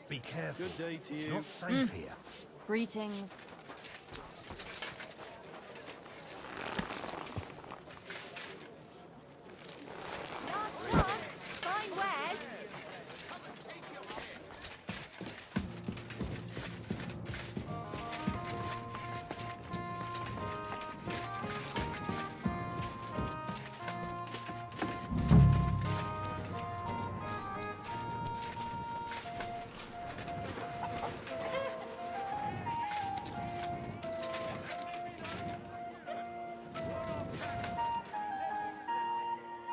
Be careful. Good day to It's you. not safe here. Greetings. Last chance. Fine wares.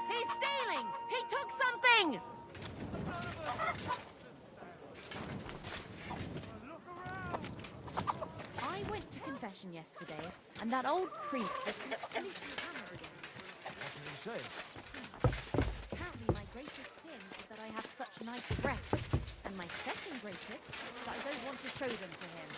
He's stealing! He took something! I went to confession yesterday, and that old priest was literally hammered again. What did he say? Apparently my greatest sin is that I have such nice breasts, and my second greatest is that I don't want to show them to him.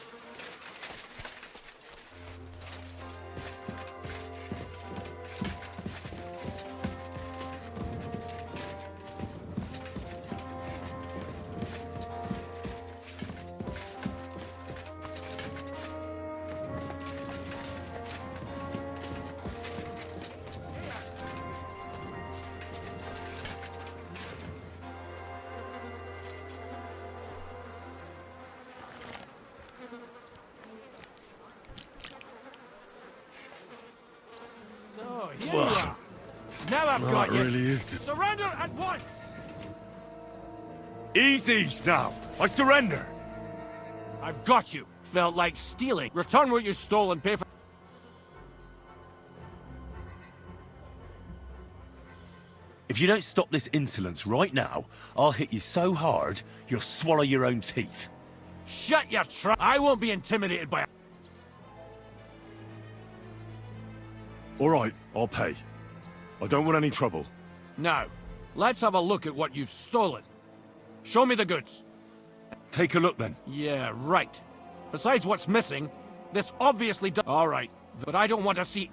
So, here you are. Now I've got you. really is. Surrender at once! Easy now. I surrender. I've got you. Felt like stealing. Return what you stole and pay for... If you don't stop this insolence right now, I'll hit you so hard, you'll swallow your own teeth. Shut your trap! I won't be intimidated by... All right, I'll pay. I don't want any trouble. Now, let's have a look at what you've stolen. Show me the goods. Take a look then. Yeah, right. Besides what's missing, this obviously does... All right, but I don't want to see...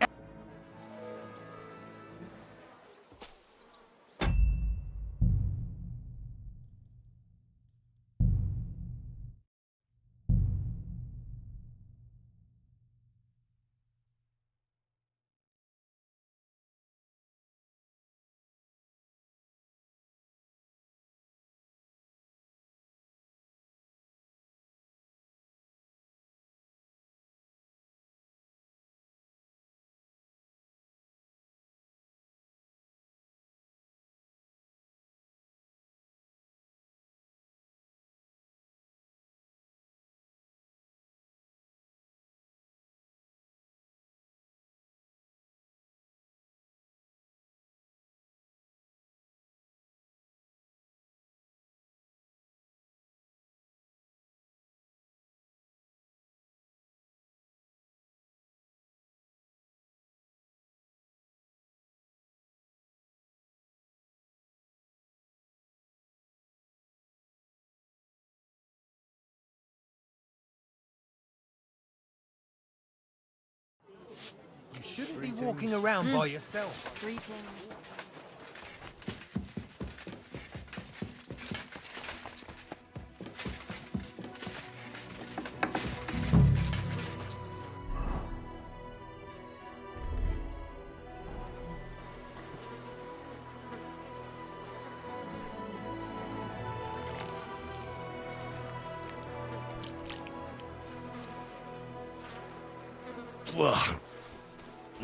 You shouldn't be walking around by yourself. Greetings.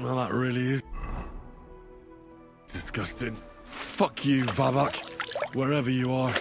Well, that really is disgusting. Fuck you, Vavak, wherever you are.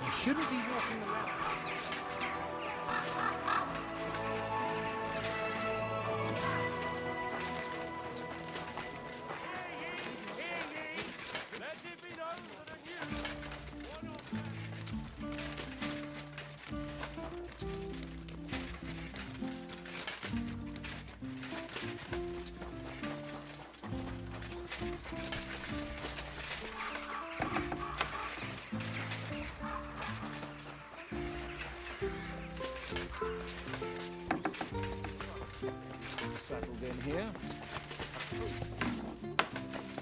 You shouldn't be walking around. here.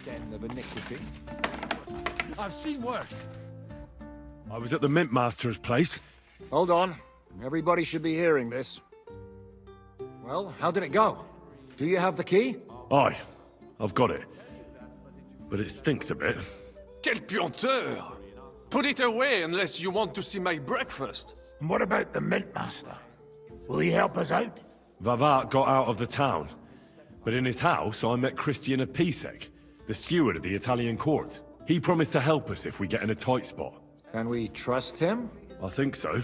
Den of iniquity. I've seen worse. I was at the Mint Master's place. Hold on. Everybody should be hearing this. Well, how did it go? Do you have the key? Aye, I've got it. But it stinks a bit. Quelle puanteur! Put it away unless you want to see my breakfast. And what about the Mint Master? Will he help us out? Vavat got out of the town. But in his house, I met Christian Pisek, the steward of the Italian court. He promised to help us if we get in a tight spot. Can we trust him? I think so.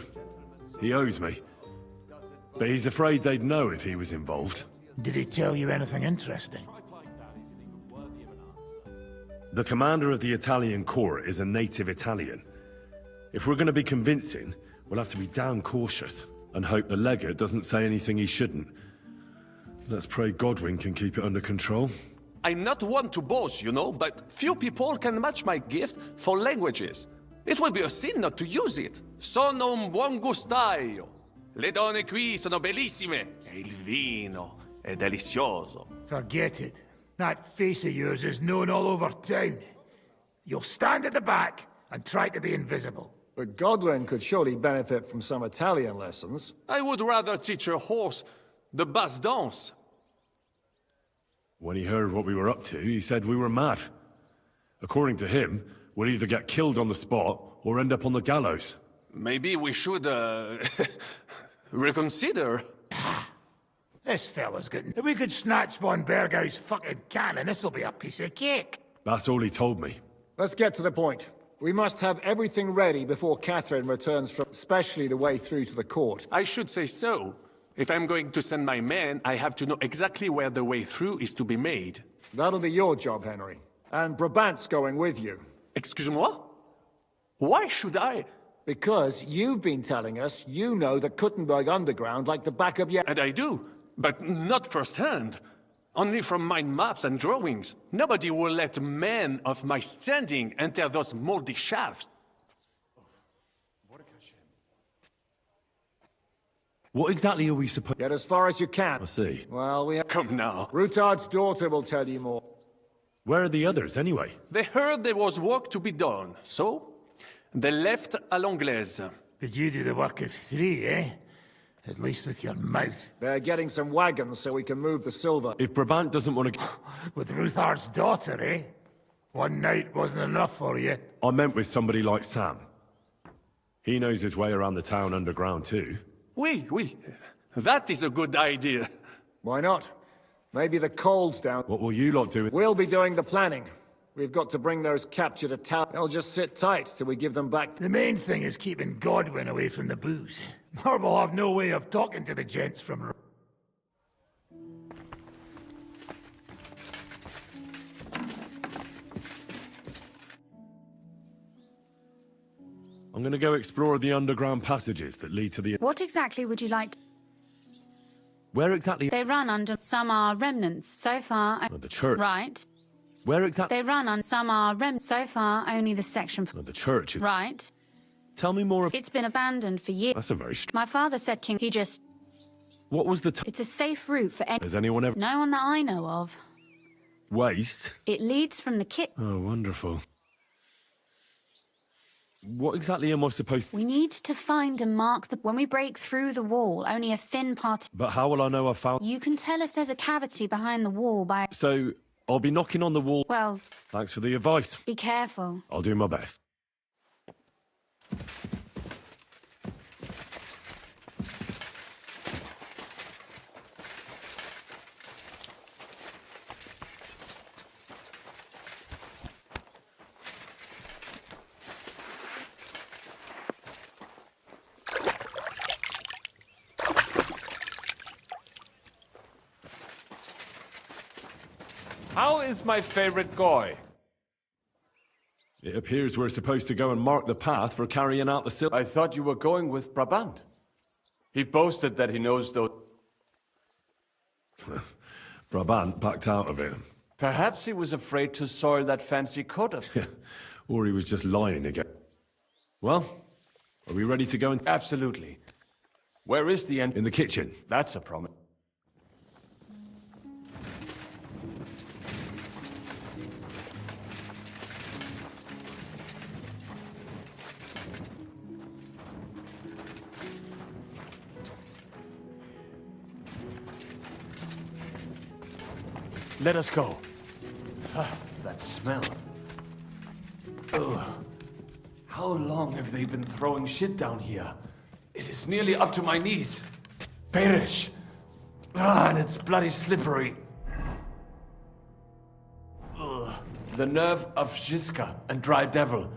He owes me. But he's afraid they'd know if he was involved. Did he tell you anything interesting? The commander of the Italian court is a native Italian. If we're going to be convincing, we'll have to be damn cautious and hope the legate doesn't say anything he shouldn't. Let's pray Godwin can keep it under control. I'm not one to boast, you know, but few people can match my gift for languages. It would be a sin not to use it. Sono un buon gustaio. Le donne qui sono bellissime. E il vino è delizioso. Forget it. That face of yours is known all over town. You'll stand at the back and try to be invisible. But Godwin could surely benefit from some Italian lessons. I would rather teach a horse the basse danse. When he heard what we were up to, he said we were mad. According to him, we'll either get killed on the spot or end up on the gallows. Maybe we should, reconsider. This fella's good. If we could snatch von Bergau's fucking cannon, this'll be a piece of cake. That's all he told me. Let's get to the point. We must have everything ready before Catherine returns from, especially the way through to the court. I should say so. If I'm going to send my men, I have to know exactly where the way through is to be made. That'll be your job, Henry. And Brabant's going with you. Excuse-moi? Why should I? Because you've been telling us you know the Kuttenberg underground like the back of your... And I do, but not firsthand. Only from mind maps and drawings. Nobody will let men of my standing enter those moldy shafts. What exactly are we supposed... Get as far as you can. I see. Well, we have... Come now. Routard's daughter will tell you more. Where are the others, anyway? They heard there was work to be done, so they left à l'anglaise. Did you do the work of three, eh? At least with your mouth. They're getting some wagons so we can move the silver. If Brabant doesn't want to... With Ruthard's daughter, eh? One night wasn't enough for you. I meant with somebody like Sam. He knows his way around the town underground, too. Oui. That is a good idea. Why not? Maybe the cold's down. What will you lot do? We'll be doing the planning. We've got to bring those captured Italians. They'll just sit tight till we give them back. The main thing is keeping Godwin away from the booze. Or we'll have no way of talking to the gents from... I'm gonna go explore the underground passages that lead to the... What exactly would you like to... Where exactly... They run under... Some are remnants. So far... The church. Right. Where exactly... They run on... Some are So far, only the section... The church is... Right. Tell me more... It's been abandoned for years. That's a very... My father said King... He just... What was the... It's a safe route for any... Has anyone ever... No one that I know of. Waste? It leads from the kit... Oh, wonderful. What exactly am I supposed... We need to find and mark the... When we break through the wall, only a thin part... But how will I know I found... You can tell if there's a cavity behind the wall by... So, I'll be knocking on the wall... Well... Thanks for the advice. Be careful. I'll do my best. How is my favorite guy? It appears we're supposed to go and mark the path for carrying out the silver... I thought you were going with Brabant. He boasted that he knows those... Brabant backed out of it. Perhaps he was afraid to soil that fancy coat of his. Or he was just lying again. Well, are we ready to go and... Absolutely. Where is the end? In the kitchen. That's a promise. Let us go. That smell. Ugh. How long have they been throwing shit down here? It is nearly up to my knees. Perish. And it's bloody slippery. Ugh. The nerve of Shiska and Dry Devil.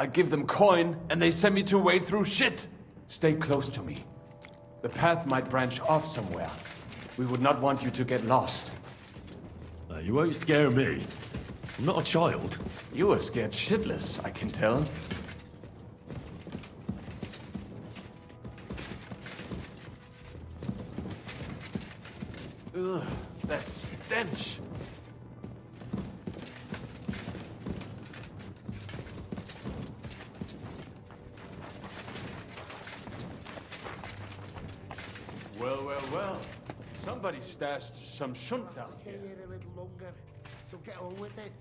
I give them coin, and they send me to wade through shit. Stay close to me. The path might branch off somewhere. We would not want you to get lost. You won't scare me. I'm not a child. You are scared shitless, I can tell. Ugh, that stench. Well. Somebody stashed some shunt down Stay here. here a little longer, so get on with it.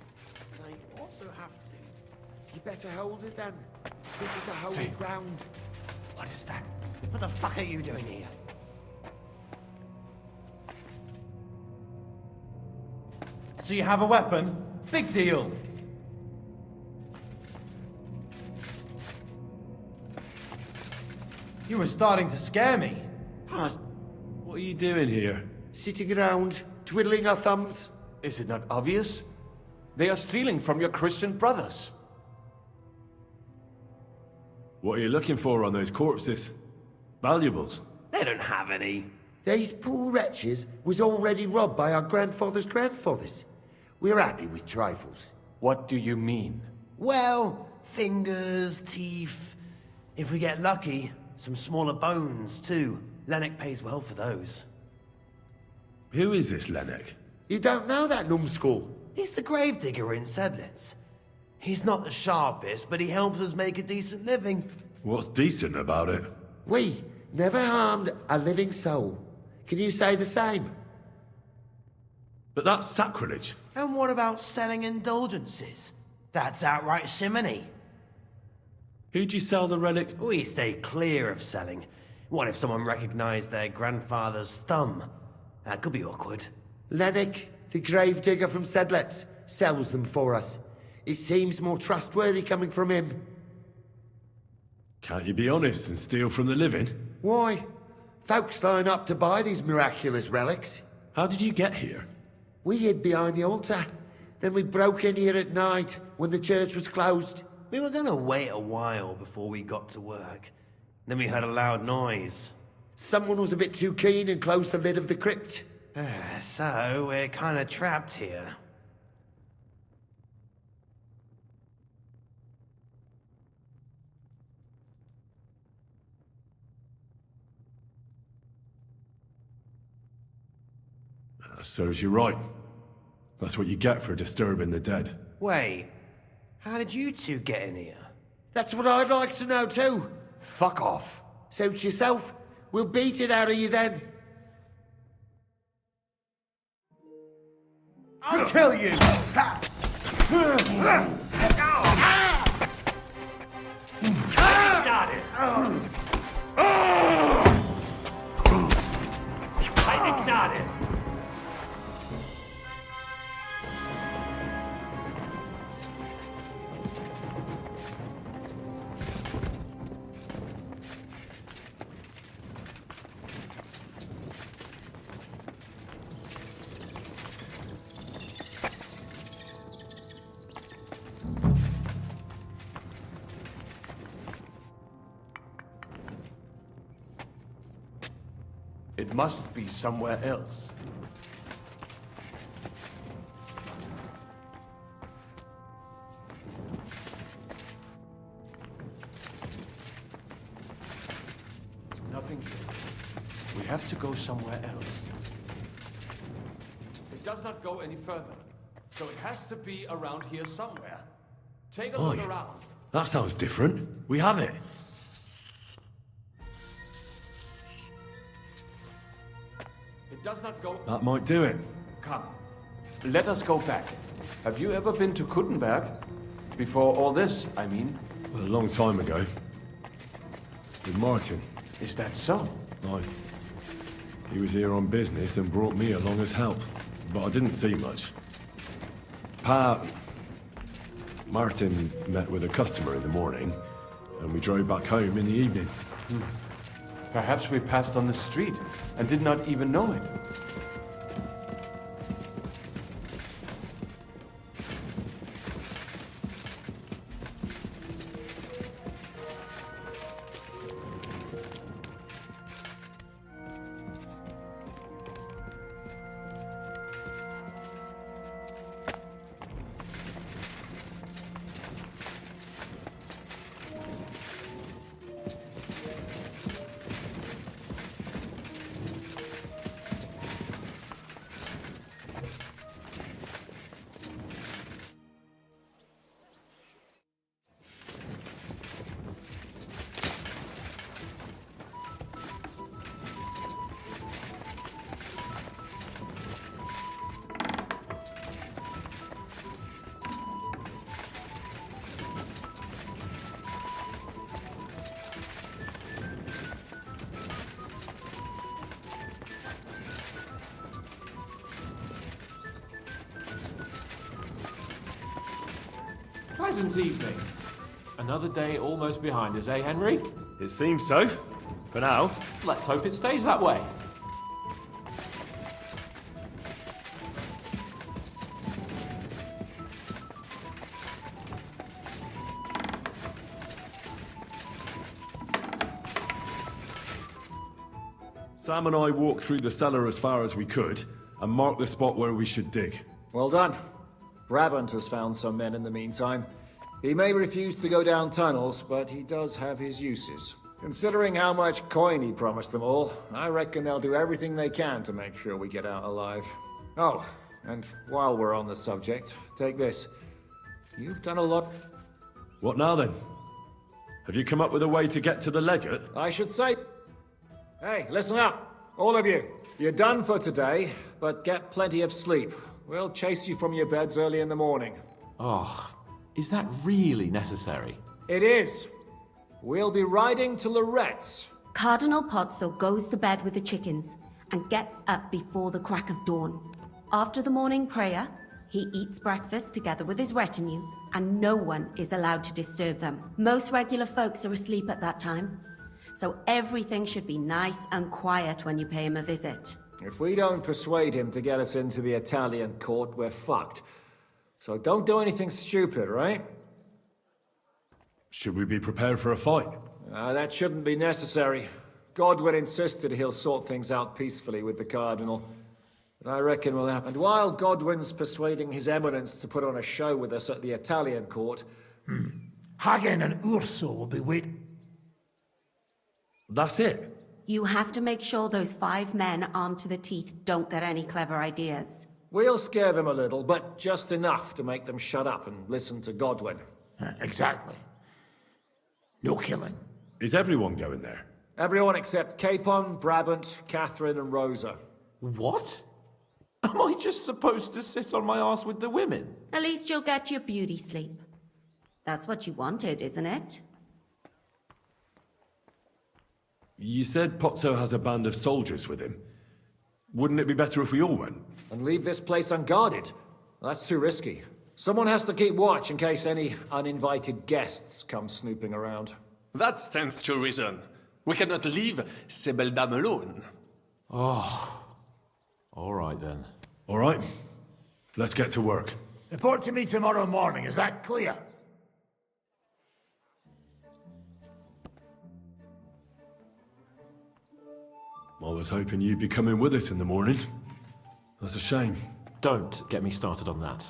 And I also have to. You better hold it then. This is a holy ground. What is that? What the fuck are you doing here? So you have a weapon? Big deal. You were starting to scare me. What are you doing here? Sitting around, twiddling our thumbs. Is it not obvious? They are stealing from your Christian brothers. What are you looking for on those corpses? Valuables? They don't have any. These poor wretches was already robbed by our grandfather's grandfathers. We're happy with trifles. What do you mean? Well, fingers, teeth. If we get lucky, some smaller bones too. Lennox pays well for those. Who is this Lennox? You don't know that numbskull? He's the gravedigger in Sedlitz. He's not the sharpest, but he helps us make a decent living. What's decent about it? We never harmed a living soul. Can you say the same? But that's sacrilege. And what about selling indulgences? That's outright simony. Who'd you sell the relics? We stay clear of selling. What if someone recognized their grandfather's thumb? That could be awkward. Lennox, the gravedigger from Sedlitz, sells them for us. It seems more trustworthy coming from him. Can't you be honest and steal from the living? Why? Folks line up to buy these miraculous relics. How did you get here? We hid behind the altar. Then we broke in here at night when the church was closed. We were gonna wait a while before we got to work. Then we heard a loud noise. Someone was a bit too keen and closed the lid of the crypt. So, we're kinda trapped here. Serves you right. That's what you get for disturbing the dead. Wait, how did you two get in here? That's what I'd like to know too. Fuck off. Suit yourself. We'll beat it out of you then. I'll kill you! Got it. I got it. It must be somewhere else. Nothing here. We have to go somewhere else. It does not go any further, so it has to be around here somewhere. Take a look Oi. around. That sounds different. We have it. It does not go... That might do it. Come. Let us go back. Have you ever been to Kuttenberg? Before all this, I mean. A long time ago. With Martin. Is that so? Aye. He was here on business and brought me along as help. but I didn't see much. Martin met with a customer in the morning, and we drove back home in the evening. Perhaps we passed on the street and did not even know it. Pleasant evening. Another day almost behind us, eh, Henry? It seems so. For now. Let's hope it stays that way. Sam and I walked through the cellar as far as we could, and marked the spot where we should dig. Well done. Brabant has found some men in the meantime. He may refuse to go down tunnels, but he does have his uses. Considering how much coin he promised them all, I reckon they'll do everything they can to make sure we get out alive. Oh, and while we're on the subject, take this. You've done a lot... What now then? Have you come up with a way to get to the legate? I should say... Hey, listen up, all of you. You're done for today, but get plenty of sleep. We'll chase you from your beds early in the morning. Oh, is that really necessary? It is. We'll be riding to Lorette's. Cardinal Pozzo goes to bed with the chickens and gets up before the crack of dawn. After the morning prayer, he eats breakfast together with his retinue, and no one is allowed to disturb them. Most regular folks are asleep at that time, so everything should be nice and quiet when you pay him a visit. If we don't persuade him to get us into the Italian court, we're fucked. So don't do anything stupid, right? Should we be prepared for a fight? That shouldn't be necessary. Godwin insisted he'll sort things out peacefully with the Cardinal. But I reckon we'll have... And while Godwin's persuading His Eminence to put on a show with us at the Italian court... Hagen and Urso will be waiting. That's it? You have to make sure those 5 men armed to the teeth don't get any clever ideas. We'll scare them a little, but just enough to make them shut up and listen to Godwin. Exactly. No killing. Is everyone going there? Everyone except Capon, Brabant, Catherine and Rosa. What? Am I just supposed to sit on my ass with the women? At least you'll get your beauty sleep. That's what you wanted, isn't it? You said Pozzo has a band of soldiers with him. Wouldn't it be better if we all went? And leave this place unguarded? That's too risky. Someone has to keep watch in case any uninvited guests come snooping around. That stands to reason. We cannot leave ces belles dames alone. Oh. All right then. All right. Let's get to work. Report to me tomorrow morning, is that clear? I was hoping you'd be coming with us in the morning. That's a shame. Don't get me started on that.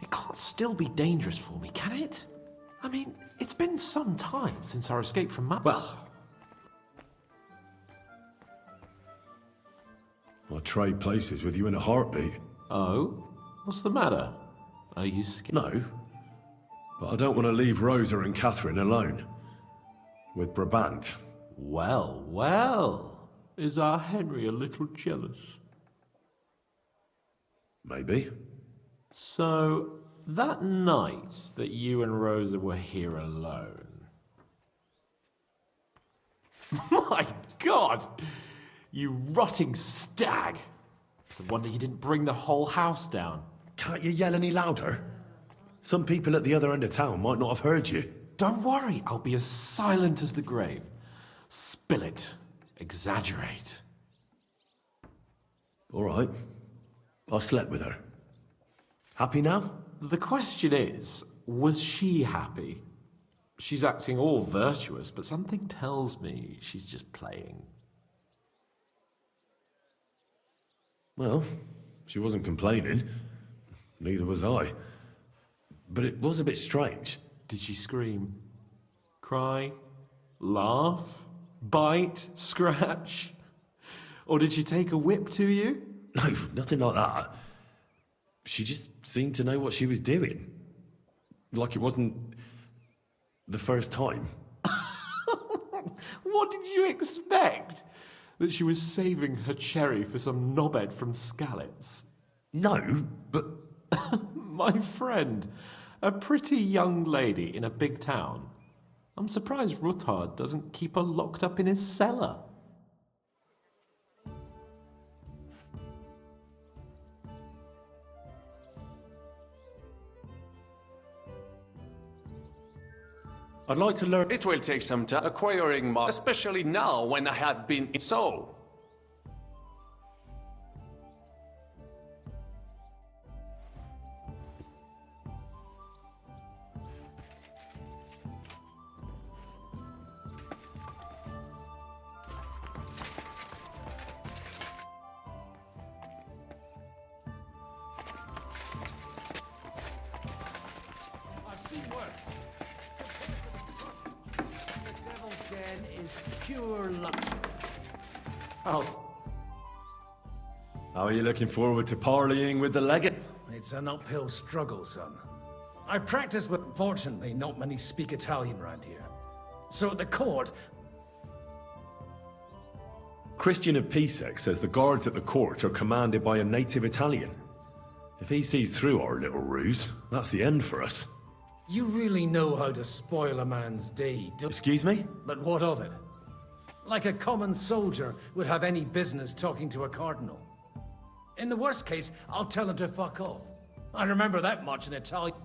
It can't still be dangerous for me, can it? I mean, it's been some time since our escape from Well, I'd trade places with you in a heartbeat. Oh? What's the matter? Are you scared? No, but I don't want to leave Rosa and Catherine alone. With Brabant. Well, well. Is our Henry a little jealous? Maybe. So, that night that you and Rosa were here alone... My God! You rotting stag! It's a wonder you didn't bring the whole house down. Can't you yell any louder? Some people at the other end of town might not have heard you. Don't worry, I'll be as silent as the grave. Spill it. Exaggerate. All right. I slept with her. Happy now? The question is, was she happy? She's acting all virtuous, but something tells me she's just playing. Well, she wasn't complaining. Neither was I. But it was a bit strange. Did she scream? Cry? Laugh? Bite? Scratch? Or did she take a whip to you? No, nothing like that. She just seemed to know what she was doing. Like it wasn't the first time. What did you expect? That she was saving her cherry for some knobhead from Skalitz? No, but... My friend, a pretty young lady in a big town. I'm surprised Ruthard doesn't keep her locked up in his cellar. I'd like to learn... It will take some time acquiring more, especially now when I have been so. I've seen worse. The Devil's Den is pure luxury. How are you looking forward to parleying with the legate? It's an uphill struggle, son. I practice, but unfortunately not many speak Italian around here. So at the court... Christian of Pisek says the guards at the court are commanded by a native Italian. If he sees through our little ruse, that's the end for us. You really know how to spoil a man's day, don't you? Excuse me? But what of it? Like a common soldier would have any business talking to a cardinal. In the worst case, I'll tell him to fuck off. I remember that much in Italian.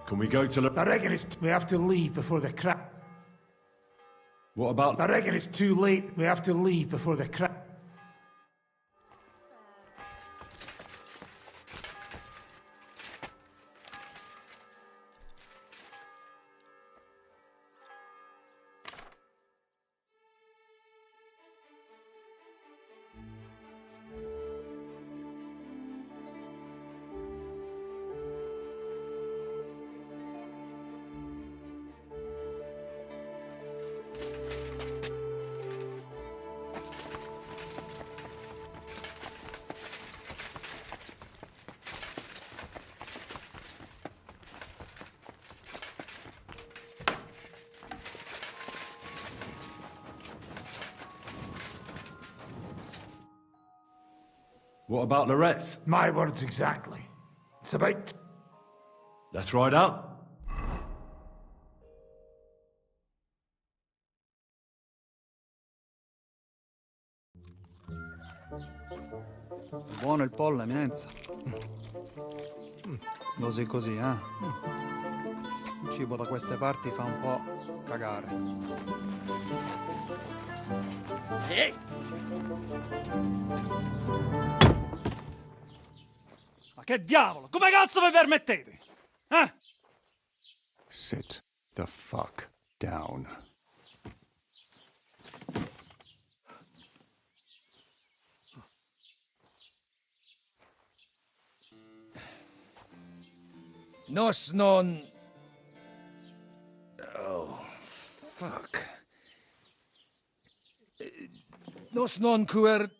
Can we go to... I reckon we have to leave before the crack. What about... I reckon it's too late. We have to leave before the crack. What about Loretz? My words exactly. It's about... Let's ride out. Buono il pollo, eminenza. Così così, eh? Il cibo da queste parti fa un po' cagare. Ma che diavolo? Come cazzo vi permettete? Eh? Sit the fuck down. Nos non... Oh, fuck. Nos non cuer...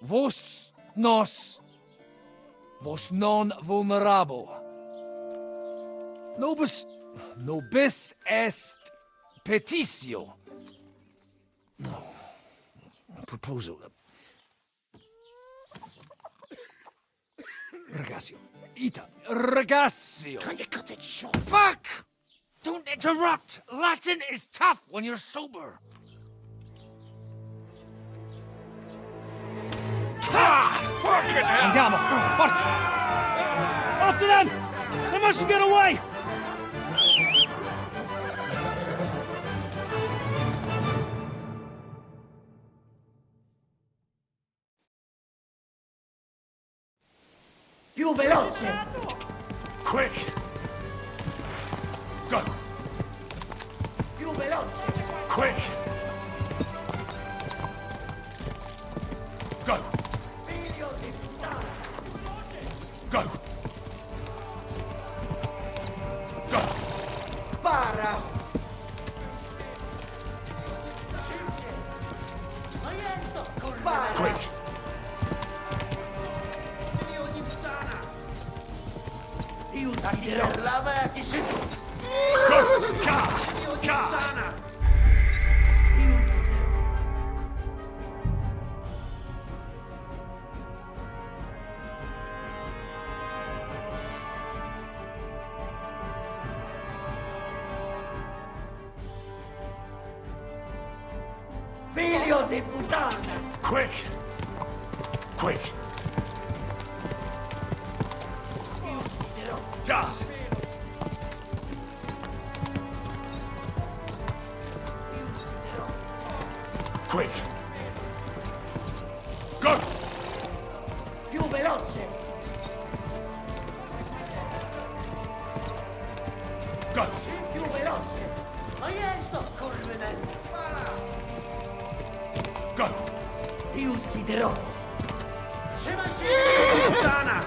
Vos nos... Vos non vulnerabo. Nobis est petitio. No. Proposal. Ragazio. Ita. Ragazio. Can you cut it short? Fuck! Don't interrupt! Latin is tough when you're sober. Fucking hell! Andiamo! Forza! After them! They mustn't get away! Più veloce! Quick! Go! Più veloce! Quick! Go! Figlio di puttana! Go! Go! Spara! Spara! Quick! Ti ucciderò! Go! Ka! Ka! Figlio di puttana! Quick! Quick! Ka! Quick! Go! Più veloce! Go! Più veloce! Ma io sto correndo! Go! Ti ucciderò! Puttana!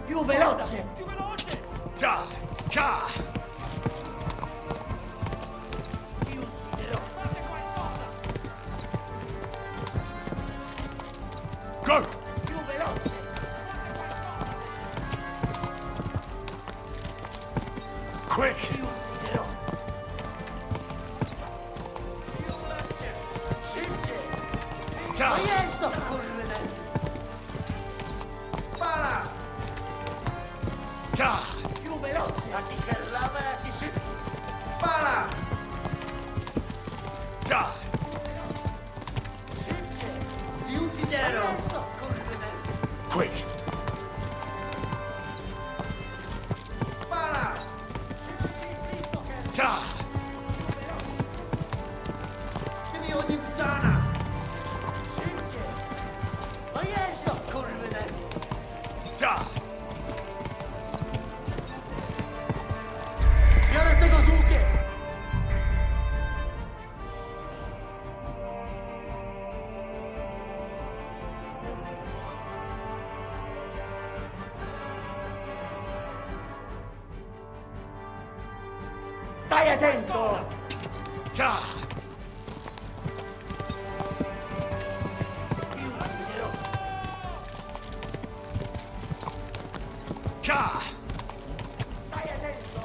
Più veloce! Ka! Ka! Ti ucciderò! Go! Più veloce! Quick! Ti ucciderò! Ka! sto correndo! Spara! Ka! Più veloce! Spara! Ka! Ti ucciderò! Quick! Spara! Ka! Figlio di puttana! Ma io sto correndo! Ka! Stai attento! Ka! Ka! Stai attento!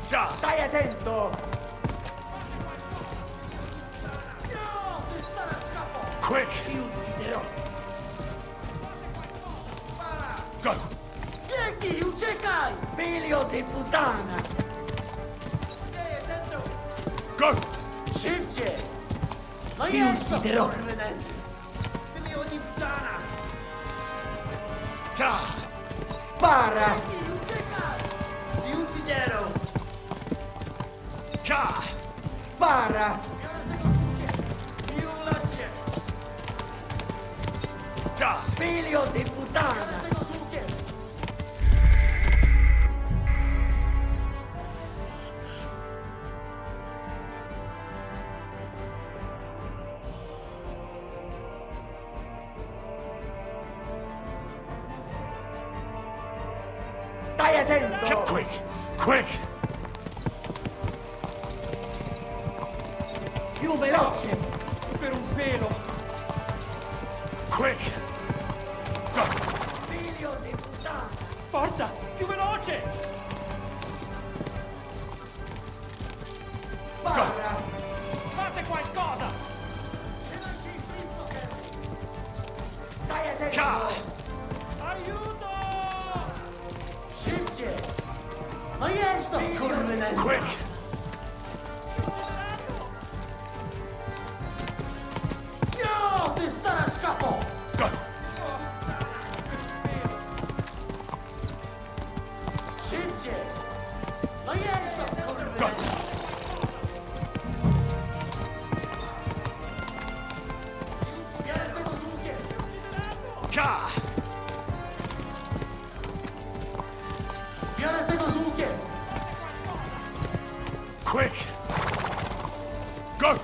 Ka! Stai attento! Quick! Ti ucciderò! Go! Tieni, uccecai! Figlio di puttana! Go! Scirce! Ma io ucciderò! Figlio di puttana! Ka! Spara! Ti ucciderò! Ka! Spara! Figlio di puttana! Stai attento! Quick! Quick! Più veloce! Per un pelo! Quick! Figlio di puttana! Forza, più veloce! Parla! Fate qualcosa! Stai attento! Aiuto! Szybciej! No jest to, kurwa! Quick! No, ty stara szkapo! Szybciej! No jest to, kurwa! Bierz tego z łukiem! Biorę tego z łukiem! Quick! Go!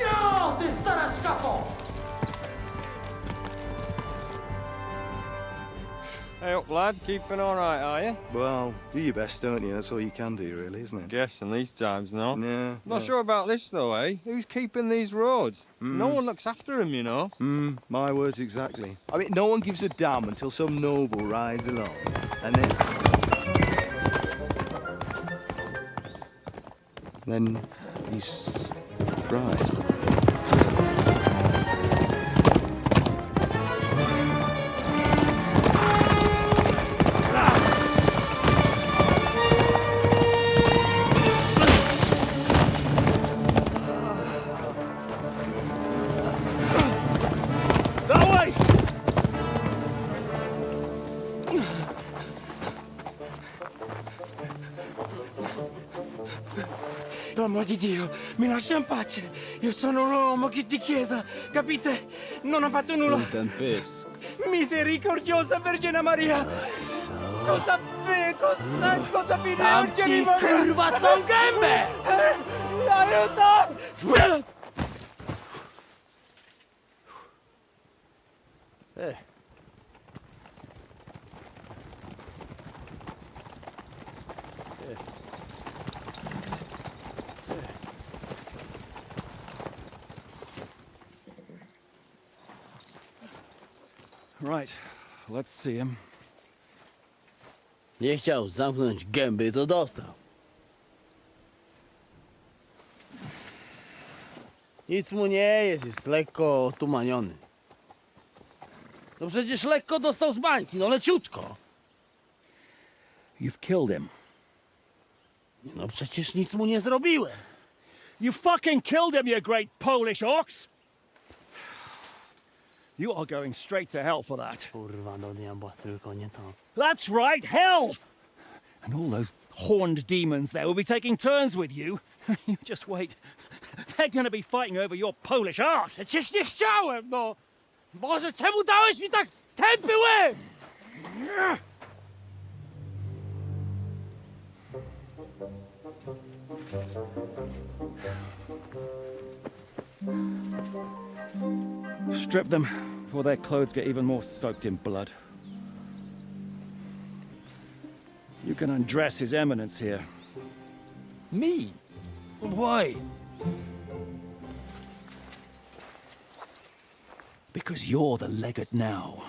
No, ty stara szkapo! Hey up, lad. Keeping all right, are you? Well, do your best, don't you? That's all you can do, really, isn't it? Guess in these times, no? Yeah. Not sure about this, though, eh? Who's keeping these roads? No one looks after them, you know. My words exactly. I mean, no one gives a damn until some noble rides along, and then he's surprised. Per amor di Dio, mi lascia in pace. Io sono un uomo di chiesa, capite? Non ho fatto nulla. Misericordiosa Vergine Maria. Cosa vi devo di Curvato gambe! Aiuto! Right, let's see him. Nie chciał zamknąć gęby, to dostał. Nic mu nie jest lekko otumaniony. No przecież lekko dostał z bańki, no leciutko. You've killed him. No przecież nic mu nie zrobiłem. You fucking killed him, you great Polish ox! You are going straight to hell for that. Kurwa, do diabła, tylko nie to. That's right, hell! And all those horned demons there will be taking turns with you. You just wait. They're gonna be fighting over your Polish ass. Przecież nie chciałem, no! Boże, czemu dałeś mi tak tępy łeb? Strip them before their clothes get even more soaked in blood. You can undress His Eminence here. Me? Why? Because you're the legate now.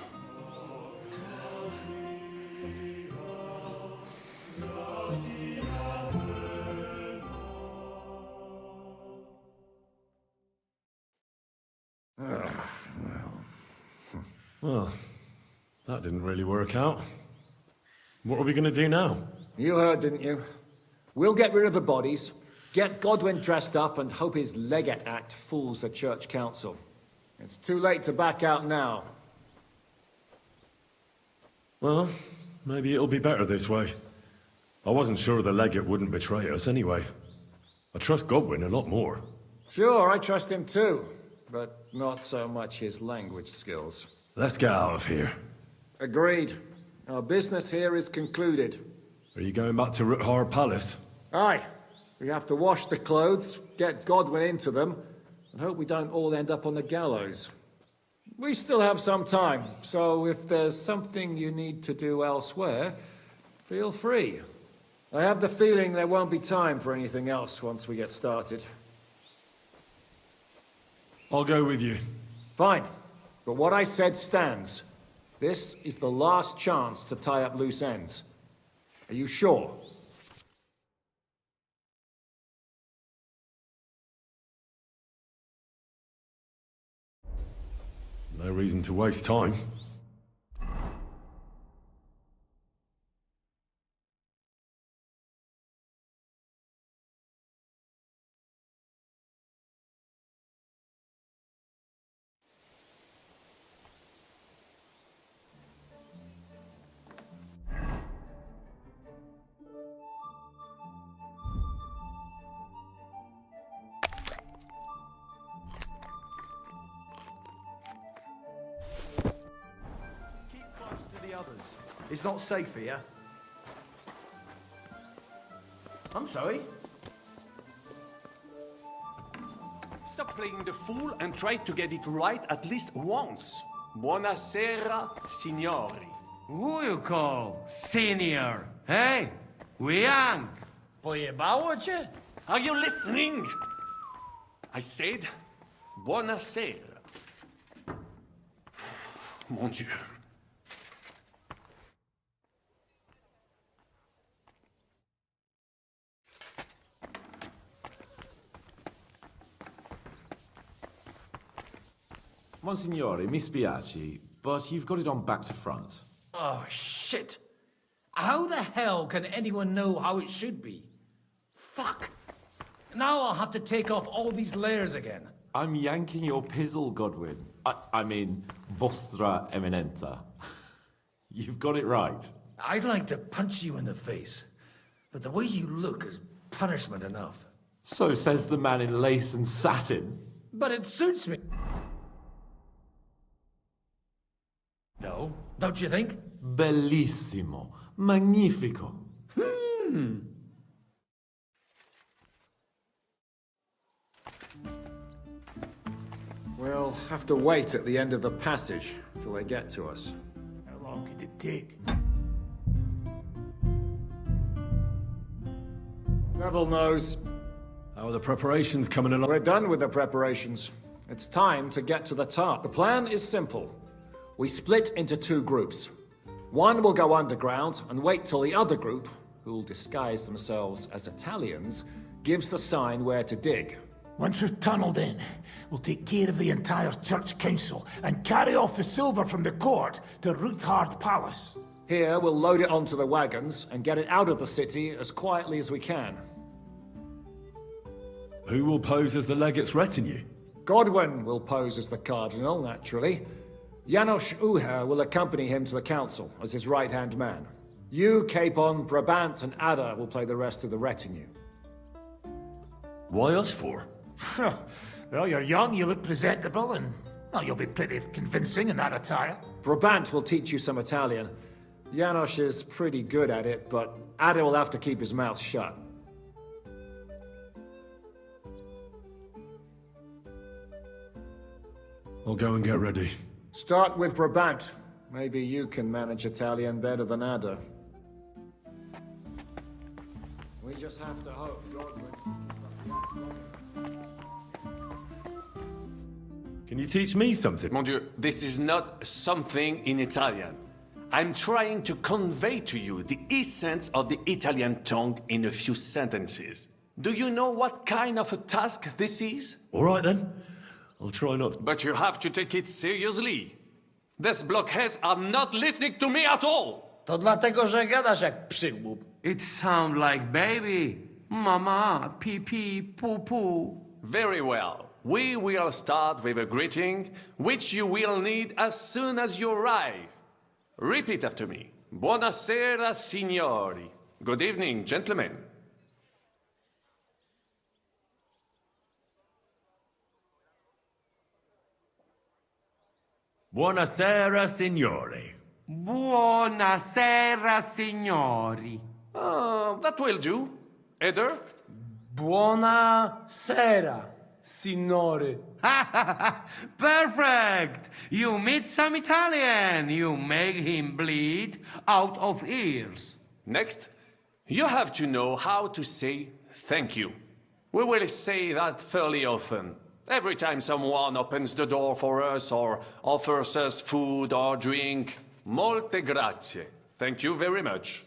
Well, that didn't really work out. What are we going to do now? You heard, didn't you? We'll get rid of the bodies, get Godwin dressed up, and hope his Legate Act fools the Church Council. It's too late to back out now. Well, maybe it'll be better this way. I wasn't sure the Legate wouldn't betray us anyway. I trust Godwin a lot more. Sure, I trust him too, but not so much his language skills. Let's get out of here. Agreed. Our business here is concluded. Are you going back to Ruthar Palace? Aye. We have to wash the clothes, get Godwin into them, and hope we don't all end up on the gallows. We still have some time, so if there's something you need to do elsewhere, feel free. I have the feeling there won't be time for anything else once we get started. I'll go with you. Fine. But what I said stands. This is the last chance to tie up loose ends. Are you sure? No reason to waste time. It's not safe here. I'm sorry. Stop playing the fool and try to get it right at least once. Buonasera, signori. Who you call senior? Hey, we young. Pojebało cię? Are you listening? I said, buonasera. Mon Dieu. Monsignore, mi spiace, but you've got it on back to front. Oh, shit. How the hell can anyone know how it should be? Fuck. Now I'll have to take off all these layers again. I'm yanking your pizzle, Godwin. I mean, Vostra Eminenta. You've got it right. I'd like to punch you in the face, but the way you look is punishment enough. So says the man in lace and satin. But it suits me. No, don't you think? Bellissimo. Magnifico. We'll have to wait at the end of the passage till they get to us. How long could it take? Neville knows. How are the preparations coming along? We're done with the preparations. It's time to get to the top. The plan is simple. We split into two groups. One will go underground and wait till the other group, who'll disguise themselves as Italians, gives the sign where to dig. Once we've tunneled in, we'll take care of the entire church council and carry off the silver from the court to Ruthard Palace. Here, we'll load it onto the wagons and get it out of the city as quietly as we can. Who will pose as the legate's retinue? Godwin will pose as the cardinal, naturally. Janos Uher will accompany him to the council as his right-hand man. You, Capon, Brabant, and Ada will play the rest of the retinue. Why us for? Well, you're young, you look presentable, and well, you'll be pretty convincing in that attire. Brabant will teach you some Italian. Janos is pretty good at it, but Ada will have to keep his mouth shut. I'll go and get ready. Start with Brabant. Maybe you can manage Italian better than Ada. We just have to hope Godwin... Can you teach me something? Mon Dieu, this is not something in Italian. I'm trying to convey to you the essence of the Italian tongue in a few sentences. Do you know what kind of a task this is? All right then. I'll try not to. But you have to take it seriously. These blockheads are not listening to me at all. To dlatego, że gadasz jak przygłup. It sounds like baby. Mama, pee pee, poo poo. Very well. We will start with a greeting, which you will need as soon as you arrive. Repeat after me. Buonasera, signori. Good evening, gentlemen. Buonasera, signori. Buonasera, signori. That will do. Eder? Buona sera, signore. Perfect! You meet some Italian. You make him bleed out of ears. Next, you have to know how to say thank you. We will say that fairly often. Every time someone opens the door for us or offers us food or drink. Molte grazie. Thank you very much.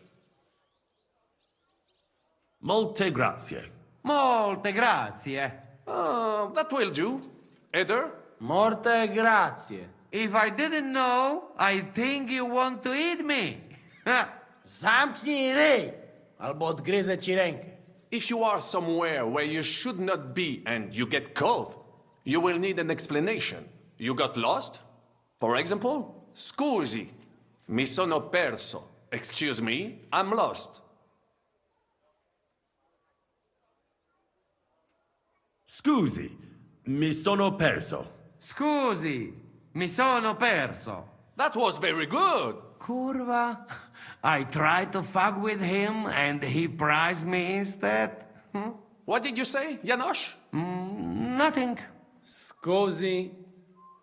Molte grazie. Molte grazie. That will do. Eder? Morte grazie. If I didn't know, I think you want to eat me. Zamknij ryj, albo odgryzę ci rękę. If you are somewhere where you should not be and you get caught, you will need an explanation. You got lost? For example, scusi, mi sono perso. Excuse me, I'm lost. Scusi, mi sono perso. Scusi, mi sono perso. That was very good. Curva. I tried to fuck with him and he prized me instead. What did you say, Janosch? Nothing. Scusi,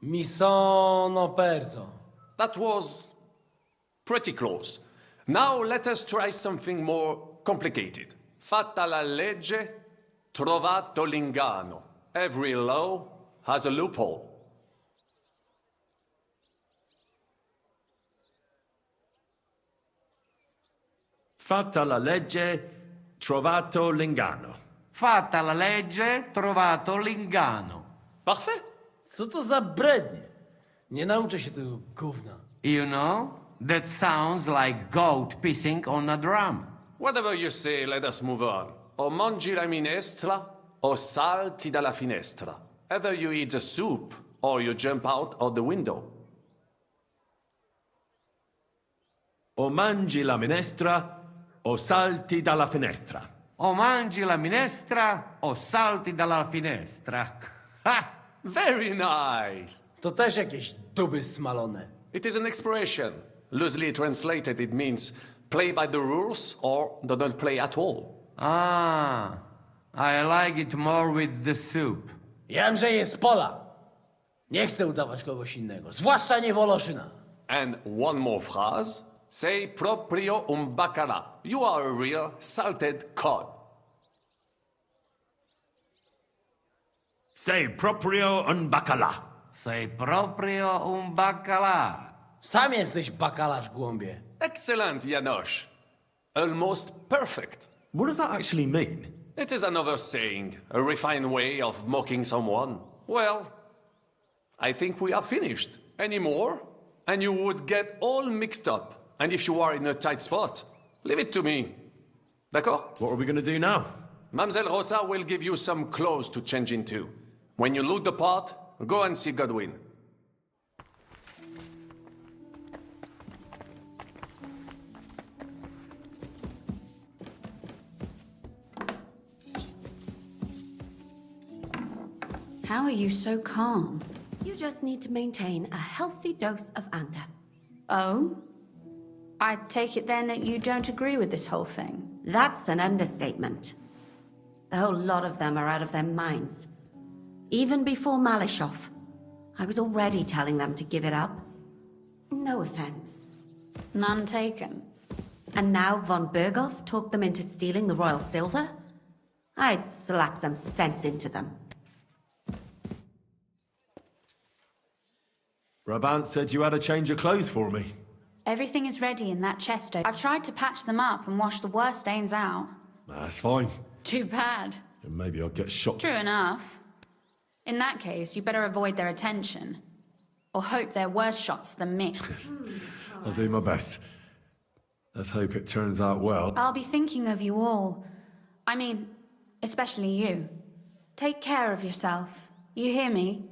mi sono perso. That was pretty close. Now let us try something more complicated. Fatta la legge, trovato l'inganno. Every law has a loophole. Fatta la legge, trovato l'inganno. Fatta la legge, trovato l'inganno. Parfait. Co to za brednie? Nie nauczę się tego gówna. You know, that sounds like goat pissing on a drum. Whatever you say, let us move on. O mangi la minestra, o salti dalla finestra. Either you eat the soup, or you jump out of the window. O mangi la minestra, o salti dalla finestra. O mangi la minestra, o salti dalla finestra. Ha! Very nice. To też jakieś duby smalone. It is an expression. Loosely translated, it means play by the rules or don't play at all. Ah, I like it more with the soup. Jamże jest pola. Nie chcę udawać kogoś innego, zwłaszcza nie Woloszyna. And one more phrase. Say proprio un bacala. You are a real salted cod. Sei proprio un baccalà. Sei proprio un baccalà. Sam jesteś bakalarz, głąbie. Excellent, Janosch. Almost perfect. What does that actually mean? It is another saying, a refined way of mocking someone. Well, I think we are finished. Any more? And you would get all mixed up. And if you are in a tight spot, leave it to me. D'accord? What are we gonna do now? Mademoiselle Rosa will give you some clothes to change into. When you look the part, go and see Godwin. How are you so calm? You just need to maintain a healthy dose of anger. Oh? I take it then that you don't agree with this whole thing? That's an understatement. The whole lot of them are out of their minds. Even before Malishov, I was already telling them to give it up. No offense. None taken. And now von Berghoff talked them into stealing the royal silver? I'd slap some sense into them. Brabant said you had a change of clothes for me. Everything is ready in that chest. I've tried to patch them up and wash the worst stains out. That's fine. Too bad. And maybe I'll get shot. True enough. In that case, you better avoid their attention. Or hope they're worse shots than me. I'll do my best. Let's hope it turns out well. I'll be thinking of you all. I mean, especially you. Take care of yourself. You hear me?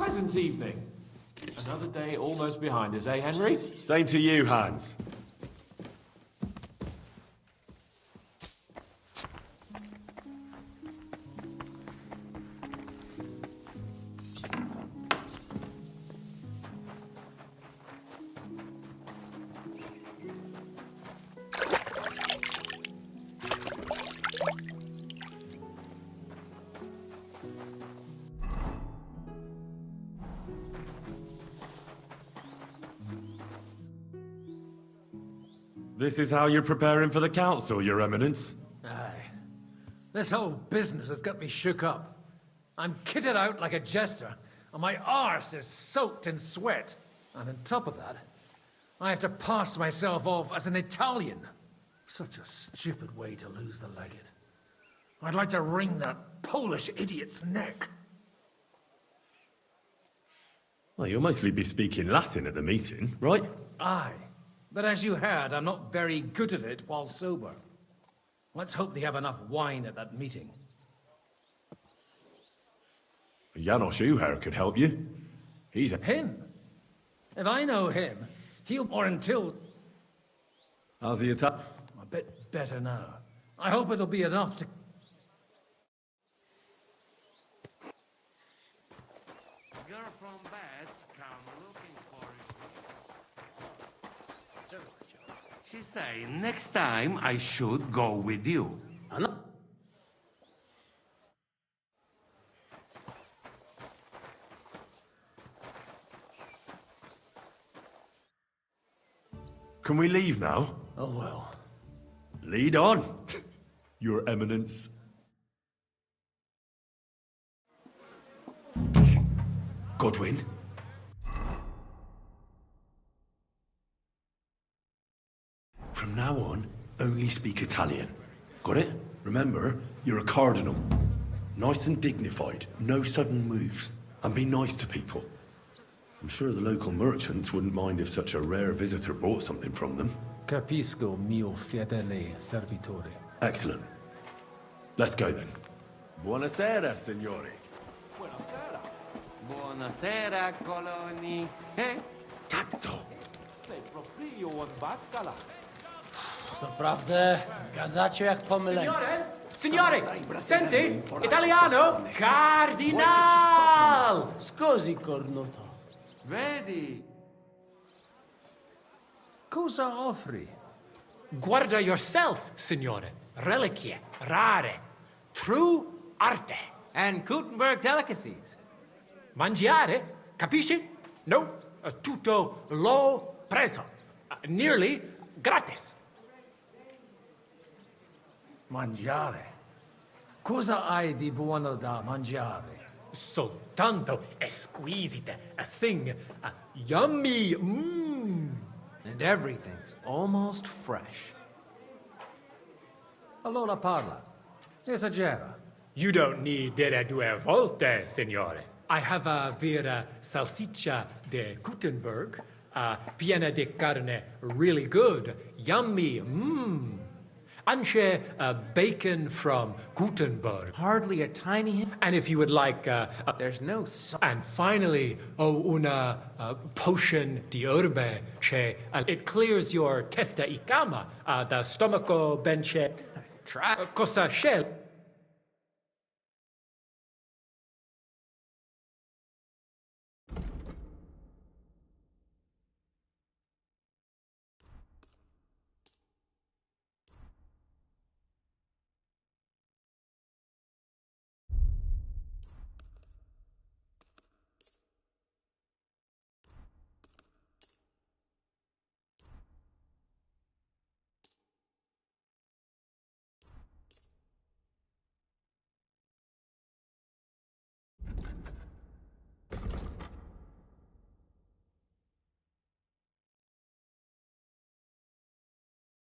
pleasant evening. Another day almost behind us, eh, Henry? Same to you, Hans. This is how you're preparing for the council, Your Eminence? Aye. This whole business has got me shook up. I'm kitted out like a jester, and my arse is soaked in sweat. And on top of that, I have to pass myself off as an Italian. Such a stupid way to lose the legate. I'd like to wring that Polish idiot's neck. Well, you'll mostly be speaking Latin at the meeting, right? Aye. But as you heard, I'm not very good at it while sober. Let's hope they have enough wine at that meeting. Janos Uher could help you. He's a... Him? If I know him, he'll... or until... How's the attack? A bit better now. I hope it'll be enough to... Girl from bed come looking for you. She say next time I should go with you. Can we leave now? Oh well. Lead on, Your Eminence. Godwin? From now on, only speak Italian. Got it? Remember, you're a cardinal. Nice and dignified, no sudden moves. And be nice to people. I'm sure the local merchants wouldn't mind if such a rare visitor bought something from them. Capisco, mio fedele servitore. Excellent. Let's go then. Buonasera, signori. Buonasera. Buonasera, coloni. Eh? Cazzo! Sei proprio un baccala. Naprawdę, gadacie jak pomyleńcy. Signore! Senti! Italiano! Cardinal! Scusi, cornuto. Vedi? Cosa offri? Guarda yourself, signore. Reliquie, rare, true arte. And Gutenberg delicacies. Mangiare, capisci? No, tutto lo preso. Nearly gratis. Mangiare. Cosa hai di buono da mangiare? Soltanto esquisite, a thing, yummy, And everything's almost fresh. Allora parla. Esagera. You don't need dire due volte, signore. I have a vera salsiccia de Gutenberg, piena di carne, really good, yummy, Anche bacon from Gutenberg. Hardly a tiny... And if you would like... There's no... And finally, una potion di herbe, che it clears your testa e cama, the stomaco benche... Try... Cosa shell.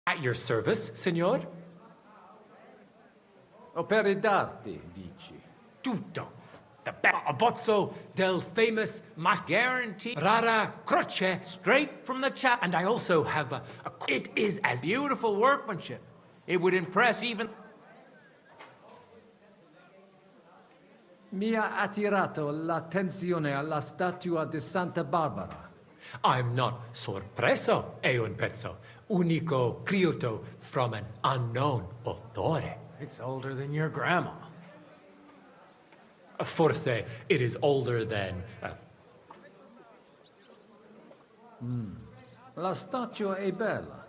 At your service, signor? Opere d'arte, dici. Tutto. The abbozzo del famous mas Guaranteed. rara croce. Straight from the chap. And I also have it is as Beautiful workmanship. It would impress even... Mi ha attirato l'attenzione alla statua di Santa Barbara. I'm not sorpreso, è un pezzo. Unico creato from an unknown autore. It's older than your grandma. Forse it is older than... La statua è bella,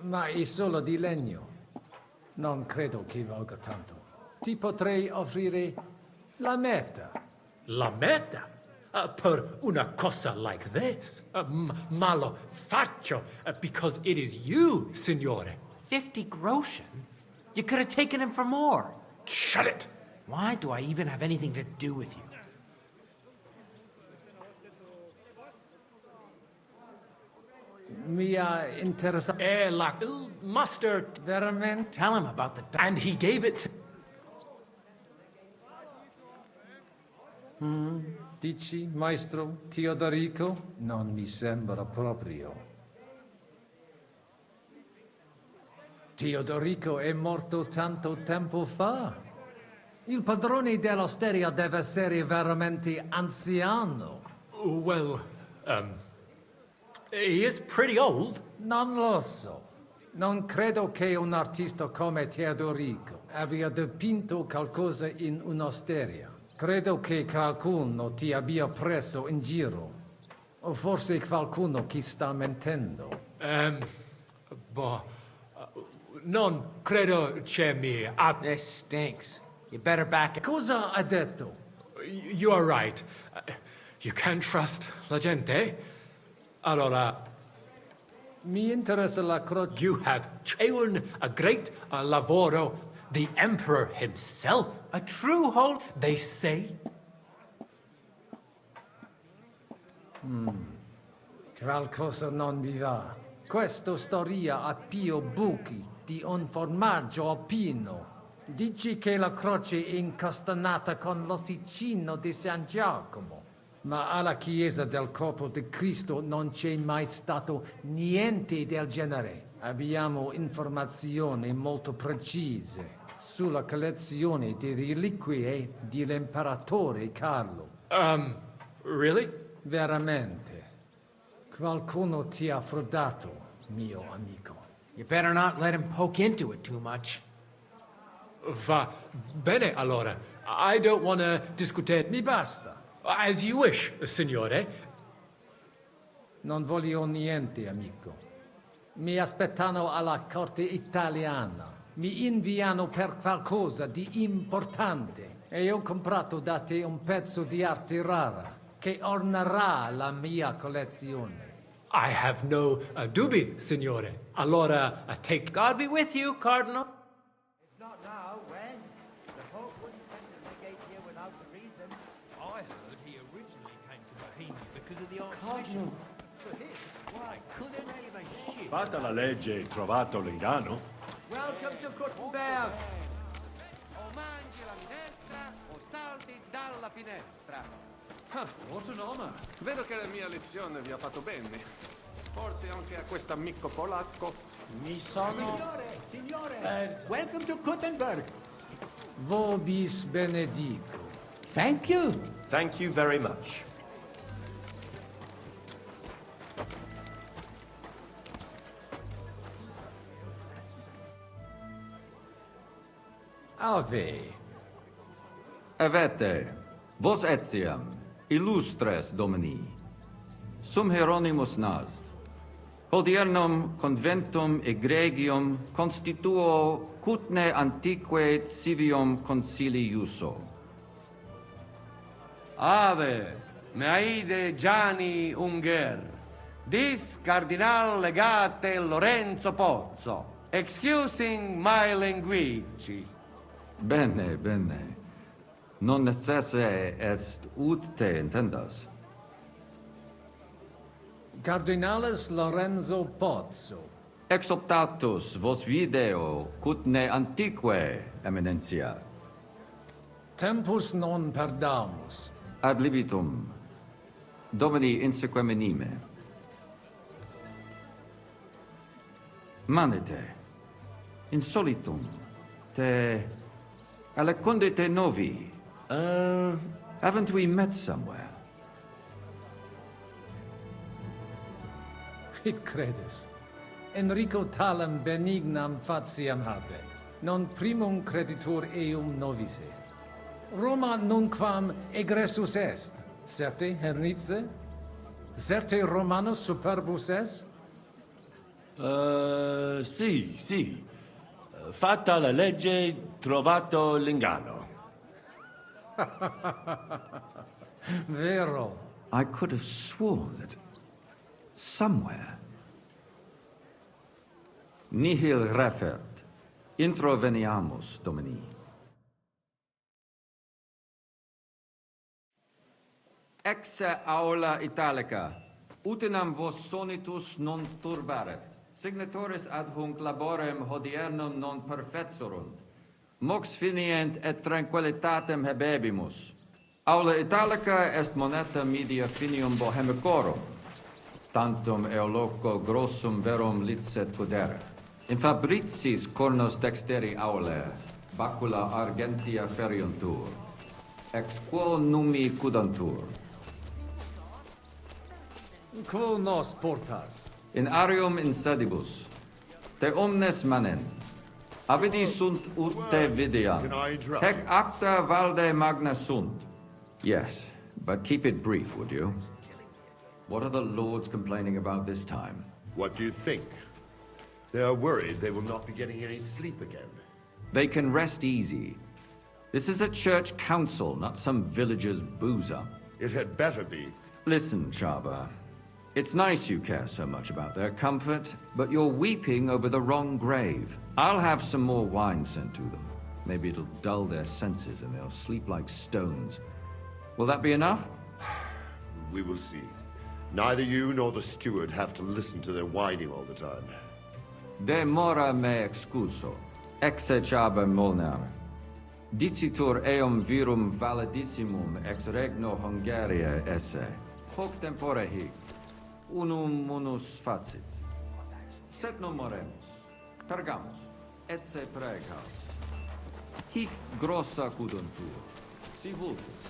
ma è solo di legno. Non credo che valga tanto. Ti potrei offrire la metà. La metà? Per una cosa like this? Ma lo faccio because it is you, signore. 50 groschen? You could have taken him for more. Shut it! Why do I even have anything to do with you? Mi ha interessato. Like mustard. Veramente? Tell him about the... And he gave it to... Dici, maestro Teodorico? Non mi sembra proprio. Teodorico è morto tanto tempo fa. Il padrone dell'osteria deve essere veramente anziano. Well, he is pretty old. Non lo so. Non credo che un artista come Teodorico abbia dipinto qualcosa in un'osteria. Credo che qualcuno ti abbia preso in giro. O forse qualcuno che sta mentendo. Non credo c'è mi... This stinks. You better back it. Cosa ha detto? You are right. You can't trust la gente. Allora... Mi interessa la croce. You have shown a great lavoro. The Emperor himself. A true holy... They say... Qualcosa non mi va. Questa storia ha più buchi di un formaggio alpino. Dici che la croce è incastenata con l'ossicino di San Giacomo. Ma alla chiesa del corpo di Cristo non c'è mai stato niente del genere. Abbiamo informazioni molto precise sulla collezione di reliquie dell'imperatore Carlo. Really? Veramente. Qualcuno ti ha frodato, mio amico. You better not let him poke into it too much. Va bene, allora. I don't want to discutere... Mi basta. As you wish, signore. Non voglio niente, amico. Mi aspettano alla corte italiana. Mi inviano per qualcosa di importante. E ho comprato da te un pezzo di arte rara che ornerà la mia collezione. I have no dubbi, signore. Allora, take... God be with you, Cardinal. If not now, when? The Pope wouldn't send a legate here without a reason. I heard he originally came to Bohemia because of the Archbishop. For him, why, couldn't even shit. Fatta la legge e trovato l'inganno? Welcome to Kuttenberg! O mangi la minestra o salti dalla finestra. What an honor. Vedo che la mia lezione vi ha fatto bene. Forse anche a quest'amico polacco. Mi sono... Signore! Welcome to Kuttenberg! Vobis benedico. Thank you! Thank you very much. Ave. Avete, vos etiam, illustres domini, sum Hieronymus nast, hodiernum conventum egregium constituo cutne antique civium concili iuso. Ave, Meaide Gianni Unger, dis Cardinal Legate Lorenzo Pozzo, excusing my language. Bene, bene. Non necesse est ut te intendas. Cardinales Lorenzo Pozzo. Ex optatus vos video cutne antique eminentia. Tempus non perdamus. Ad libitum, Domini insequem inime. Manete, insolitum, te alecundite novi, Haven't we met somewhere? Hic credes. Enrico talam benignam faciam habet, non primum creditur eum novice. Roma nunquam egressus est, certe hernice? Certe Romanus superbus est? Sì, sì. Fatta la legge, trovato l'inganno. Vero. I could have sworn that somewhere. Nihil refert. Introveniamus, Domini. Exe aula italica. Utinam vos sonitus non turbaret. Signatoris ad hunc laborem hodiernum non perfetsurunt. Mox finient et tranquillitatem habebimus. Aula italica est moneta media finium bohemicorum. Tantum eoloco grossum verum licet codere. In fabricis cornos dexteri aule, bacula argentia feriuntur. Ex quo numi cudantur. Quo nos portas? In arium insedibus, te omnes manen. Avidi sunt ut te videam. Can I interrupt Hec you? acta valde magna sunt. Yes, but keep it brief, would you? What are the lords complaining about this time? What do you think? They are worried they will not be getting any sleep again. They can rest easy. This is a church council, not some villager's boozer. It had better be. Listen, Chaba. It's nice you care so much about their comfort, but you're weeping over the wrong grave. I'll have some more wine sent to them. Maybe it'll dull their senses and they'll sleep like stones. Will that be enough? We will see. Neither you nor the steward have to listen to their whining all the time. De mora me excuso. Exe Chaba Molnar. Dicitur eum virum validissimum ex regno Hungaria esse. Hoc tempore hic. Unum munus facit. Set non moremus. Pergamus. Etse pregaus. Hic grossa cuduntur. Si vultus.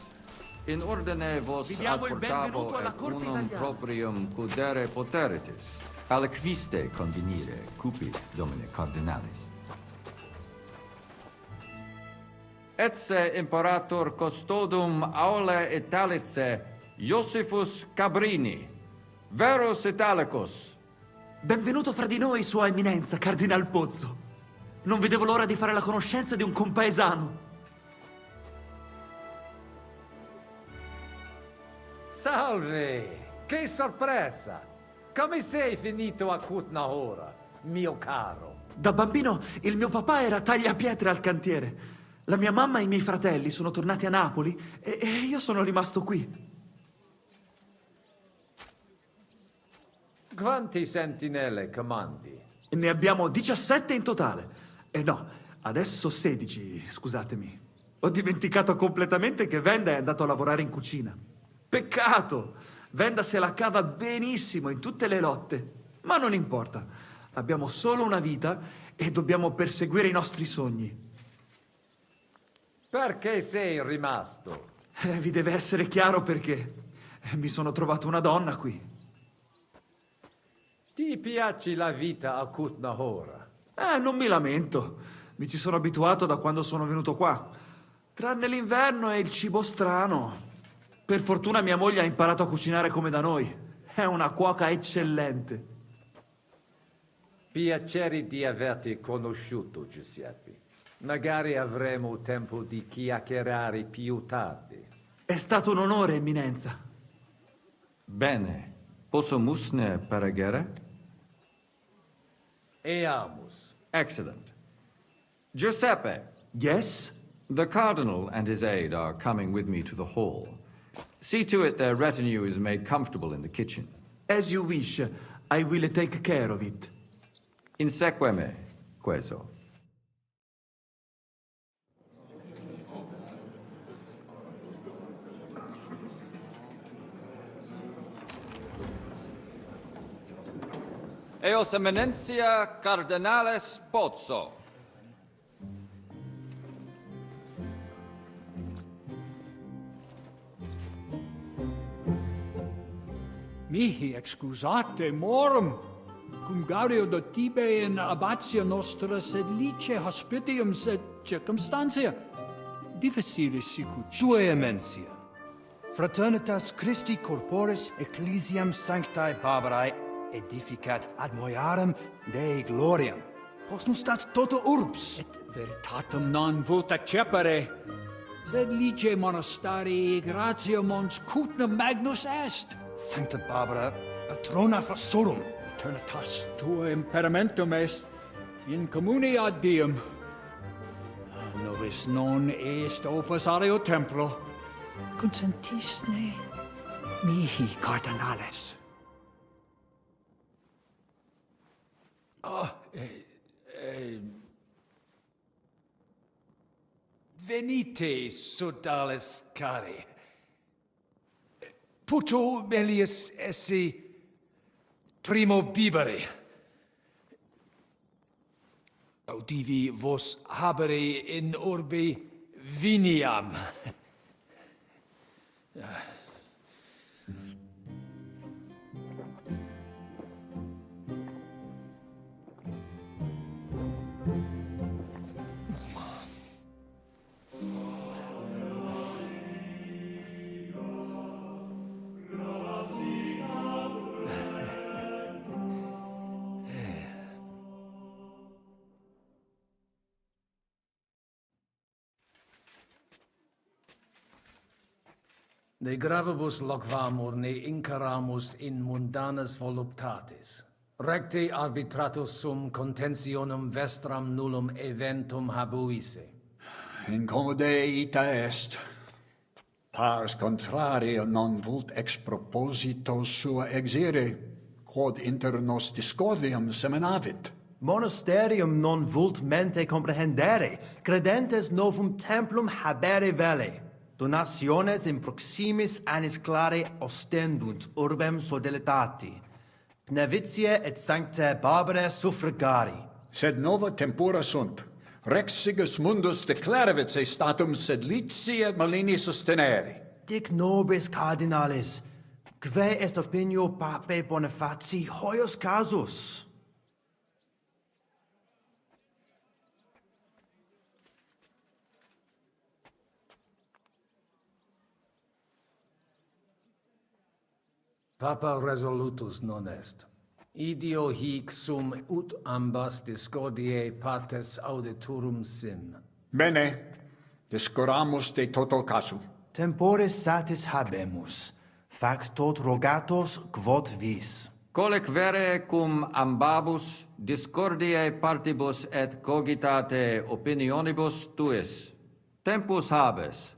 In ordine vos diamo il adportavo benvenuto alla et corte unum italiana. proprium cudere poteritis. Aliquiste convenire cupit domine cardinalis. Etse imperator custodum aule Italice Iosifus Cabrini, verus Italicus. Benvenuto fra di noi, Sua Eminenza, Cardinal Pozzo. Non vedevo l'ora di fare la conoscenza di un compaesano. Salve! Che sorpresa! Come sei finito a Kutnahora, mio caro? Da bambino il mio papà era tagliapietre al cantiere. La mia mamma e i miei fratelli sono tornati a Napoli e io sono rimasto qui. Quanti sentinelle comandi? Ne abbiamo 17 in totale. No, adesso 16, scusatemi. Ho dimenticato completamente che Venda è andato a lavorare in cucina. Peccato! Venda se la cava benissimo in tutte le lotte. Ma non importa. Abbiamo solo una vita e dobbiamo perseguire i nostri sogni. Perché sei rimasto? Vi deve essere chiaro perché. Mi sono trovato una donna qui. Ti piace la vita a Kutnahora? Non mi lamento. Mi ci sono abituato da quando sono venuto qua. Tranne l'inverno e il cibo strano. Per fortuna mia moglie ha imparato a cucinare come da noi. È una cuoca eccellente. Piacere di averti conosciuto, Giuseppe. Magari avremo tempo di chiacchierare più tardi. È stato un onore, Eminenza. Bene. Possumusne peregere? Eamus. Excellent. Giuseppe. Yes? The Cardinal and his aide are coming with me to the hall. See to it their retinue is made comfortable in the kitchen. As you wish. I will take care of it. Inseque me, queso. Eos Eminentia Cardinales Pozzo. Mihi excusate morum. Cum gaudio do tibe in abatia nostra sed lice hospitium sed circumstantia. Difficilis sicut. Tue emensia. Fraternitas Christi corporis ecclesiam sanctae Barbarae edificat ad moiarem Dei gloriam. Posnustat toto urbs. Et veritatem non vult accepere. Sed lice monastarii gratia mons cutnum magnus est. Sancta Barbara, patrona forsorum. Eternitas tua imperamentum est, in communi ad diem. Nobis non est opus alio templo. Consentisne mihi cardinales. Venite, sodales cari. Puto melius esse primo bibere. Audivi vos habere in urbe viniam. De gravibus loquamur ne incaramus in mundanas voluptatis. Recte arbitratus sum contentionum vestram nullum eventum habuisse. Incomode ita est. Pars contrario non vult ex proposito sua exire, quod inter nos discordium seminavit. Monasterium non vult mente comprehendere, credentes novum templum habere vele. Donationes in proximis annis clare ostendunt urbem sodelitati. Pnevitiae et sanctae Barbarae suffragari. Sed nova tempora sunt. Rex sigus mundus declaravit se statum sed lici et malini sustenere. Dic nobis cardinalis, quae est opinio pape Bonifaci hoius casus? Papa resolutus non est. Idio hic sum ut ambas discordiae partes auditorum sim. Bene, discoramus de toto casu. Temporis satis habemus, fac tot rogatos quod vis. Colec vere cum ambabus discordiae partibus et cogitate opinionibus tuis. Tempus habes,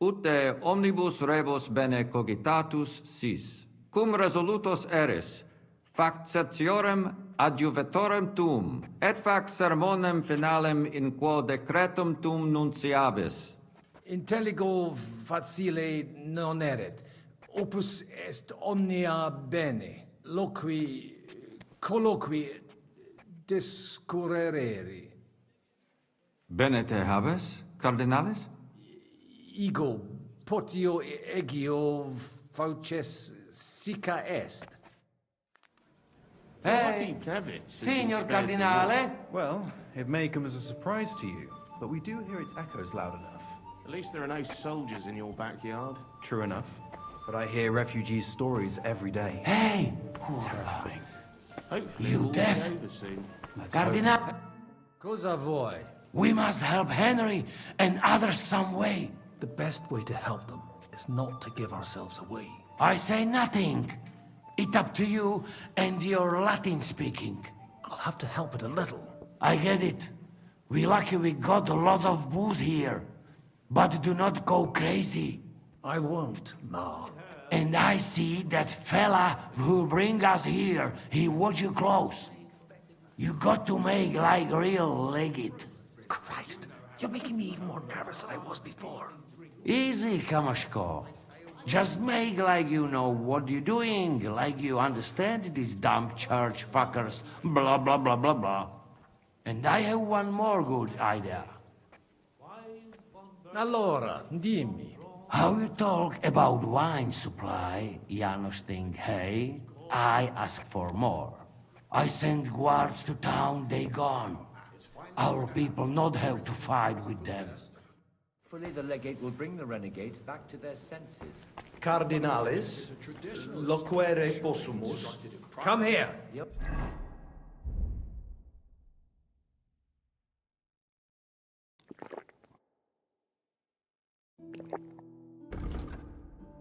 ut de omnibus rebus bene cogitatus sis. Cum resolutos eris, fac septiorem adjuvetorem tuum, et fac sermonem finalem in quo decretum tuum nunciabis. Intelligo facile non erit. Opus est omnia bene. Loqui, colloqui, discurrere. Bene te habes, cardinalis? Ego, potio egio fauces sica est. Hey, Signor Cardinale. Well, it may come as a surprise to you, but we do hear its echoes loud enough. At least there are no soldiers in your backyard. True enough. But I hear refugees' stories every day. Hey! Terrifying. Hopefully You it will be deaf? over soon. Cardinal, Cosa voi? we must help Henry and others some way. The best way to help them is not to give ourselves away. I say nothing. It's up to you and your Latin speaking. I'll have to help it a little. I get it. We lucky we got a lot of booze here. But do not go crazy. I won't, Ma. And I see that fella who bring us here. He watch you close. You got to make like real legit. Christ, you're making me even more nervous than I was before. Easy, Kamashko. Just make like you know what you're doing, like you understand these dumb church fuckers, blah blah blah blah blah. And I have one more good idea. Allora, dimmi. How you talk about wine supply, Janos think, hey? I ask for more. I send guards to town, they gone. Our people not have to fight with them. Hopefully the legate will bring the renegades back to their senses. Cardinales, loquere possumus. Come here. Yep.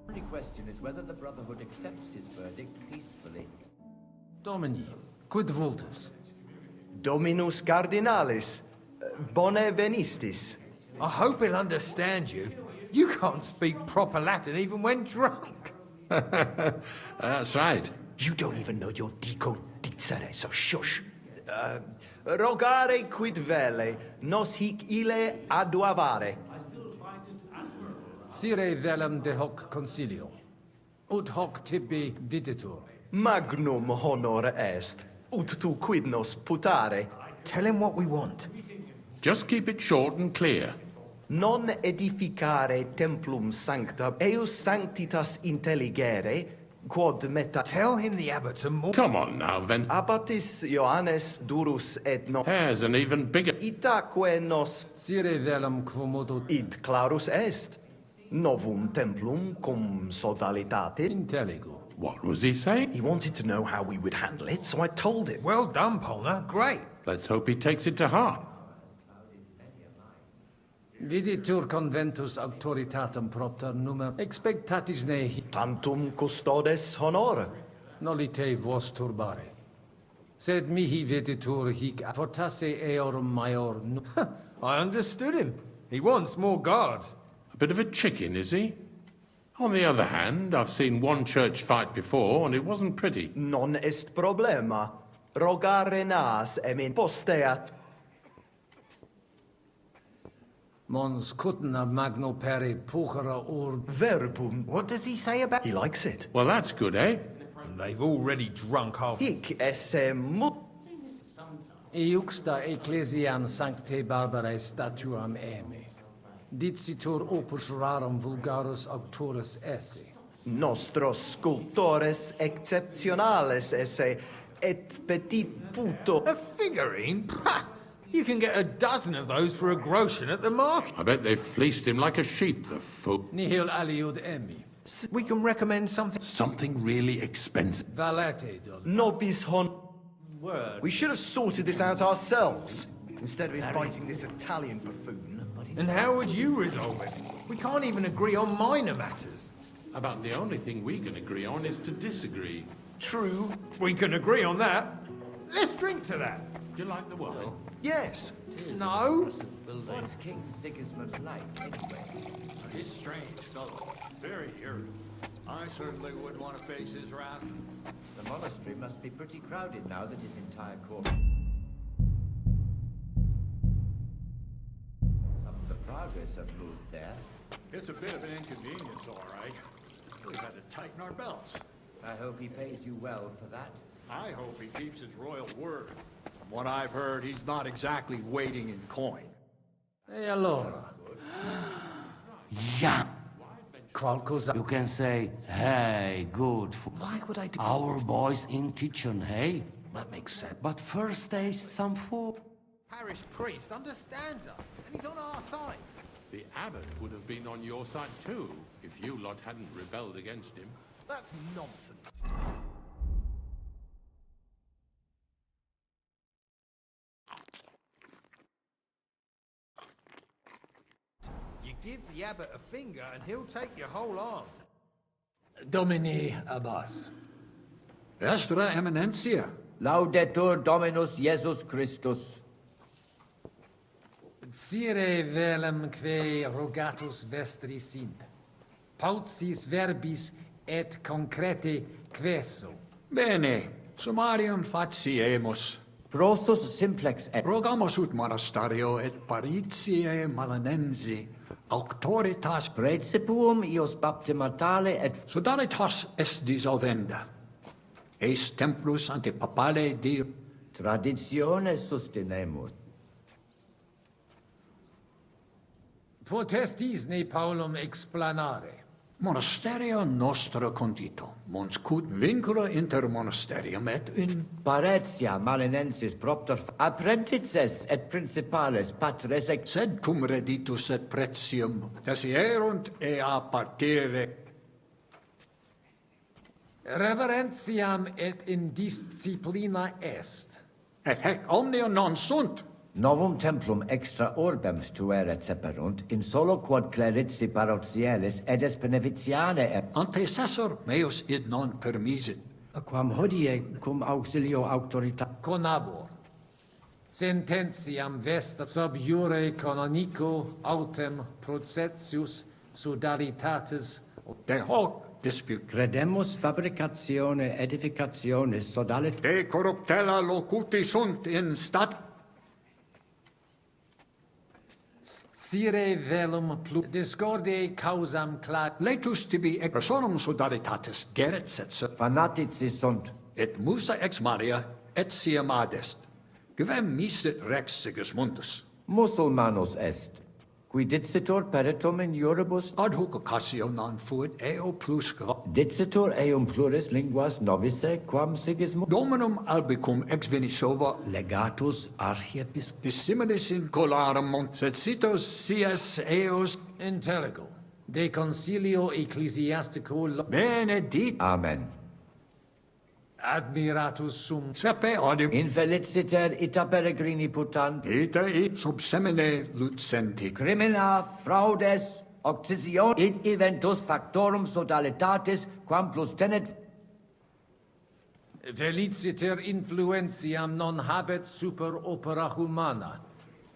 The only question is whether the Brotherhood accepts his verdict peacefully. Domini, quid vultus? Dominus Cardinalis, bone venistis. I hope he'll understand you. You can't speak proper Latin even when drunk. That's right. You don't even know your dico dicere, so shush. Rogare quid vele, nos hic ille aduavare. Sire velum de hoc concilio. Ut hoc tibi videtur. Magnum honor est, ut tu quid nos putare. Tell him what we want. Just keep it short and clear. Non edificare templum sancta, eius sanctitas intelligere, quod meta... Tell him the abbots are more... Come on now, Abbatis Ioannes durus et no... Hair's an even bigger... Itaque nos... Sire velum quomodo... Id clarus est. Novum templum cum sodalitate. Intelligo. What was he saying? He wanted to know how we would handle it, so I told him. Well done, Polner. Great. Let's hope he takes it to heart. Viditur conventus auctoritatem propter numer expectatis nehi. Tantum custodes honor. Nolite vos turbare. Sed mihi viditur hic fortasse eorum maior I understood him. He wants more guards. A bit of a chicken, is he? On the other hand, I've seen one church fight before, and it wasn't pretty. Non est problema. Rogare nas emin posteat. Mons cutna magno peri puchera urb. Verbum. What does he say about... He likes it. Well, that's good, eh? They've already drunk half... Hic esse mut... Iuxta ecclesiam sancte barbarae statuam eme. Dicitur opus rarum vulgarus auctorus esse. Nostros sculptores exceptionales esse, et petit puto... A figurine? Ha! You can get a dozen of those for a groschen at the market. I bet they fleeced him like a sheep, the fool. Nihil aliud emi. We can recommend something... Something really expensive. Valete, dog. Nobis hon... Word. We should have sorted this out ourselves, instead of inviting this Italian buffoon. And how would you resolve it? We can't even agree on minor matters. About the only thing we can agree on is to disagree. True. We can agree on that. Let's drink to that. Do you like the wine? Yes. No. Building's King Sigismund like, anyway. He's a strange fellow. Very irritable. I certainly wouldn't want to face his wrath. The monastery must be pretty crowded now that his entire court... Some of the progress have moved there. It's a bit of an inconvenience, all right. We've had to tighten our belts. I hope he pays you well for that. I hope he keeps his royal word. From what I've heard, he's not exactly waiting in coin. Hey, allora. Yeah. Qualcosa. You can say, hey, good. Why would I do... Our boys in kitchen, hey? That makes sense. But first taste some food. Parish priest understands us, and he's on our side. The abbot would have been on your side too, if you lot hadn't rebelled against him. That's nonsense. You give the abbot a finger and he'll take your whole arm. Domini Abbas. Vestra Eminentia. Laudetur Dominus Jesus Christus. Sire velum que rogatus vestri sint. Paucis verbis et concrete queso. Bene, summarium faciemus. Prosus simplex et... Rogamus ut monasterio et paritiae malanensi, auctoritas... Precipium ius baptimatale et... Sodalitas est dissolvenda. Eis templus ante papale Dio... Traditiones sustenemus. Potestis ne Paulum explanare. Monasterio nostra condito, mons cut vincula inter monasterium et in Paretia malinensis propter apprentices et principales patres sed cum reditus et pretium desierunt ea partire. Reverentiam et indisciplina est. Et hec omnia non sunt. Novum templum extra orbem stuere seperunt, in solo quod clerit separatialis edes beneficiane Antecessor meus id non permisit. Quam hodie cum auxilio auctorita Conabor. Sententiam vesta sub iure canonico autem processius sodalitatis de hoc dispute. Credemus fabricatione edificationis sodalit De corruptella locuti sunt in stat. Sire velum plus discorde causam clat. Letus tibi ex personum sodalitatis geret setsa. fanatici sunt. Et musa ex Maria et siam adest. Gvem misit rex Sigismundus. Musulmanus est. Qui dicitur peritum in iuribus Ad hoc occasio non fuit eo plus dicitur eum pluris linguas novice quam Sigismund Dominum albicum ex Venisova legatus archiepiscopus dissimilis in colarum sed sitos sias eos Intelligo. De concilio ecclesiastico benedit. Amen. Admiratus sum. Sepe audim Infeliciter ita peregrini putant ita it sub semine lucenti. crimina fraudes occision id eventus factorum sodalitatis quam plus tenet Feliciter influentiam non habet super opera humana.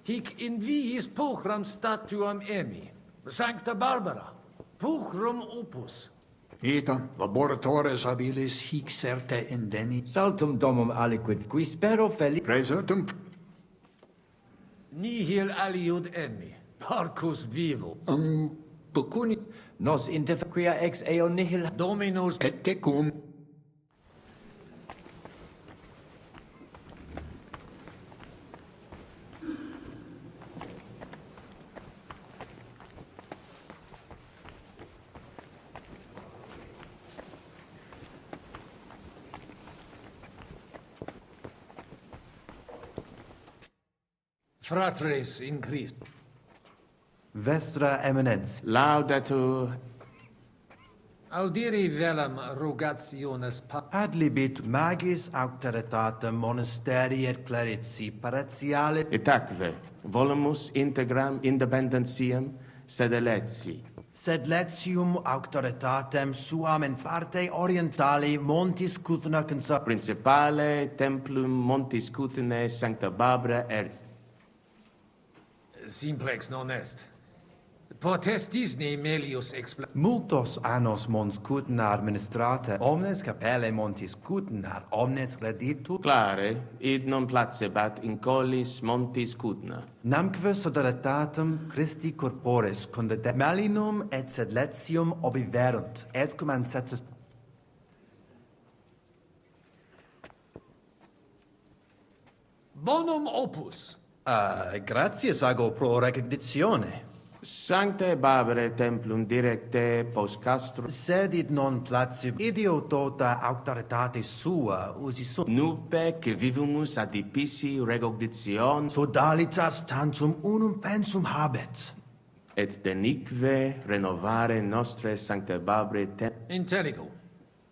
Hic in viis pulchram statuam emi. Sancta Barbara. Pulchrum opus. Ita laboratores habilis hic certe indeni. saltum domum aliquid qui spero Presertum Nihil aliud emi. Parcus vivo. pecuni nos interquia ex eo nihil Dominus et tecum. fratres in Christ. Vestra eminenz. Laudetur. Audiri velam rogationes Adlibit magis auctoritatem monasteri et clerici paratiale. Itaque, volumus integram independentiam sed eletsi. Sed letium auctoritatem suam in parte orientali montis Cutna consa. Principale templum montis Cutine Sancta Barbara Simplex non est. Potestis ne melius expla... Multos annos mons Cutna administrate, omnes capelle montis Cutna, omnes reditur. Clare, id non placebat in collis montis Cutna. Namque sodalitatem Christi corporis condede malinum et sed letium obiverunt, et cum ancestus. Bonum opus. Gratias ago pro recognizione. Sanctae Barbarae templum directe post castrum. Sed id non placib ideo tota auctoritate sua usi sunt. Nupe que vivumus adipissi recognition. Sodalitas tantum unum pensum habet. Et denique renovare nostre Sanctae Barbarae templum. Intelligo.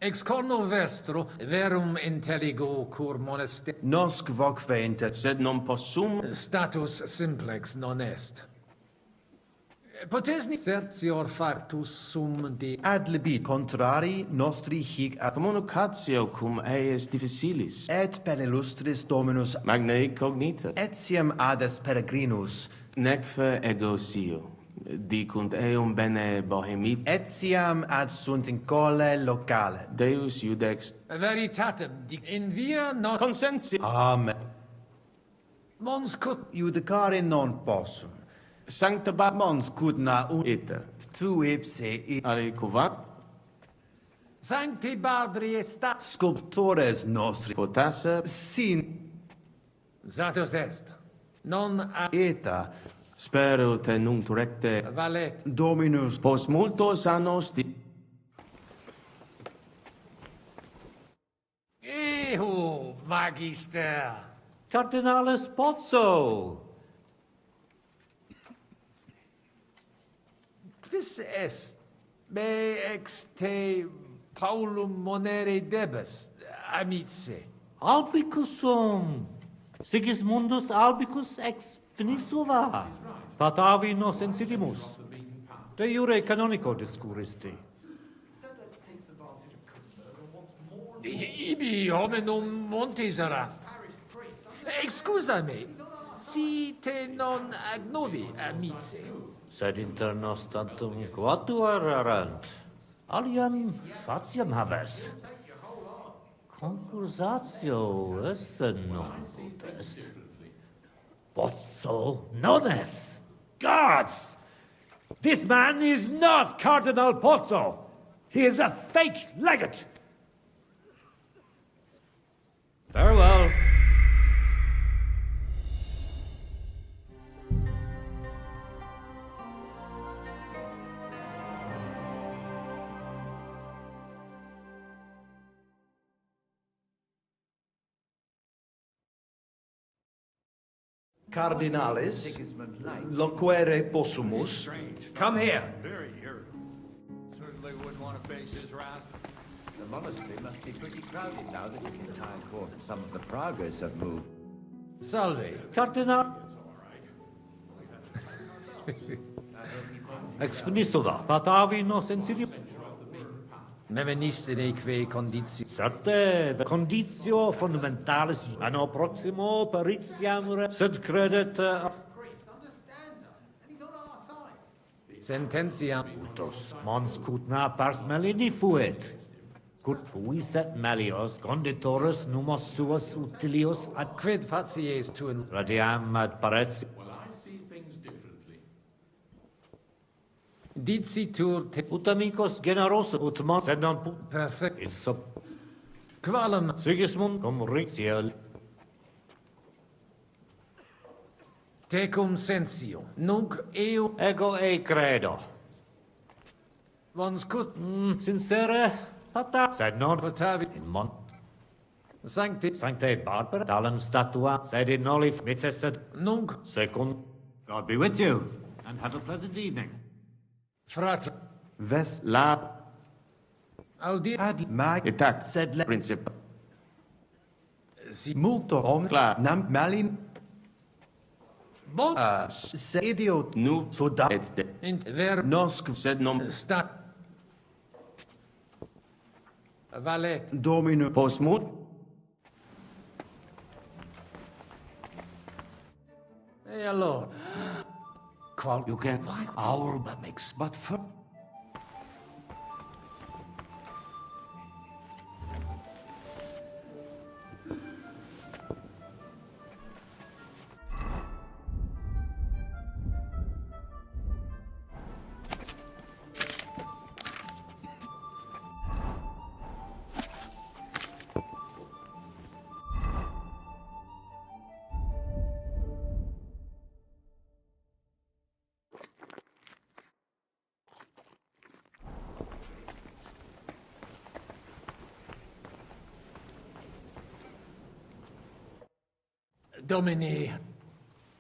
Ex corno vestro verum intelligo cur monaster... Nosc vocve inter... Sed non possum... Status simplex non est. Potesni certior factus sum de... Adlibit contrari nostri hic... Communicatio cum eius difficilis. Et per illustris Dominus... Magna cognita. Etiam ades peregrinus. Necfe ego sio. Dicunt eum bene bohemit. Etiam ad sunt in cole locale. Deus iudex. Veritatem dic in via non... Consensi. Amen. Mons cut... Judicare non possum. Sancta Bab... Mons Cutna un... Ita. Tu ipse... Alicuvat. Sancti Barbari sta... Sculptores nostri... Potassa. Sin... Satus est. Non a... Eta... Spero te nunc recte Valet. Dominus. post multos annos di... Ehu, Magister. Cardinalis Pozzo. Quis est me ex te Paulum monere debes, amice? Albicus sum. Sigismundus albicus ex Finisova. Patavi nos insidimus. De jure canonico discuristi. Ibi hominum Montesera. Excusami, si te non agnovi, amice. Sed inter nos tantum quatuor erant. Aliam fatiam habes. Concursatio esse non est. Pozzo non est. Gods! This man is not Cardinal Pozzo. He is a fake legate. Farewell. Cardinalis, loquere possumus. Come here. Very irritable. Certainly wouldn't want to face his wrath. The monastery must be pretty crowded now that it's in time court. Some of the progress have moved. Salve. Cardinal. Ex finisova. Patavi nos insidium. Memeniste neque conditio. Certe conditio fundamentalis anno proximo peritiam sed credet Sententia. utos mons cutna pars melini fuit. Cut fuis et melios conditoris numos suos utilius ad Quid facies tu in radiam ad parets. dicitur te Ut amicos generos ut mons sed non put perfect. il sub Qualum Sigismund cum riciel. tecum sensio. Nunc eo Ego e credo. mons cut Sincere pata sed non potavi in mon sancti Sancte Barbara dalem statua sed in olif mitesed nunc secund. God be with you and have a pleasant evening. frater Vest La audi ad mag etac sed le princip si multo om Clar. nam malin bon sediot nu so da et de in ver nosc sed non stat valet domino post mult e allora qual You get our mix, but for domini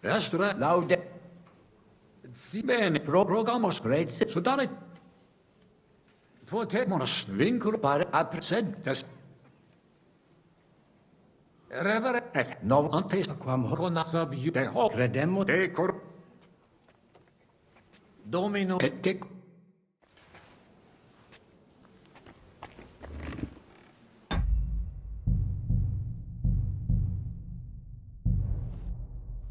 Estra, Laude. si bene, progamos, Great. sudare, pote monos, vincul, Pare apre. sed, des, revere Nov. antes, quam con sub iu de hoc, Credemo. de cor, domino et de,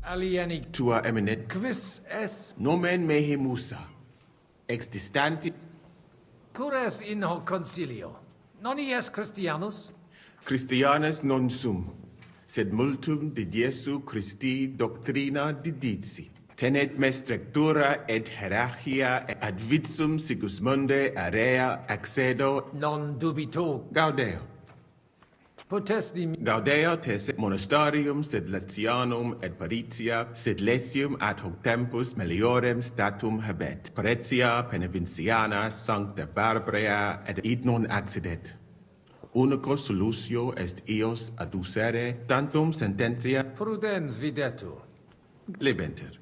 alieni Tua eminent. quis es Nomen mehe Musa. Ex distanti cures in hoc concilio non ies Christianus Christianus non sum, sed multum de Jesu Christi doctrina didici. Tenet me structura et hierarchia ad vitsum Sigismunde area accedo non dubito gaudeo. Potesti Gaudeo te sed monasterium sed Latianum et Paritia sed lesium ad hoc tempus meliorem statum habet. Paretia Penevinciana sancta Barbara et id non accidet. Unico solutio est eos adducere tantum sententia prudens videtur. Lebenter.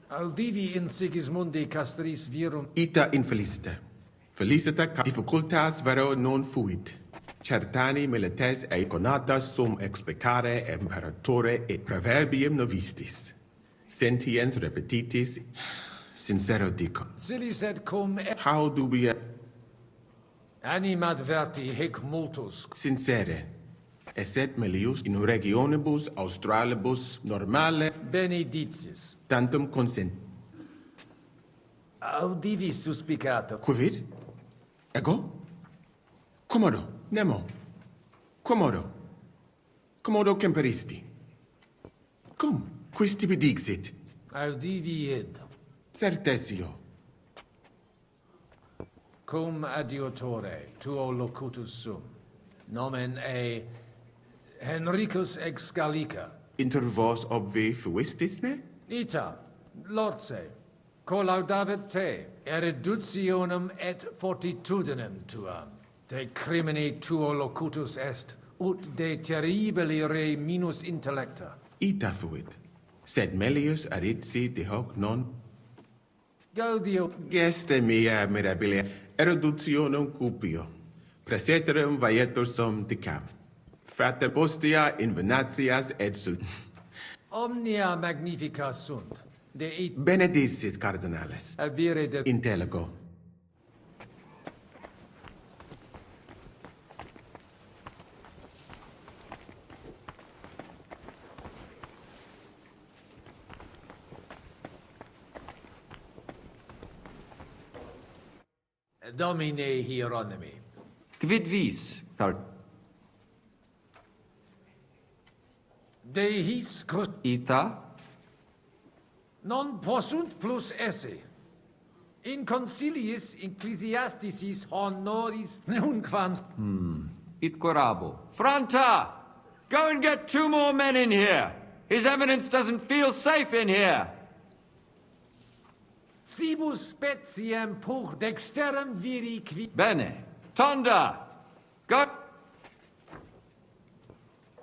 Audivi in Sigismundi castris virum Ita infelicita. Felicita difficultas vero non fuit. Certani milites econatas sum explicare imperatore et proverbium novistis. Sentiens repetitis, sincero dico. Silis et cum How dubia animadverti hic multus. sincere. Esset melius in regionibus australibus normale benedictis. Tantum consent. Audivi suspicato. Quid? Ego? Commodo, nemo. Commodo. Commodo temperisti. Cum, quis tibi dixit? Audivi id. Certesio. Cum adiutore tuo locutus sum. Nomen Henricus ex Gallica. Inter vos obvi fuistis ne? Ita, Lorce, collaudavet te, eruditionem et fortitudinem tuam. De crimine tuo locutus est, ut de terribili re minus intellecta. Ita fuit. Sed melius aritsi de hoc non Gaudio. Geste mea mirabilia eruditionem cupio. Praeterum vaietur sum dicam. Frater postea invenatias et sult. Omnia magnifica sunt. De it Benedicis cardinales. abire de Intellego. Domine Hieronymi. Quid vis, car De his ita? non possunt plus esse. In conciliis ecclesiasticis honoris nunquam. It corabo. Franta! Go and get 2 more men in here! His Eminence doesn't feel safe in here! Cibus speciem pur dexterum viri qui... Bene. Tonda! Go...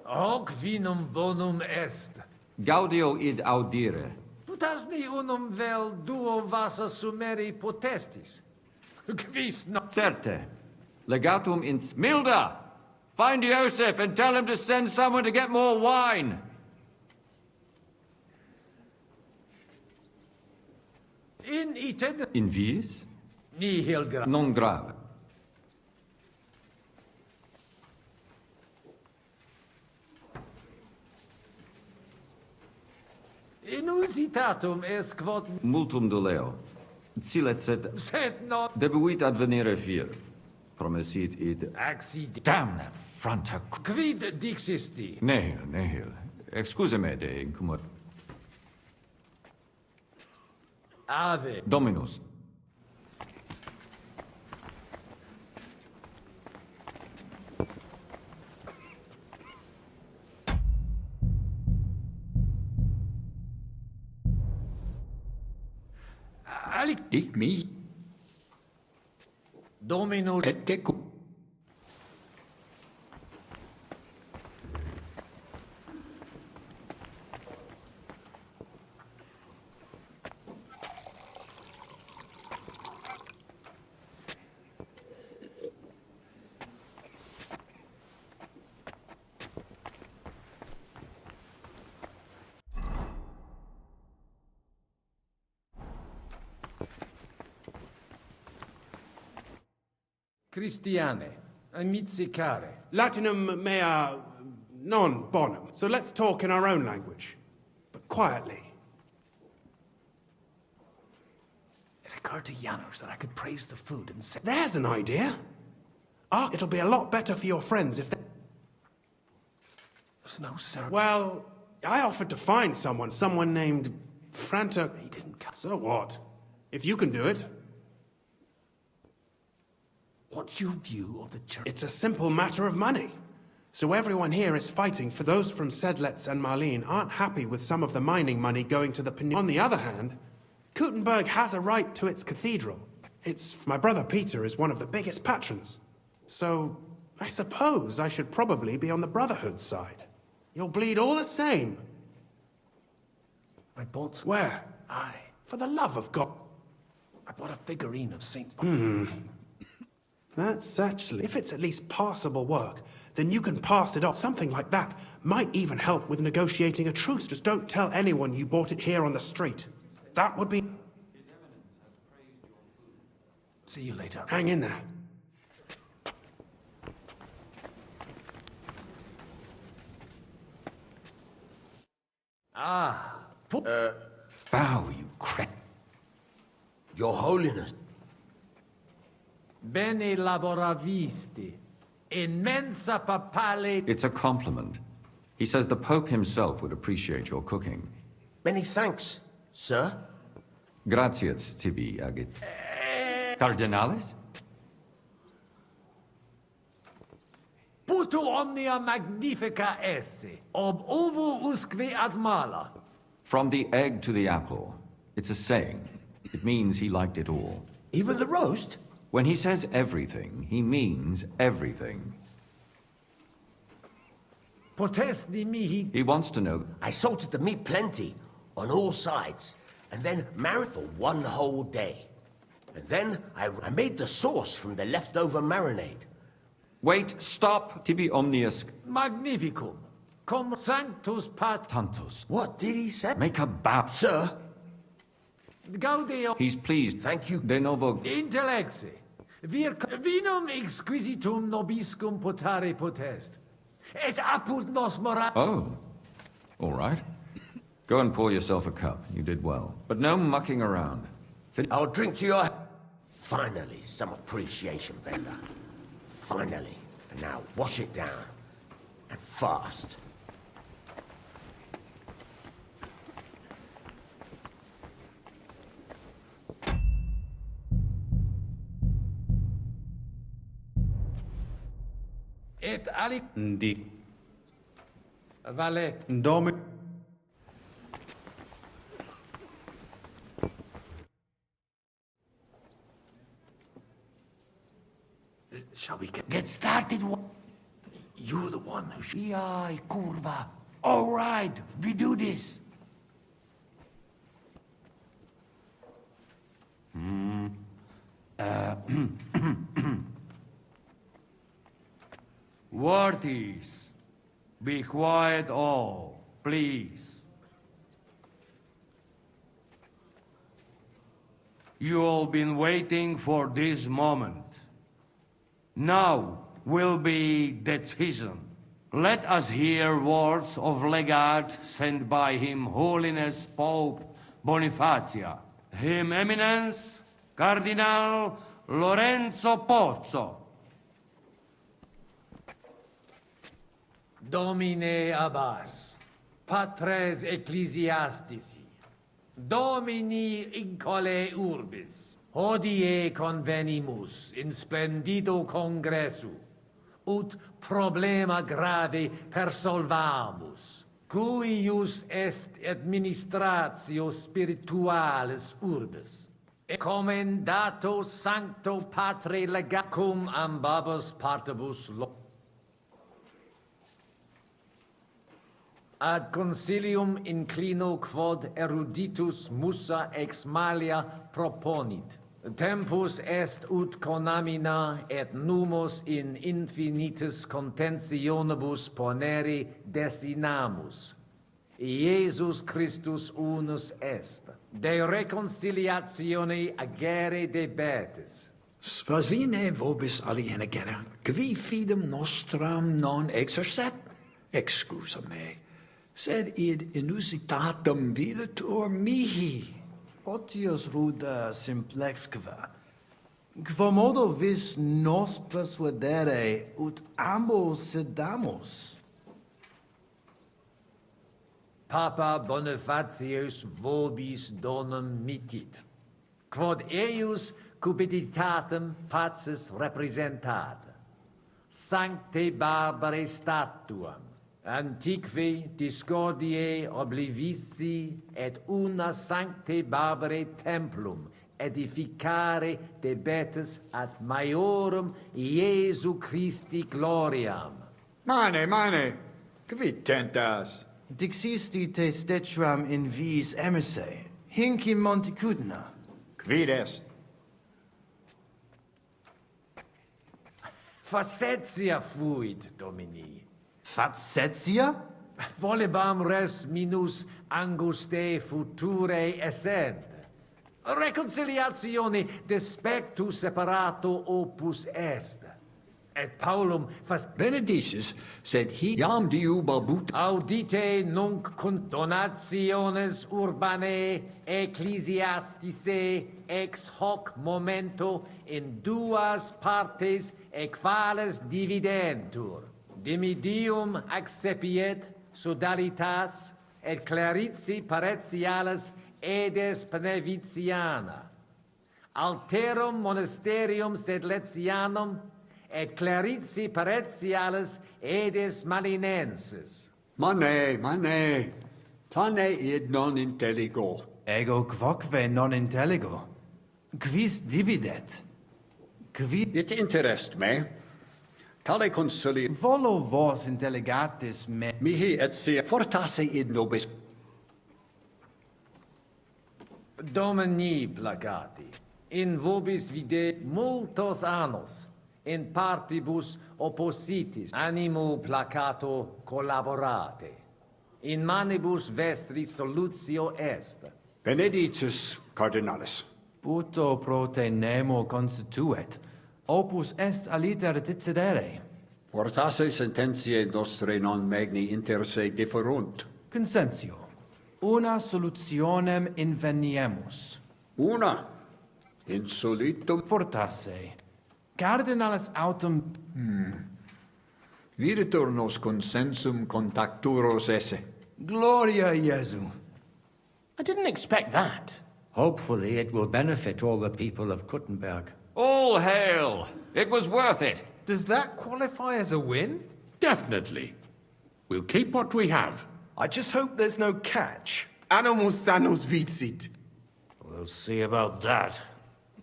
Hoc vinum bonum est. Gaudio id audire. Putasni unum vel duo vasa sumeri potestis. Quis not... Certe. Legatum in... Milda! Find Joseph and tell him to send someone to get more wine! In item... In vis? Nihil grave. Non grave. Inusitatum est quod... Multum doleo. Silet sed... Sed non... Debuit advenire fir. Promesit id... Accident. Damn that franta... Quid dixisti? Nihil, nihil. Excuse me de incomod... Ave. Dominus. Ich mi Dominus et tecu. Christiane, amicicare. Latinum mea non bonum. So let's talk in our own language, but quietly. It occurred to Janusz that I could praise the food and say... There's an idea. Ah, it'll be a lot better for your friends if they... There's no ceremony. Well, I offered to find someone named Franta... He didn't come. So what? If you can do it. What's your view of the church? It's a simple matter of money. So everyone here is fighting for those from Sedlec and Marlene aren't happy with some of the mining money going to the peninsula. On the other hand, Kuttenberg has a right to its cathedral. My brother Peter is one of the biggest patrons. So I suppose I should probably be on the Brotherhood's side. You'll bleed all the same. I bought... Where? For the love of God. I bought a figurine of Saint... That's actually... If it's at least passable work, then you can pass it off. Something like that might even help with negotiating a truce. Just don't tell anyone you bought it here on the street. That would be... See you later. Hang in there. Bow, you crack. Your Holiness. Bene laboravisti. Immensa papale... It's a compliment. He says the Pope himself would appreciate your cooking. Many thanks, sir. Gratias tibi agit. Cardinalis? Putu omnia magnifica esse, ob ovo usque ad mala. From the egg to the apple. It's a saying. It means he liked it all. Even the roast? When he says everything, he means everything. Potest di mihi... He wants to know... I salted the meat plenty, on all sides, and then marinated for 1 whole day. And then I made the sauce from the leftover marinade. Wait, stop! Tibi omnius... Magnificum. Cum sanctus pat... Tantus. What did he say? Make a bap... Sir? Gaudio... He's pleased. Thank you. De novo... Intellexe. Vir vinum exquisitum nobiscum potare potest. Et apud nos mora... Oh. All right. Go and pour yourself a cup. You did well. But no mucking around. I'll drink to your... Finally, some appreciation, Venda. Finally. And now wash it down. And fast. Et ali... Ndi. Valet. Domi... Shall we get started? You're the one who should... Yai, curva. All right, we do this. Worthies, be quiet all, please. You all been waiting for this moment. Now will be decision. Let us hear words of legate sent by Him Holiness Pope Bonifacia, Him Eminence Cardinal Lorenzo Pozzo. Domine Abbas, patres ecclesiastici, Domini incole urbis, hodie convenimus in splendido congressu, ut problema grave persolvamus, cuius est administratio spiritualis urbis, et commendato sancto patre legacum ambabus partibus ad consilium inclino quod eruditus musa ex malia proponit. Tempus est ut conamina et numos in infinitus contentionibus ponere destinamus. Iesus Christus unus est, de reconciliatione agere debetis. Svasvine vobis aliena gera, qui fidem nostram non exercet, excusa me, sed id inusitatum videtur mihi. Otius ruda simplexque. Quomodo vis nos persuadere ut ambos sedamus? Papa Bonifacius vobis donum mitit, quod eius cupiditatem pacis representata. Sancte barbare statuam, antiqui discordiae oblivici et una sancte barbare templum edificare debetus ad maiorum Iesu Christi gloriam. Mane, qui tentas? Dixisti te stetram in vis emisse, hinc in Montecudina. Quid est? Facetia fuit, Domini. Facetia? Volebam res minus anguste future essent. Reconciliatione de spectu separato opus est. Et Paulum Benedicius, sed hi jam diu balbut. Audite nunc cunt donationes urbanae ecclesiasticae ex hoc momento in duas partes equales dividentur. Dimidium accepiet sodalitas et clarici paretialis edes Beneviciana. Alterum monasterium sed Letianum et clarici paretialis edes Malinensis. Mane, plane id non intelligo. Ego quoque non intelligo. Quis dividet? It interest me. Tale consuli... Volo vos intelligatis me... Mihi et sia fortasse id nobis... Domini placati, in vobis vide multos annos, in partibus oppositis, animo placato collaborate. In manibus vestri solutio est. Benedictus cardinalis. Puto pro te nemo constituet. Opus est aliter decidere. Fortasse sententiae nostre non magni inter se differunt. Consentio. Una solutionem inveniemus. Una. Insolitum. Fortasse. Cardinalis autem... Videtur nos consensum contacturos esse. Gloria Jesu. I didn't expect that. Hopefully it will benefit all the people of Kuttenberg. All hail! It was worth it. Does that qualify as a win? Definitely. We'll keep what we have. I just hope there's no catch. Animus sanus vicit. We'll see about that.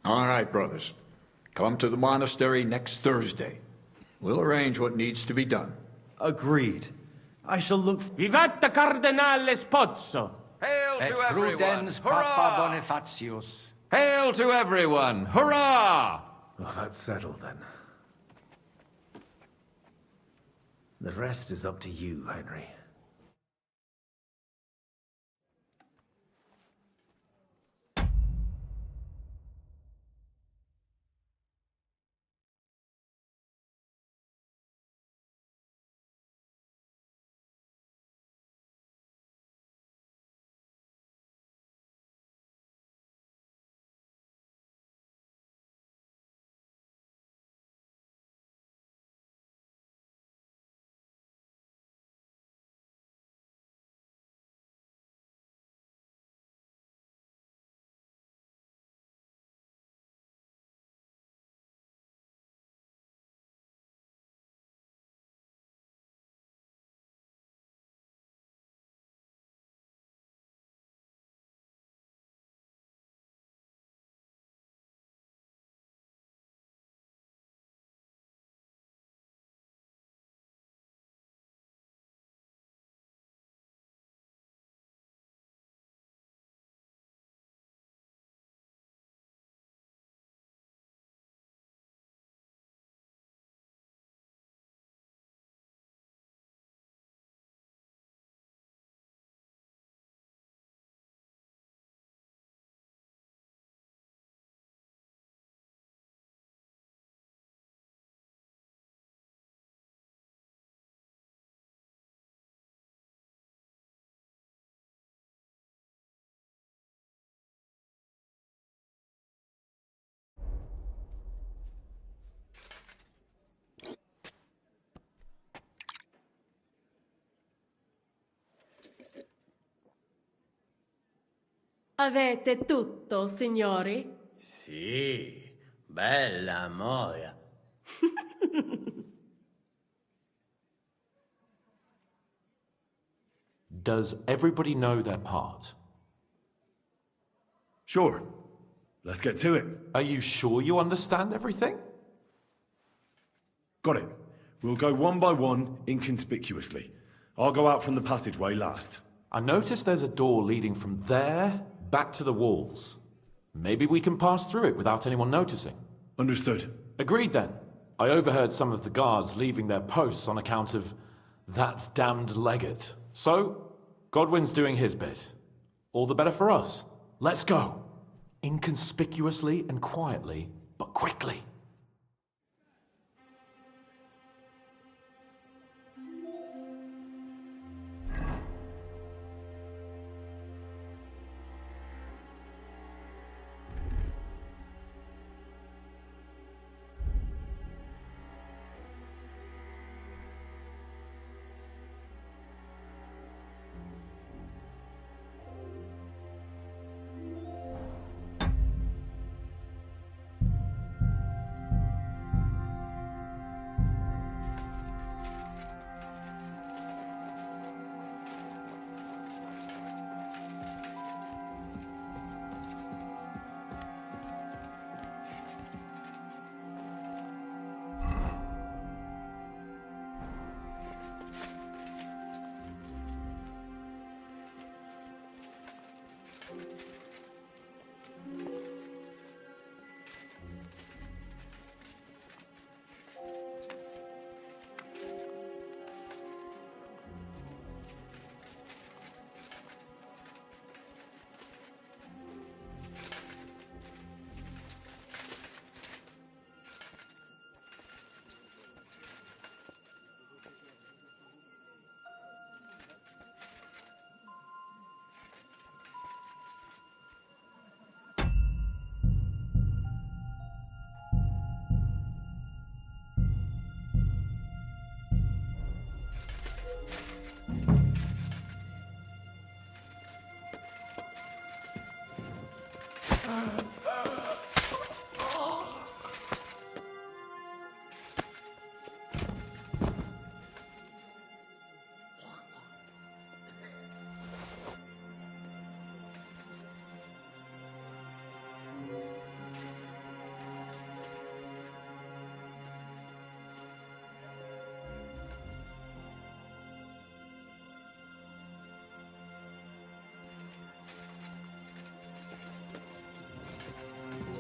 All right, brothers. Come to the monastery next Thursday. We'll arrange what needs to be done. Agreed. I shall look... Vivat Cardinale Spozzo! Hail Et to everyone! prudens Hurrah! Papa Bonifatius. Hail to everyone! Hurrah! Well, that's settled then. The rest is up to you, Henry. Avete tutto, signori? Sì, Bella moia. Does everybody know their part? Sure. Let's get to it. Are you sure you understand everything? Got it. We'll go one by one, inconspicuously. I'll go out from the passageway last. I noticed there's a door leading from there back to the walls. Maybe we can pass through it without anyone noticing. Understood. Agreed then. I overheard some of the guards leaving their posts on account of that damned legate. So, Godwin's doing his bit. All the better for us. Let's go. Inconspicuously and quietly, but quickly.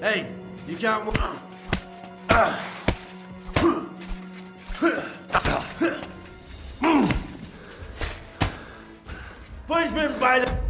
Hey, you can't... Punishment by the...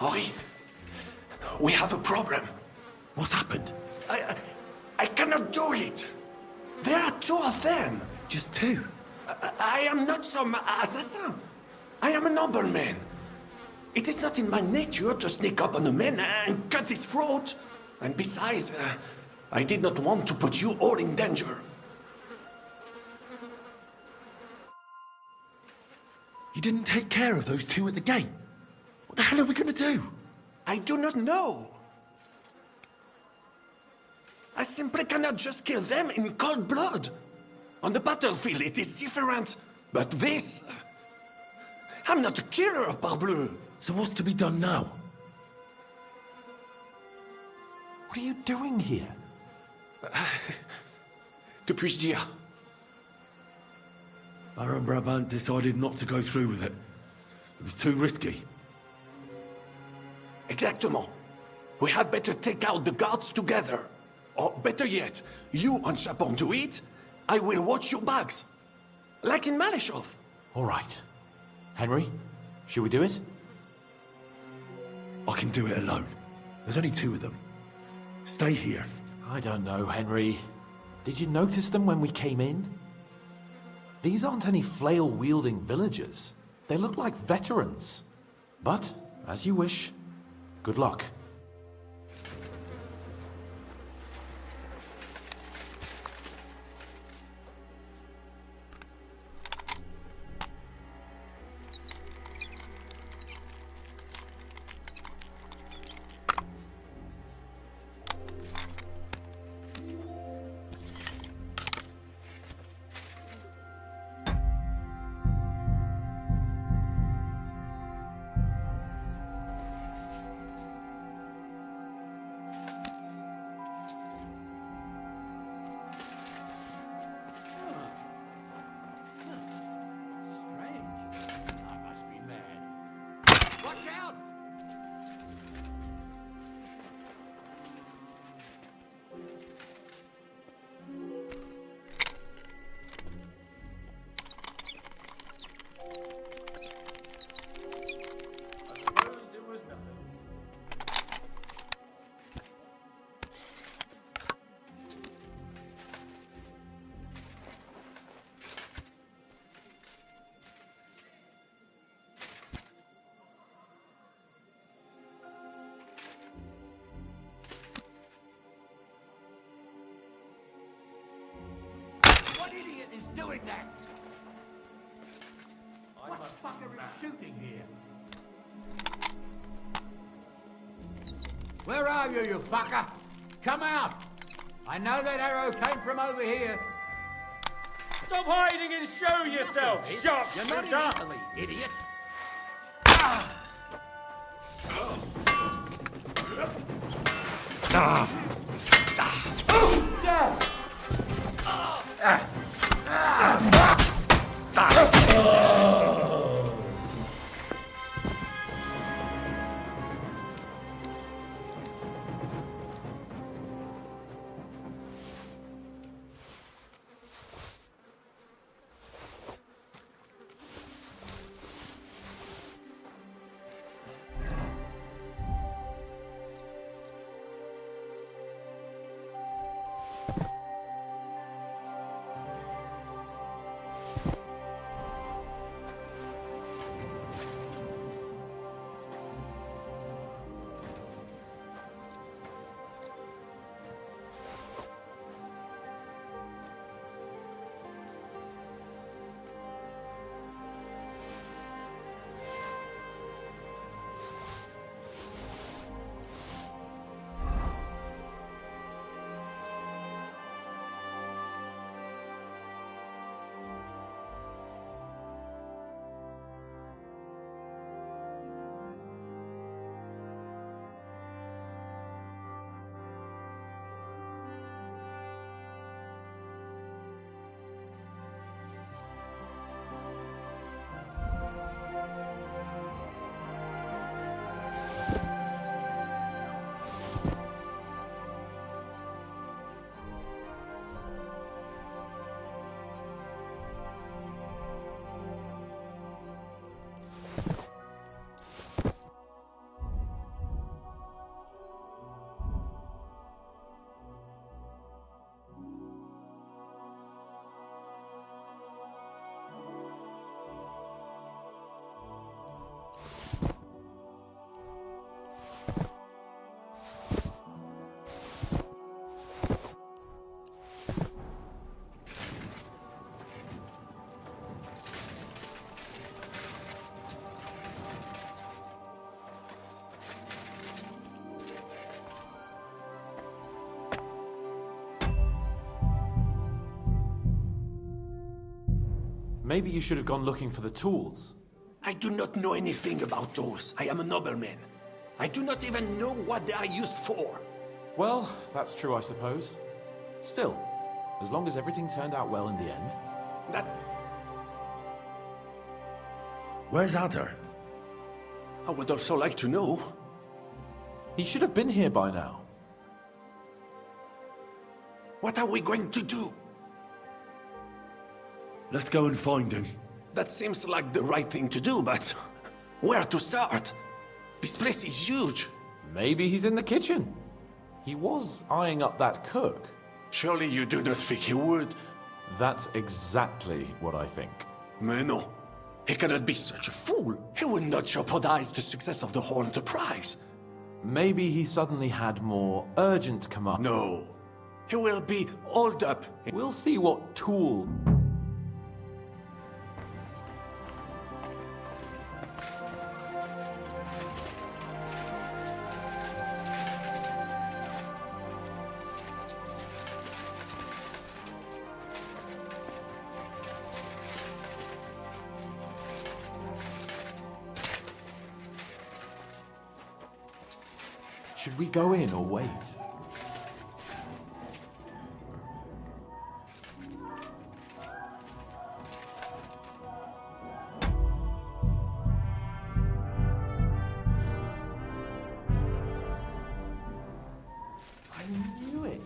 Oi, we have a problem. What's happened? I cannot do it. There are two of them. Just two? I am not some assassin. I am a nobleman. It is not in my nature to sneak up on a man and cut his throat. And besides, I did not want to put you all in danger. You didn't take care of those two at the gate? What the hell are we gonna do? I do not know. I simply cannot just kill them in cold blood. On the battlefield, it is different. But this... I'm not a killer, parbleu. So what's to be done now? What are you doing here? Que puis-je dire? Baron Brabant decided not to go through with it. It was too risky. Exactement. We had better take out the guards together. Or better yet, you and Chapon do it, I will watch your bags. Like in Malishov. All right. Henry, should we do it? I can do it alone. There's only two of them. Stay here. I don't know, Henry. Did you notice them when we came in? These aren't any flail-wielding villagers. They look like veterans. But, as you wish. Good luck. Is doing that? What fucker is shooting here? Where are you, you fucker? Come out! I know that arrow came from over here. Stop hiding and show yourself, You're not in sharpshooter! Italy, idiot! Maybe you should have gone looking for the tools. I do not know anything about those. I am a nobleman. I do not even know what they are used for. Well, that's true, I suppose. Still, as long as everything turned out well in the end. That... Where's Adder? I would also like to know. He should have been here by now. What are we going to do? Let's go and find him. That seems like the right thing to do, but where to start? This place is huge. Maybe he's in the kitchen. He was eyeing up that cook. Surely you do not think he would? That's exactly what I think. Mais non. He cannot be such a fool. He would not jeopardize the success of the whole enterprise. Maybe he suddenly had more urgent command. No. He will be holed up. We'll see what tool... Should we go in or wait? I knew it.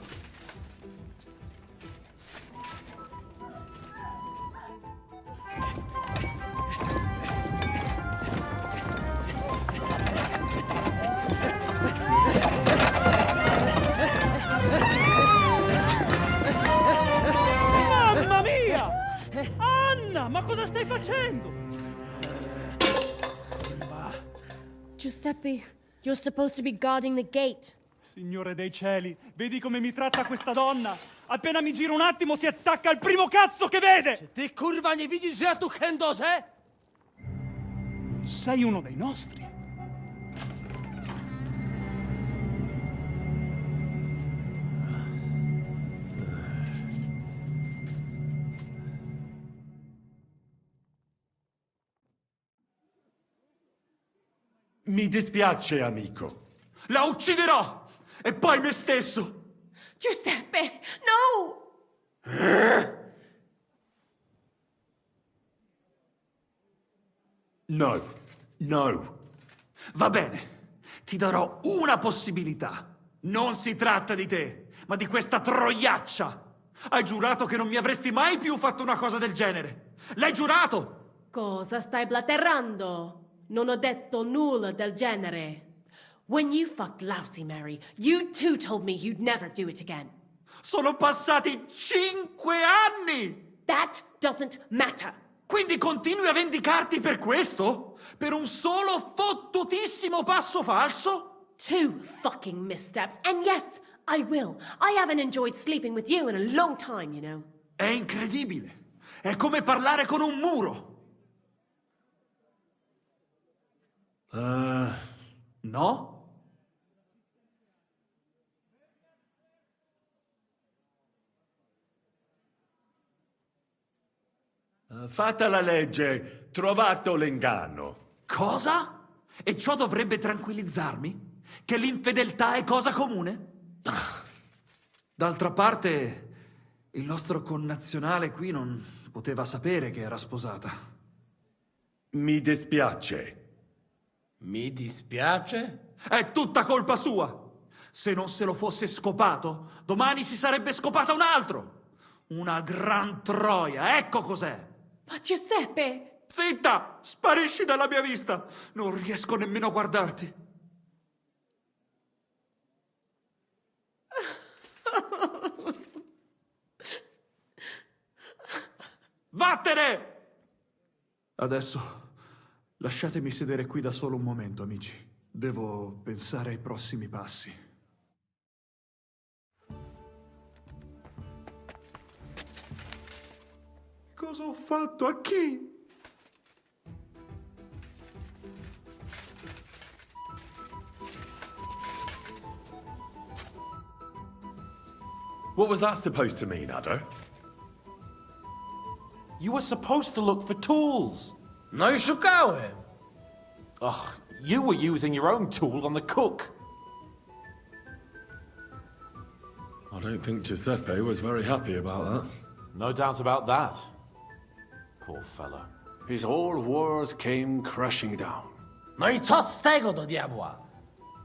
Mamma mia! Anna, ma cosa stai facendo? Giuseppe, you're supposed to be guarding the gate. Signore dei cieli, vedi come mi tratta questa donna? Appena mi giro un attimo si attacca al primo cazzo che vede! Ty kurwa nie widzisz, że ja tu chędożę? Sei uno dei nostri. Mi dispiace, amico. La ucciderò! E poi me stesso! Giuseppe, no! No. No. Va bene, ti darò una possibilità. Non si tratta di te, ma di questa troiaccia. Hai giurato che non mi avresti mai più fatto una cosa del genere. L'hai giurato! Cosa stai blaterando? Non ho detto nulla del genere. When you fucked Lousy Mary, you too told me you'd never do it again. Sono passati 5 anni! That doesn't matter. Quindi continui a vendicarti per questo? Per un solo fottutissimo passo falso? 2 fucking missteps, and yes, I will. I haven't enjoyed sleeping with you in a long time, you know. È incredibile. È come parlare con un muro. No? Fatta la legge, trovato l'inganno. Cosa? E ciò dovrebbe tranquillizzarmi? Che l'infedeltà è cosa comune? D'altra parte, il nostro connazionale qui non poteva sapere che era sposata. Mi dispiace. Mi dispiace? È tutta colpa sua! Se non se lo fosse scopato, domani si sarebbe scopata un altro! Una gran troia, ecco cos'è! Ma Giuseppe! Zitta! Sparisci dalla mia vista! Non riesco nemmeno a guardarti! Vattene! Adesso lasciatemi sedere qui da solo un momento, amici. Devo pensare ai prossimi passi. Cosa ho fatto a chi? What was that supposed to mean, Adder? You were supposed to look for tools. No i szukałem. Ugh, you were using your own tool on the cook. I don't think Giuseppe was very happy about that. No doubt about that. Poor fella. His whole world came crashing down. No i co z tego do diabła?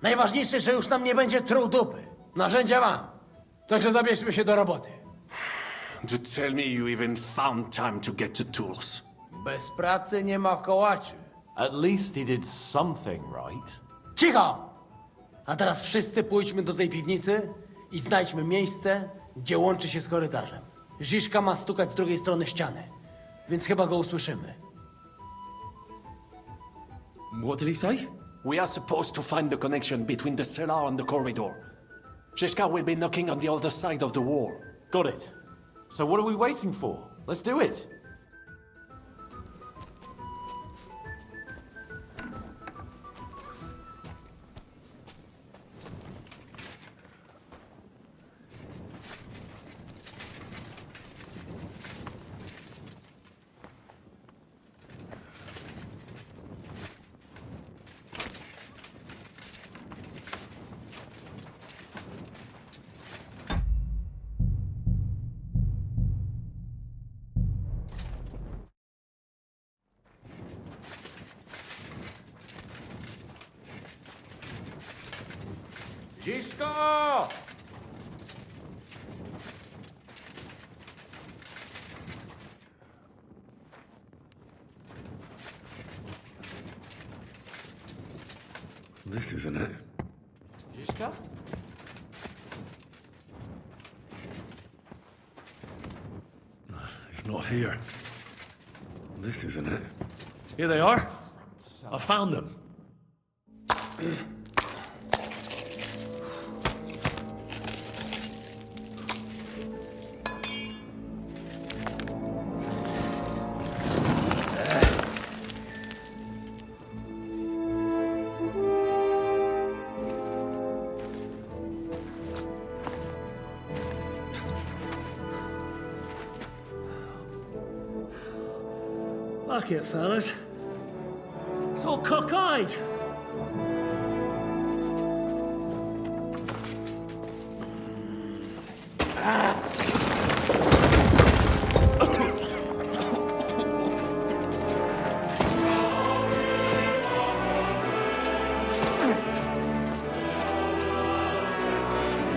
Najważniejsze, że już nam nie będzie truł dupy. Narzędzia mam. Także zabierzmy się do roboty. To tell me you even found time to get the tools. Bez pracy nie ma kołaczy. At least he did something right. Cicho! A teraz wszyscy pójdźmy do tej piwnicy i znajdźmy miejsce, gdzie łączy się z korytarzem. Ziszka ma stukać z drugiej strony ściany, więc chyba go usłyszymy. What did he say? We are supposed to find the connection between the cellar and the corridor. Zizka will be knocking on the other side of the wall. Got it. So what are we waiting for? Let's do it. Ziszko! This isn't it. Ziszka? It's not here. This isn't it. Here they are. I found them. Fuck it, fellas. It's all cockeyed.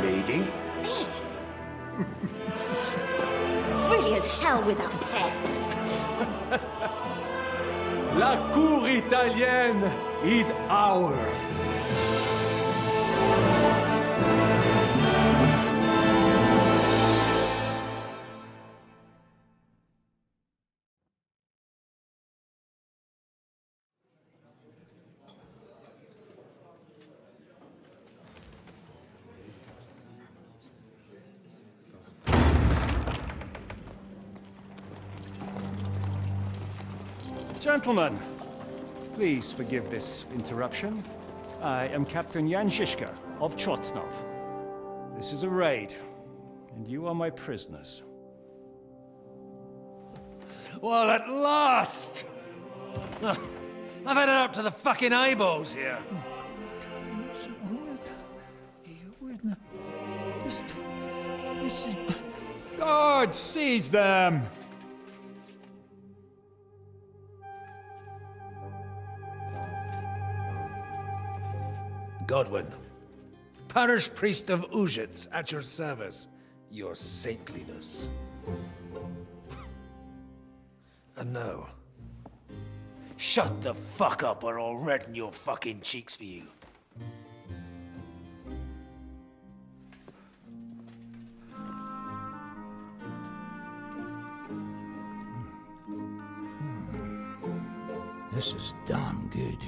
Lady? Really as hell without pay. La cour italienne is ours. Gentlemen, please forgive this interruption. I am Captain Jan Žižka of Trotznov. This is a raid, and you are my prisoners. Well, at last! I've had it up to the fucking eyeballs here. This is... Guard, seize them! Godwin, parish priest of Uzhitz, at your service, your saintliness. And now, shut the fuck up or I'll redden your fucking cheeks for you. This is damn good.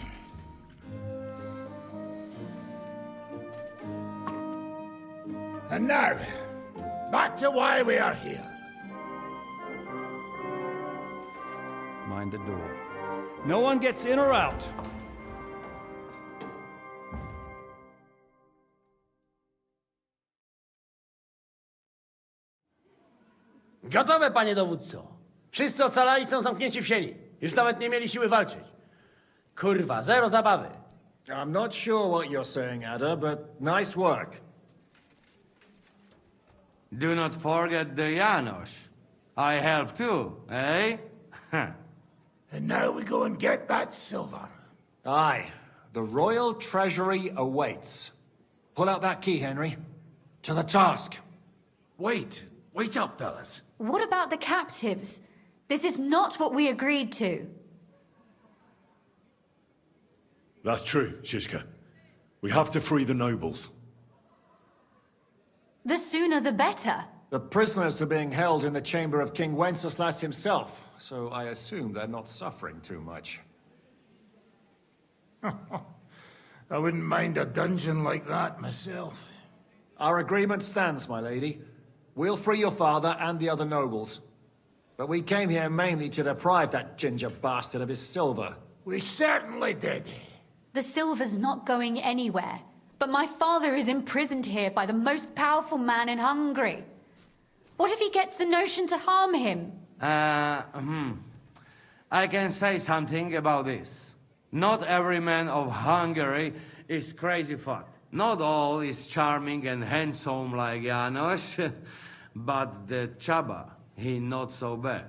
And now, back to why we are here. Mind the door. No one gets in or out. Gotowe, panie dowódco. Wszyscy ocalali są zamknięci w sieni. Już nawet nie mieli siły walczyć. Kurwa, zero zabawy. I'm not sure what you're saying, Ada, but nice work. Do not forget the Janos. I help too, eh? And now we go and get that silver. Aye, the royal treasury awaits. Pull out that key, Henry. To the task. Wait up, fellas. What about the captives? This is not what we agreed to. That's true, Shishka. We have to free the nobles. The sooner the better. The prisoners are being held in the chamber of King Wenceslas himself, so I assume they're not suffering too much. I wouldn't mind a dungeon like that myself. Our agreement stands, my lady. We'll free your father and the other nobles. But we came here mainly to deprive that ginger bastard of his silver. We certainly did. The silver's not going anywhere. But my father is imprisoned here by the most powerful man in Hungary. What if he gets the notion to harm him? I can say something about this. Not every man of Hungary is crazy fuck. Not all is charming and handsome like Janos, but the Chaba, he not so bad.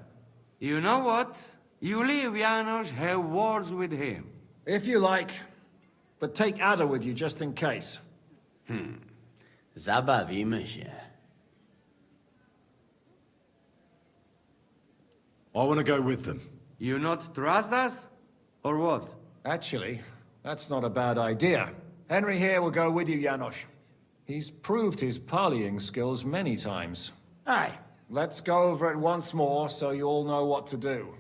You know what? You leave Janos, have words with him. If you like, but take Ada with you just in case. Zabawimy się. I want to go with them. You not trust us? Or what? Actually, that's not a bad idea. Henry here will go with you, Janos. He's proved his parleying skills many times. Aye. Let's go over it once more so you all know what to do.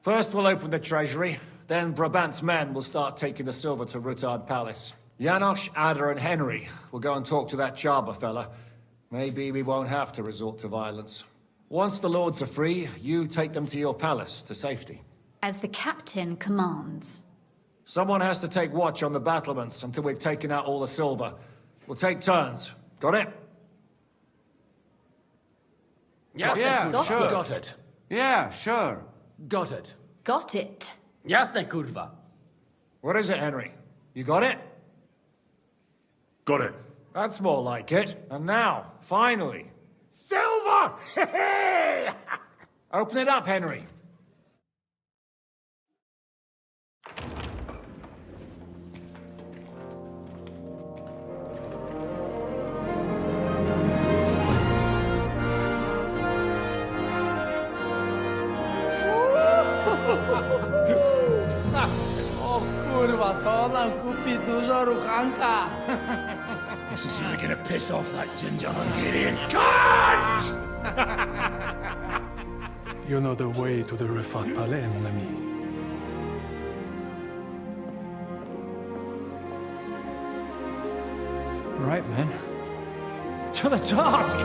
First we'll open the treasury, then Brabant's men will start taking the silver to Rutard Palace. Janos, Ada and Henry will go and talk to that Chaba fella. Maybe we won't have to resort to violence. Once the lords are free, you take them to your palace, to safety. As the captain commands. Someone has to take watch on the battlements until we've taken out all the silver. We'll take turns. Got it? Yeah, Got sure. it. Got it. Yeah, sure. Got it. Got it. Jasne, kurwa. What is it, Henry? You got it? Got it. That's more like it. And now, finally. Silver! Open it up, Henry. O kurwa, to nam kupi dużo ruchanka. This is really gonna piss off that ginger Hungarian cunt! You know the way to the Rufat Palais, mon ami. Right, men. To the task!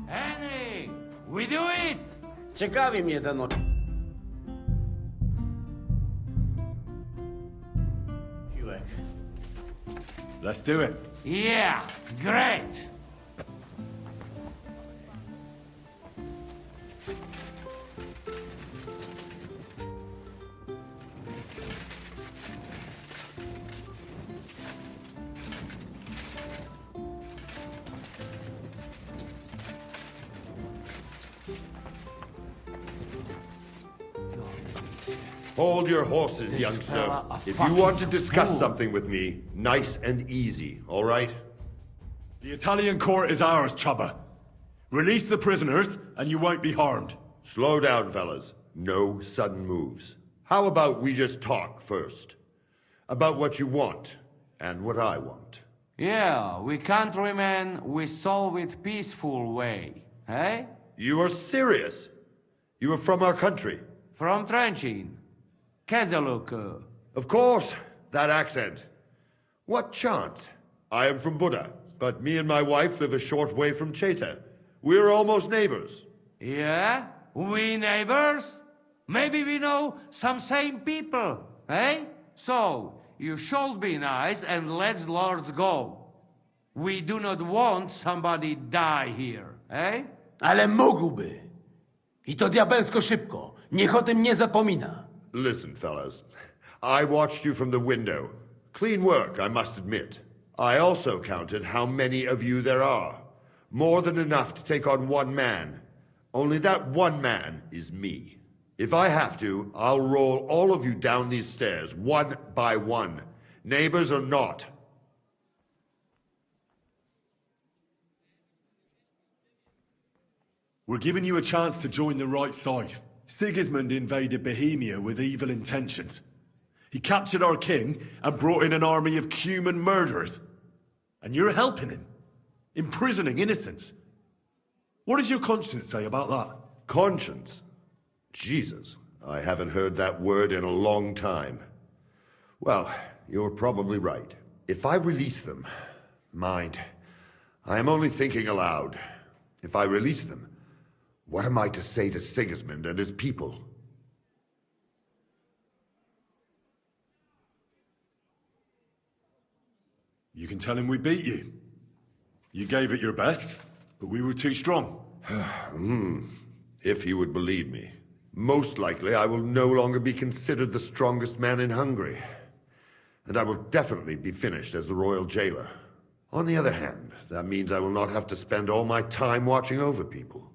Henry! We do it! Ciekawi mnie ten siłek. Let's do it. Yeah, great! Hold your horses, youngster. If you want to discuss something with me, nice and easy, all right? The Italian court is ours, Chaba. Release the prisoners, and you won't be harmed. Slow down, fellas. No sudden moves. How about we just talk first? About what you want, and what I want. Yeah, we countrymen, we solve it peaceful way, eh? You are serious? You are from our country? From Trenchin. Kezeluk. Of course, that accent. What chance? I am from Buda, but me and my wife live a short way from Cheta. We're almost neighbors. Yeah? We neighbors? Maybe we know some same people, eh? So, You should be nice and let Lord go. We do not want somebody die here, eh? Ale mógłby. I to diabelsko szybko. Niech o tym nie zapomina. Listen, fellas. I watched you from the window. Clean work, I must admit. I also counted how many of you there are. More than enough to take on one man. Only that one man is me. If I have to, I'll roll all of you down these stairs, one by one. Neighbors or not. We're giving you a chance to join the right side. Sigismund invaded Bohemia with evil intentions. He captured our king and brought in an army of human murderers. And you're helping him, imprisoning innocents. What does your conscience say about that? Conscience? Jesus, I haven't heard that word in a long time. Well, you're probably right. If I release them, mind, I am only thinking aloud. If I release them, what am I to say to Sigismund and his people? You can tell him we beat you. You gave it your best, but we were too strong. If he would believe me. Most likely I will no longer be considered the strongest man in Hungary. And I will definitely be finished as the royal jailer. On the other hand, that means I will not have to spend all my time watching over people.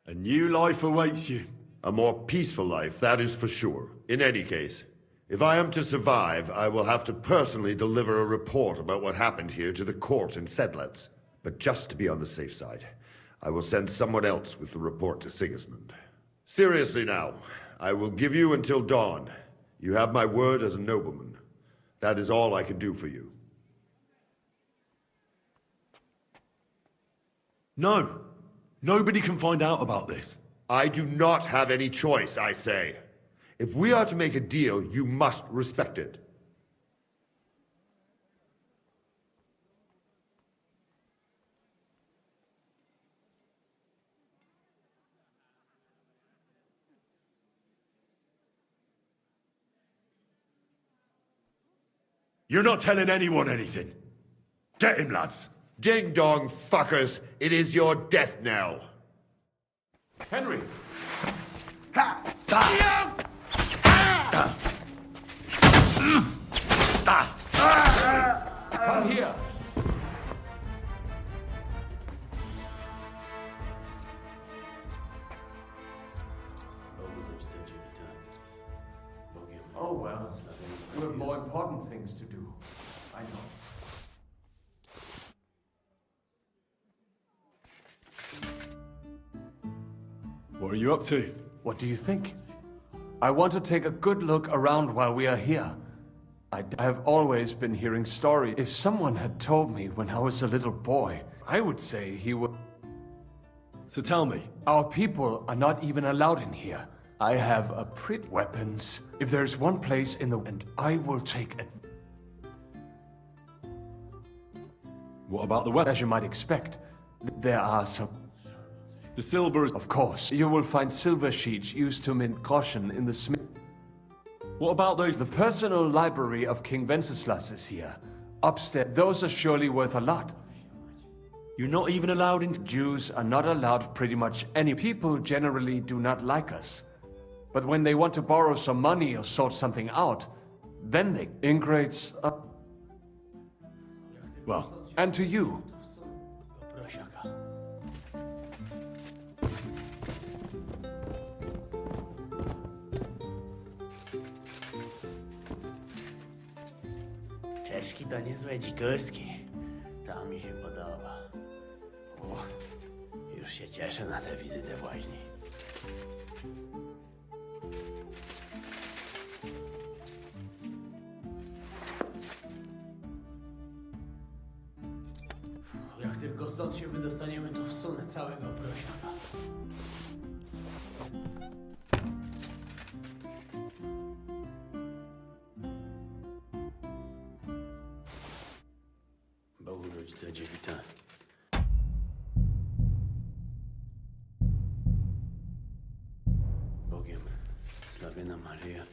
A new life awaits you. A more peaceful life, that is for sure. In any case, if I am to survive, I will have to personally deliver a report about what happened here to the court in Sedlec. But just to be on the safe side, I will send someone else with the report to Sigismund. Seriously now, I will give you until dawn. You have my word as a nobleman. That is all I can do for you. No. Nobody can find out about this. I do not have any choice, I say. If we are to make a deal, you must respect it. You're not telling anyone anything. Get him, lads. Ding dong, fuckers. It is your death knell. Henry! Come here! Oh well, you have more important things to do. I know. What are you up to? What do you think? I want to take a good look around while we are here. I have always been hearing stories. If someone had told me when I was a little boy, I would say he would... So tell me. Our people are not even allowed in here. I have a pretty weapons. If there's one place in the... and I will take it. What about the weapon? As you might expect, there are some... The silver is... Of course, you will find silver sheets used to mint groschen in the smith. What about those... The personal library of King Wenceslas is here. Upstairs, those are surely worth a lot. You're not even allowed in... Jews are not allowed pretty much any... People generally do not like us. But when they want to borrow some money or sort something out, then they... Ingrates up. Well... And to you. Czeszki to niezłe dzikoski. To mi się podoba. O, już się cieszę na tę wizytę w łaźni. Jak tylko stąd się wydostaniemy, to wsunę całego prosiaka. Bogu rodzice, dziewica. Bogiem, slawiona Maryja.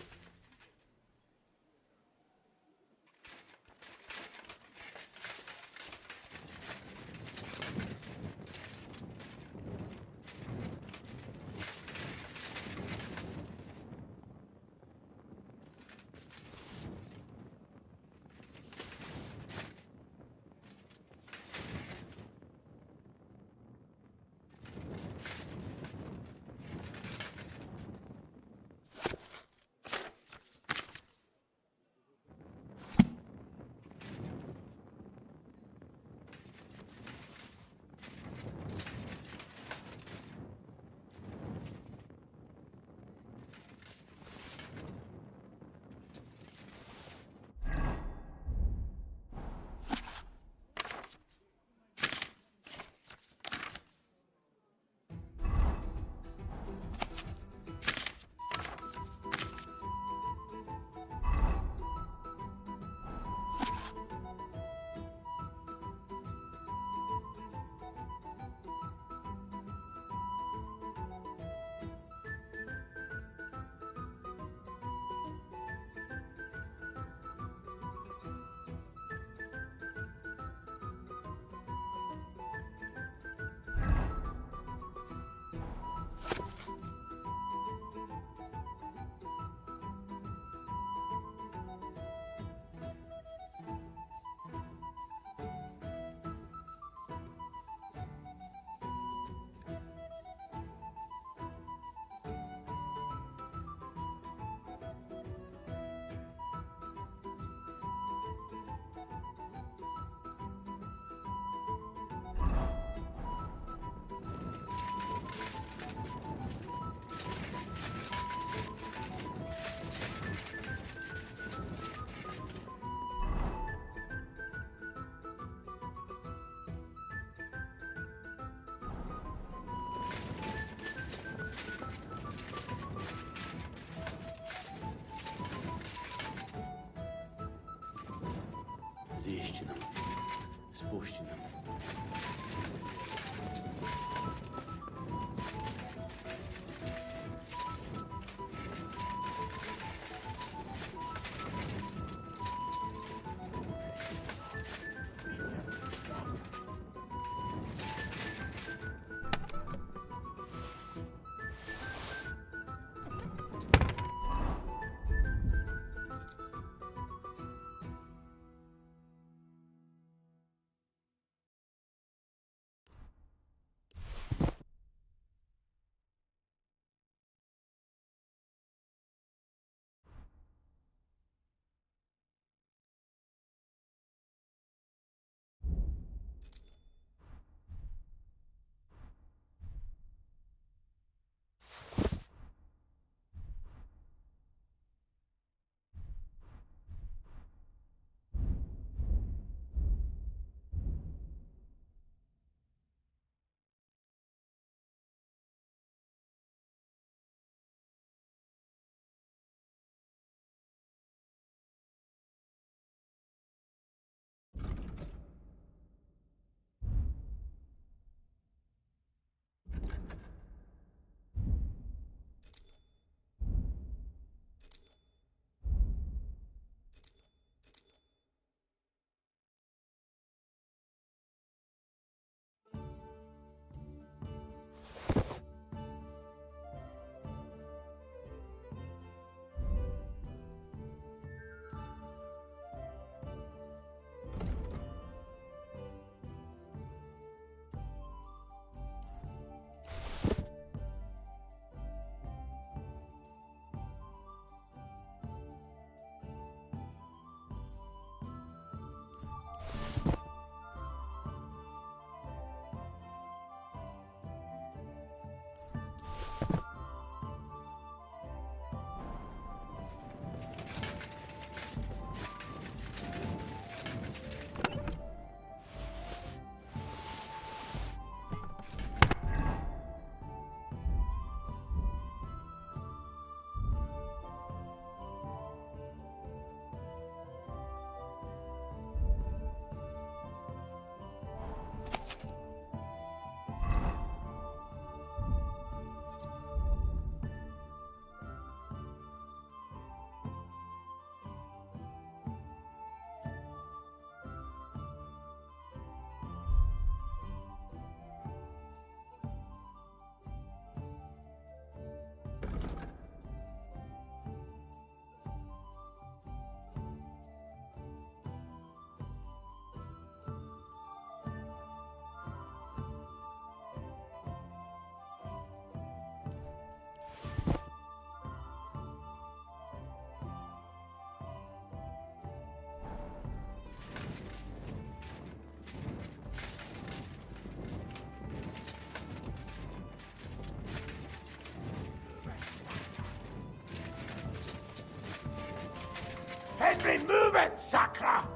Red Sacra!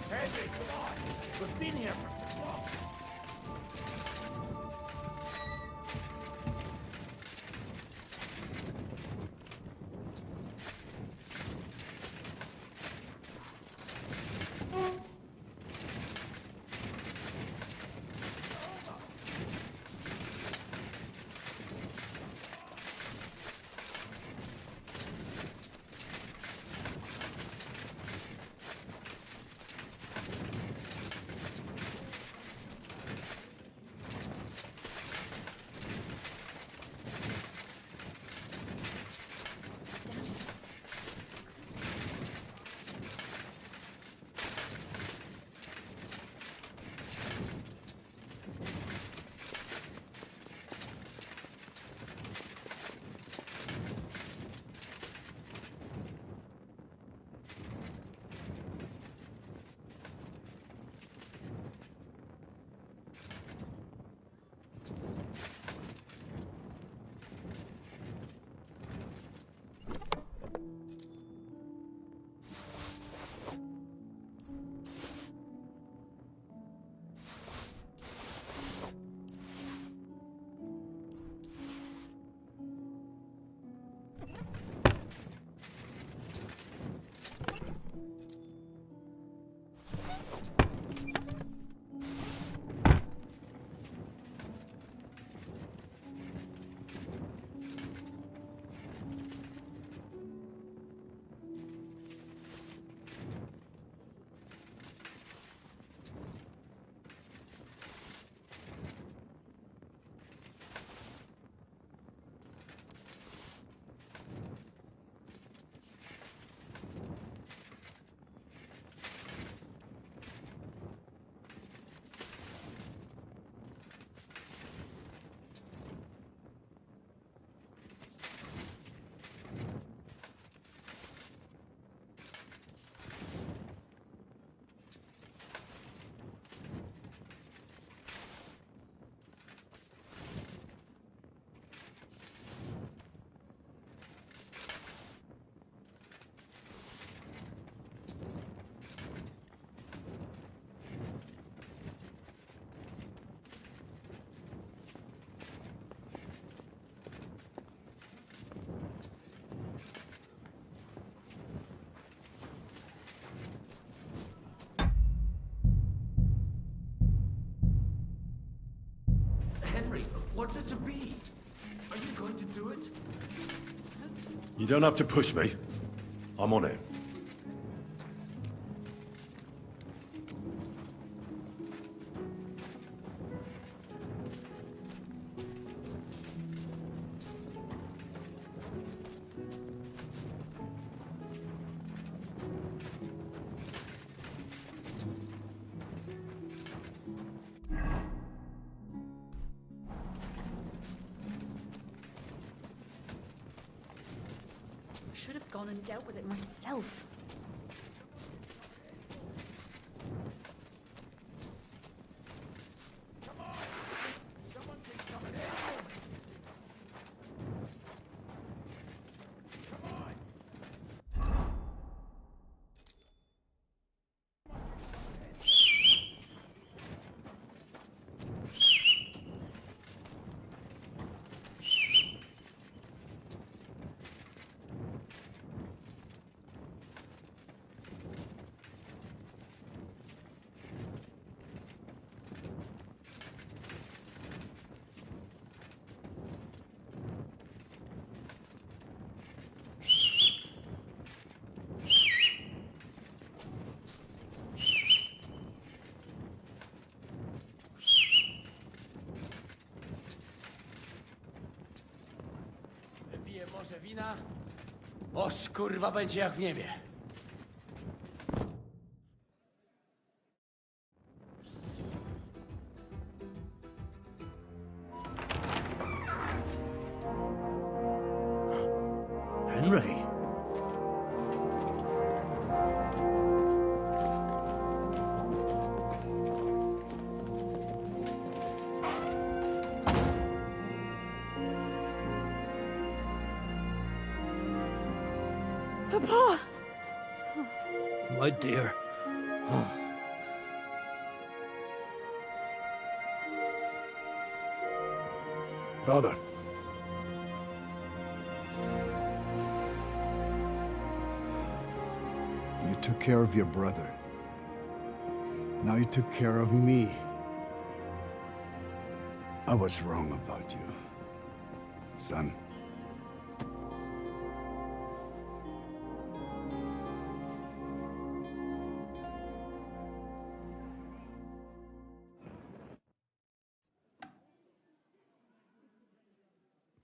Henry, come on! We've been here for too long. Henry, what's it to be? Are you going to do it? You don't have to push me. I'm on it. I should have gone and dealt with it myself. Wypiję może wina? Oż kurwa będzie jak w niebie. Henry? Papa! My dear. Father. You took care of your brother. Now you took care of me. I was wrong about you, son.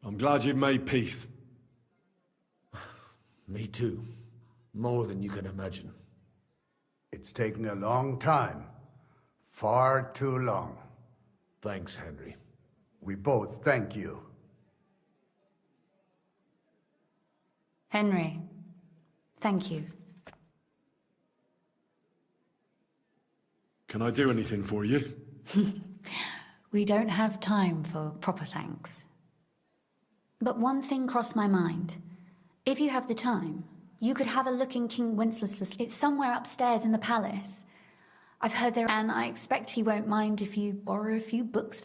I'm glad you've made peace. Me too. More than you can imagine. It's taken a long time. Far too long. Thanks, Henry. We both thank you. Henry, thank you. Can I do anything for you? We don't have time for proper thanks. But one thing crossed my mind. If you have the time, you could have a look in King Wenceslas. It's somewhere upstairs in the palace. I've heard there, and I expect he won't mind if you borrow a few books.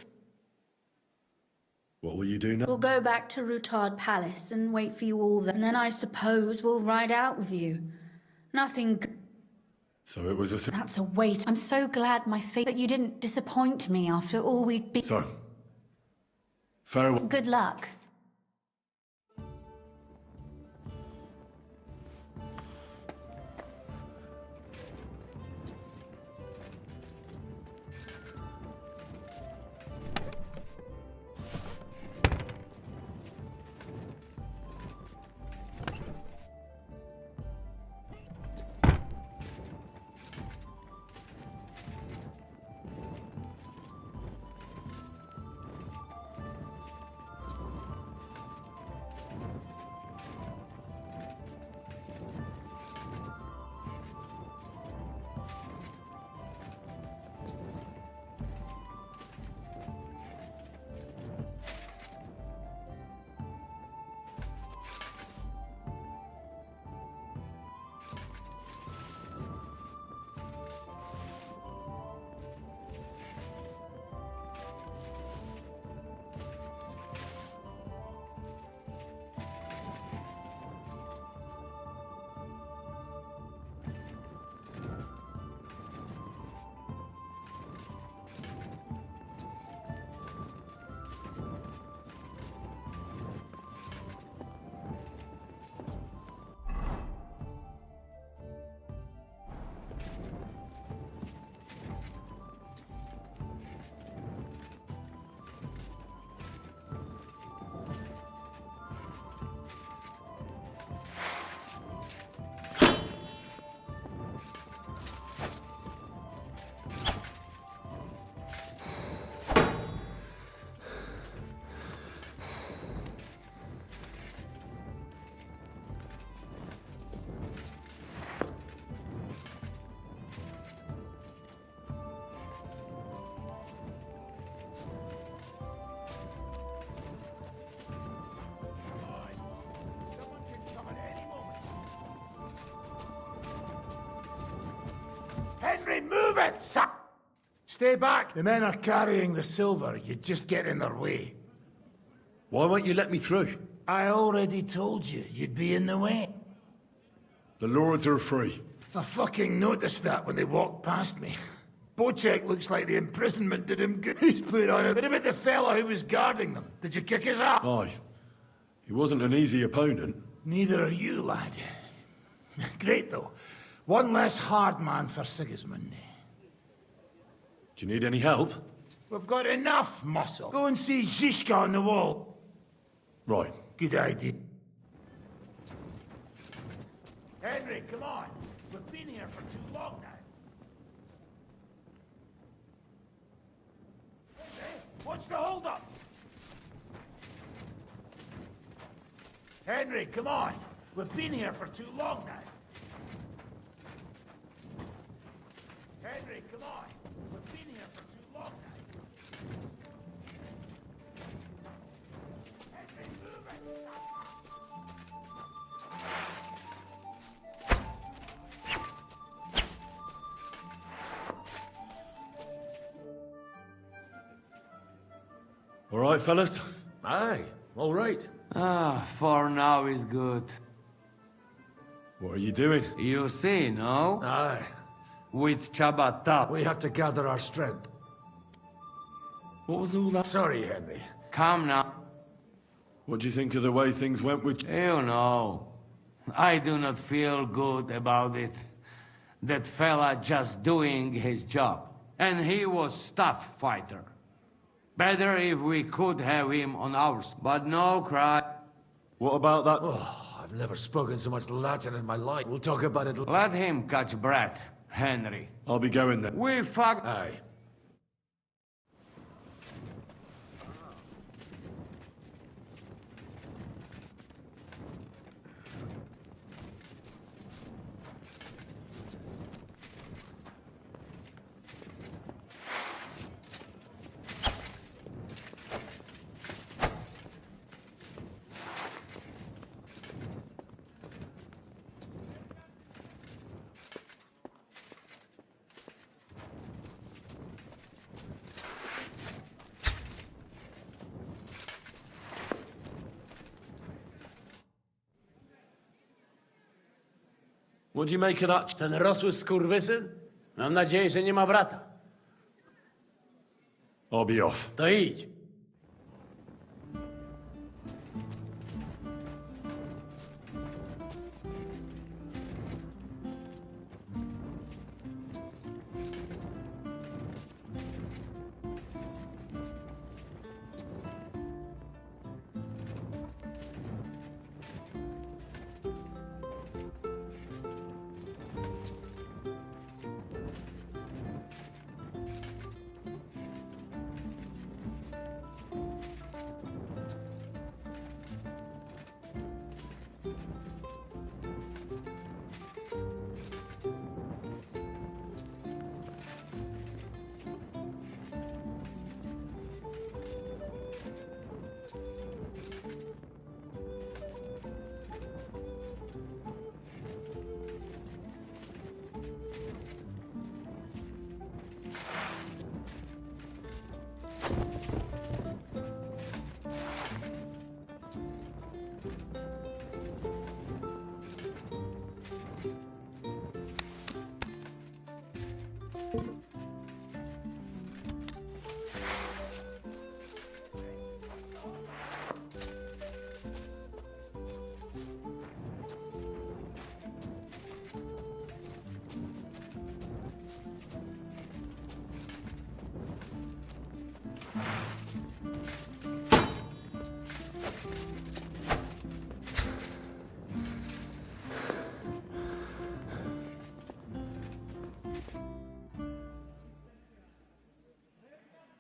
What will you do now? We'll go back to Rutard Palace and wait for you all there, and then I suppose we'll ride out with you. Nothing. So it was a... That's a wait. I'm so glad my fate, but you didn't disappoint me after all we've been. So, farewell. Good luck. Henry, move it, son! Stay back. The men are carrying the silver. You just get in their way. Why won't you let me through? I already told you you'd be in the way. The lords are free. I fucking noticed that when they walked past me. Bocek looks like the imprisonment did him good. He's put on a bit about the fella who was guarding them. Did you kick his ass? Aye. He wasn't an easy opponent. Neither are you, lad. Great, though. One less hard man for Sigismund. Do you need any help? We've got enough muscle. Go and see Zizka on the wall. Right. Good idea. Henry, come on. We've been here for too long now. Henry, what's the hold-up? Henry, come on. We've been here for too long now. Henry, come on. We've been here for too long now. Henry, move it. All right, fellas? Aye, all right. For now is good. What are you doing? You see, no? Aye. With Chabata. We have to gather our strength. What was all that? Sorry, Henry. Come now. What do you think of the way things went with... You know, I do not feel good about it. That fella just doing his job. And he was tough fighter. Better if we could have him on ours, but no cry. What about that? Oh, I've never spoken so much Latin in my life. We'll talk about it. Let him catch breath, Henry. I'll be going then. We fuck... Aye. What do you make of that? Ten rosły skurwysyn? Mam nadzieję, że nie ma brata. I'll be off. To idź.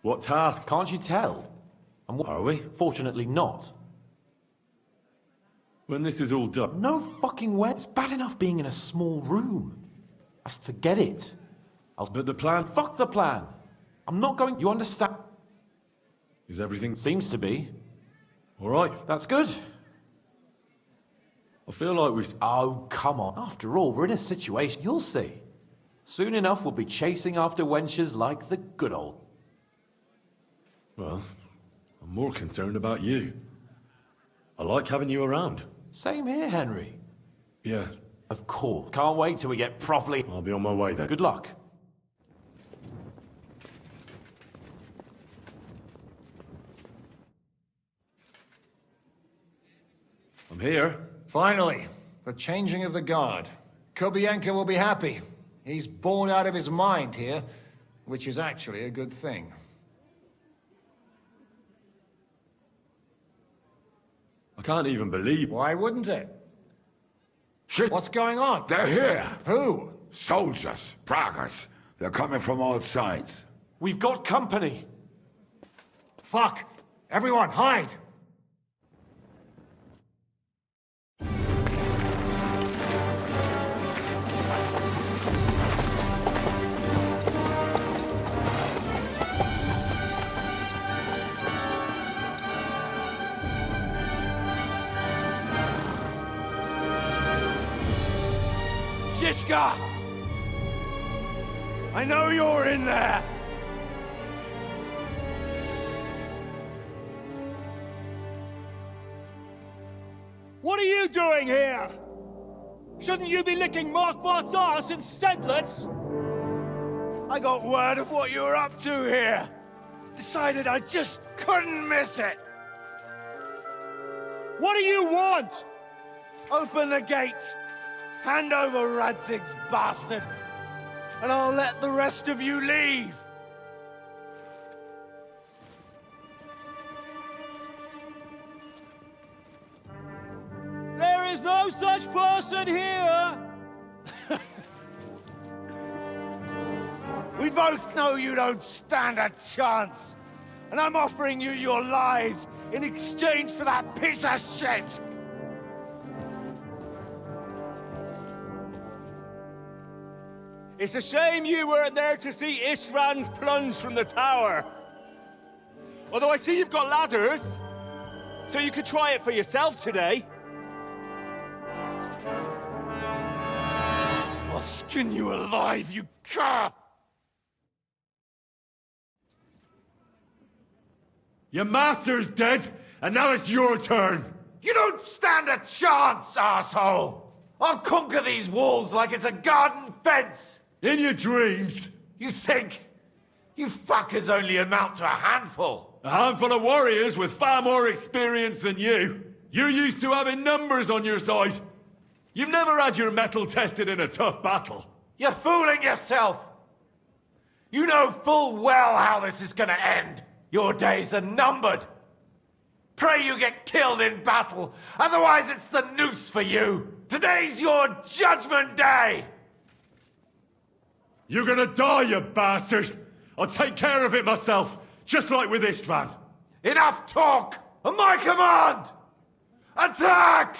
What task? Can't you tell? And what Are we? Fortunately not. When this is all done... No fucking way. It's bad enough being in a small room. Just forget it. But the plan... Fuck the plan. I'm not going... You understand? Is everything... Seems to be. All right. That's good. I feel like we've... Oh, come on. After all, we're in a situation. You'll see. Soon enough, we'll be chasing after wenches like the good old... Well, I'm more concerned about you. I like having you around. Same here, Henry. Yeah. Of course. Can't wait till we get properly... I'll be on my way then. Good luck. I'm here. Finally, the changing of the guard. Kobienka will be happy. He's bored out of his mind here, which is actually a good thing. I can't even believe... Why wouldn't it? Shit! What's going on? They're here! Who? Soldiers, Pragas. They're coming from all sides. We've got company. Fuck! Everyone, hide! Ziska! I know you're in there! What are you doing here? Shouldn't you be licking Markvart's arse in Sedlitz? I got word of what you were up to here. Decided I just couldn't miss it. What do you want? Open the gate. Hand over Radzig's bastard. And I'll let the rest of you leave. There is no such person here! We both know you don't stand a chance. And I'm offering you your lives in exchange for that piece of shit! It's a shame you weren't there to see Ishtvan's plunge from the tower. Although I see you've got ladders, so you could try it for yourself today. I'll skin you alive, you cur! Your master's dead, and now it's your turn! You don't stand a chance, asshole! I'll conquer these walls like it's a garden fence! In your dreams? You think? You fuckers only amount to a handful. A handful of warriors with far more experience than you. You're used to having numbers on your side. You've never had your mettle tested in a tough battle. You're fooling yourself! You know full well how this is gonna end. Your days are numbered. Pray you get killed in battle, otherwise it's the noose for you. Today's your judgment day! You're gonna die, you bastard! I'll take care of it myself, just like with Istvan. Enough talk! On my command! Attack!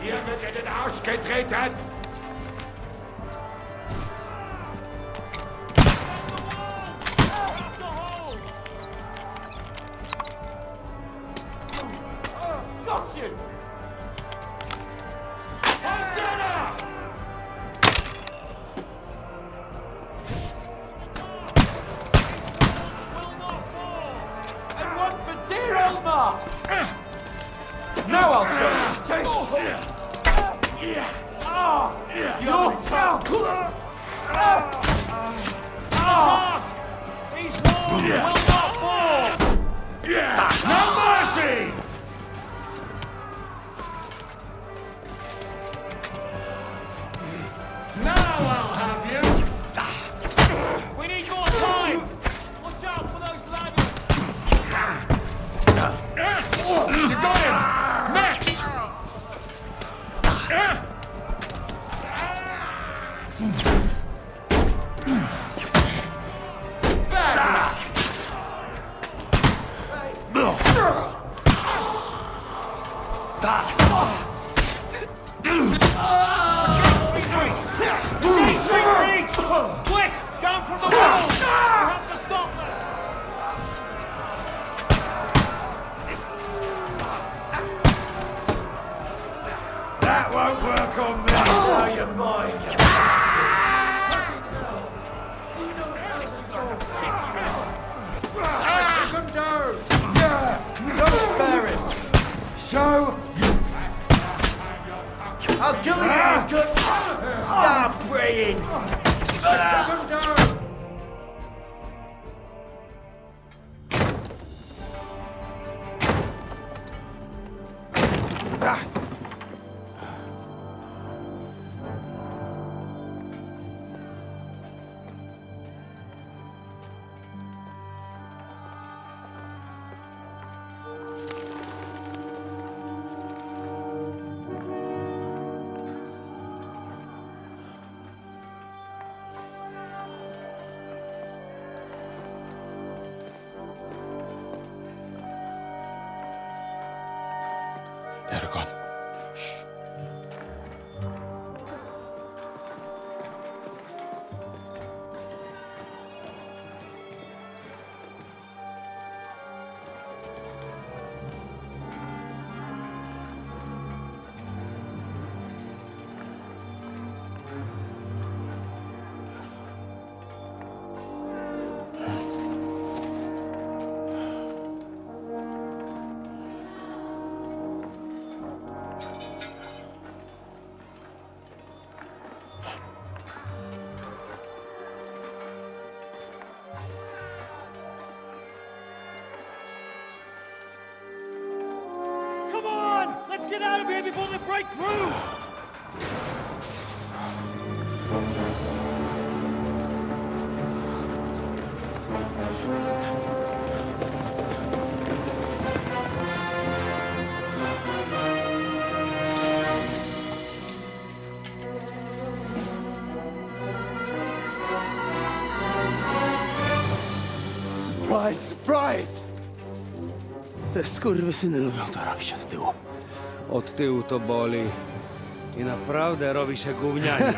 Hier wird in den Arsch getreten! Got you! Hosanna! And one for dear Elmar! Now I'll show you! Your tongue! These walls will not fall! No mercy! Now I'll have you! We need more time! Watch out for those ladders! You got him! Next! Quick! Down from the wall! We have to stop them! That won't work on me! Now you're mine, you Take him down! Don't spare him! Show! I'll kill you! Stop praying! Take him down! Eragon. Come on! Let's get out of here before they break through! Surprise, surprise! Te skurwysyny lubią to robić od tyłu. Od tyłu to boli. I naprawdę robi się gównianie.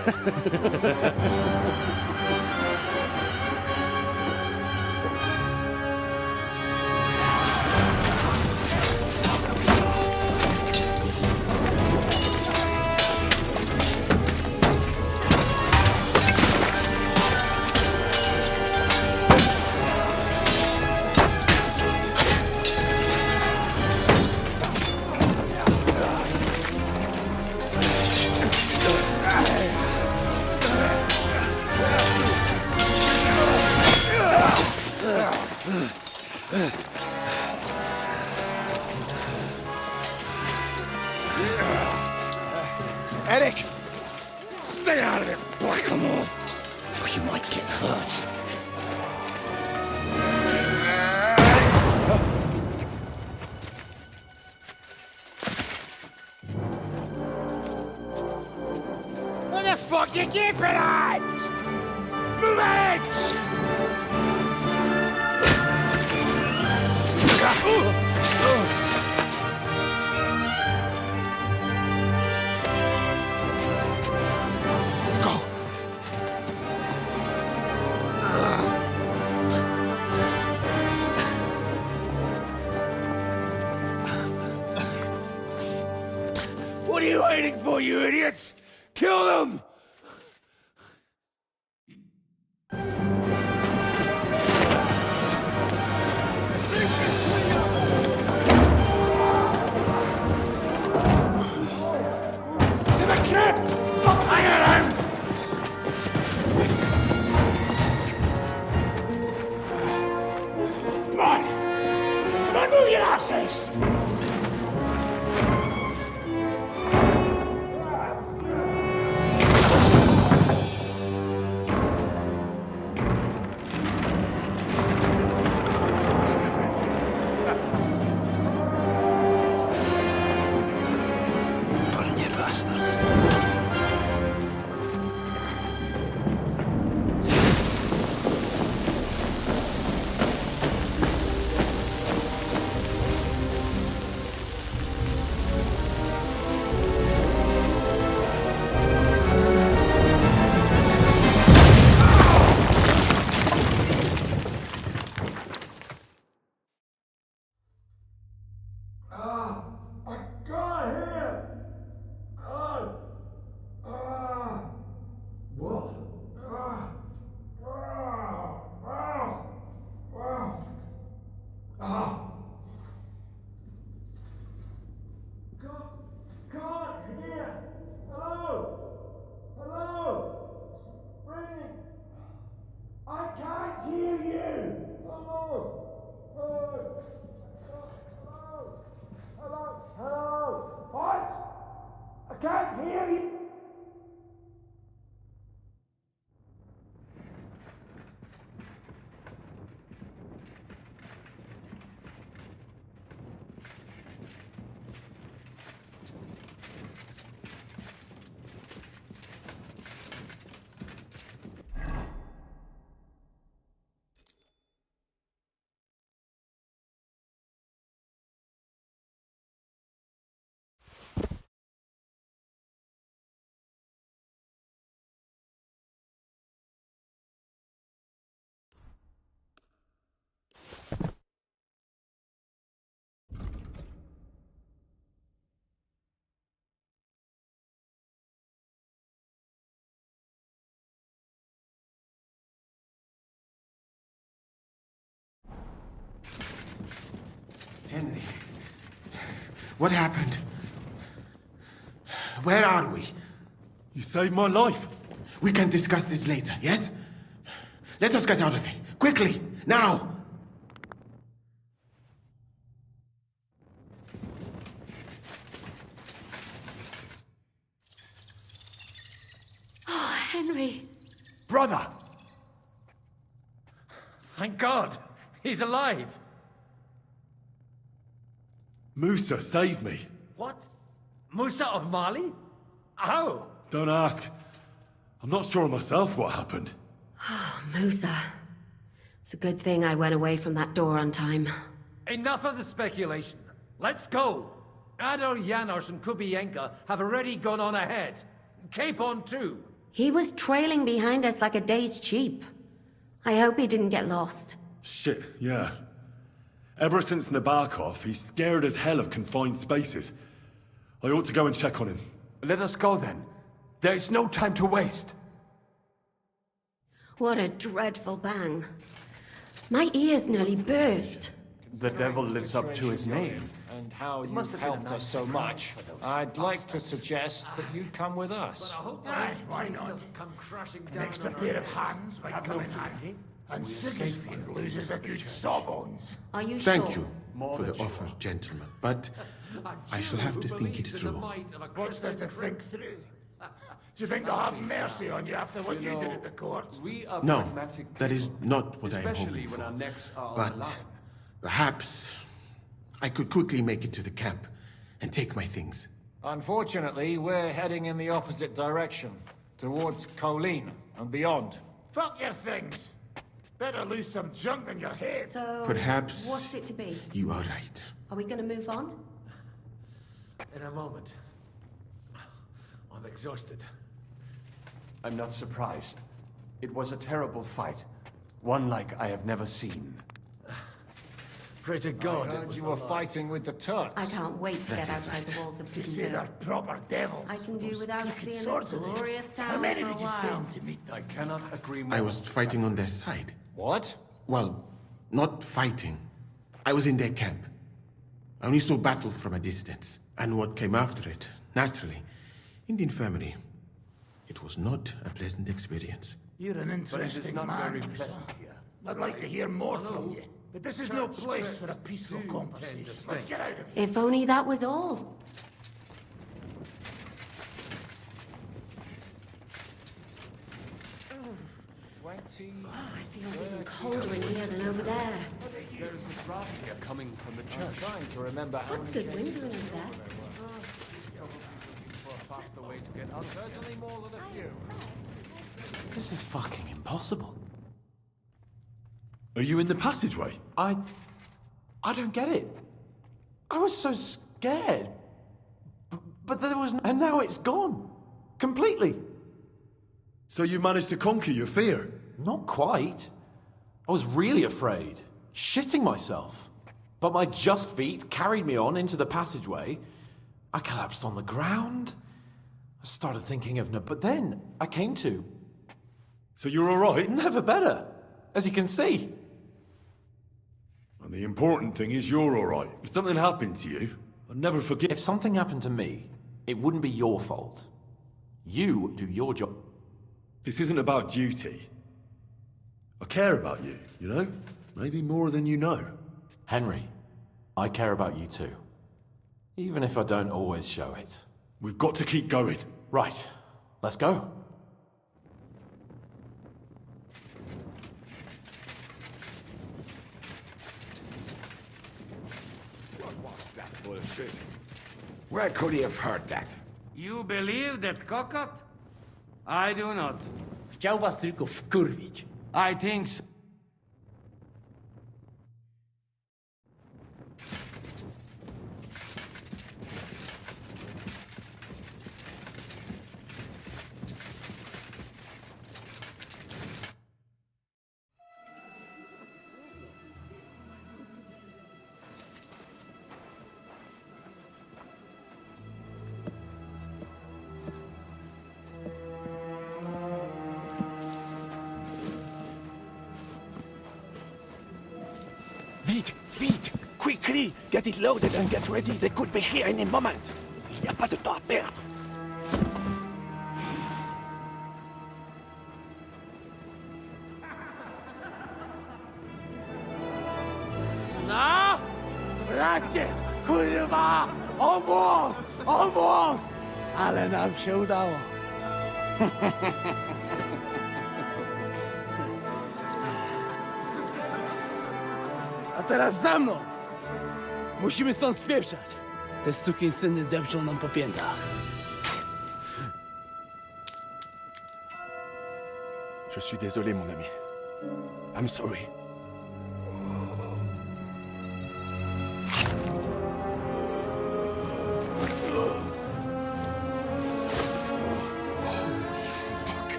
Eric! Stay out of it, blackamoor! Or you might get hurt. What the fuck you keeping at? Move it! waiting for, you idiots! Kill them! To the kid! Stop hanging around! Come on! Come on, move your asses! Henry, what happened? Where are we? You saved my life. We can discuss this later, yes? Let us get out of here. Quickly, now! Oh, Henry. Brother! Thank God! He's alive! Musa saved me. What? Musa of Mali? How? Don't ask. I'm not sure myself what happened. Oh, Musa. It's a good thing I went away from that door on time. Enough of the speculation. Let's go! Adar Janosch and Kubienka have already gone on ahead. Capon too. He was trailing behind us like a day's sheep. I hope he didn't get lost. Shit, yeah. Ever since Nabokov, he's scared as hell of confined spaces. I ought to go and check on him. Let us go then. There is no time to waste. What a dreadful bang. My ears nearly burst. The devil lives up to his name. And how you've helped us so much, I'd like to suggest that you come with us. Why not? Come crashing down An extra pair of hands might come in handy. And Sigismund loses a few sawbones. Are you Thank sure? you for the offer, gentlemen, but I shall have to think it through. What's there to think through? Do you think they'll have mercy on you after what you did at the court? We are No, pragmatic that is people, not what I am especially hoping when our for. necks are on the But line. perhaps I could quickly make it to the camp and take my things. Unfortunately, we're heading in the opposite direction, towards Colleen and beyond. Fuck your things! Better lose some junk in your head. So, Perhaps what's it to be? you are right. Are we gonna move on? In a moment. I'm exhausted. I'm not surprised. It was a terrible fight. One like I have never seen. Pray to God I heard you were fighting with the Turks. I can't wait to get outside the walls of You see, they're Edinburgh. proper devils. I can do without Crooked seeing swords this of theirs. glorious How town many for a did you while. send to meet I cannot agree more. I was fighting on their side. What? Well, not fighting. I was in their camp. I only saw battle from a distance, and what came after it, naturally, in the infirmary. It was not a pleasant experience. You're an interesting man, son. I'd like to hear more from you, but this is no place for a peaceful conversation. Let's get out of here. If only that was all. I feel even colder in here than over there. There is a draft here coming from the I'm trying to remember how What's many good wind cases doing there over there? for a faster way to get out. Certainly more than a few. This is fucking impossible. Are you in the passageway? I don't get it. I was so scared. But there was... And now it's gone. Completely. So you managed to conquer your fear? Not quite. I was really afraid. Shitting myself. But my just feet carried me on into the passageway. I collapsed on the ground. I started thinking of... But then I came to. So you're alright? Never better. As you can see. And the important thing is you're alright. If something happened to you, I'll never forget. If something happened to me, it wouldn't be your fault. You do your job. This isn't about duty. I care about you, you know? Maybe more than you know. Henry, I care about you too. Even if I don't always show it. We've got to keep going. Right. Let's go. What was that bullshit? Where could he have heard that? You believe that cockot? I do not. Chciał was tylko wkurwić. I think so. Vite, vite! Quickly! Get it loaded and get ready. They could be here any moment. Il n'y a pas de temps à perdre. No! Bracie! Kurwa! Almost! Almost! Ale nam się udało. A teraz za mną! Musimy stąd spieprzać. Te sukinsyny depczą nam po piętach. Je suis désolé, mon ami. I'm sorry.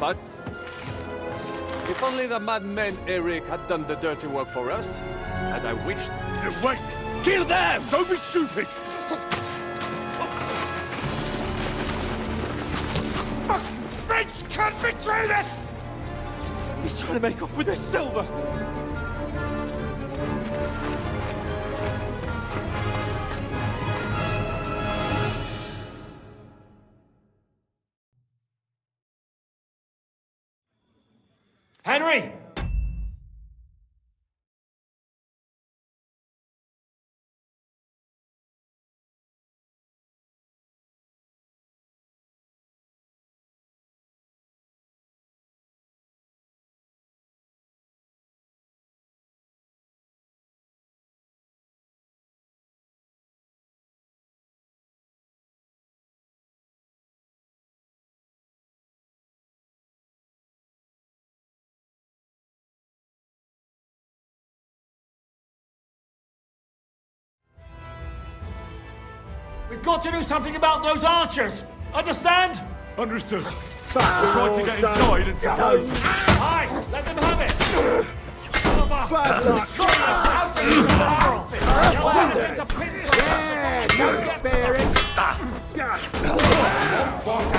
But if only the madman Eric had done the dirty work for us, as I wished. Wait! Kill them! Don't be stupid! Fucking French can't betray us! He's trying to make off with his silver! Henry! We've got to do something about those archers! Understand? Understood. We're trying to get inside and surprise them. Aye! Let them have it! bad luck! Yeah, don't spare it!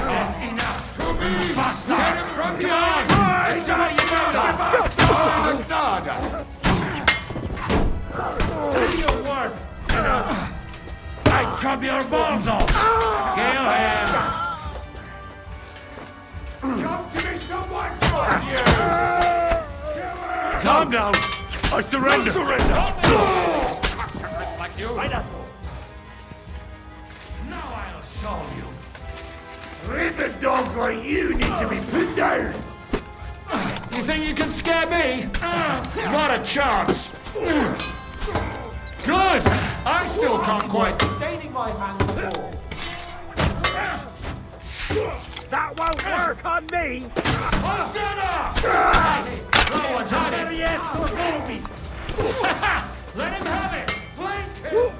That's enough! To me! Get him from behind! It's how you do your worst! I chop your balls off! Kill him! Come to me, someone! Calm down! I surrender! Like you. Now I'll show you. Ribbon dogs like you need to be put down. You think you can scare me? Not a chance. Good! I still can't quite. Staining my hands more. That won't work on me! No one's had it. Let him have it. Flank him.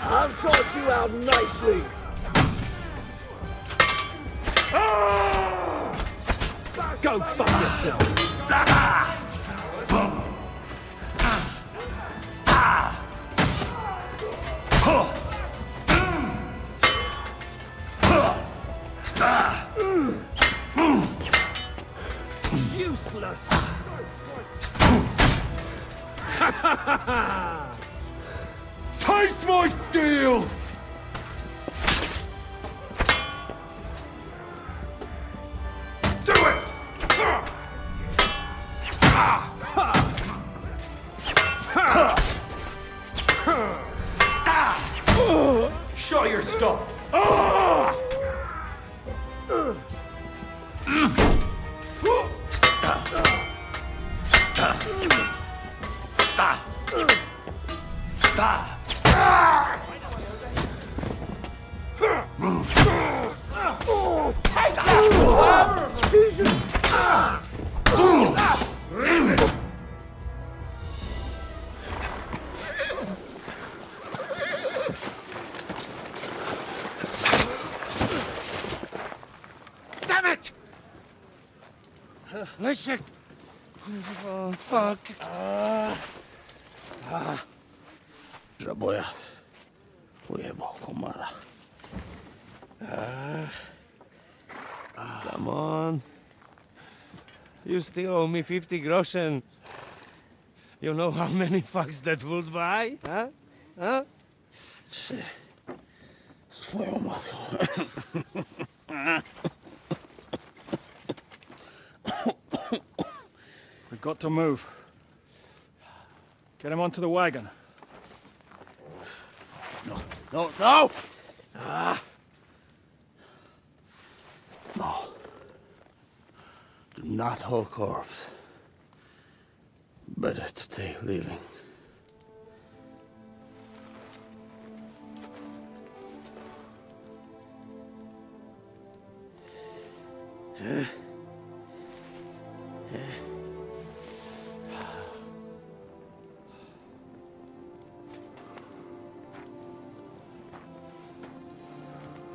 I'll sort you out nicely! Go fuck yourself! Useless! Taste my steel! Do it! Show your stuff! Damn it! Leszek! Oh, fuck. Żaboja. Ujebał komara. Come on. You still owe me 50 groschen. You know how many fucks that would buy? Huh? Huh? Swoją matką. We've got to move. Get him onto the wagon. No! No! No. Do not hold corpse. Better to take living.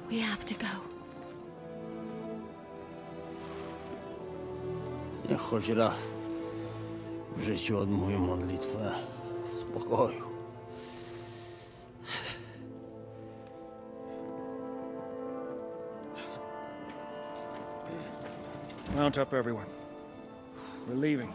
We have to go. Niech choć raz w życiu odmówię modlitwę w spokoju. Mount up, everyone. We're leaving.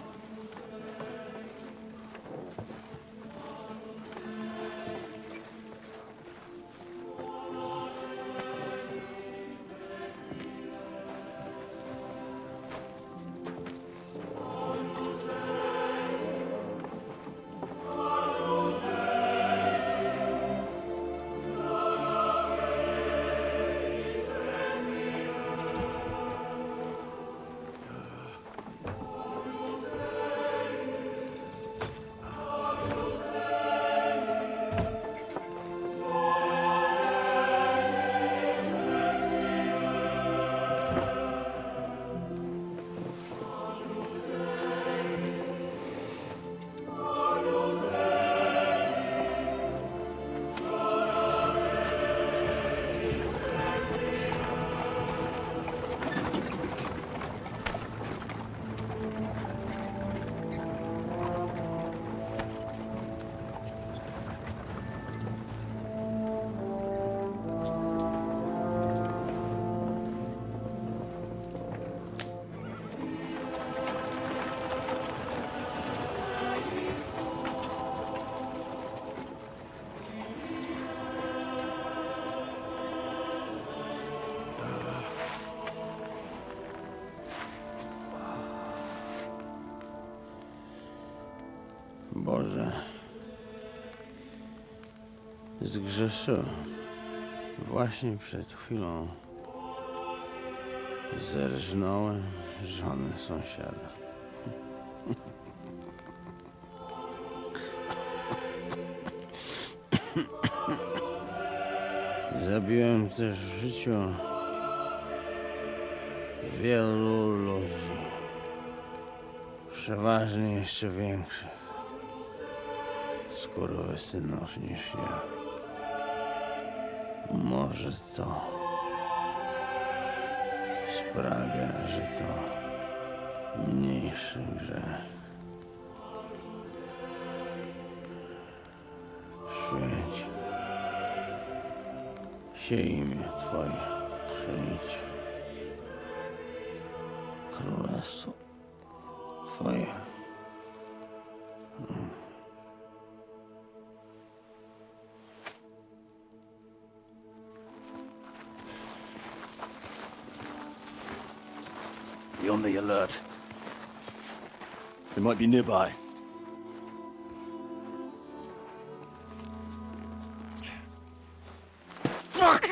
Boże, zgrzeszyłem. Właśnie przed chwilą zerżnąłem żonę sąsiada. Zabiłem też w życiu wielu ludzi, przeważnie jeszcze większych skurwysynów niż ja. Może to sprawia, że to mniejszy grzech. Święć się imię Twoje, przyjdź królestwo Twoje. Be on the alert. They might be nearby. Fuck!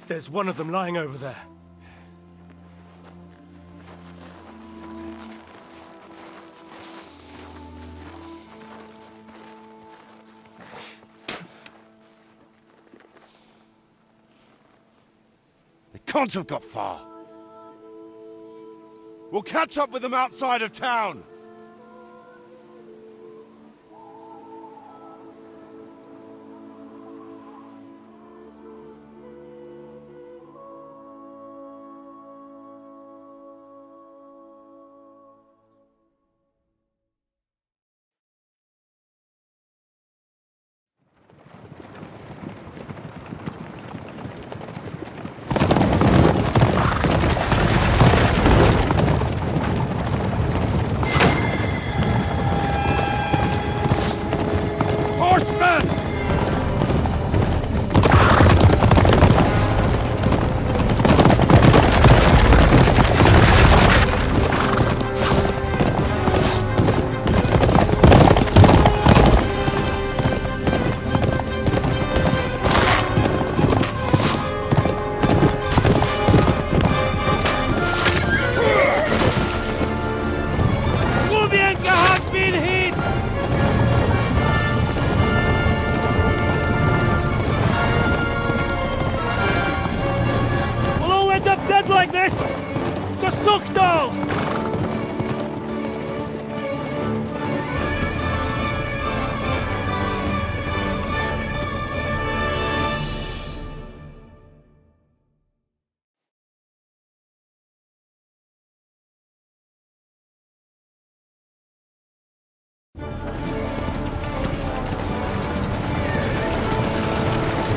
There's one of them lying over there. They can't have got far. We'll catch up with them outside of town. Like this! Just suck down!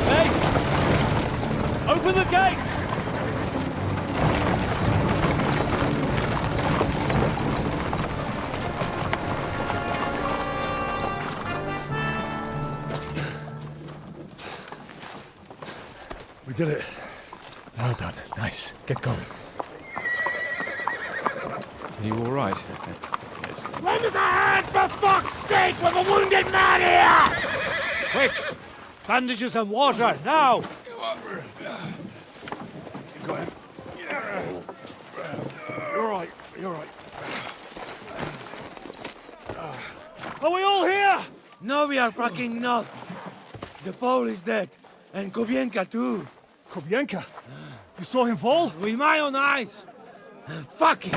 Hey! Open the gates! We did it. Well done. Nice. Get going. Are you all right? Yes. Lend us a hand, for fuck's sake! We've a wounded man here! Quick! Bandages and water, now! Go ahead. You're right. You're right. Are we all here? No, we are fucking not. The Pole is dead. And Kobienka too. Kobienka? You saw him fall? With my own eyes. Fuck it.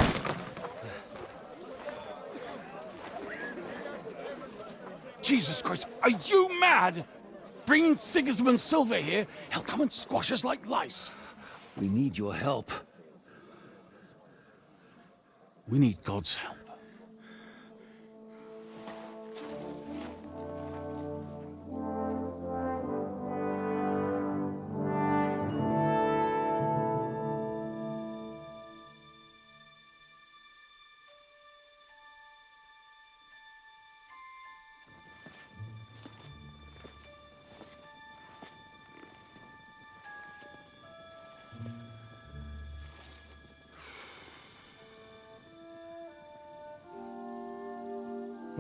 Jesus Christ, are you mad? Bringing Sigismund Silver here, he'll come and squash us like lice. We need your help. We need God's help.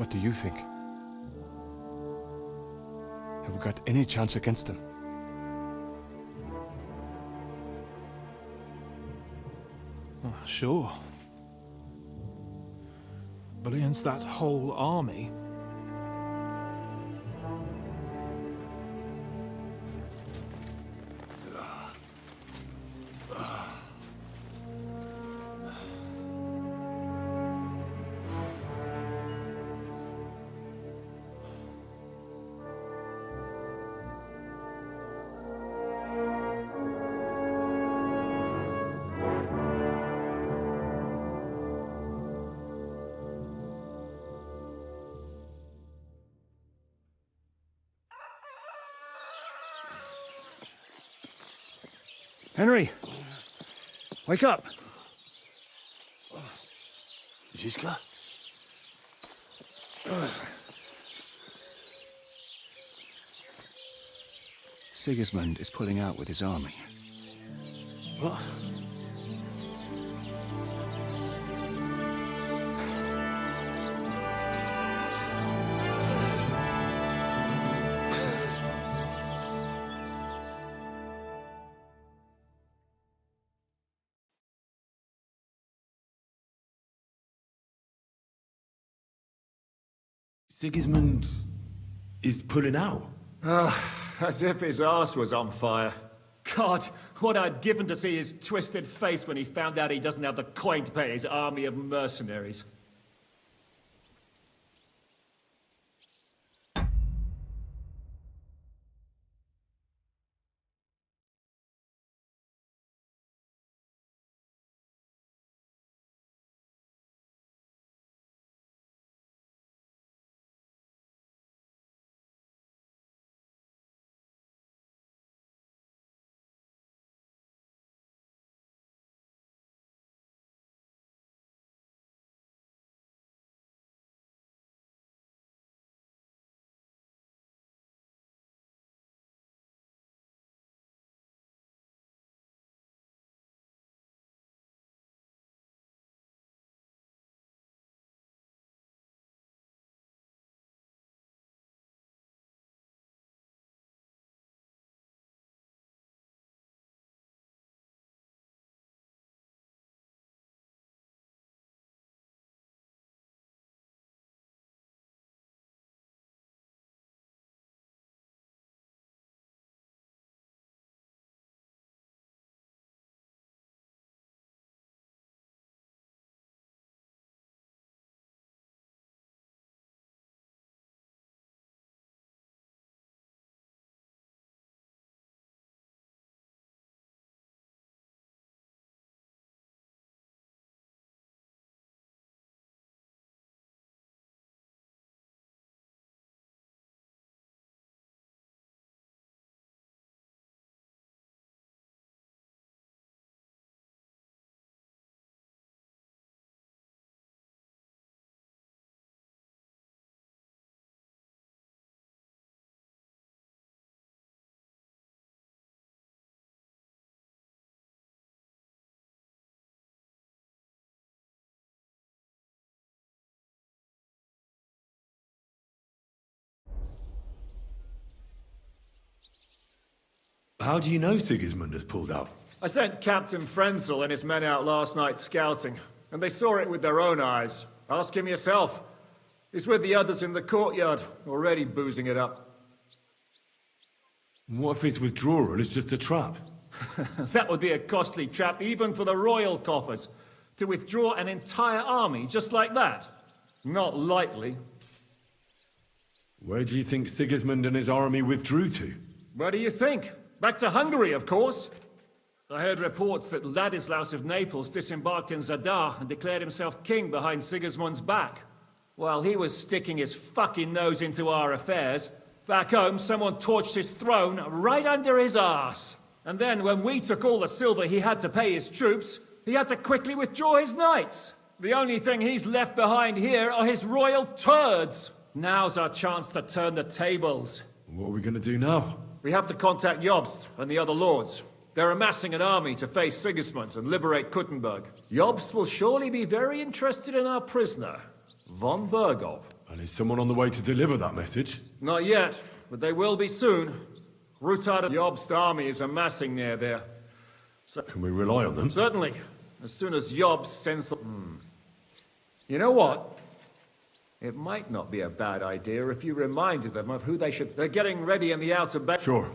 What do you think? Have we got any chance against them? Oh, sure. But against that whole army... Henry! Wake up! Ziska? Sigismund is pulling out with his army. What? Sigismund is pulling out? As if his arse was on fire. God, what I'd given to see his twisted face when he found out he doesn't have the coin to pay his army of mercenaries. How do you know Sigismund has pulled out? I sent Captain Frenzel and his men out last night scouting, and they saw it with their own eyes. Ask him yourself. He's with the others in the courtyard, already boozing it up. What if his withdrawal is just a trap? That would be a costly trap even for the royal coffers. To withdraw an entire army just like that? Not likely. Where do you think Sigismund and his army withdrew to? Where do you think? Back to Hungary, of course. I heard reports that Ladislaus of Naples disembarked in Zadar and declared himself king behind Sigismund's back. While he was sticking his fucking nose into our affairs, back home someone torched his throne right under his arse. And then when we took all the silver he had to pay his troops, he had to quickly withdraw his knights. The only thing he's left behind here are his royal turds. Now's our chance to turn the tables. What are we gonna do now? We have to contact Jobst and the other lords. They're amassing an army to face Sigismund and liberate Kuttenberg. Jobst will surely be very interested in our prisoner, von Bergov. And is someone on the way to deliver that message? Not yet, but they will be soon. Rutard and Jobst army is amassing near there. So can we rely on them? Certainly. As soon as Jobst sends... You know what? It might not be a bad idea if you reminded them of who they should... They're getting ready in the outer bay. Sure.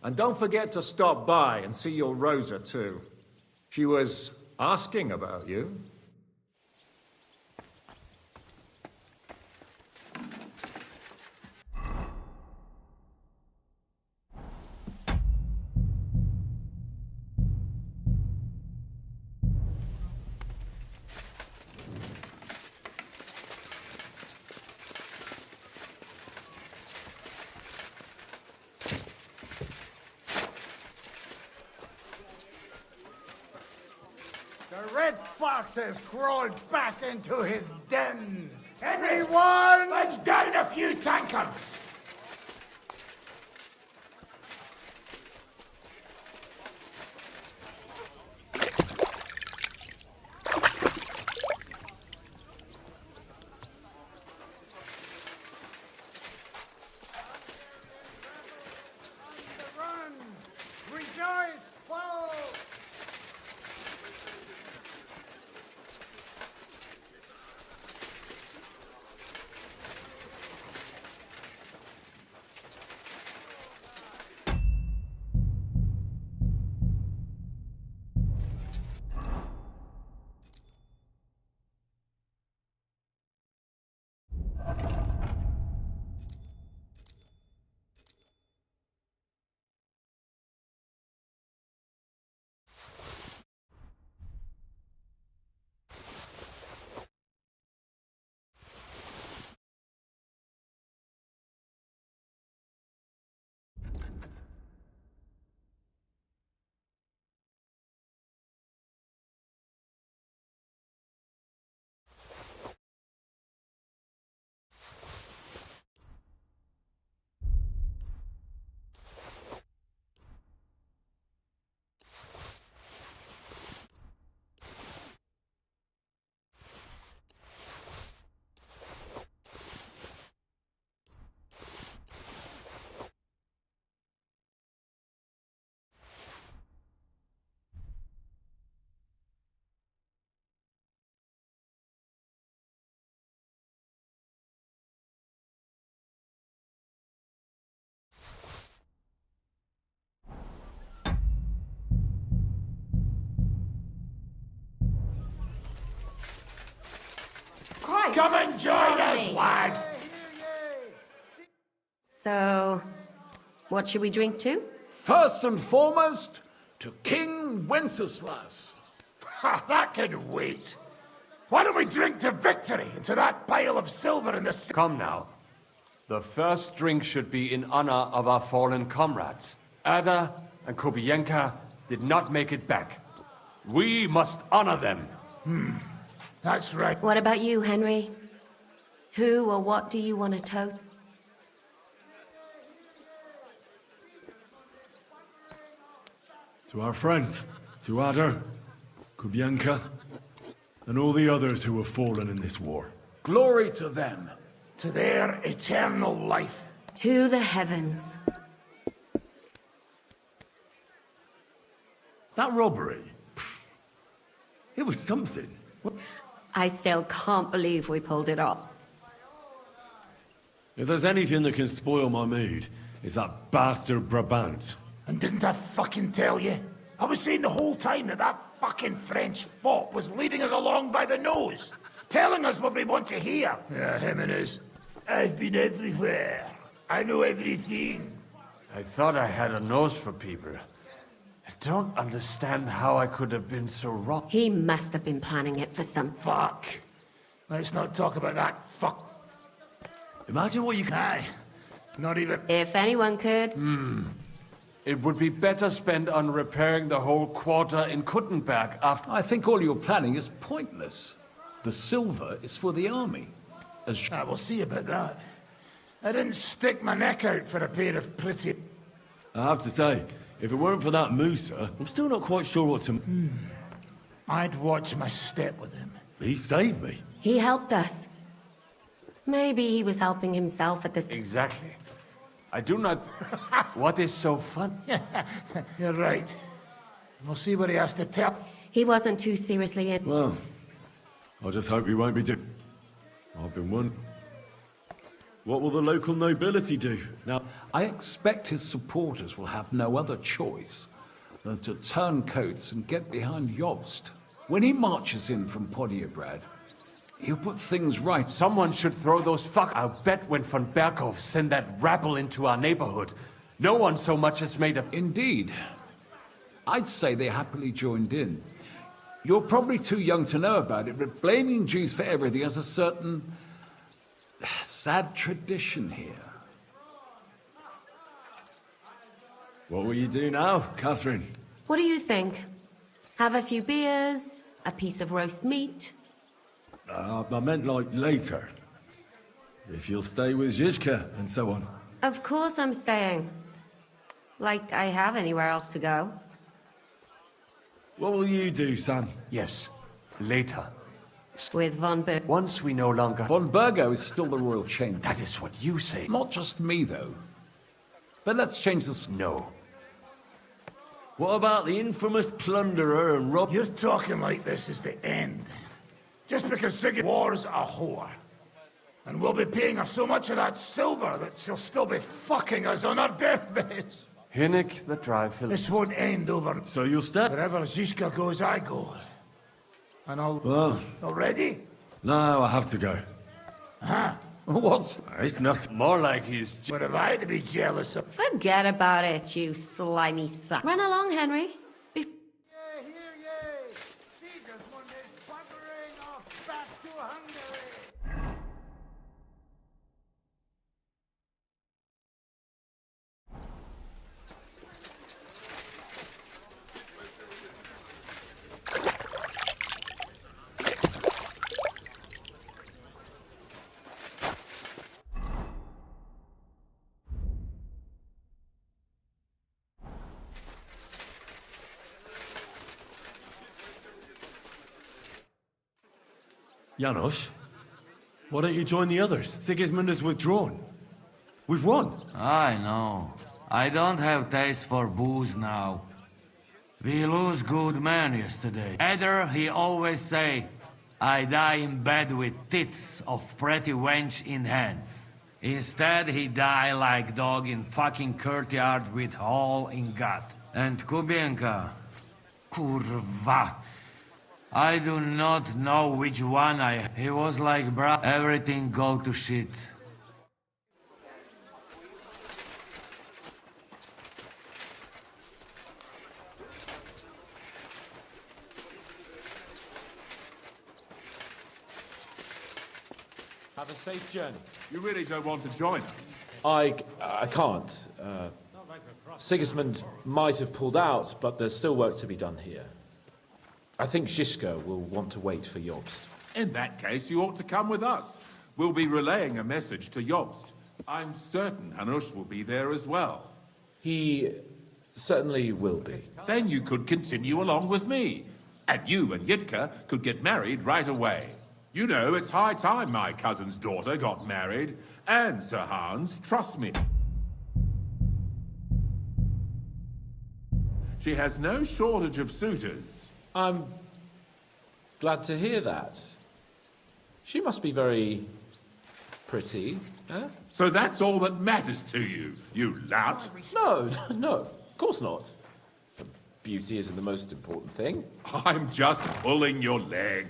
And don't forget to stop by and see your Rosa, too. She was asking about you. The red fox has crawled back into his den. Everyone! Let's down a few tankards! Run! Rejoice! Follow! Come and join us, lad! So, what should we drink to? First and foremost, to King Wenceslas. Ha, that can wait. Why don't we drink to victory and to that pile of silver in the... Come now. The first drink should be in honor of our fallen comrades. Ada and Kubienka did not make it back. We must honor them. That's right. What about you, Henry? Who or what do you want to toast? To our friends, to Ada, Kubienka, and all the others who have fallen in this war. Glory to them, to their eternal life. To the heavens. That robbery, it was something. I still can't believe we pulled it off. If there's anything that can spoil my mood, it's that bastard Brabant. And didn't I fucking tell you? I was saying the whole time that fucking French fop was leading us along by the nose, telling us what we want to hear. Yeah, him and his. I've been everywhere. I know everything. I thought I had a nose for people. I don't understand how I could have been so wrong. He must have been planning it for some... Fuck. Let's not talk about that fuck. Imagine what you can... Aye. Not even... If anyone could... It would be better spent on repairing the whole quarter in Kuttenberg after... I think all your planning is pointless. The silver is for the army. We'll see about that. I didn't stick my neck out for a pair of pretty... I have to say, if it weren't for that Musa, I'm still not quite sure what to... I'd watch my step with him. He saved me. He helped us. Maybe he was helping himself at this. Exactly. I do not... What is so fun? You're right. We'll see what he has to tell. He wasn't too seriously in. Well, I just hope he won't be I've been one. What will the local nobility do? Now, I expect his supporters will have no other choice than to turn coats and get behind Jobst. When he marches in from Podiebrad, he'll put things right. Someone should throw those I'll bet when von Berghoff sent that rabble into our neighborhood, no one so much as made a... Indeed. I'd say they happily joined in. You're probably too young to know about it, but blaming Jews for everything has a certain sad tradition here. What will you do now, Catherine? What do you think? Have a few beers, a piece of roast meat? I meant like later. If you'll stay with Zizka and so on. Of course I'm staying. Like I have anywhere else to go. What will you do, Sam? Yes, later. With von Berg. Once we no longer... Von Bergo is still the royal champion. That is what you say. Not just me, though. But let's change this. No. What about the infamous plunderer and rob... You're talking like this is the end. Just because Sigurd war's a whore. And we'll be paying her so much of that silver that she'll still be fucking us on her deathbeds. Hinnick the Dryfield. This won't end over. So you'll stay? Wherever Zizka goes, I go. And I'll... Well... Already? No, I have to go. Huh? What's... It's nothing. More like he's... What have I to be jealous of? Forget about it, you slimy son. Run along, Henry. Hear ye! Sigismund is buggering off back to Hungary! Janos, why don't you join the others? Sigismund has withdrawn. We've won. I know. I don't have taste for booze now. We lose good men yesterday. Either he always say, I die in bed with tits of pretty wench in hands. Instead, he die like dog in fucking courtyard with hole in gut. And Kubienka, kurwa. I do not know which one He was like, bruh, everything go to shit. Have a safe journey. You really don't want to join us? I can't. Sigismund might have pulled out, but there's still work to be done here. I think Zizka will want to wait for Jobst. In that case, you ought to come with us. We'll be relaying a message to Jobst. I'm certain Hanush will be there as well. He certainly will be. Then you could continue along with me. And you and Yitka could get married right away. You know, it's high time my cousin's daughter got married. And, Sir Hans, trust me. She has no shortage of suitors. I'm glad to hear that. She must be very pretty, huh? So that's all that matters to you, you lout? No, of course not. Beauty isn't the most important thing. I'm just pulling your leg.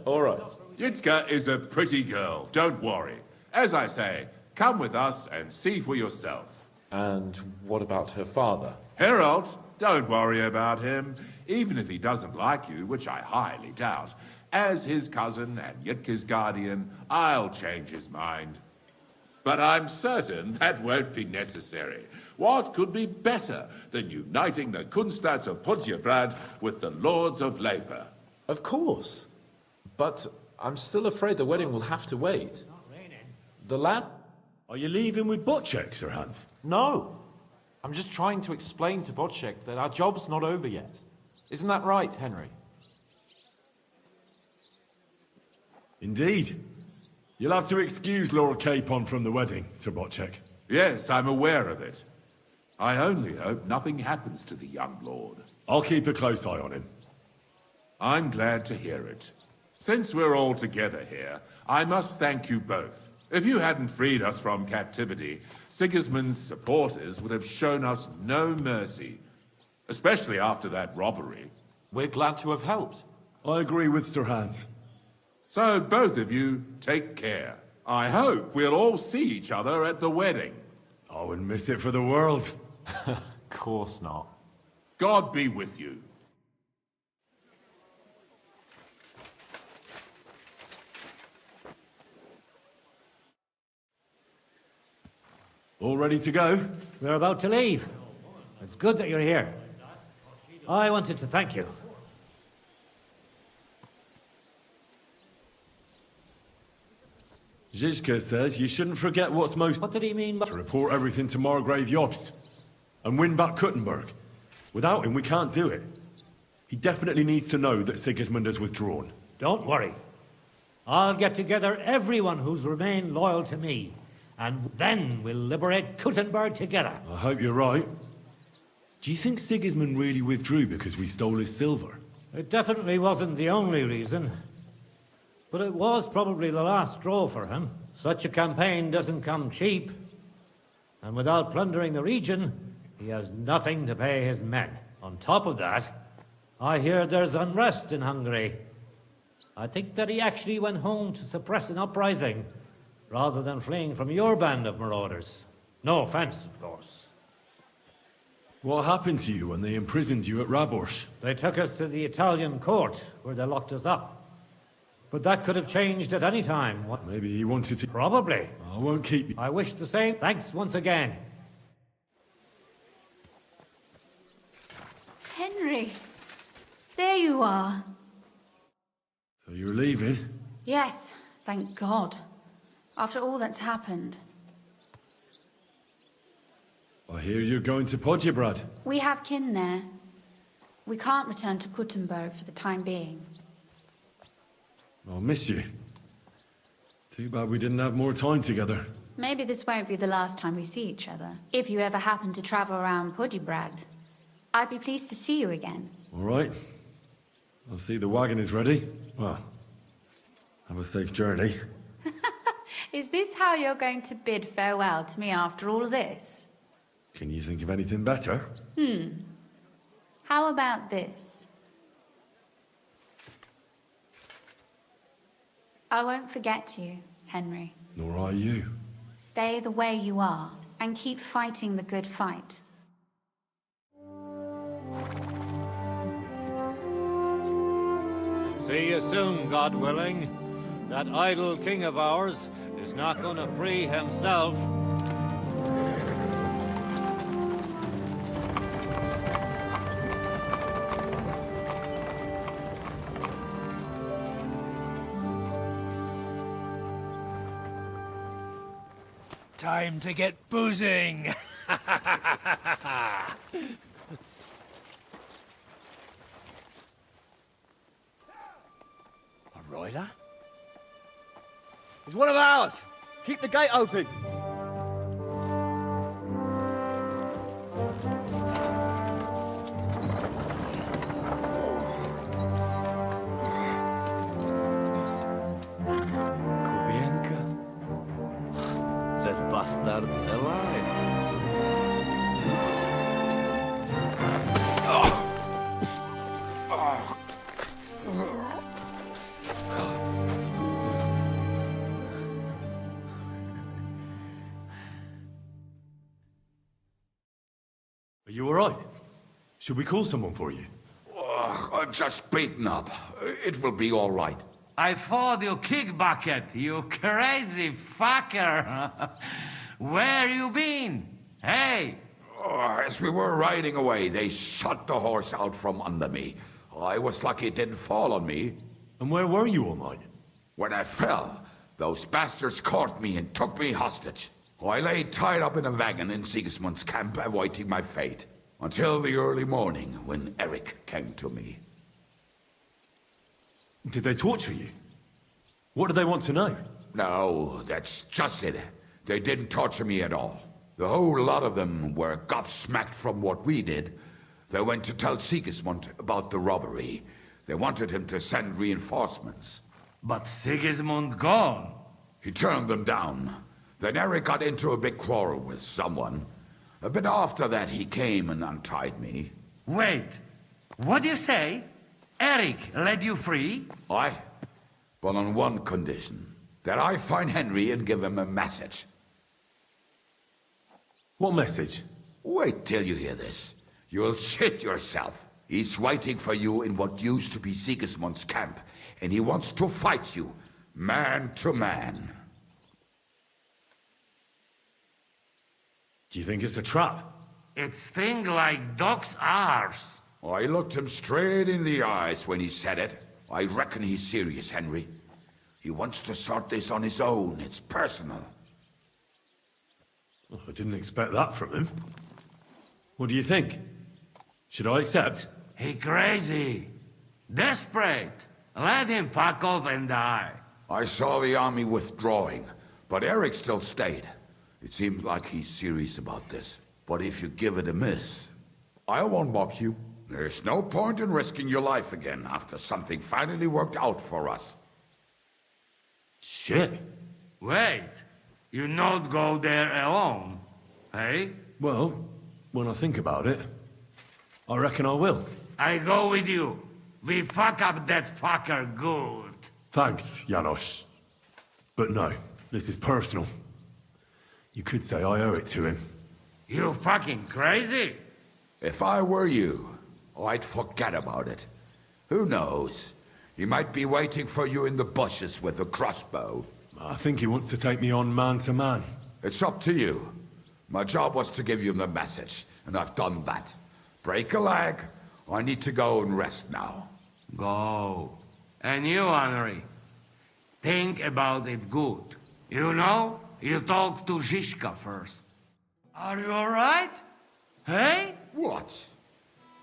All right. Yitka is a pretty girl, don't worry. As I say, come with us and see for yourself. And what about her father? Harold, don't worry about him. Even if he doesn't like you, which I highly doubt, as his cousin and Yitka's guardian, I'll change his mind. But I'm certain that won't be necessary. What could be better than uniting the Kunstads of Podiebrad with the Lords of Labor? Of course. But I'm still afraid the wedding will have to wait. The lad... Are you leaving with Bocek, Sir Hans? No. I'm just trying to explain to Bocek that our job's not over yet. Isn't that right, Henry? Indeed. You'll have to excuse Lord Capon from the wedding, Sir Botchek. Yes, I'm aware of it. I only hope nothing happens to the young lord. I'll keep a close eye on him. I'm glad to hear it. Since we're all together here, I must thank you both. If you hadn't freed us from captivity, Sigismund's supporters would have shown us no mercy. Especially after that robbery. We're glad to have helped. I agree with Sir Hans. So both of you, take care. I hope we'll all see each other at the wedding. I wouldn't miss it for the world. Of course not. God be with you. All ready to go? We're about to leave. It's good that you're here. I wanted to thank you. Zizka says you shouldn't forget what's most... What did he mean by... To report everything to Margrave Jobst. And win back Kuttenberg. Without him, we can't do it. He definitely needs to know that Sigismund has withdrawn. Don't worry. I'll get together everyone who's remained loyal to me. And then we'll liberate Kuttenberg together. I hope you're right. Do you think Sigismund really withdrew because we stole his silver? It definitely wasn't the only reason. But it was probably the last straw for him. Such a campaign doesn't come cheap. And without plundering the region, he has nothing to pay his men. On top of that, I hear there's unrest in Hungary. I think that he actually went home to suppress an uprising, rather than fleeing from your band of marauders. No offense, of course. What happened to you when they imprisoned you at Raborsch? They took us to the Italian court, where they locked us up. But that could have changed at any time. What? Maybe he wanted to... Probably. I won't keep you. I wish the same. Thanks once again. Henry, there you are. So you're leaving? Yes, thank God. After all that's happened. I hear you're going to Podjebrad. We have kin there. We can't return to Kuttenberg for the time being. I'll miss you. Too bad we didn't have more time together. Maybe this won't be the last time we see each other. If you ever happen to travel around Podjebrad, I'd be pleased to see you again. All right. I'll see the wagon is ready. Well, have a safe journey. Is this how you're going to bid farewell to me after all this? Can you think of anything better? How about this? I won't forget you, Henry. Nor are you. Stay the way you are, and keep fighting the good fight. See you soon, God willing. That idle king of ours is not going to free himself. Time to get boozing! A rider? He's one of ours! Keep the gate open! That bastard's alive. Are you all right? Should we call someone for you? I'm just beaten up. It will be all right. I thought you kick bucket, you crazy fucker. Where you been? Hey! As we were riding away, they shot the horse out from under me. I was lucky it didn't fall on me. And where were you all night? When I fell, those bastards caught me and took me hostage. I lay tied up in a wagon in Sigismund's camp, awaiting my fate. Until the early morning, when Eric came to me. Did they torture you? What do they want to know? No, that's just it. They didn't torture me at all. The whole lot of them were gobsmacked from what we did. They went to tell Sigismund about the robbery. They wanted him to send reinforcements. But Sigismund gone. He turned them down. Then Eric got into a big quarrel with someone. A bit after that, he came and untied me. Wait, what do you say? Eric let you free? Aye, but on one condition. That I find Henry and give him a message. What message? Wait till you hear this. You'll shit yourself. He's waiting for you in what used to be Sigismund's camp, and he wants to fight you, man to man. Do you think it's a trap? It's thing like dog's arse. I looked him straight in the eyes when he said it. I reckon he's serious, Henry. He wants to sort this on his own. It's personal. Well, I didn't expect that from him. What do you think? Should I accept? He crazy. Desperate. Let him fuck off and die. I saw the army withdrawing, but Eric still stayed. It seemed like he's serious about this. But if you give it a miss, I won't mock you. There's no point in risking your life again after something finally worked out for us. Shit. Wait, you not go there alone, hey? Well, when I think about it, I reckon I will. I go with you. We fuck up that fucker good. Thanks, Janos. But no, this is personal. You could say I owe it to him. You fucking crazy? If I were you, I'd forget about it. Who knows? He might be waiting for you in the bushes with a crossbow. I think he wants to take me on man to man. It's up to you. My job was to give you the message, and I've done that. Break a leg. I need to go and rest now. Go. And you, Henry, think about it good. You know, you talk to Zizka first. Are you alright? Hey? What?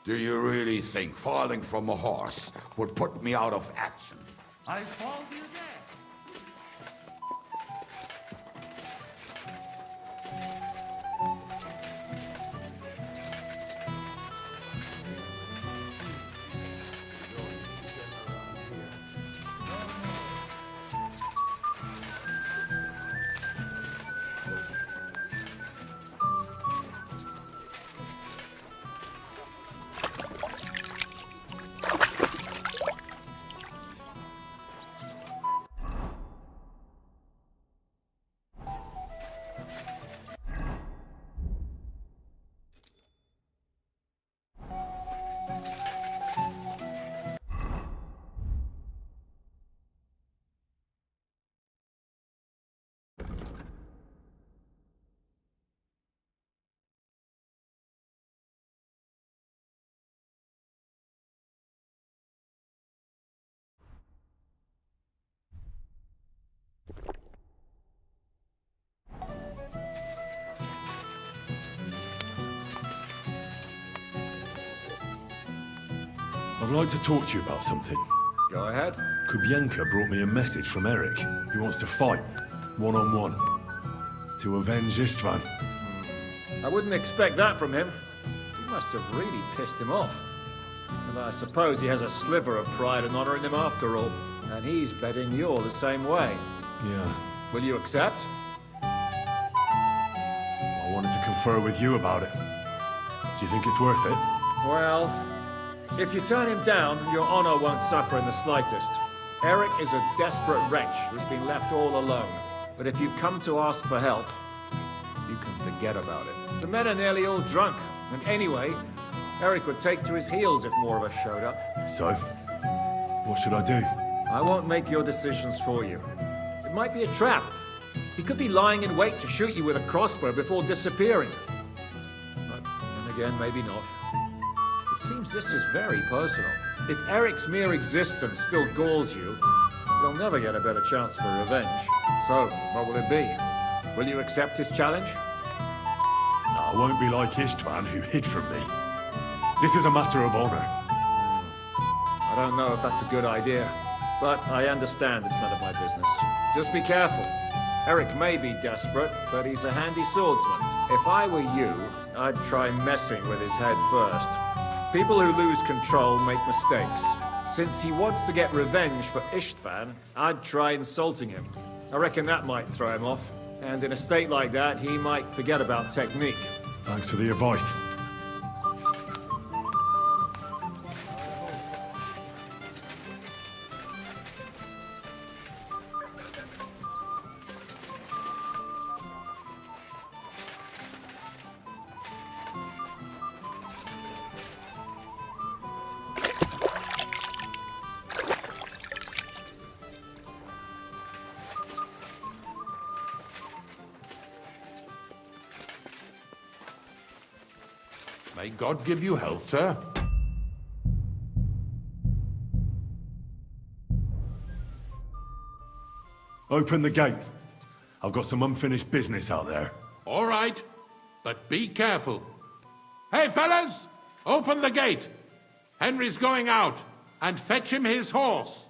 Do you really think falling from a horse would put me out of action? I told you that. I'd like to talk to you about something. Go ahead. Kubienka brought me a message from Eric. He wants to fight, one-on-one, to avenge Istvan. I wouldn't expect that from him. He must have really pissed him off. And I suppose he has a sliver of pride and honor in him after all. And he's betting you're the same way. Yeah. Will you accept? I wanted to confer with you about it. Do you think it's worth it? Well, if you turn him down, your honor won't suffer in the slightest. Eric is a desperate wretch who's been left all alone. But if you come to ask for help, you can forget about it. The men are nearly all drunk, and anyway, Eric would take to his heels if more of us showed up. So, what should I do? I won't make your decisions for you. It might be a trap. He could be lying in wait to shoot you with a crossbow before disappearing. But then again, maybe not. It seems this is very personal. If Eric's mere existence still galls you, you'll never get a better chance for revenge. So, what will it be? Will you accept his challenge? No, I won't be like Istvan, who hid from me. This is a matter of honor. I don't know if that's a good idea. But I understand it's none of my business. Just be careful. Eric may be desperate, but he's a handy swordsman. If I were you, I'd try messing with his head first. People who lose control make mistakes. Since he wants to get revenge for Istvan, I'd try insulting him. I reckon that might throw him off. And in a state like that, he might forget about technique. Thanks for the advice. May God give you health, sir. Open the gate. I've got some unfinished business out there. All right, but be careful. Hey, fellas! Open the gate! Henry's going out, and fetch him his horse.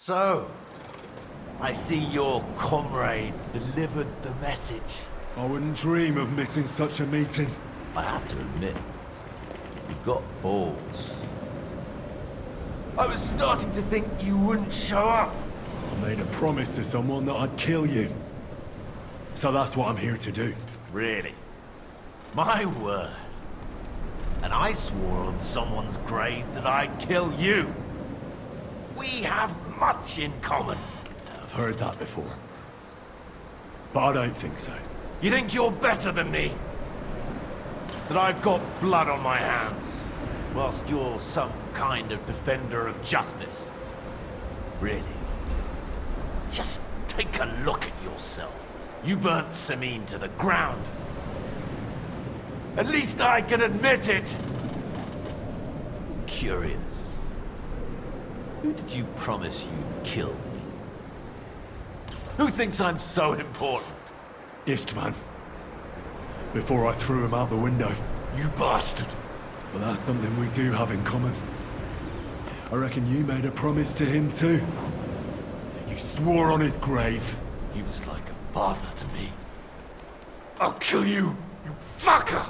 So, I see your comrade delivered the message. I wouldn't dream of missing such a meeting. I have to admit, you've got balls. I was starting to think you wouldn't show up. I made a promise to someone that I'd kill you. So that's what I'm here to do. Really? My word. And I swore on someone's grave that I'd kill you. We have much in common. I've heard that before. But I don't think so. You think you're better than me? That I've got blood on my hands, whilst you're some kind of defender of justice? Really? Just take a look at yourself. You burnt Samin to the ground. At least I can admit it. Curious. Who did you promise you'd kill me? Who thinks I'm so important? Istvan. Before I threw him out the window. You bastard! But that's something we do have in common. I reckon you made a promise to him too. You swore on his grave. He was like a father to me. I'll kill you, you fucker!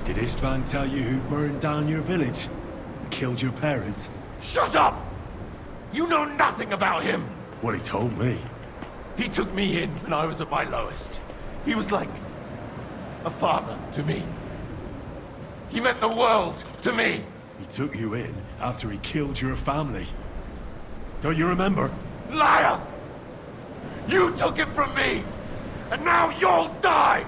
Did Istvan tell you who burned down your village? And killed your parents? Shut up! You know nothing about him! Well, he told me. He took me in when I was at my lowest. He was like a father to me. He meant the world to me. He took you in after he killed your family. Don't you remember? Liar! You took him from me! And now you'll die!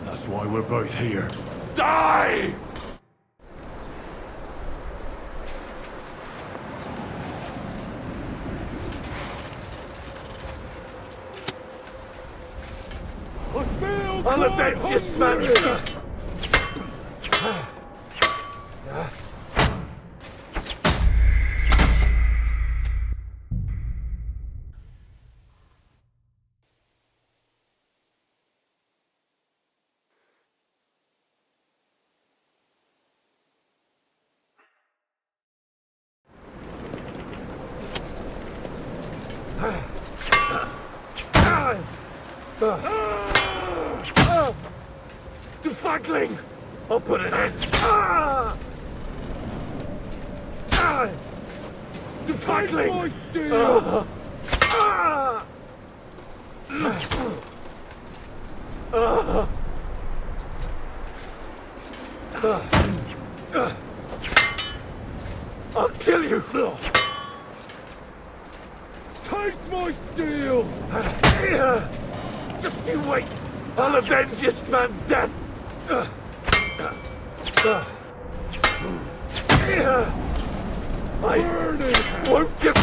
That's why we're both here. Die! I'll avenge this man! You fuckling! I'll put an end. You fuckling! I'll kill you! Taste my steel! Just you wait! I'll avenge this man's death! I won't give...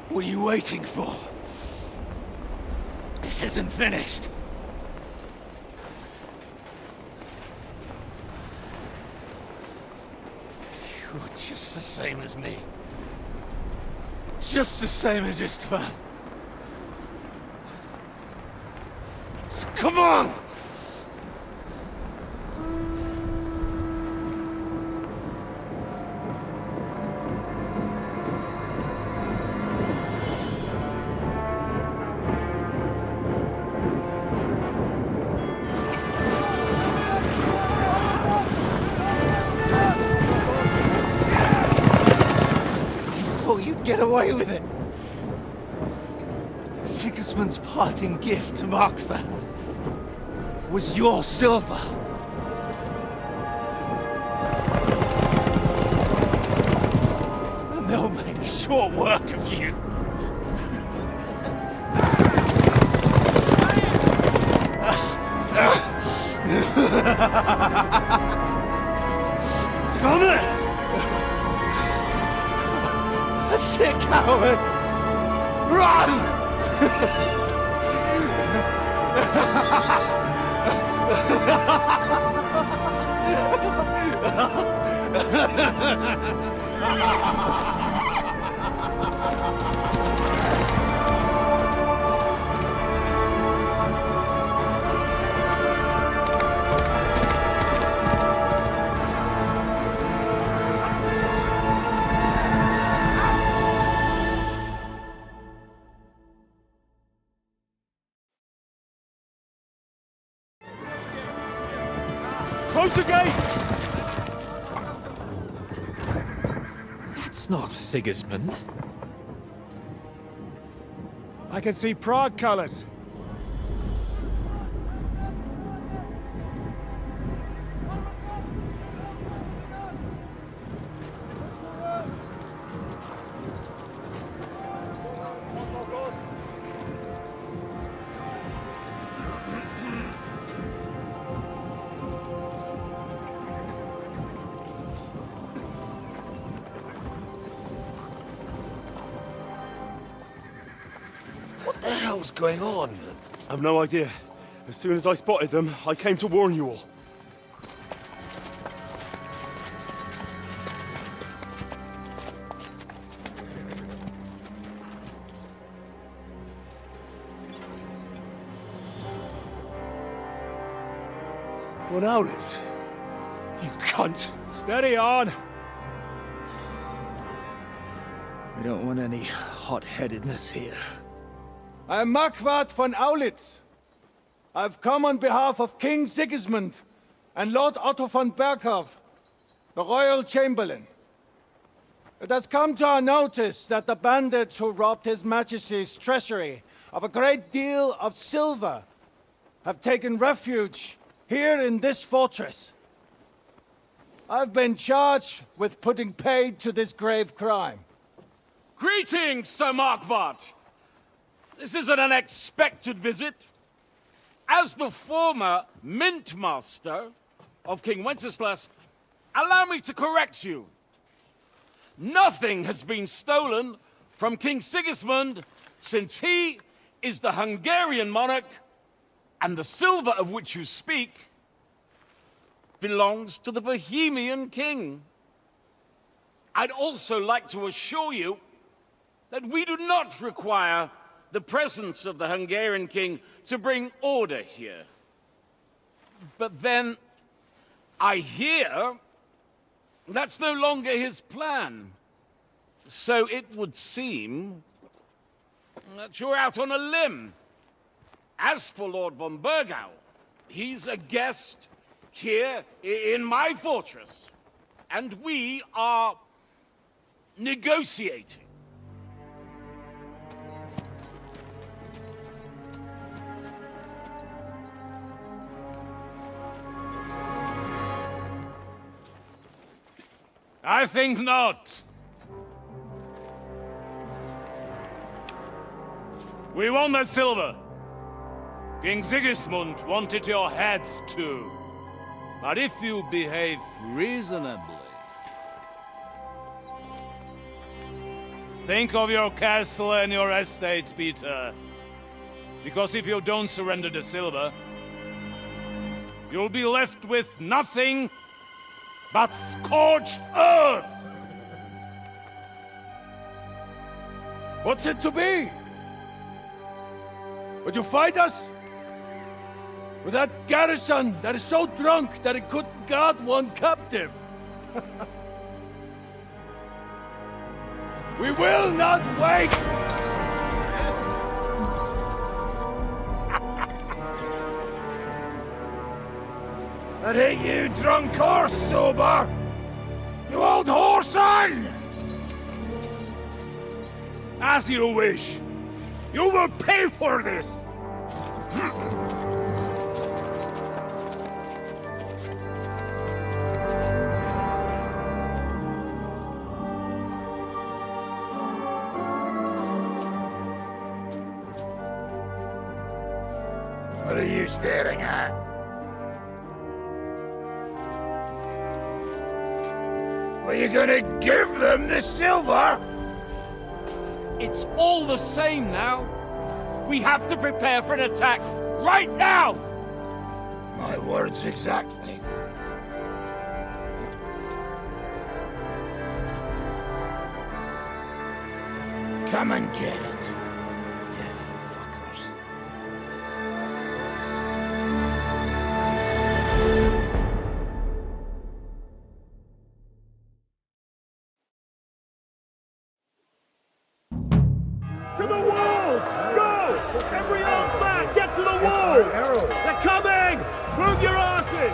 What are you waiting for? This isn't finished. You're just the same as me. Just the same as Istvan. So come on! Get away with it! Sigismund's parting gift to Markvan was your silver. And they'll make short work of you. Come here! That's it, coward! Run! Close the gate! That's not Sigismund. I can see Prague colors. the hell's going on? I've no idea. As soon as I spotted them, I came to warn you all. What Owlets? You cunt! Steady on! We don't want any hot-headedness here. I'm Marquardt von Aulitz. I've come on behalf of King Sigismund and Lord Otto von Berghoff, the Royal Chamberlain. It has come to our notice that the bandits who robbed His Majesty's treasury of a great deal of silver have taken refuge here in this fortress. I've been charged with putting paid to this grave crime. Greetings, Sir Marquardt! This is an unexpected visit. As the former Mint Master of King Wenceslas, allow me to correct you. Nothing has been stolen from King Sigismund since he is the Hungarian monarch, and the silver of which you speak belongs to the Bohemian king. I'd also like to assure you that we do not require the presence of the Hungarian king to bring order here. But then, I hear that's no longer his plan. So it would seem that you're out on a limb. As for Lord von Bergau, he's a guest here in my fortress, and we are negotiating. I think not. We want that silver. King Sigismund wanted your heads too. But if you behave reasonably... Think of your castle and your estates, Peter. Because if you don't surrender the silver, you'll be left with nothing but scorched earth! What's it to be? Would you fight us? With that garrison that is so drunk that it couldn't guard one captive? We will not wait! That ain't you, drunk or sober! You old whoreson! As you wish. You will pay for this! What are you staring at? Are you gonna give them the silver? It's all the same now. We have to prepare for an attack right now! My words exactly. Come and get it, you fuckers. To the wall! Go! Every arm back! Get to the wall! They're coming! Move your asses!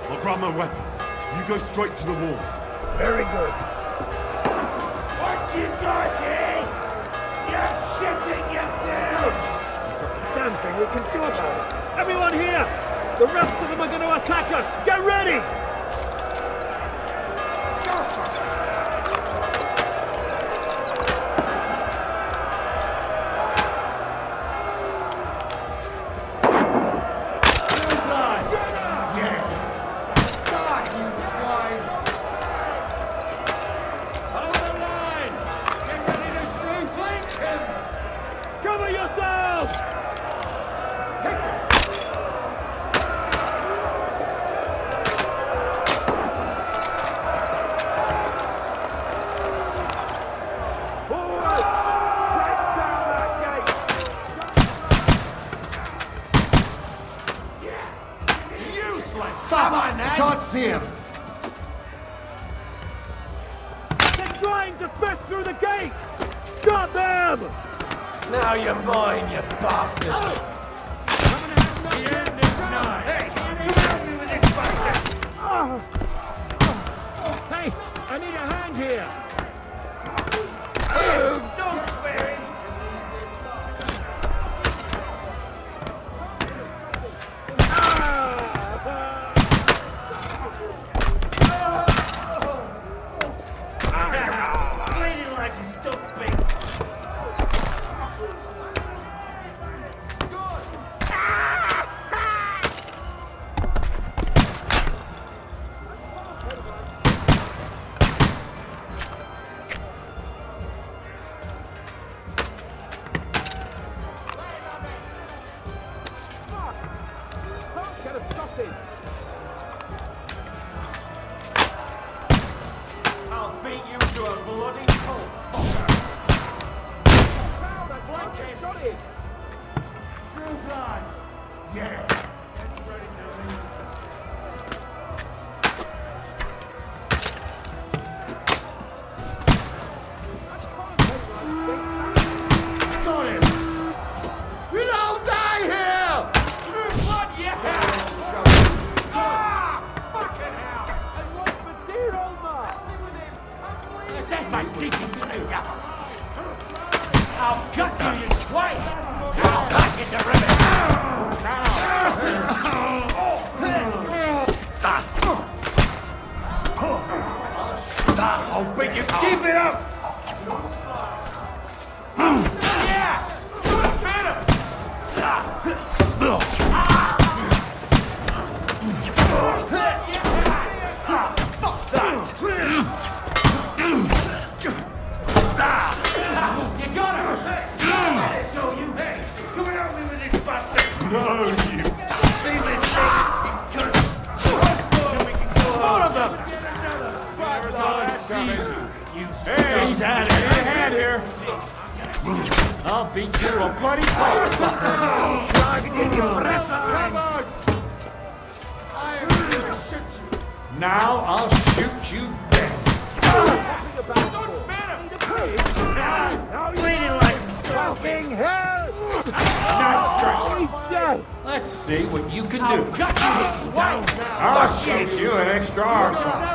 I'll grab my weapons. You go straight to the walls. Very good. What you got, eh? You're shitting yourselves! Damn thing we can do about it! Everyone here! The rest of them are going to attack us! Get ready! useless! Come on, I can't see him! They're trying to fit through the gate! Got them! Now you're mine, you bastard! The end is nigh! Hey, help me with this bastard! Hey, I need a hand here! Don't spare him! Bleeding like a stuck pig! I'll beat you to a bloody pulp! Yeah! Got him! We'll all die here! True blood, yeah! Send my dicky to the devil! I'll gut you, you twat! I'll back into ribbon! I'll beat you! Keep it up! Yeah! Hit him! Fuck that! You got him! So you, hey, come and help me with this bastard! No, you! Leave this thing! More of them! Hey, he's out of here. Hand here. I'll beat you to a bloody pulp. Now I'll shoot you dead. Bleeding like fucking hell! Let's see what you can do. I'll shoot you an extra arsehole.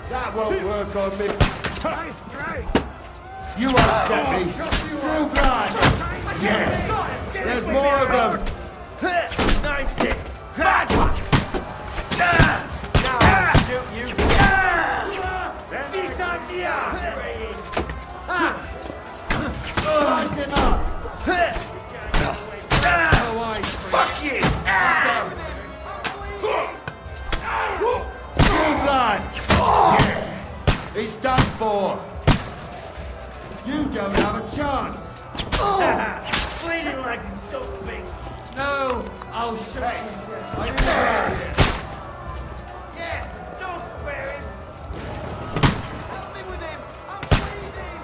That won't work on me. You upset me. True blood. Yeah. There's more of them. Nice hit! Bad one! Now I'll shoot you! Size him up. Fuck you! True blood. Yeah. He's done for. You don't have a chance. Bleeding like a stuck pig! No, I'll shoot you dead. Yeah, don't spare him! Help me with him! I'm bleeding!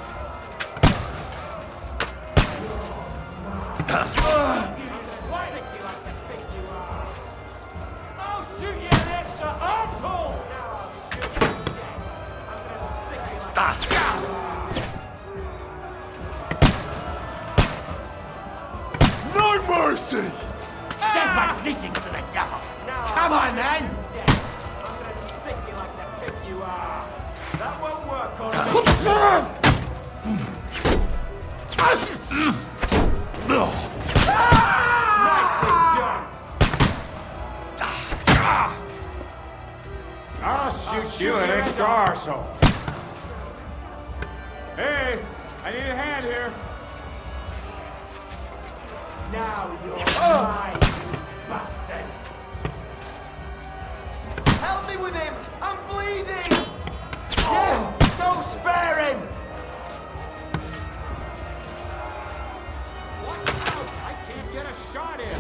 I'll shoot you an extra arsehole! Now I'll shoot you dead. I'm gonna stick you like No mercy. Send my greetings to the devil. Come on, then. I'm gonna stick you like the pig you are. That won't work on me. Nicely done. I'll shoot you an extra arsehole. Hey, I need a hand here. Now you're mine, you bastard. Help me with him. I'm bleeding. Yeah, don't spare him. Watch out! I can't get a shot in.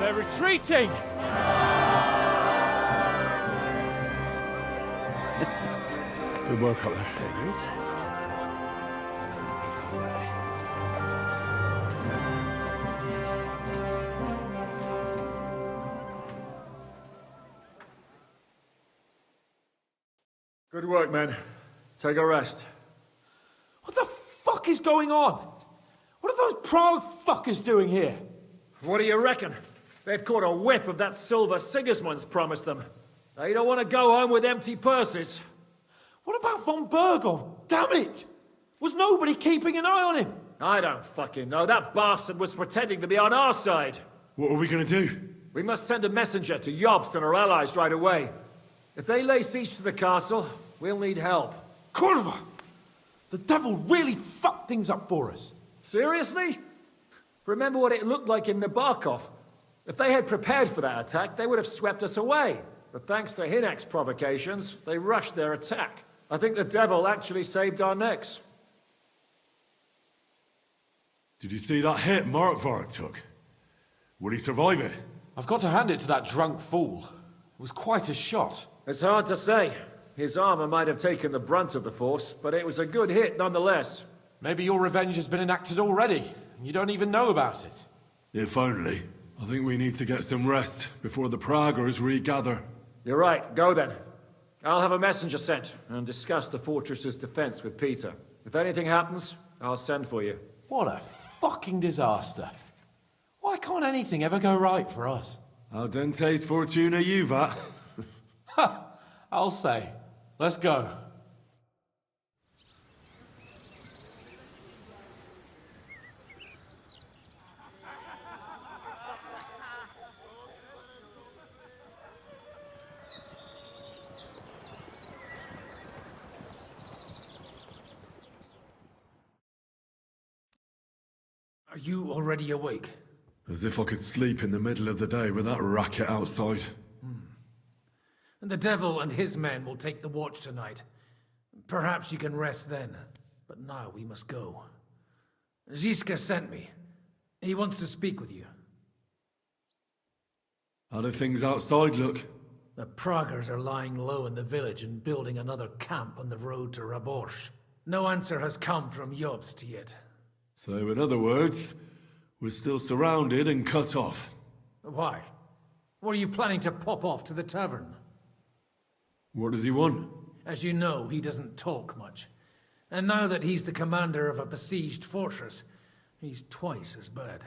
They're retreating! Good work up there. There it is. Good work, men. Take a rest. What the fuck is going on? What are those Prague fuckers doing here? What do you reckon? They've caught a whiff of that silver Sigismund's promised them. They don't want to go home with empty purses. What about von Bergov? Damn it! Was nobody keeping an eye on him? I don't fucking know. That bastard was pretending to be on our side. What are we gonna do? We must send a messenger to Jobst and our allies right away. If they lay siege to the castle, we'll need help. Kurva! The devil really fucked things up for us. Seriously? Remember what it looked like in Nabokov. If they had prepared for that attack, they would have swept us away. But thanks to Hinek's provocations, they rushed their attack. I think the devil actually saved our necks. Did you see that hit Markvart took? Will he survive it? I've got to hand it to that drunk fool. It was quite a shot. It's hard to say. His armor might have taken the brunt of the force, but it was a good hit nonetheless. Maybe your revenge has been enacted already, and you don't even know about it. If only. I think we need to get some rest before the Praggers regather. You're right. Go then. I'll have a messenger sent and discuss the fortress's defense with Peter. If anything happens, I'll send for you. What a fucking disaster. Why can't anything ever go right for us? Al dente's fortuna juvat. Ha! I'll say. Let's go. Are you already awake? As if I could sleep in the middle of the day with that racket outside. And the devil and his men will take the watch tonight. Perhaps you can rest then. But now we must go. Ziska sent me. He wants to speak with you. How do things outside look? The Praggers are lying low in the village and building another camp on the road to Raborsh. No answer has come from Jobst yet. So in other words, we're still surrounded and cut off. Why? Were you planning to pop off to the tavern? What does he want? As you know, he doesn't talk much. And now that he's the commander of a besieged fortress, he's twice as bad.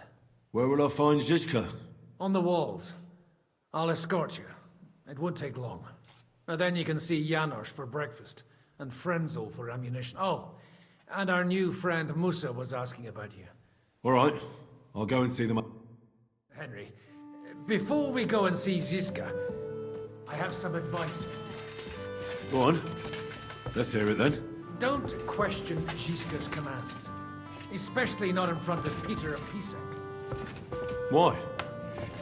Where will I find Zizka? On the walls. I'll escort you. It won't take long. And then you can see Janosch for breakfast, and Frenzel for ammunition. Oh, and our new friend Musa was asking about you. All right, I'll go and see them. Henry, before we go and see Zizka, I have some advice. Go on. Let's hear it then. Don't question Zizka's commands. Especially not in front of Peter of Pisak. Why?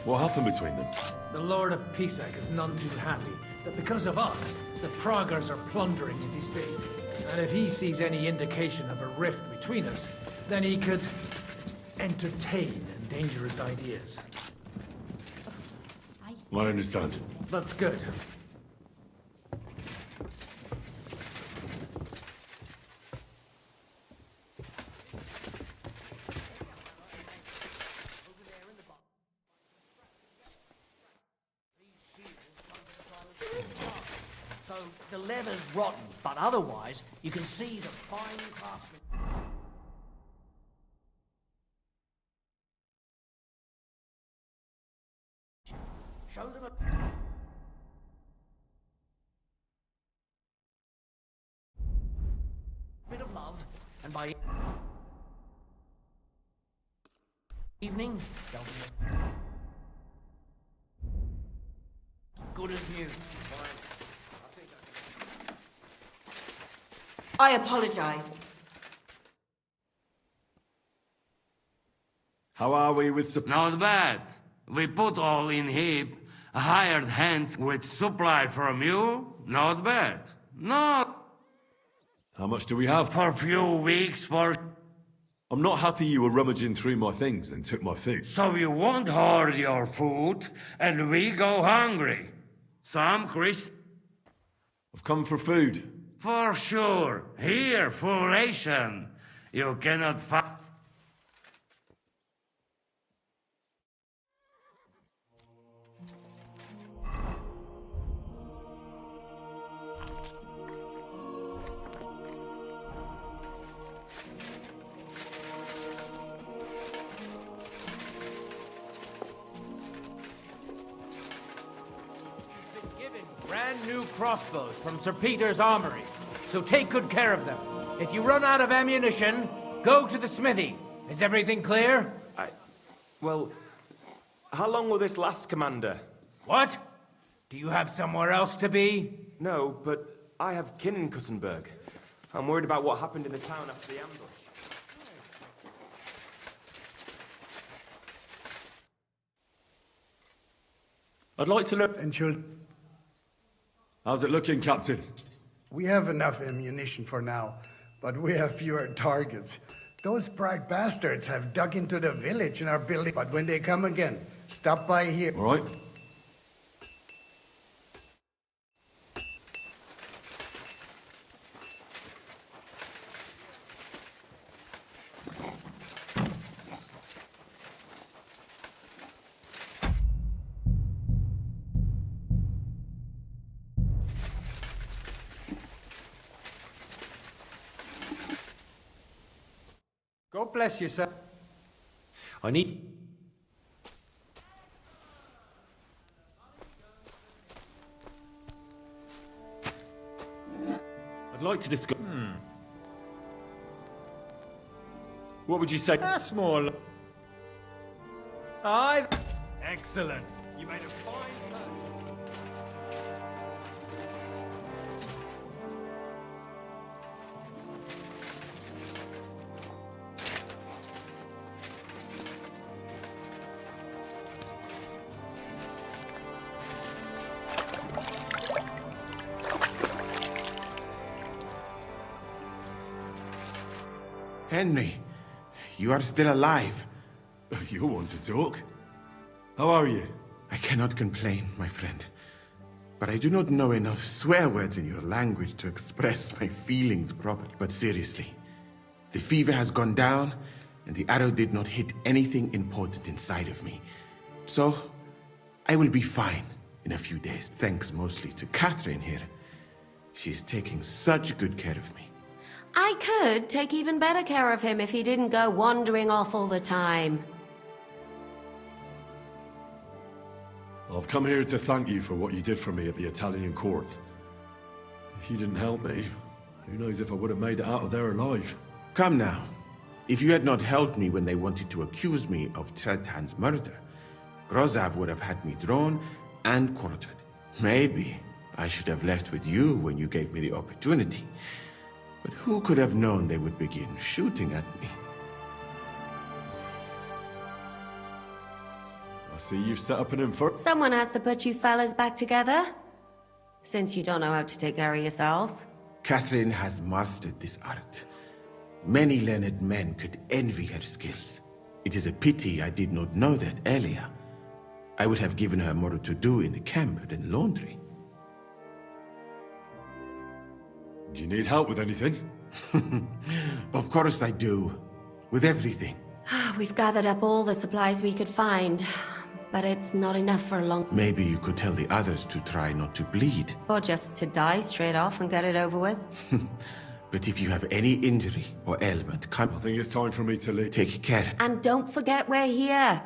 What happened between them? The Lord of Pisak is none too happy that because of us, the Praggers are plundering his estate. And if he sees any indication of a rift between us, then he could entertain dangerous ideas. I understand. That's good. So the leather's rotten, but otherwise you can see the fine craftsmanship. Show them a bit of love, and by evening, they'll be good as new. I apologize. How are we with Not bad. We put all in heap. Hired hands with supply from you. Not bad. Not. How much do we have? For a few weeks, for I'm not happy you were rummaging through my things and took my food. So you won't hoard your food, and we go hungry. Some Chris... I've come for food. For sure. Here, full ration. You cannot find... Brand new crossbows from Sir Peter's armory. So take good care of them. If you run out of ammunition, go to the smithy. Is everything clear? Well, how long will this last, Commander? What? Do you have somewhere else to be? No, but I have kin in Kuttenberg. I'm worried about what happened in the town after the ambush. I'd like to look... How's it looking, Captain? We have enough ammunition for now, but we have fewer targets. Those bright bastards have dug into the village and are building, but when they come again, stop by here. All right. God bless you, sir. I need... I'd like to discuss... What would you say? That's more... Aye. Excellent. You made a fine match. Henry, you are still alive. You want to talk? How are you? I cannot complain, my friend. But I do not know enough swear words in your language to express my feelings properly. But seriously, the fever has gone down, and the arrow did not hit anything important inside of me. So, I will be fine in a few days, thanks mostly to Catherine here. She's taking such good care of me. I could take even better care of him if he didn't go wandering off all the time. I've come here to thank you for what you did for me at the Italian court. If you didn't help me, who knows if I would have made it out of there alive. Come now. If you had not helped me when they wanted to accuse me of Tretan's murder, Grozav would have had me drawn and quartered. Maybe I should have left with you when you gave me the opportunity. But who could have known they would begin shooting at me? I see you've set up an info. Someone has to put you fellas back together. Since you don't know how to take care of yourselves. Catherine has mastered this art. Many learned men could envy her skills. It is a pity I did not know that earlier. I would have given her more to do in the camp than laundry. Do you need help with anything? Of course I do. With everything. We've gathered up all the supplies we could find, but it's not enough for long. Maybe you could tell the others to try not to bleed. Or just to die straight off and get it over with. But if you have any injury or ailment, come. I think it's time for me to leave. Take care. And don't forget we're here.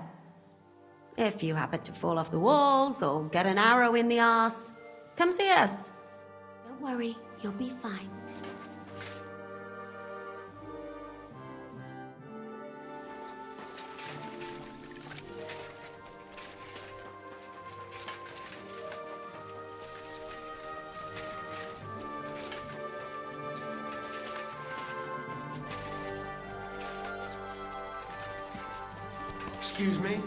If you happen to fall off the walls or get an arrow in the arse, come see us. Don't worry, you'll be fine. Excuse me?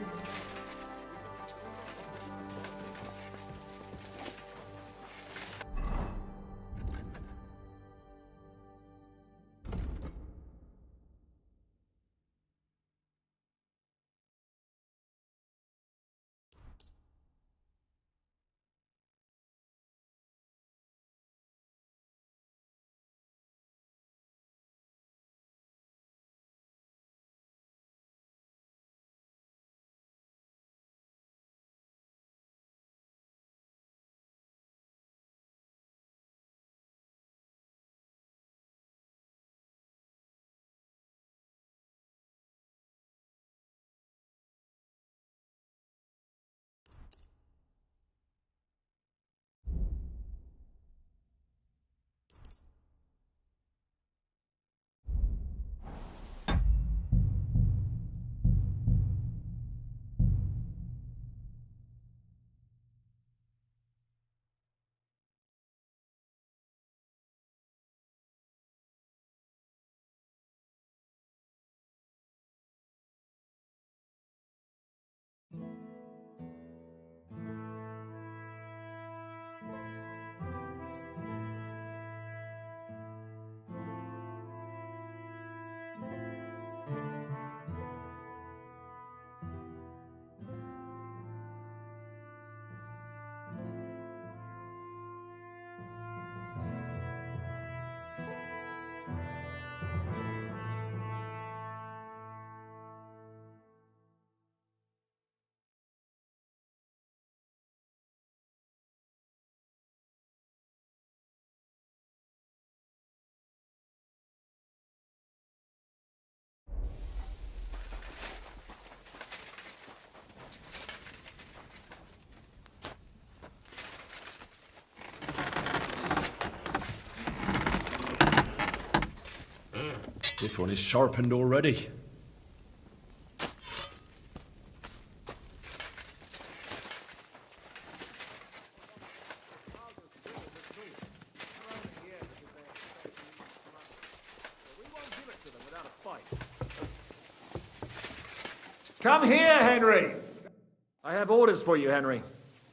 This one is sharpened already. Come here, Henry! I have orders for you, Henry.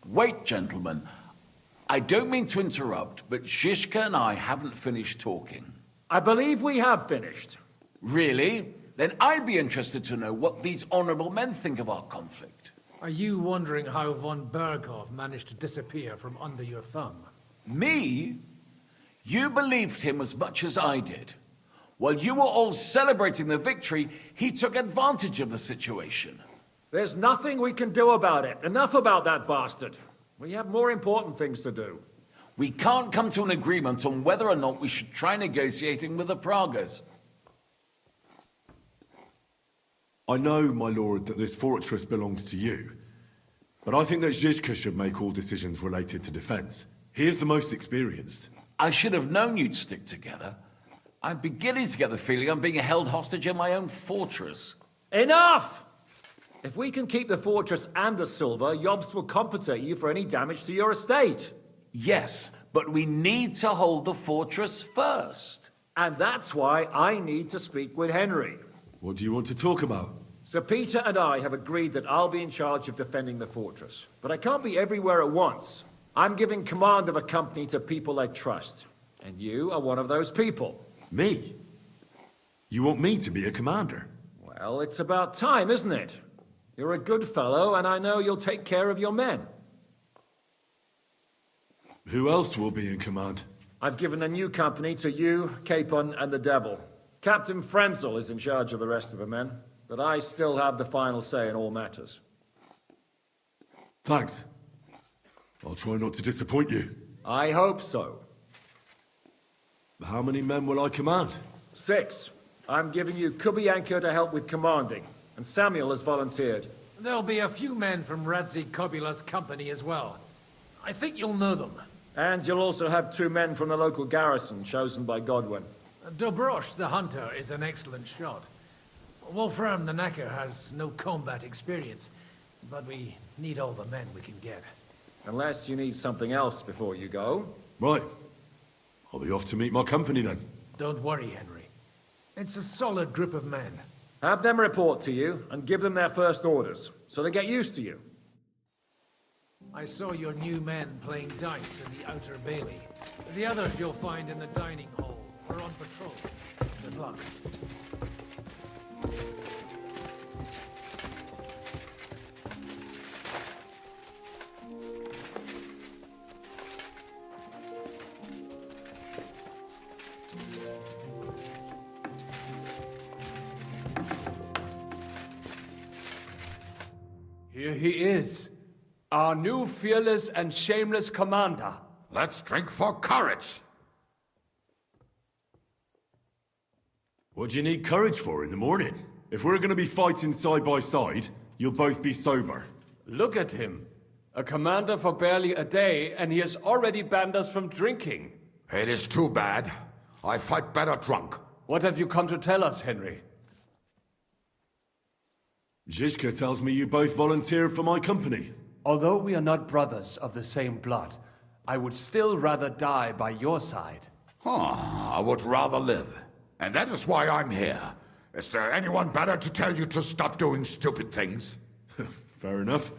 Wait, gentlemen. I don't mean to interrupt, but Zizka and I haven't finished talking. I believe we have finished. Really? Then I'd be interested to know what these honorable men think of our conflict. Are you wondering how von Berghoff managed to disappear from under your thumb? Me? You believed him as much as I did. While you were all celebrating the victory, he took advantage of the situation. There's nothing we can do about it. Enough about that bastard. We have more important things to do. We can't come to an agreement on whether or not we should try negotiating with the Pragas. I know, my lord, that this fortress belongs to you. But I think that Zizka should make all decisions related to defense. He is the most experienced. I should have known you'd stick together. I'm beginning to get the feeling I'm being held hostage in my own fortress. Enough! If we can keep the fortress and the silver, Yobst will compensate you for any damage to your estate. Yes, but we need to hold the fortress first. And that's why I need to speak with Henry. What do you want to talk about? Sir Peter and I have agreed that I'll be in charge of defending the fortress. But I can't be everywhere at once. I'm giving command of a company to people I trust. And you are one of those people. Me? You want me to be a commander? Well, it's about time, isn't it? You're a good fellow, and I know you'll take care of your men. Who else will be in command? I've given a new company to you, Capon, and the Devil. Captain Frenzel is in charge of the rest of the men, but I still have the final say in all matters. Thanks. I'll try not to disappoint you. I hope so. How many men will I command? 6. I'm giving you Kubianka to help with commanding, and Samuel has volunteered. There'll be a few men from Radzi Kobula's company as well. I think you'll know them. And you'll also have 2 men from the local garrison, chosen by Godwin. Dobrosh, the hunter, is an excellent shot. Wolfram the Knacker has no combat experience, but we need all the men we can get. Unless you need something else before you go. Right. I'll be off to meet my company then. Don't worry, Henry. It's a solid group of men. Have them report to you, and give them their first orders, so they get used to you. I saw your new men playing dice in the outer bailey. The others you'll find in the dining hall, or on patrol. Good luck. Here he is, our new fearless and shameless commander. Let's drink for courage. What do you need courage for in the morning? If we're going to be fighting side by side, you'll both be sober. Look at him. A commander for barely a day, and he has already banned us from drinking. It is too bad. I fight better drunk. What have you come to tell us, Henry? Zizka tells me you both volunteered for my company. Although we are not brothers of the same blood, I would still rather die by your side. I would rather live. And that is why I'm here. Is there anyone better to tell you to stop doing stupid things? Fair enough.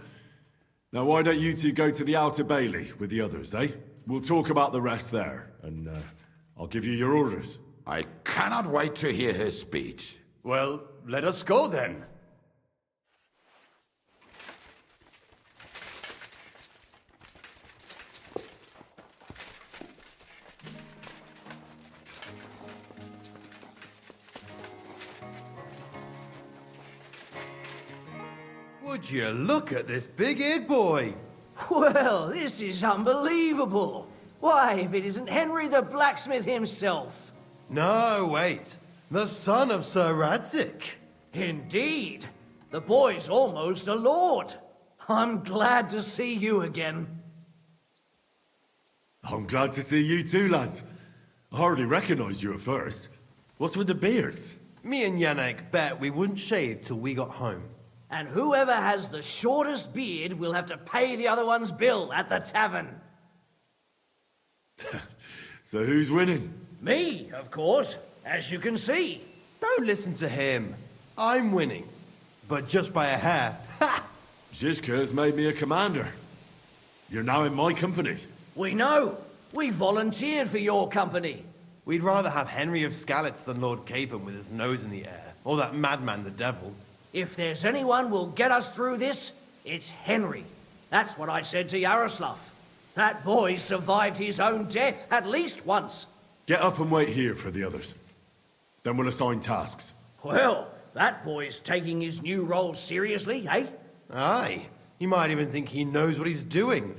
Now why don't you two go to the outer bailey with the others, eh? We'll talk about the rest there, and I'll give you your orders. I cannot wait to hear his speech. Well, let us go then. Would you look at this big-eared boy? Well, this is unbelievable. Why, if it isn't Henry the blacksmith himself. No, wait. The son of Sir Radzik. Indeed. The boy's almost a lord. I'm glad to see you again. I'm glad to see you too, lads. I hardly recognized you at first. What's with the beards? Me and Yannick bet we wouldn't shave till we got home. And whoever has the shortest beard will have to pay the other one's bill at the tavern. So who's winning? Me, of course, as you can see. Don't listen to him. I'm winning. But just by a hair. Zizka's made me a commander. You're now in my company. We know. We volunteered for your company. We'd rather have Henry of Skalitz than Lord Capon with his nose in the air. Or that madman, the devil. If there's anyone will get us through this, it's Henry. That's what I said to Yaroslav. That boy survived his own death at least once. Get up and wait here for the others. Then we'll assign tasks. Well, that boy's taking his new role seriously, eh? Aye. You might even think he knows what he's doing.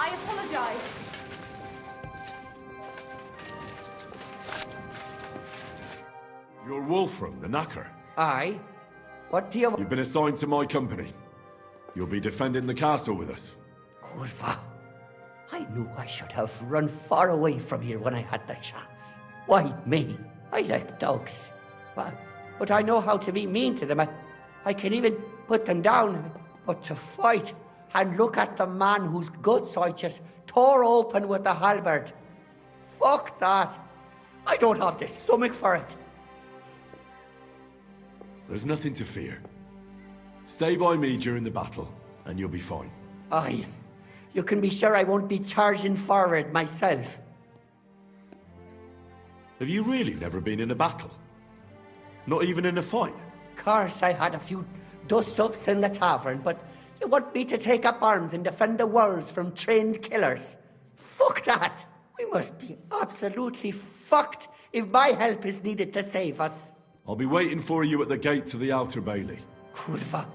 I apologize. You're Wolfram, the Knacker. Aye. What do you... You've been assigned to my company. You'll be defending the castle with us. Kurva. I knew I should have run far away from here when I had the chance. Why me? I like dogs. But I know how to be mean to them. I can even put them down. But to fight and look at the man whose guts I just tore open with the halberd. Fuck that. I don't have the stomach for it. There's nothing to fear. Stay by me during the battle, and you'll be fine. Aye. You can be sure I won't be charging forward myself. Have you really never been in a battle? Not even in a fight? Course, I had a few dust-ups in the tavern, but you want me to take up arms and defend the walls from trained killers? Fuck that! We must be absolutely fucked if my help is needed to save us. I'll be waiting for you at the gate to the outer bailey. Kurva.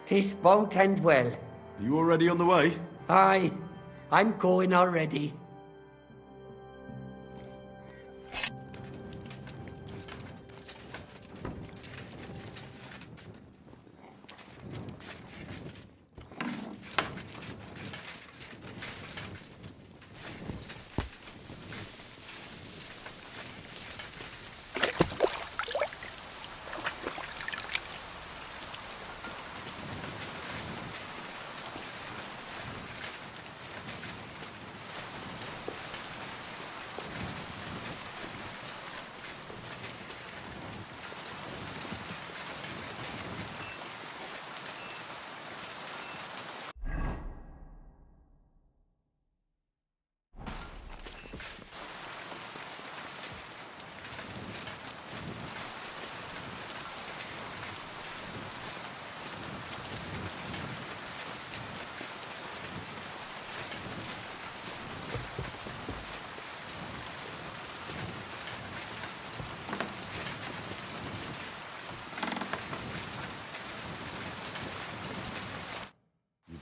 This won't end well. Are you already on the way? Aye. I'm going already.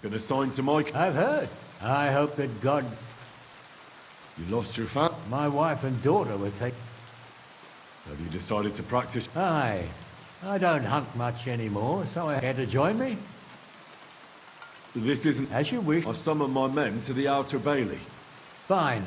Been assigned to my... I've heard. I hope that God... You lost your family? My wife and daughter were taken... Have you decided to practice? Aye. I don't hunt much anymore, so I care to join me? This isn't... As you wish. I've summoned my men to the Outer Bailey. Fine.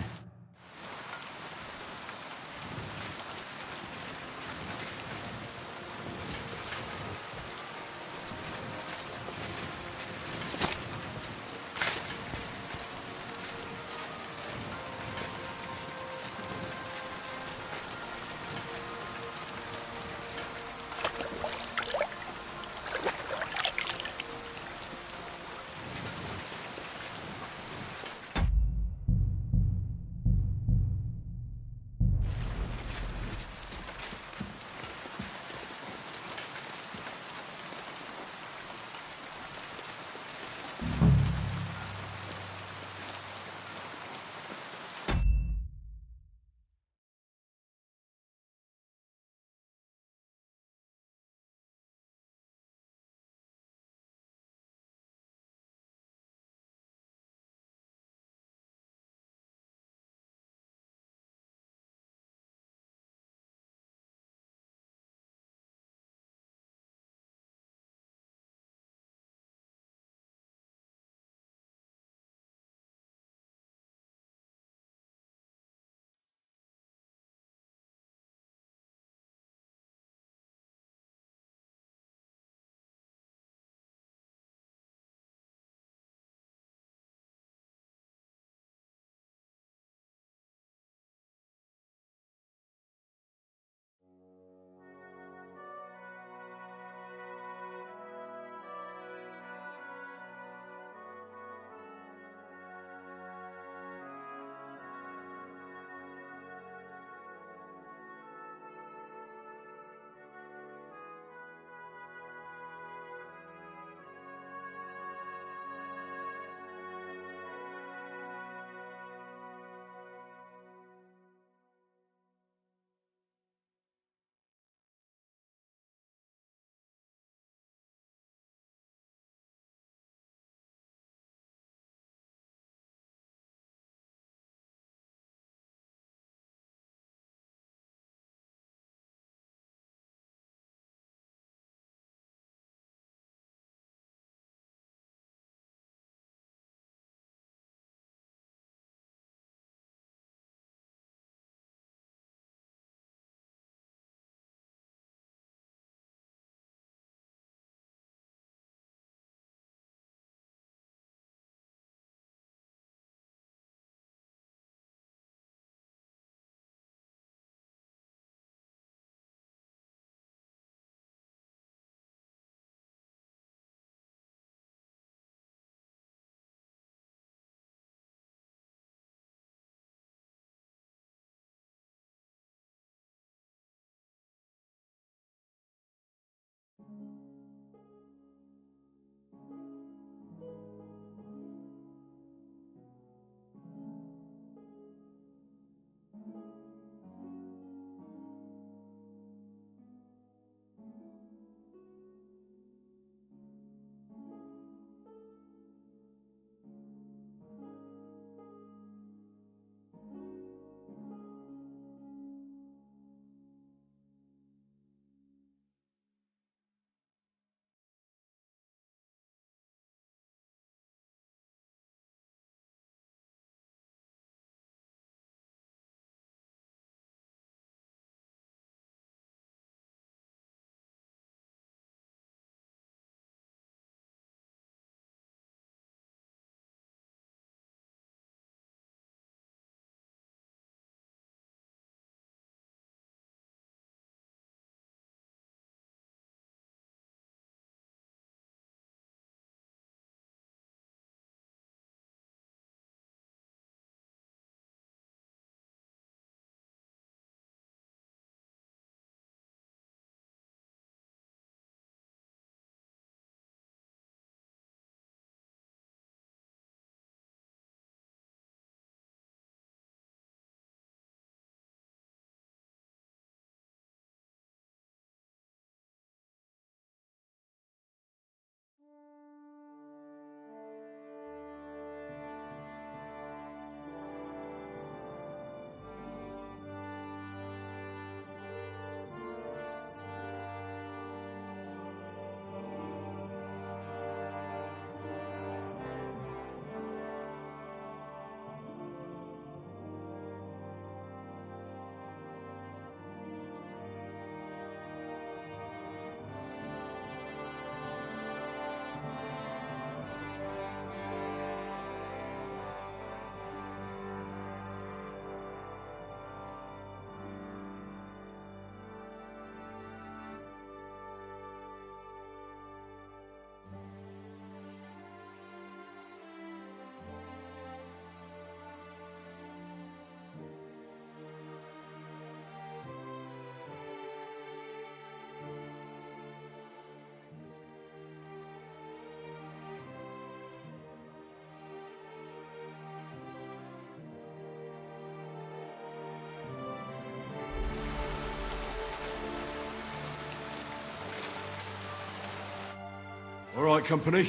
right, company.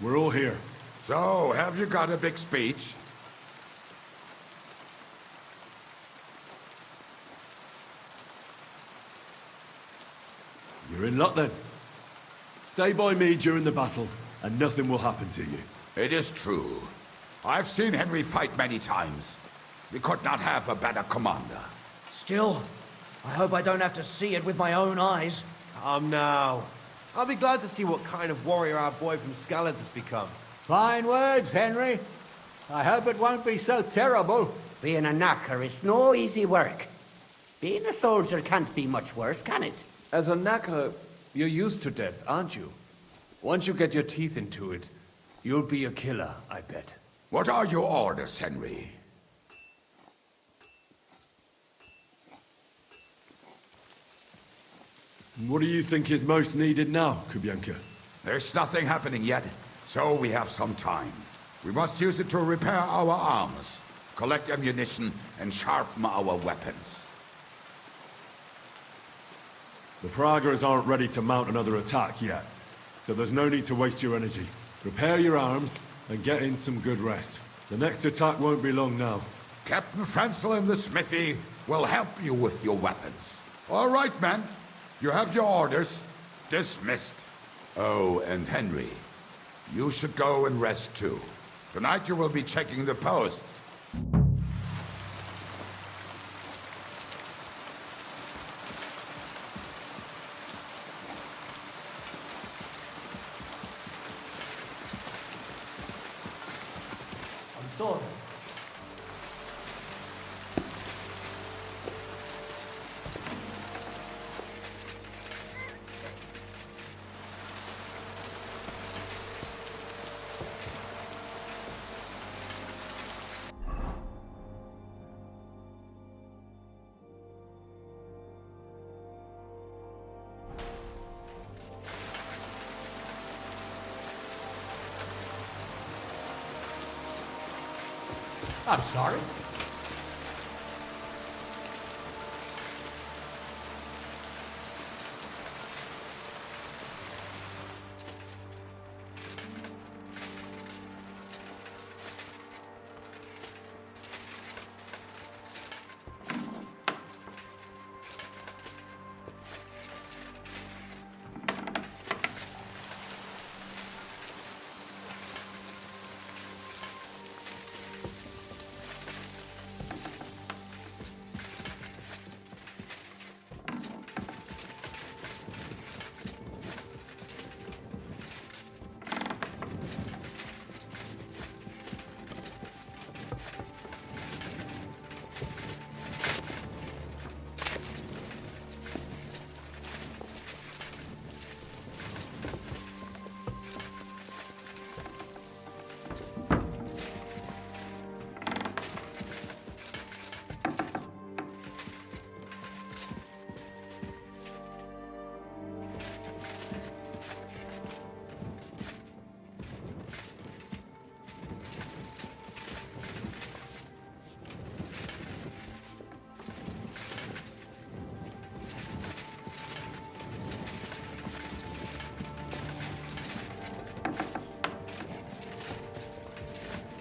We're all here. So, have you got a big speech? You're in luck then. Stay by me during the battle, and nothing will happen to you. It is true. I've seen Henry fight many times. We could not have a better commander. Still, I hope I don't have to see it with my own eyes. No. I'll be glad to see what kind of warrior our boy from Skalitz has become. Fine words, Henry. I hope it won't be so terrible. Being a knacker is no easy work. Being a soldier can't be much worse, can it? As a knacker, you're used to death, aren't you? Once you get your teeth into it, you'll be a killer, I bet. What are your orders, Henry? What do you think is most needed now, Kubianka? There's nothing happening yet, so we have some time. We must use it to repair our arms, collect ammunition, and sharpen our weapons. The Pragas aren't ready to mount another attack yet, so there's no need to waste your energy. Prepare your arms, and get in some good rest. The next attack won't be long now. Captain Francel in the smithy will help you with your weapons. All right, men. You have your orders. Dismissed. Oh, and Henry, you should go and rest too. Tonight you will be checking the posts. I'm sorry. I'm sorry.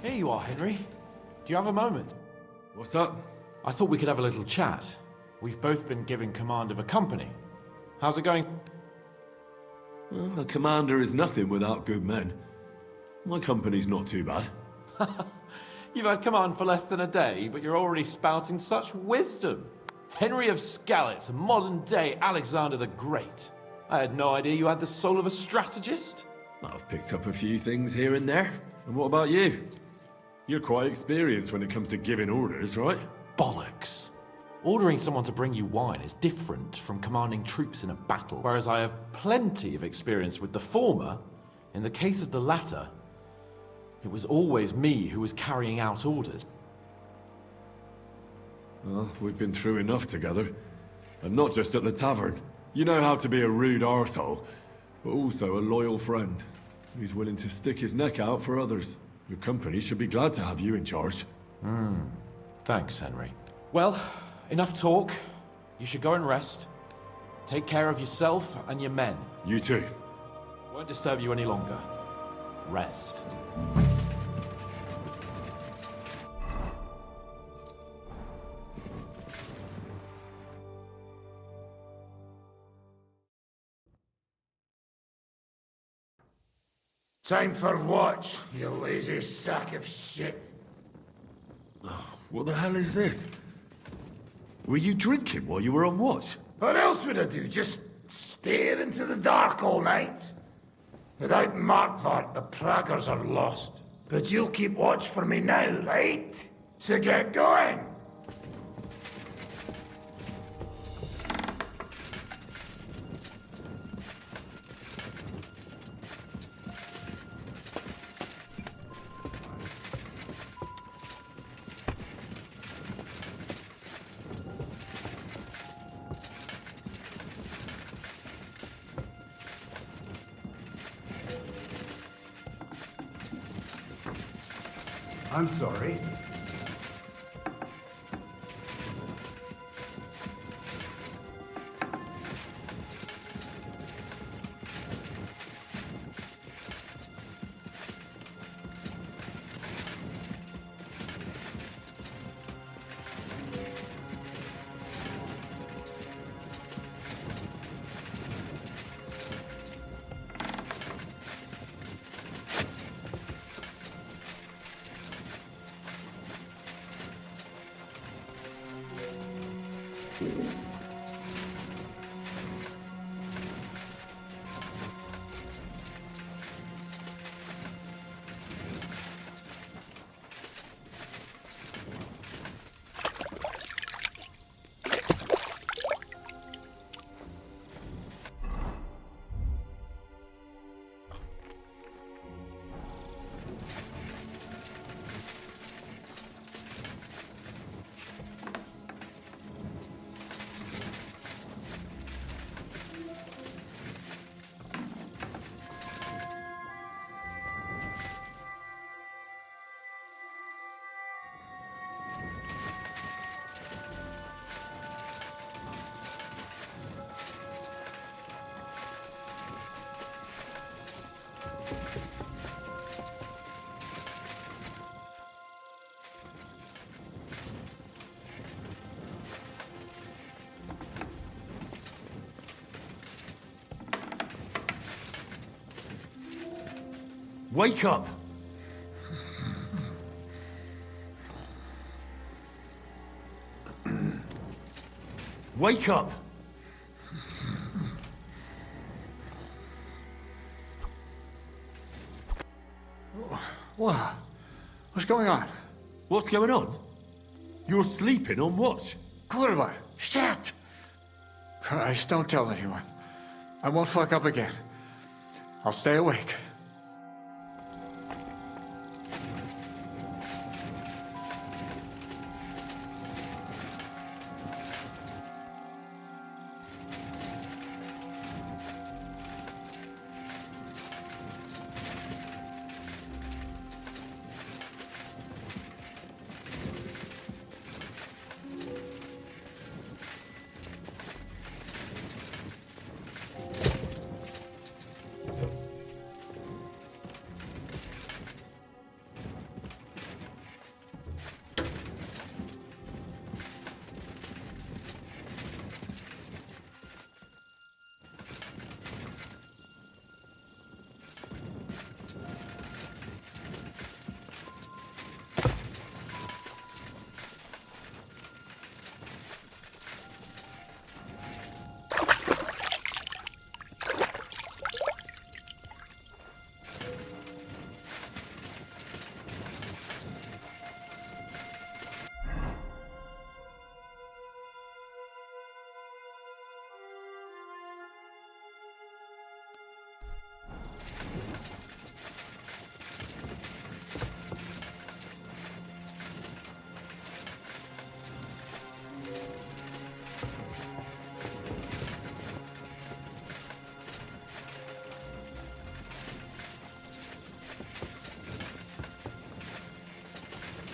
Here you are, Henry. Do you have a moment? What's up? I thought we could have a little chat. We've both been given command of a company. How's it going? Well, a commander is nothing without good men. My company's not too bad. You've had command for less than a day, but you're already spouting such wisdom. Henry of Skalitz, modern-day Alexander the Great. I had no idea you had the soul of a strategist. I've picked up a few things here and there. And what about you? You're quite experienced when it comes to giving orders, right? Bollocks. Ordering someone to bring you wine is different from commanding troops in a battle, whereas I have plenty of experience with the former. In the case of the latter, it was always me who was carrying out orders. Well, we've been through enough together. And not just at the tavern. You know how to be a rude arsehole, but also a loyal friend who's willing to stick his neck out for others. Your company should be glad to have you in charge. Thanks, Henry. Well, enough talk. You should go and rest. Take care of yourself and your men. You too. Won't disturb you any longer. Rest. Time for watch, you lazy sack of shit. What the hell is this? Were you drinking while you were on watch? What else would I do? Just stare into the dark all night? Without Markvart, the Praggers are lost. But you'll keep watch for me now, right? So get going! I'm sorry. Wake up! Wake up! What? What's going on? What's going on? You're sleeping on watch. Kurva! Shit! Christ, don't tell anyone. I won't fuck up again. I'll stay awake.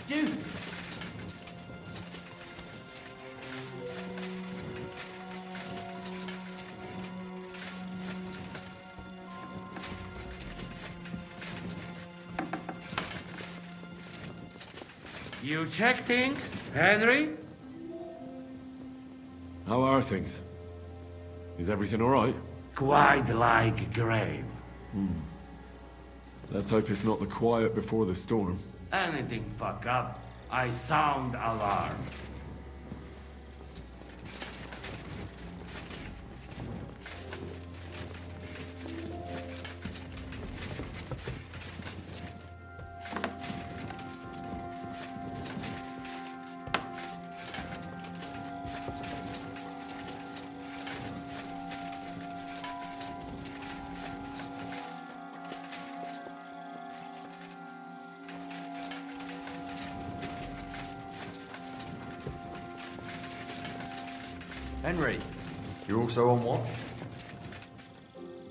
Dude! You check things, Henry? How are things? Is everything all right? Quite like a grave. Let's hope it's not the quiet before the storm. Anything fuck up, I sound alarm. Henry, you're also on watch?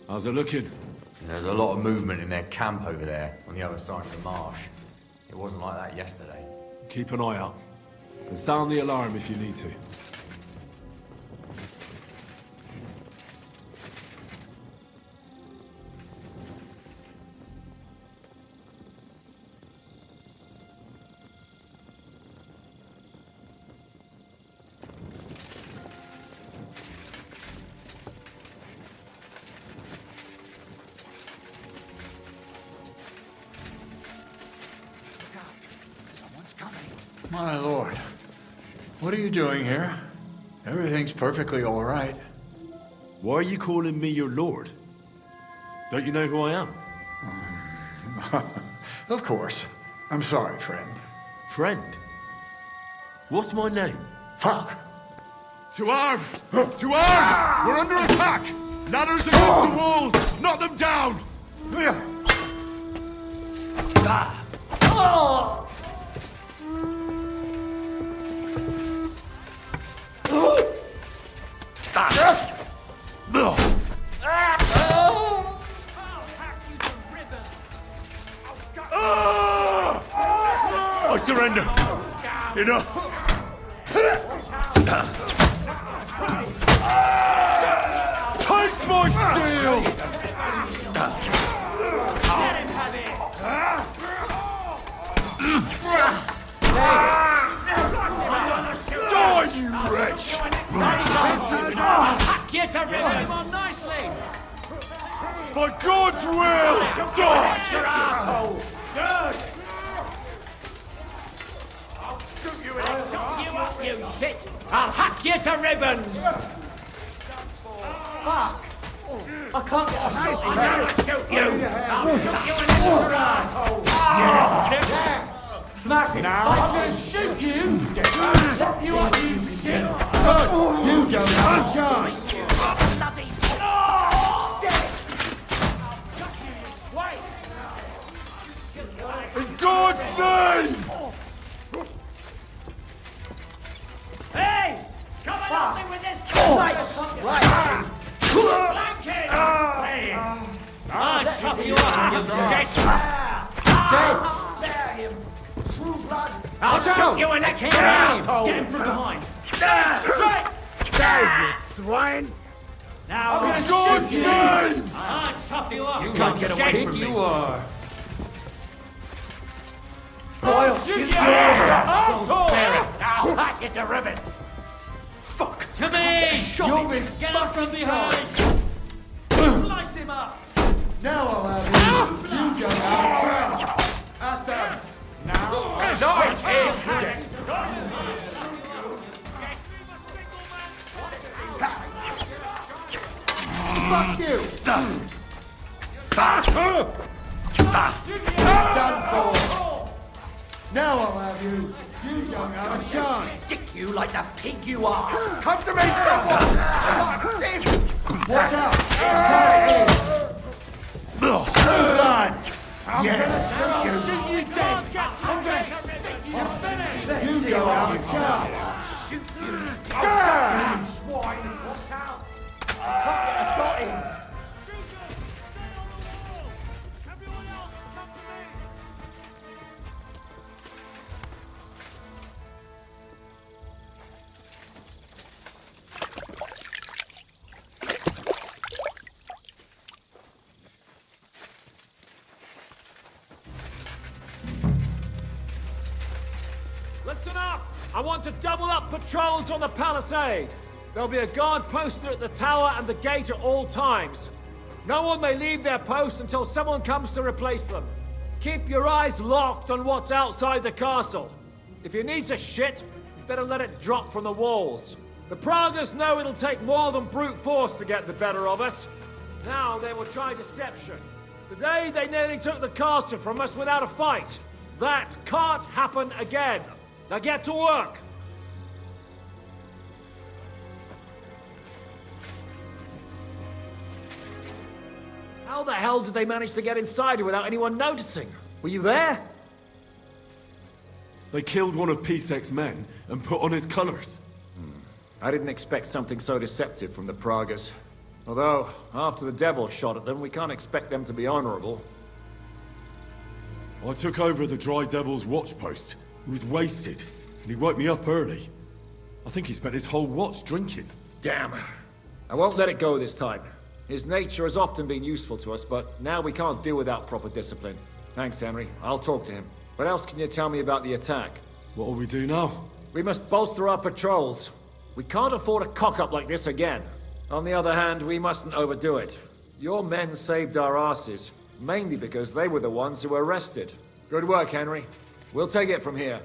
How's it looking? There's a lot of movement in their camp over there, on the other side of the marsh. It wasn't like that yesterday. Keep an eye out. And sound the alarm if you need to. My lord, what are you doing here? Everything's perfectly all right. Why are you calling me your lord? Don't you know who I am? Of course. I'm sorry, friend. Friend? What's my name? Fuck! To arms! To arms! We're under attack! Ladders against the walls! Knock them down! I surrender. Enough. Take my steel! Die, you wretch! Get a rhythm on nicely! By God's will! Die! Your asshole! Good! You up, you shit! I'll hack you to ribbons! Fuck! I can't get a shot in there! I'll shoot you! I'll shoot you in the asshole! Smash it! Now I can shoot you! Shut you up, you shit! You don't have a chance! Bloody... In God's name! Hey! Come and help me with this! Right! Blanket! Hey! I'll chop you up, you shit! I'll shoot you in the chin, asshole! Get him from behind! Strike! Die, you swine! Now In God's name! I'll chop you up! You can't get away from me. You are! I'll shoot you! Asshole! I'll hack you to ribbons! Fuck! To me! Get up from behind! Slice him up! Now I'll have you. You don't have a chance. At them. Now! Nice hit! Fuck you! Done for. Now I'll have you. You don't have a chance. Stick you like the pig you are! Come to me, someone! Watch out! Blood! I'm gonna shoot you dead! I'm gonna stick you finished! You don't have a chance! Shoot you! Damn! Swine! Watch out! Can't get a shot in! Listen up! I want to double up patrols on the palisade. There'll be a guard posted at the tower and the gate at all times. No one may leave their post until someone comes to replace them. Keep your eyes locked on what's outside the castle. If he needs a shit, you better let it drop from the walls. The Pragas know it'll take more than brute force to get the better of us. Now they will try deception. Today they nearly took the castle from us without a fight. That can't happen again. Now get to work. How the hell did they manage to get inside without anyone noticing? Were you there? They killed one of Pisek's men and put on his colours. I didn't expect something so deceptive from the Pragas. Although, after the devil shot at them, we can't expect them to be honorable. I took over the Dry Devil's watch post. He was wasted, and he woke me up early. I think he spent his whole watch drinking. Damn. I won't let it go this time. His nature has often been useful to us, but now we can't do without proper discipline. Thanks, Henry. I'll talk to him. What else can you tell me about the attack? What will we do now? We must bolster our patrols. We can't afford a cock-up like this again. On the other hand, we mustn't overdo it. Your men saved our asses, mainly because they were the ones who were arrested. Good work, Henry. We'll take it from here.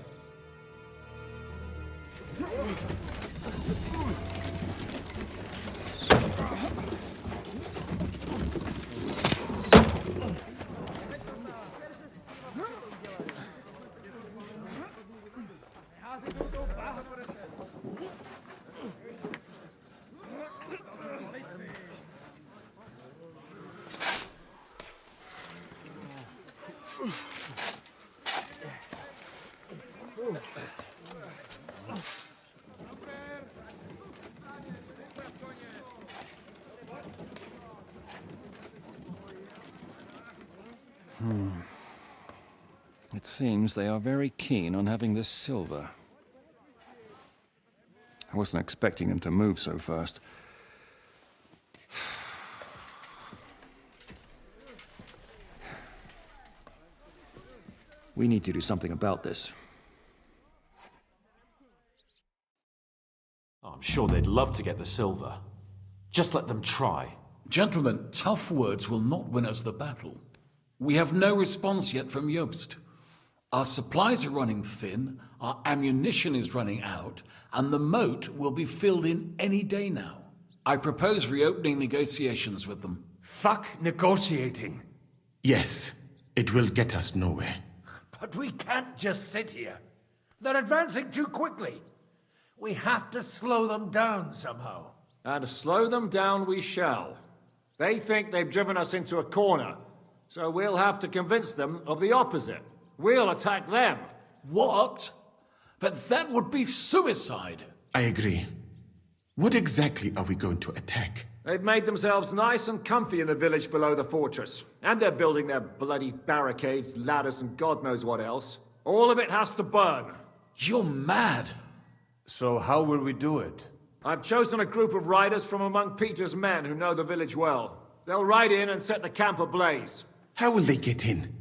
It seems they are very keen on having this silver. I wasn't expecting them to move so fast. We need to do something about this. I'm sure they'd love to get the silver. Just let them try. Gentlemen, tough words will not win us the battle. We have no response yet from Jobst. Our supplies are running thin, our ammunition is running out, and the moat will be filled in any day now. I propose reopening negotiations with them. Fuck negotiating. Yes, it will get us nowhere. But we can't just sit here. They're advancing too quickly. We have to slow them down somehow. And slow them down we shall. They think they've driven us into a corner, so we'll have to convince them of the opposite. We'll attack them. What? But that would be suicide. I agree. What exactly are we going to attack? They've made themselves nice and comfy in the village below the fortress. And they're building their bloody barricades, ladders, and God knows what else. All of it has to burn. You're mad. So how will we do it? I've chosen a group of riders from among Peter's men who know the village well. They'll ride in and set the camp ablaze. How will they get in?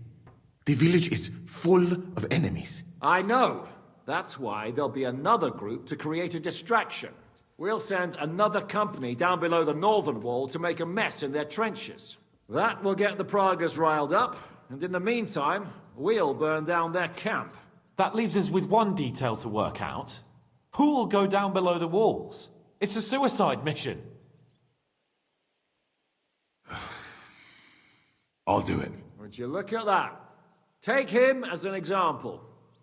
The village is full of enemies. I know. That's why there'll be another group to create a distraction. We'll send another company down below the northern wall to make a mess in their trenches. That will get the Pragas riled up, and in the meantime, we'll burn down their camp. That leaves us with one detail to work out. Who will go down below the walls? It's a suicide mission. I'll do it. Would you look at that? Take him as an example.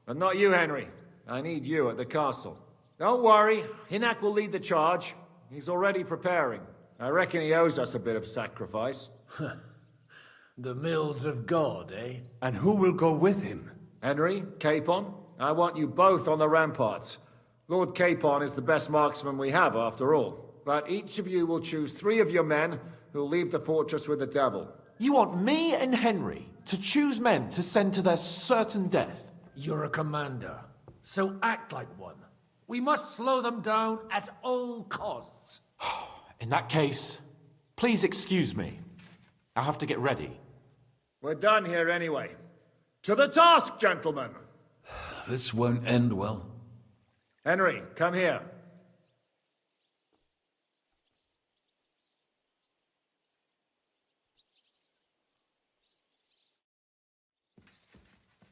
And not you, Henry. I need you at the castle. Don't worry, Hinak will lead the charge. He's already preparing. I reckon he owes us a bit of sacrifice. The mills of God, eh? And who will go with him? Henry, Capon, I want you both on the ramparts. Lord Capon is the best marksman we have, after all. But each of you will choose 3 of your men who'll leave the fortress with the devil. You want me and Henry to choose men to send to their certain death? You're a commander, so act like one. We must slow them down at all costs. In that case, please excuse me. I'll have to get ready. We're done here anyway. To the task, gentlemen! This won't end well. Henry, come here.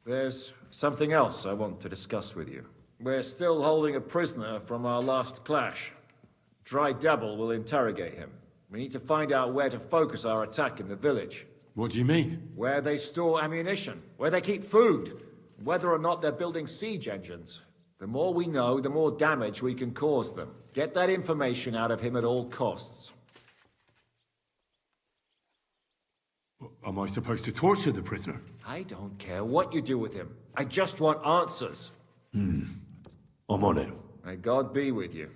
There's something else I want to discuss with you. We're still holding a prisoner from our last clash. Dry Devil will interrogate him. We need to find out where to focus our attack in the village. What do you mean? Where they store ammunition, where they keep food, whether or not they're building siege engines. The more we know, the more damage we can cause them. Get that information out of him at all costs. Am I supposed to torture the prisoner? I don't care what you do with him. I just want answers. I'm on it. May God be with you.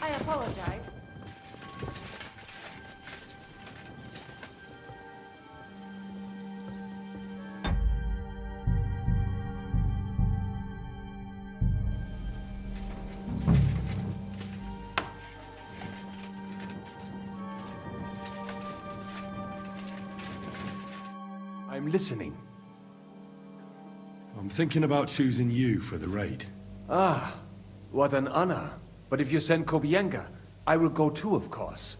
I apologize. I'm listening. I'm thinking about choosing you for the raid. Ah, what an honor. But if you send Kobienka, I will go too, of course.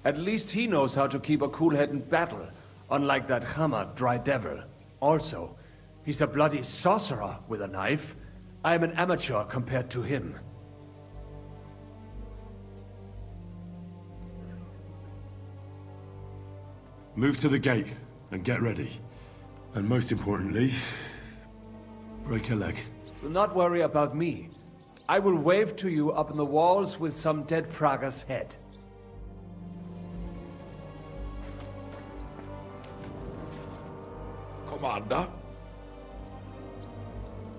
At least he knows how to keep a cool head in battle, unlike that Hammer Dry Devil. Also, he's a bloody sorcerer with a knife. I am an amateur compared to him. Move to the gate and get ready. And most importantly, break a leg. Do not worry about me. I will wave to you up in the walls with some dead Praga's head. Commander?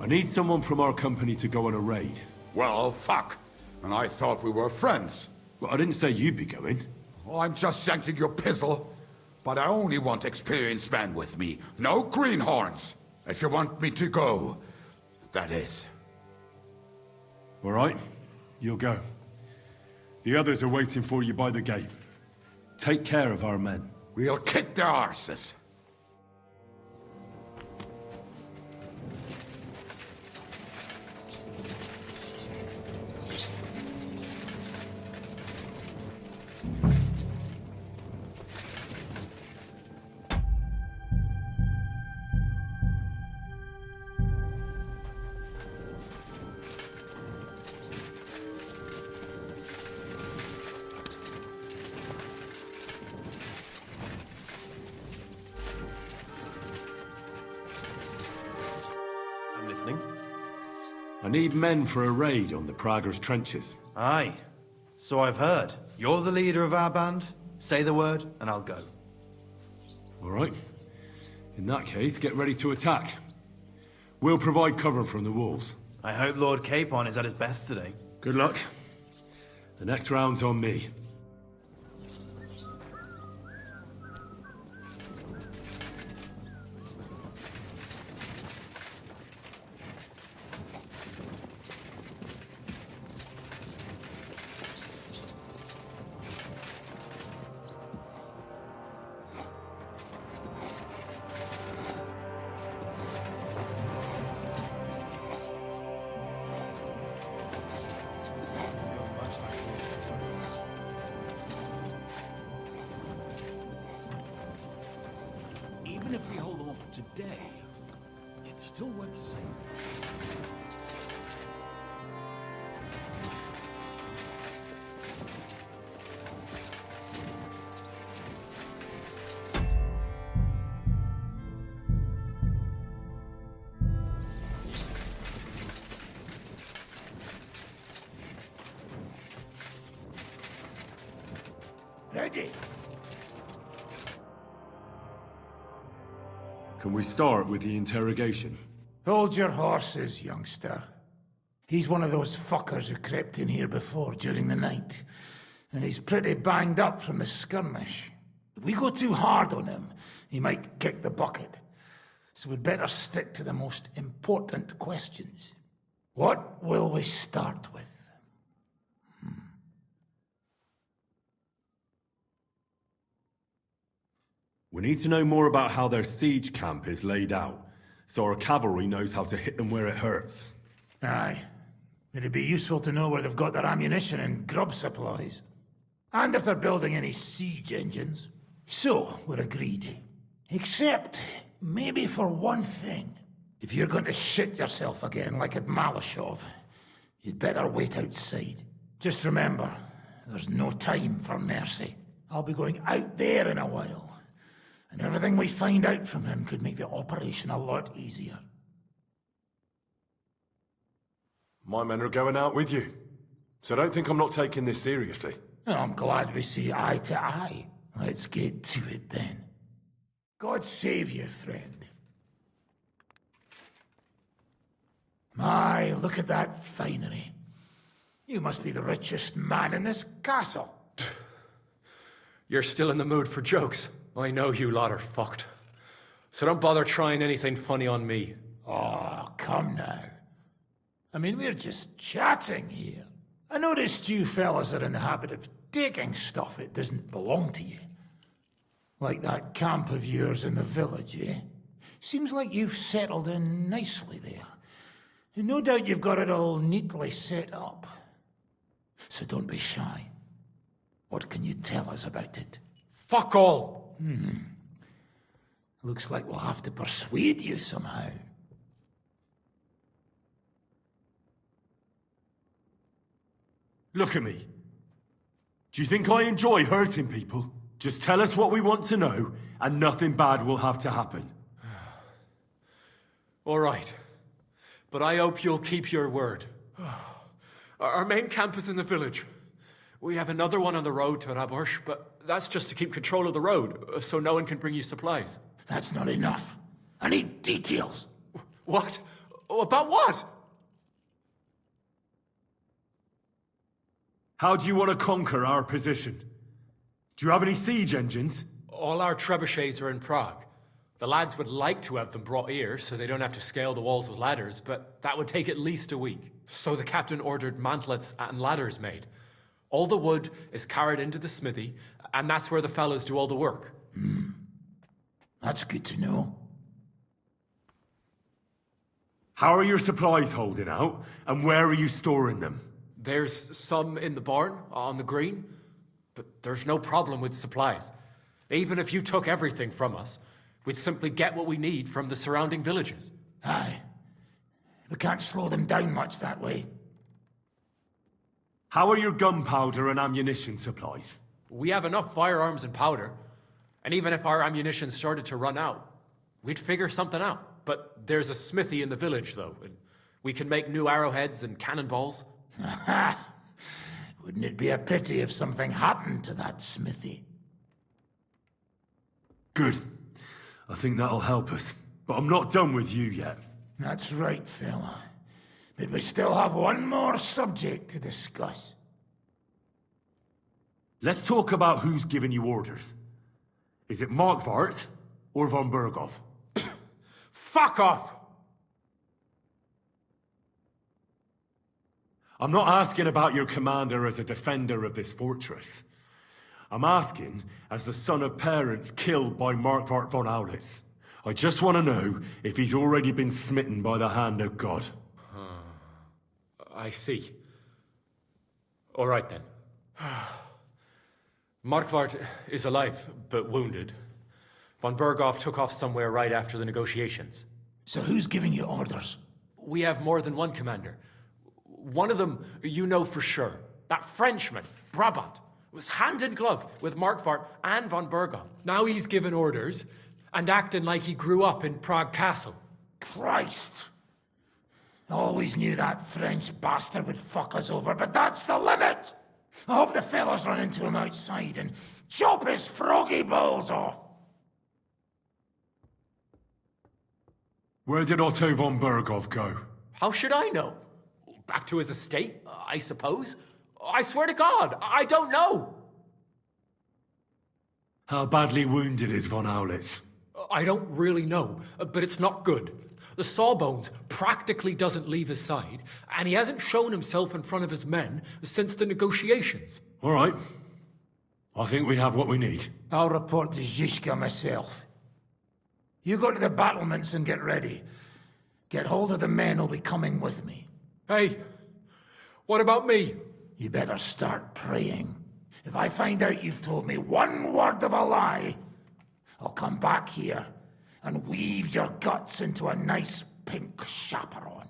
I need someone from our company to go on a raid. Well, fuck. And I thought we were friends. Well, I didn't say you'd be going. Oh, I'm just scenting your pizzle. But I only want experienced men with me. No greenhorns. If you want me to go, that is. All right, you'll go. The others are waiting for you by the gate. Take care of our men. We'll kick their arses. I'm listening. I need men for a raid on the Prager's trenches. Aye. So I've heard. You're the leader of our band. Say the word, and I'll go. All right. In that case, get ready to attack. We'll provide cover from the walls. I hope Lord Capon is at his best today. Good luck. The next round's on me. Even if we hold them off today, it's still worth saying. Ready. Can we start with the interrogation? Hold your horses, youngster. He's one of those fuckers who crept in here before during the night. And he's pretty banged up from the skirmish. If we go too hard on him, he might kick the bucket. So we'd better stick to the most important questions. What will we start with? We need to know more about how their siege camp is laid out, so our cavalry knows how to hit them where it hurts. Aye. It'd be useful to know where they've got their ammunition and grub supplies. And if they're building any siege engines. So, we're agreed. Except, maybe for one thing. If you're going to shit yourself again like at Malashov, you'd better wait outside. Just remember, there's no time for mercy. I'll be going out there in a while. And everything we find out from him could make the operation a lot easier. My men are going out with you, so don't think I'm not taking this seriously. Well, I'm glad we see eye to eye. Let's get to it then. God save you, friend. My, look at that finery. You must be the richest man in this castle. You're still in the mood for jokes. I know you lot are fucked. So don't bother trying anything funny on me. Oh, come now. I mean, we're just chatting here. I noticed you fellas are in the habit of taking stuff that doesn't belong to you. Like that camp of yours in the village, eh? Seems like you've settled in nicely there. And no doubt you've got it all neatly set up. So don't be shy. What can you tell us about it? Fuck all! Looks like we'll have to persuade you somehow. Look at me. Do you think I enjoy hurting people? Just tell us what we want to know, and nothing bad will have to happen. All right. But I hope you'll keep your word. Our main camp is in the village. We have another one on the road to Raborsh, but that's just to keep control of the road, so no one can bring you supplies. That's not enough. I need details. What? About what? How do you want to conquer our position? Do you have any siege engines? All our trebuchets are in Prague. The lads would like to have them brought here, so they don't have to scale the walls with ladders, but that would take at least a week. So the captain ordered mantlets and ladders made. All the wood is carried into the smithy, and that's where the fellas do all the work. That's good to know. How are your supplies holding out, and where are you storing them? There's some in the barn, on the green, but there's no problem with supplies. Even if you took everything from us, we'd simply get what we need from the surrounding villages. Aye. We can't slow them down much that way. How are your gunpowder and ammunition supplies? We have enough firearms and powder, and even if our ammunition started to run out, we'd figure something out. But there's a smithy in the village, though, and we can make new arrowheads and cannonballs. Wouldn't it be a pity if something happened to that smithy? Good. I think that'll help us. But I'm not done with you yet. That's right, fella. But we still have one more subject to discuss. Let's talk about who's giving you orders. Is it Markvart or von Berghoff? Fuck off! I'm not asking about your commander as a defender of this fortress. I'm asking as the son of parents killed by Markvart von Aulitz. I just want to know if he's already been smitten by the hand of God. I see. All right, then. Markvart is alive, but wounded. Von Berghoff took off somewhere right after the negotiations. So who's giving you orders? We have more than one commander. One of them you know for sure. That Frenchman, Brabant, was hand in glove with Markvart and von Berghoff. Now he's given orders and acting like he grew up in Prague Castle. Christ! I always knew that French bastard would fuck us over, but that's the limit! I hope the fellas run into him outside and chop his froggy balls off. Where did Otto von Berghoff go? How should I know? Back to his estate, I suppose. I swear to God, I don't know. How badly wounded is von Aulitz? I don't really know, but it's not good. The Sawbones practically doesn't leave his side, and he hasn't shown himself in front of his men since the negotiations. All right. I think we have what we need. I'll report to Zizka myself. You go to the battlements and get ready. Get hold of the men who'll be coming with me. Hey, what about me? You better start praying. If I find out you've told me one word of a lie, I'll come back here and weave your guts into a nice pink chaperon.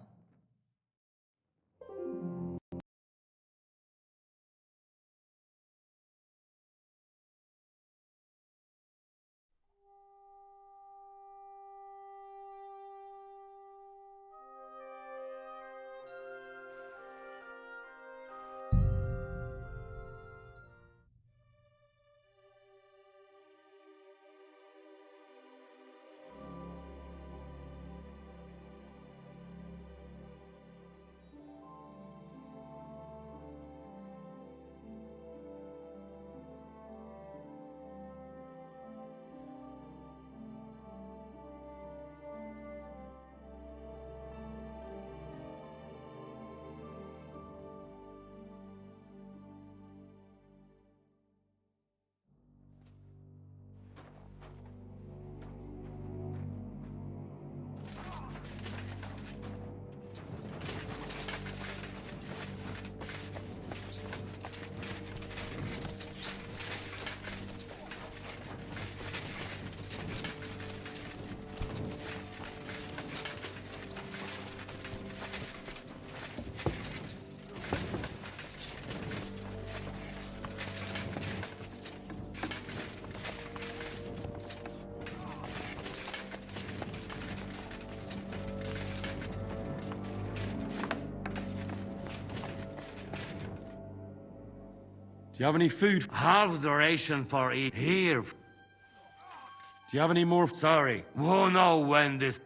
Do you have any food? Half the ration for eat here. Do you have any more? Sorry, won't know when this...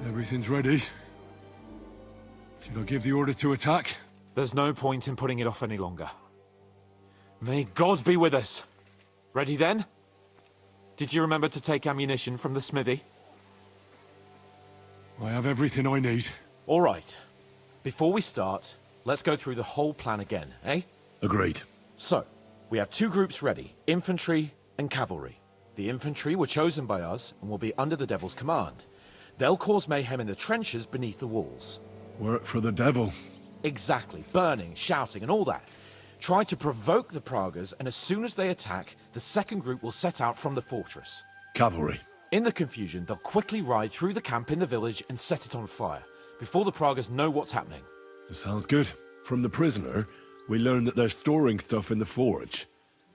Everything's ready. Should I give the order to attack? There's no point in putting it off any longer. May God be with us. Ready then? Did you remember to take ammunition from the smithy? I have everything I need. All right. Before we start, let's go through the whole plan again, eh? Agreed. So, we have two groups ready, infantry and cavalry. The infantry were chosen by us and will be under the Devil's command. They'll cause mayhem in the trenches beneath the walls. Work for the devil. Exactly. Burning, shouting, and all that. Try to provoke the Pragas, and as soon as they attack, the second group will set out from the fortress. Cavalry. In the confusion, they'll quickly ride through the camp in the village and set it on fire, before the Pragas know what's happening. That sounds good. From the prisoner, we learned that they're storing stuff in the forge,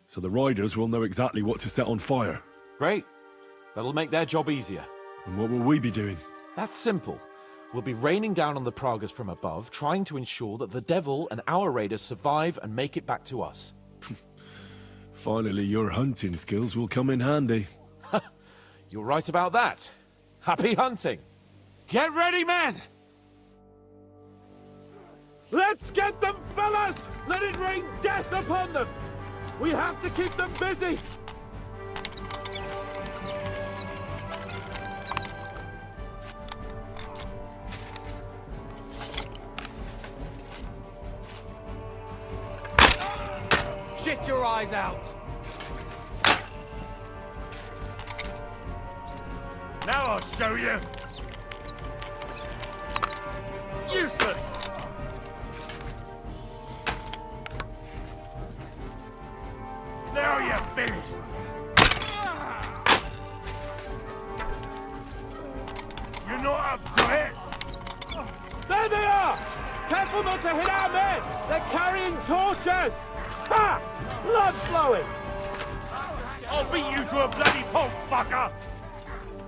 so the riders will know exactly what to set on fire. Great. That'll make their job easier. And what will we be doing? That's simple. We'll be raining down on the Pragas from above, trying to ensure that the Devil and our raiders survive and make it back to us. Finally, your hunting skills will come in handy. You're right about that. Happy hunting! Get ready, men! Let's get them, fellas! Let it rain death upon them! We have to keep them busy! Shit your eyes out! Now I'll show you! Useless! Now you're finished! You're not up to it! There they are! Careful not to hit our men! They're carrying torches! Ha! Blood flowing! I'll beat you to a bloody pulp, fucker!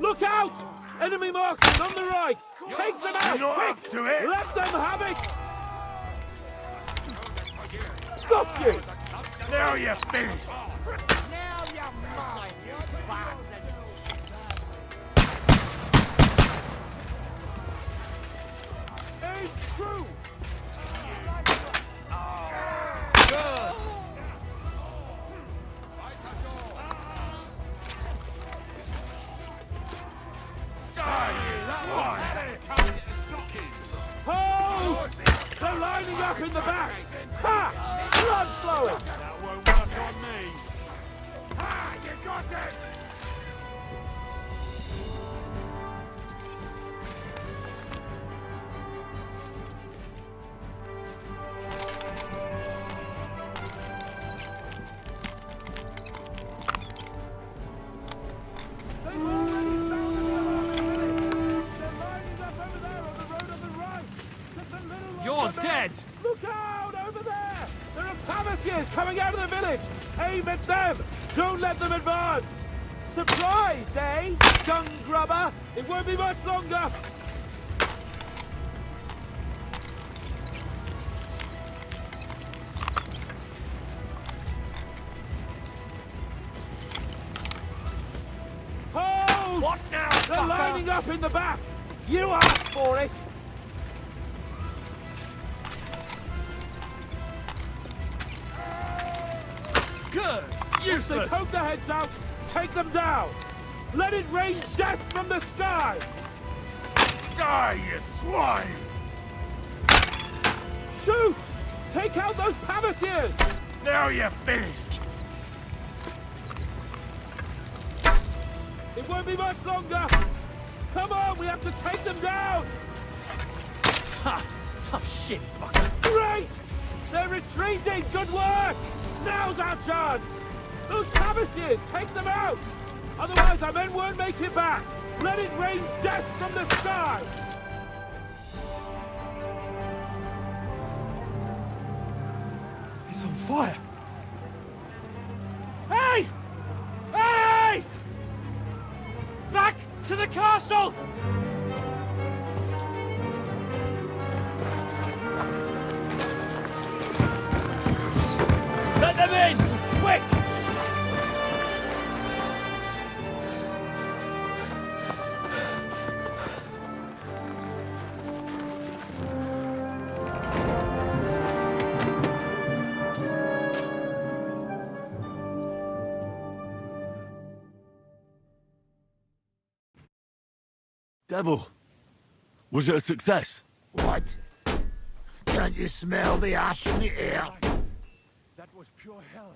Look out! Enemy marksmen on the right! Take them out! You're not Quick! up to it! Let them have it! Stop you! Now you're finished! Now you're mine, you bastard! Aim true! Good! Hold! They're lining up in the back! Ha! Blood flowing! That won't work on me! Ha! You got it! You're dead! Look out! Over there! There are Pavatiers coming out of the village! Aim at them! Don't let them advance! Surprised, eh? Dung grubber! It won't be much longer! Hold! What now, They're fucker? lining up in the back! You asked for it! Good! Once they poke their heads out, take them down! Let it rain death from the sky! Die, you swine! Shoot! Take out those Pavatiers! Now you're finished! It won't be much longer! Come on, we have to take them down! Ha! Tough shit, fucker! Great! They're retreating! Good work! Now's our chance! Those Pavatiers, take them out! Otherwise our men won't make it back! Let it rain death from the sky! It's on fire! Hey! Hey! Back to the castle! Let them in! Quick! Devil, was it a success? What? Can't you smell the ash in the air? That was pure hell.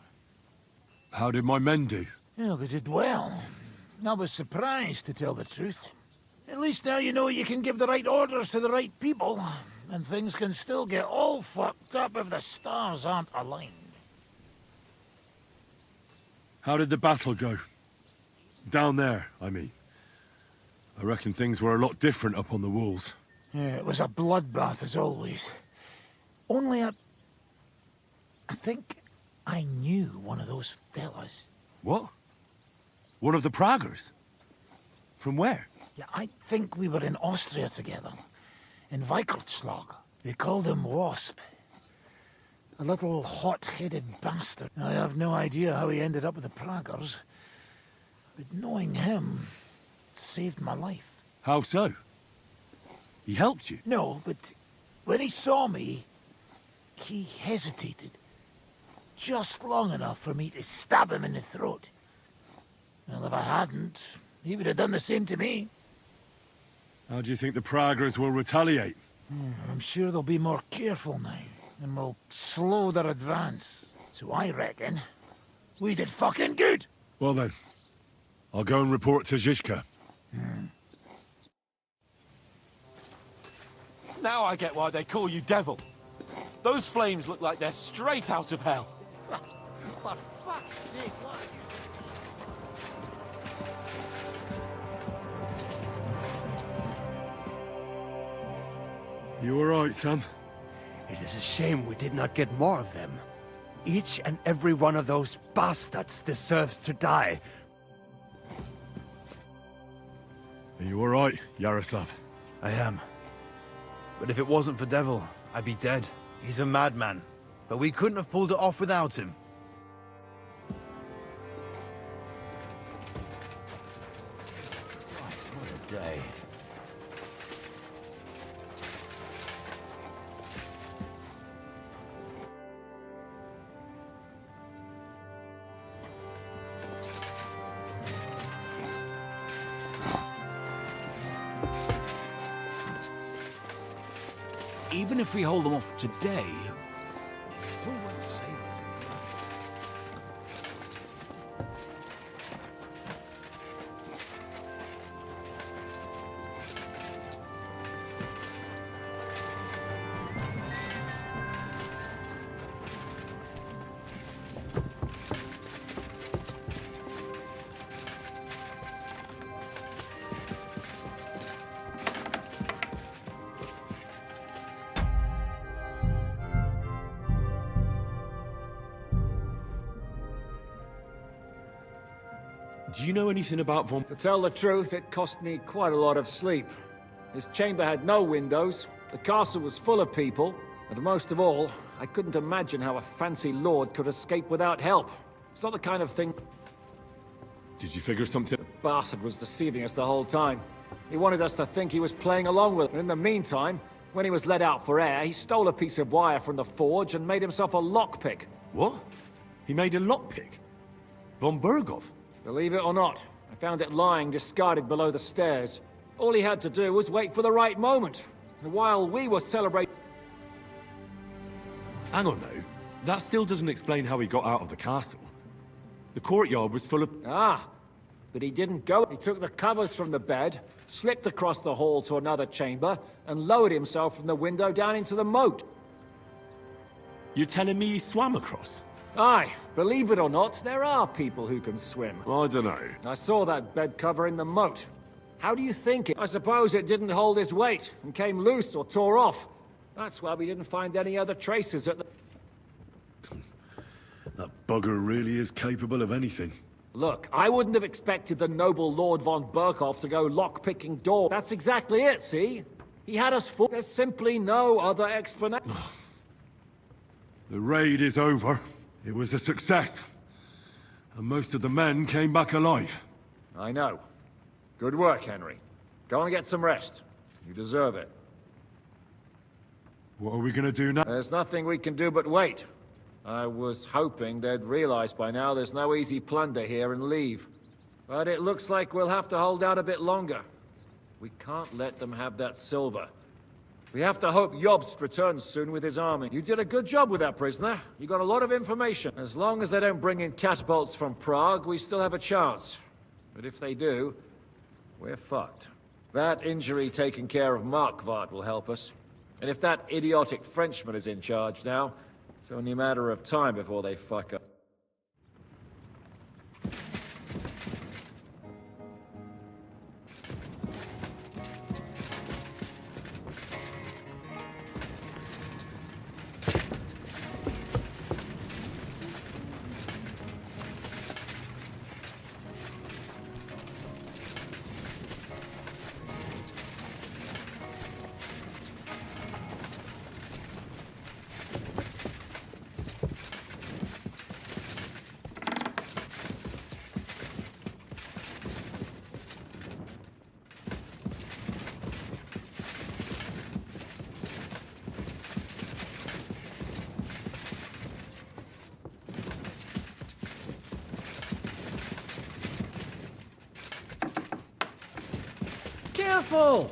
How did my men do? Well, they did well. I was surprised, to tell the truth. At least now you know you can give the right orders to the right people, and things can still get all fucked up if the stars aren't aligned. How did the battle go? Down there, I mean. I reckon things were a lot different up on the walls. Yeah, it was a bloodbath as always. Only I think I knew one of those fellas. What? One of the Praggers? From where? Yeah, I think we were in Austria together. In Weikertslag. They called him Wasp. A little hot-headed bastard. I have no idea how he ended up with the Praggers. But knowing him saved my life. How so? He helped you? No, but when he saw me, he hesitated. Just long enough for me to stab him in the throat. Well, if I hadn't, he would have done the same to me. How do you think the Praggers will retaliate? I'm sure they'll be more careful now, and will slow their advance. So I reckon we did fucking good. Well then, I'll go and report to Zizka. Now I get why they call you Devil. Those flames look like they're straight out of hell. For fuck's sake, what? You alright, son? It is a shame we did not get more of them. Each and every one of those bastards deserves to die. Are you alright, Yaroslav? I am. But if it wasn't for Devil, I'd be dead. He's a madman. But we couldn't have pulled it off without him. What a day. Even if we hold them off today, it still won't save us in the end. Do you know anything about Von... To tell the truth, it cost me quite a lot of sleep. His chamber had no windows, the castle was full of people, and most of all, I couldn't imagine how a fancy lord could escape without help. It's not the kind of thing... Did you figure something... The bastard was deceiving us the whole time. He wanted us to think he was playing along with it. In the meantime, when he was let out for air, he stole a piece of wire from the forge and made himself a lockpick. What? He made a lockpick? Von Berghoff? Believe it or not, I found it lying discarded below the stairs. All he had to do was wait for the right moment. And while we were celebrating... Hang on now. That still doesn't explain how he got out of the castle. The courtyard was full of... Ah, but he didn't go. He took the covers from the bed, slipped across the hall to another chamber, and lowered himself from the window down into the moat. You're telling me he swam across? Aye, believe it or not, there are people who can swim. I don't know. I saw that bed cover in the moat. How do you think it... I suppose it didn't hold his weight and came loose or tore off. That's why we didn't find any other traces at the... That bugger really is capable of anything. Look, I wouldn't have expected the noble Lord von Berkhoff to go lock-picking doors. That's exactly it, see? He had us fooled. There's simply no other explanation. The raid is over. It was a success. And most of the men came back alive. I know. Good work, Henry. Go and get some rest. You deserve it. What are we gonna do now? There's nothing we can do but wait. I was hoping they'd realize by now there's no easy plunder here and leave. But it looks like we'll have to hold out a bit longer. We can't let them have that silver. We have to hope Jobst returns soon with his army. You did a good job with that prisoner. You got a lot of information. As long as they don't bring in catapults from Prague, we still have a chance. But if they do, we're fucked. That injury taken care of Markvart will help us. And if that idiotic Frenchman is in charge now, it's only a matter of time before they fuck up. Careful!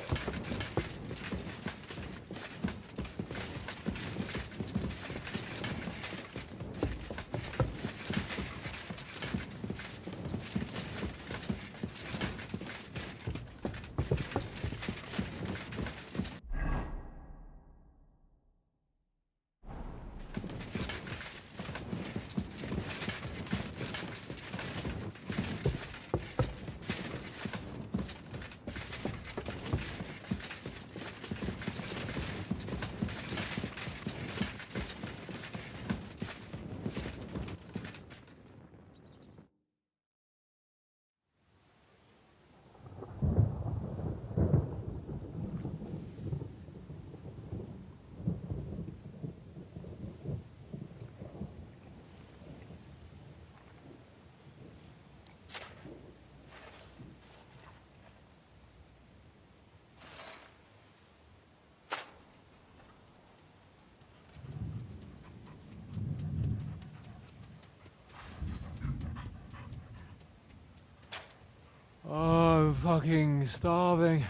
Oh, I'm fucking starving.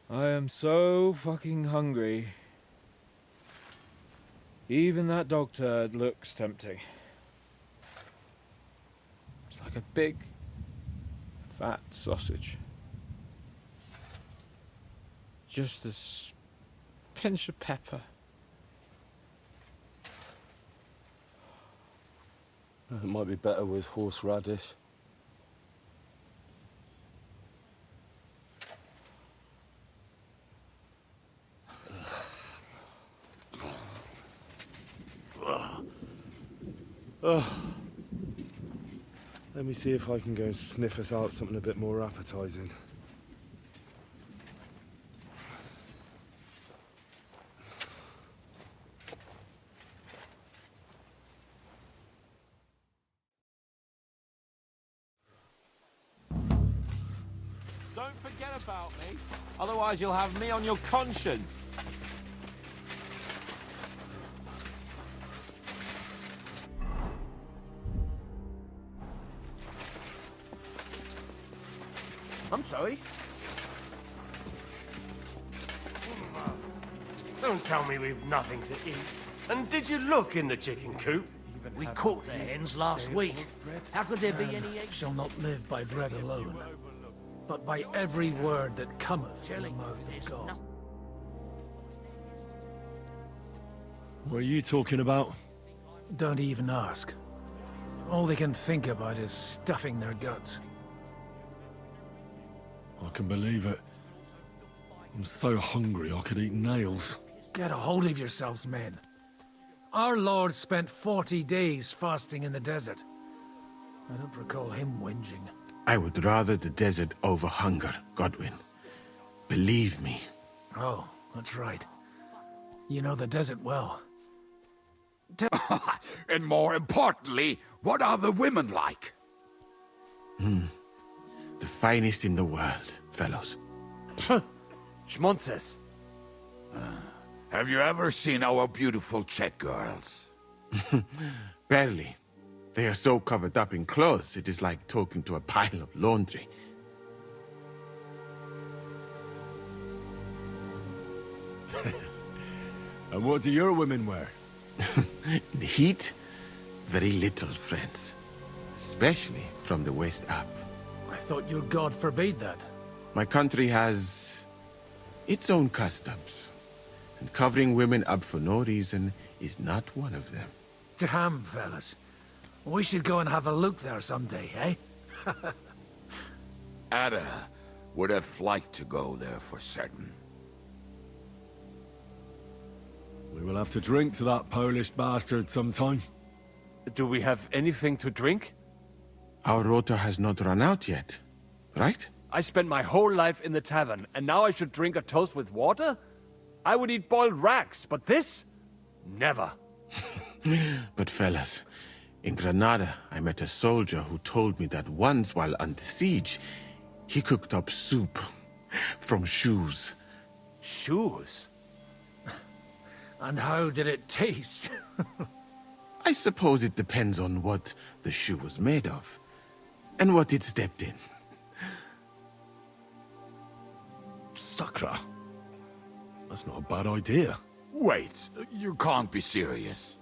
I am so fucking hungry. Even that dog turd looks tempting. It's like a big, fat sausage. Just a pinch of pepper. It might be better with horseradish. Let me see if I can go and sniff us out something a bit more appetizing. Don't forget about me, otherwise you'll have me on your conscience. I'm sorry. Don't tell me we've nothing to eat. And did you look in the chicken coop? We caught the hens last week. How could there be any eggs? Shall not live by bread alone, but by every word that cometh from the mouth of God. What are you talking about? Don't even ask. All they can think about is stuffing their guts. I can believe it. I'm so hungry I could eat nails. Get a hold of yourselves, men. Our Lord spent 40 days fasting in the desert. I don't recall him whinging. I would rather the desert over hunger, Godwin. Believe me. Oh, that's right. You know the desert well. And more importantly, what are the women like? The finest in the world, fellows. Schmonzes. Have you ever seen our beautiful Czech girls? Barely. They are so covered up in clothes, it is like talking to a pile of laundry. And what do your women wear? In the heat, very little, friends. Especially from the waist up. I thought your God forbade that. My country has its own customs. And covering women up for no reason is not one of them. Damn, fellas. We should go and have a look there someday, eh? Ada would have liked to go there for certain. We will have to drink to that Polish bastard sometime. Do we have anything to drink? Our rota has not run out yet, right? I spent my whole life in the tavern, and now I should drink a toast with water? I would eat boiled racks, but this? Never. But fellas, in Granada, I met a soldier who told me that once while under siege, he cooked up soup from shoes. Shoes? And how did it taste? I suppose it depends on what the shoe was made of, and what it stepped in. Sakra. That's not a bad idea. Wait, you can't be serious.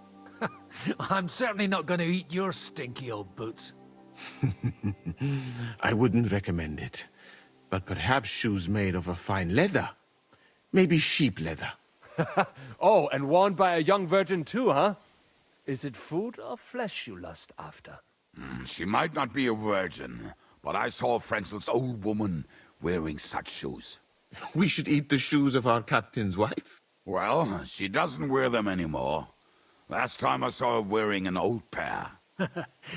I'm certainly not going to eat your stinky old boots. I wouldn't recommend it. But perhaps shoes made of a fine leather. Maybe sheep leather. Oh, and worn by a young virgin too, huh? Is it food or flesh you lust after? She might not be a virgin, but I saw Frenzel's old woman wearing such shoes. We should eat the shoes of our captain's wife? Well, she doesn't wear them anymore. Last time I saw her wearing an old pair.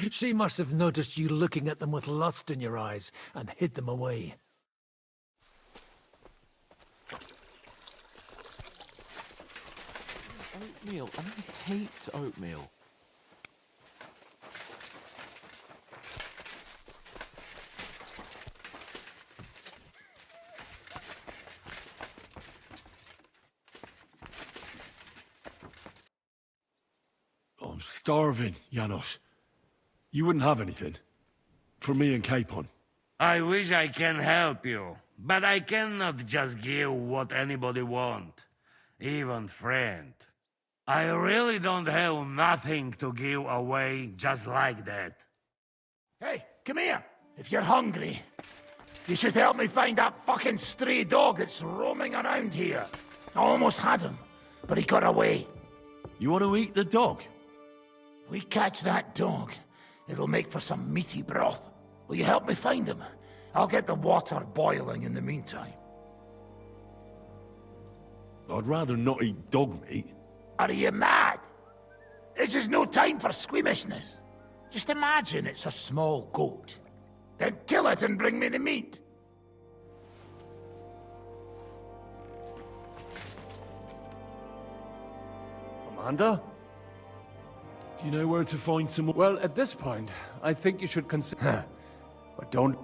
She must have noticed you looking at them with lust in your eyes and hid them away. Oatmeal, and I hate oatmeal. I'm starving, Janos. You wouldn't have anything? For me and Capon. I wish I can help you, but I cannot just give what anybody want, even friend. I really don't have nothing to give away just like that. Hey, come here. If you're hungry, you should help me find that fucking stray dog that's roaming around here. I almost had him, but he got away. You want to eat the dog? If we catch that dog, it'll make for some meaty broth. Will you help me find him? I'll get the water boiling in the meantime. I'd rather not eat dog meat. Are you mad? This is no time for squeamishness. Just imagine it's a small goat. Then kill it and bring me the meat. Commander? Do you know where to find some more? Well, at this point, I think you should consider... But don't...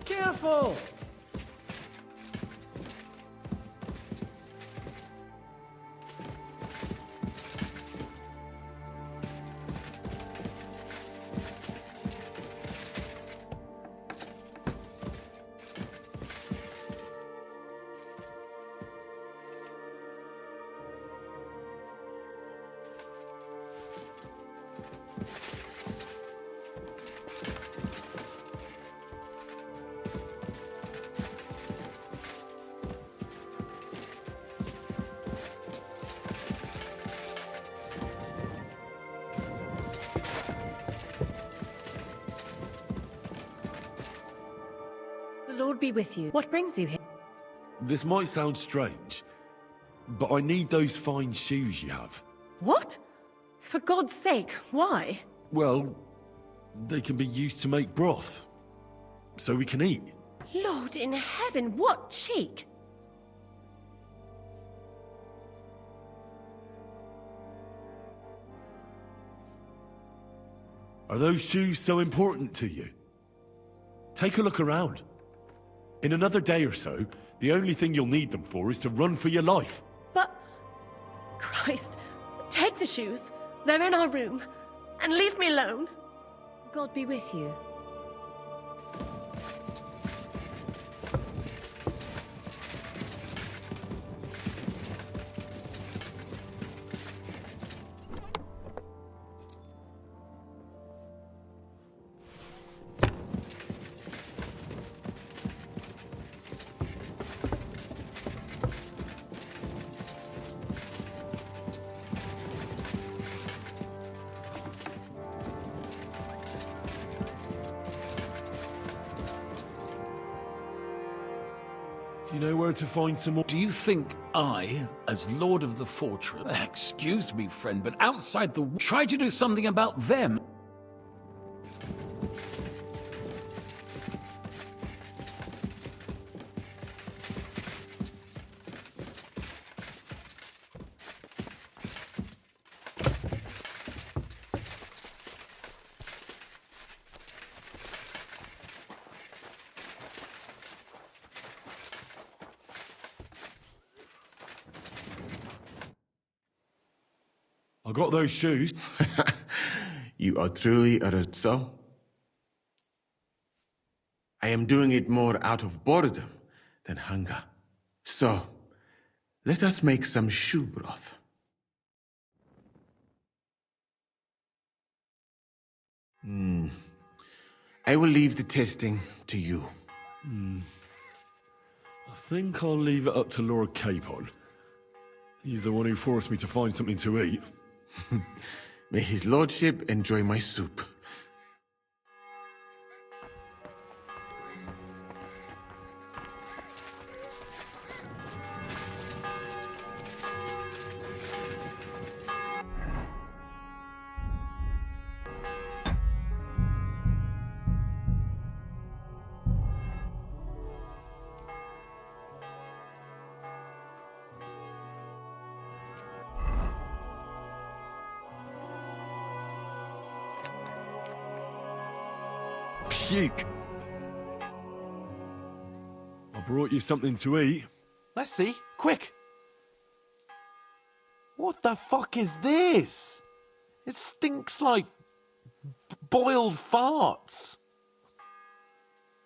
Careful! The Lord be with you. What brings you here? This might sound strange, but I need those fine shoes you have. What? For God's sake, why? Well, they can be used to make broth, so we can eat. Lord in heaven, what cheek! Are those shoes so important to you? Take a look around. In another day or so, the only thing you'll need them for is to run for your life. But... Christ, take the shoes. They're in our room. And leave me alone. God be with you. you know where to find some more? Do you think I, as Lord of the Fortress, excuse me, friend, but outside the... try to do something about them? I got those shoes. You are truly a Rizzo? I am doing it more out of boredom than hunger. So, let us make some shoe broth. I will leave the testing to you. I think I'll leave it up to Lord Capon. He's the one who forced me to find something to eat. May his lordship enjoy my soup. Puke. I brought you something to eat. Let's see. Quick! What the fuck is this? It stinks like boiled farts.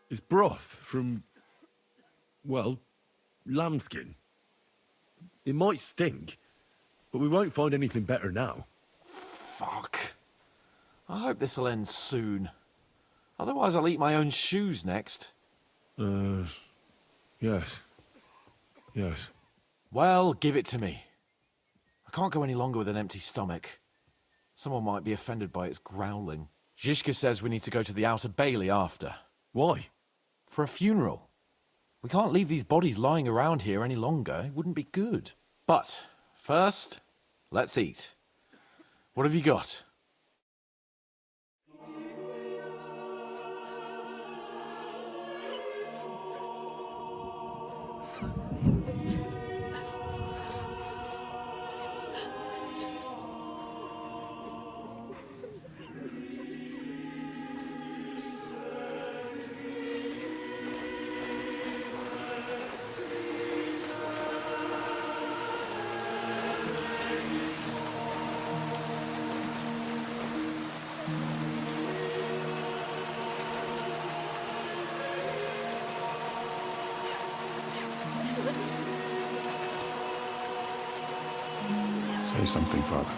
It's broth from, well, lambskin. It might stink, but we won't find anything better now. Fuck. I hope this'll end soon. Otherwise I'll eat my own shoes next. Yes. Yes. Well, give it to me. I can't go any longer with an empty stomach. Someone might be offended by its growling. Zizka says we need to go to the Outer Bailey after. Why? For a funeral. We can't leave these bodies lying around here any longer. It wouldn't be good. But, first, let's eat. What have you got? Say something, Father.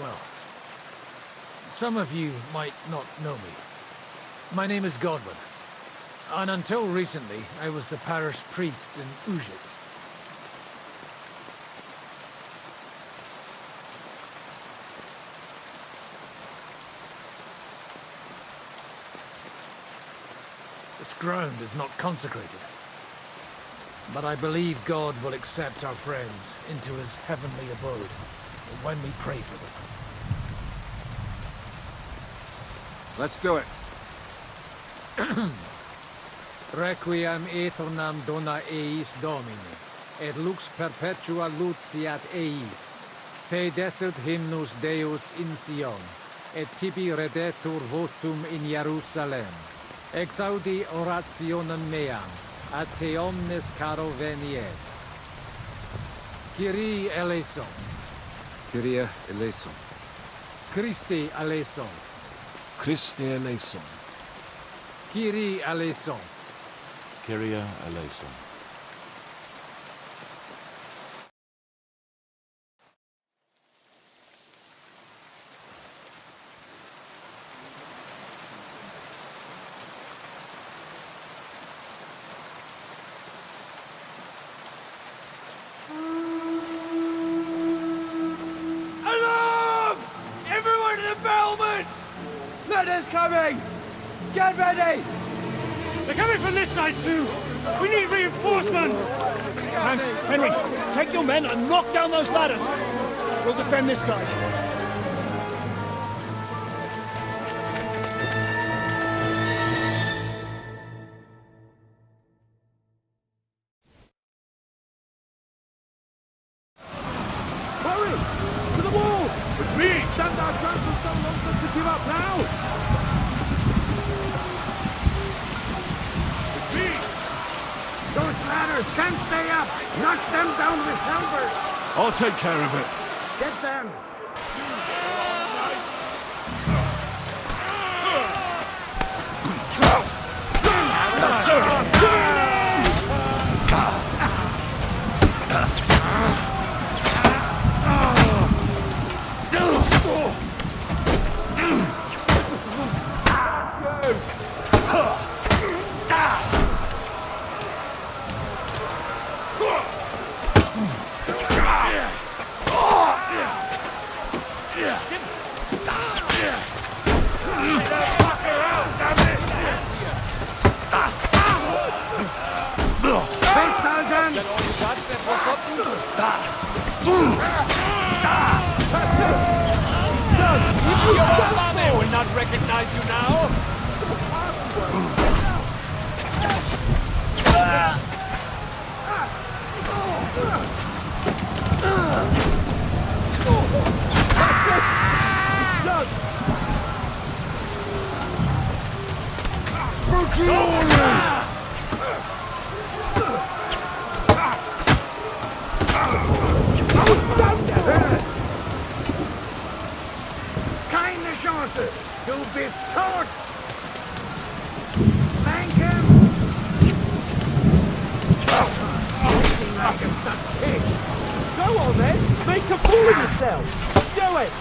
Well, some of you might not know me. My name is Godwin, and until recently, I was the parish priest in Ujitz. This ground is not consecrated, but I believe God will accept our friends into his heavenly abode when we pray for them. Let's do it. Requiem aeternam dona eis Domine, et lux perpetua luciat eis. Te desert hymnus Deus in Sion, et tibi redetur votum in Jerusalem. Exaudi orationem meam, ad te omnes caro veniet. Kyrie eleison. Kyrie eleison. Christi eleison. Christe eleison. Kyrie eleison. Kyrie eleison. Alarm! Everyone to the battlements! Murder's coming! Get ready! They're coming from this side too! We need reinforcements! Hans, Henry, take your men and knock down those ladders. We'll defend this side. Hurry! To the wall! It's me! Stand our chance for so long to give up now! It's me! Those ladders can't stay up! Knock them down with halberd! I'll take care of it. Get them! They will not recognize you now! Keine Chance! Du bist tot! Flanken! Acting like a stuck pig! Go on then! Make a fool of yourself! Do it!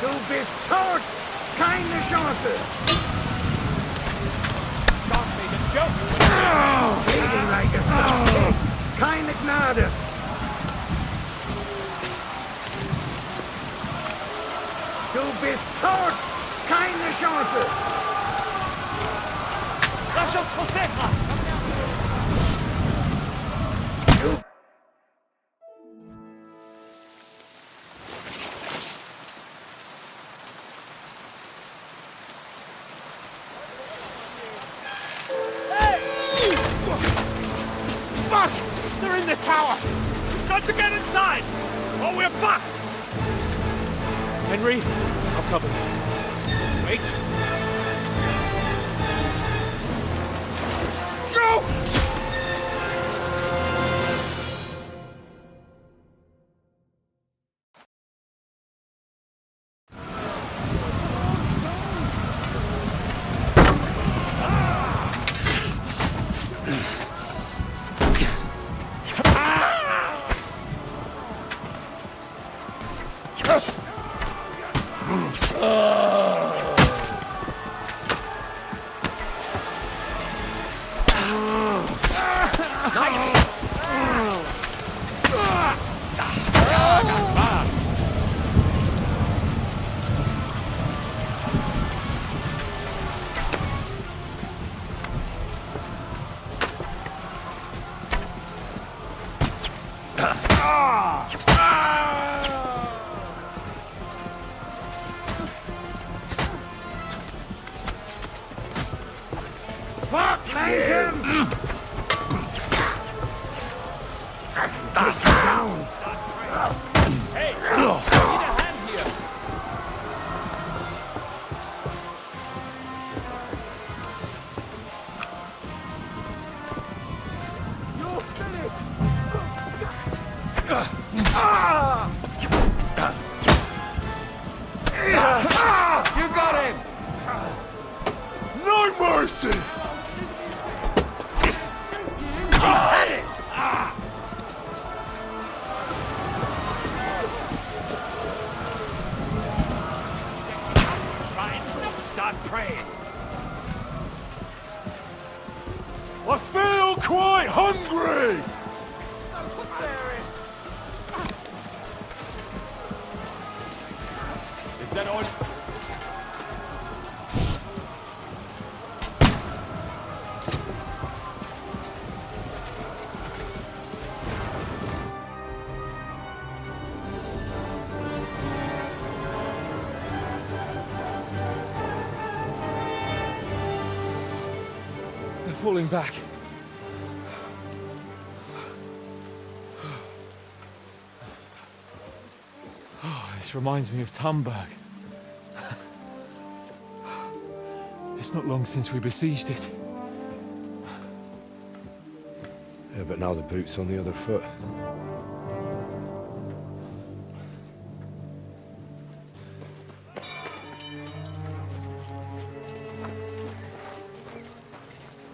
Du bist tot! Keine Chance! Bleeding like a stuck pig! Keine Gnade! Du bist tot! Keine Chance! Lass uns verstecken! Fuck! They're in the tower! We've got to get inside! Or we're fucked! Henry, I'll cover you. Wait. Go! Fuck, Lincoln! Hey! Need a hand here! Is that all? They're falling back. This reminds me of Tamberg. It's not long since we besieged it. Yeah, but now the boot's on the other foot.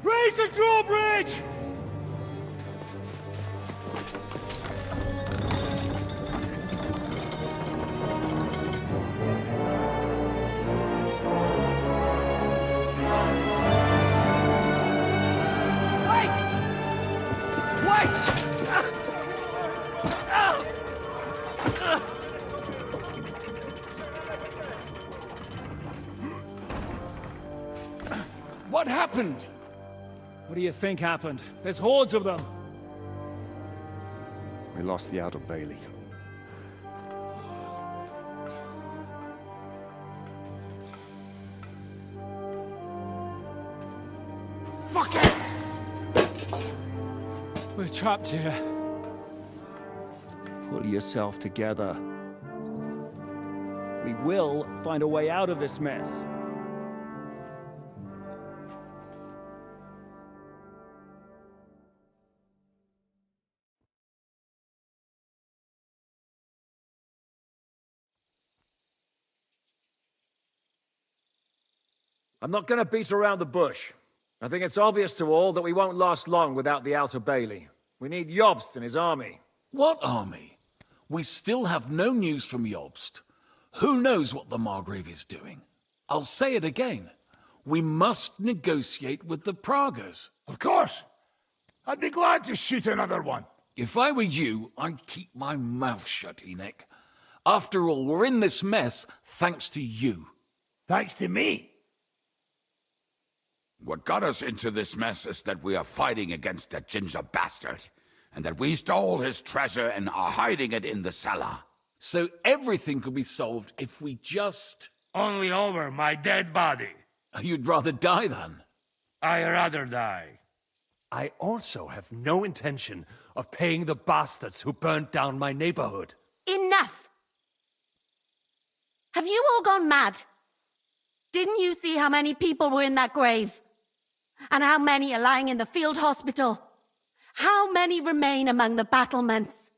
Raise the drawbridge! What happened? What do you think happened? There's hordes of them. We lost the Outer Bailey. Fuck it! We're trapped here. Pull yourself together. We will find a way out of this mess. I'm not going to beat around the bush. I think it's obvious to all that we won't last long without the Outer Bailey. We need Jobst and his army. What army? We still have no news from Jobst. Who knows what the Margrave is doing? I'll say it again. We must negotiate with the Pragas. Of course. I'd be glad to shoot another one. If I were you, I'd keep my mouth shut, Enoch. After all, we're in this mess thanks to you. Thanks to me? What got us into this mess is that we are fighting against that ginger bastard, and that we stole his treasure and are hiding it in the cellar. So everything could be solved if we just... Only over my dead body. You'd rather die then? I'd rather die. I also have no intention of paying the bastards who burnt down my neighborhood. Enough! Have you all gone mad? Didn't you see how many people were in that grave? And how many are lying in the field hospital? How many remain among the battlements?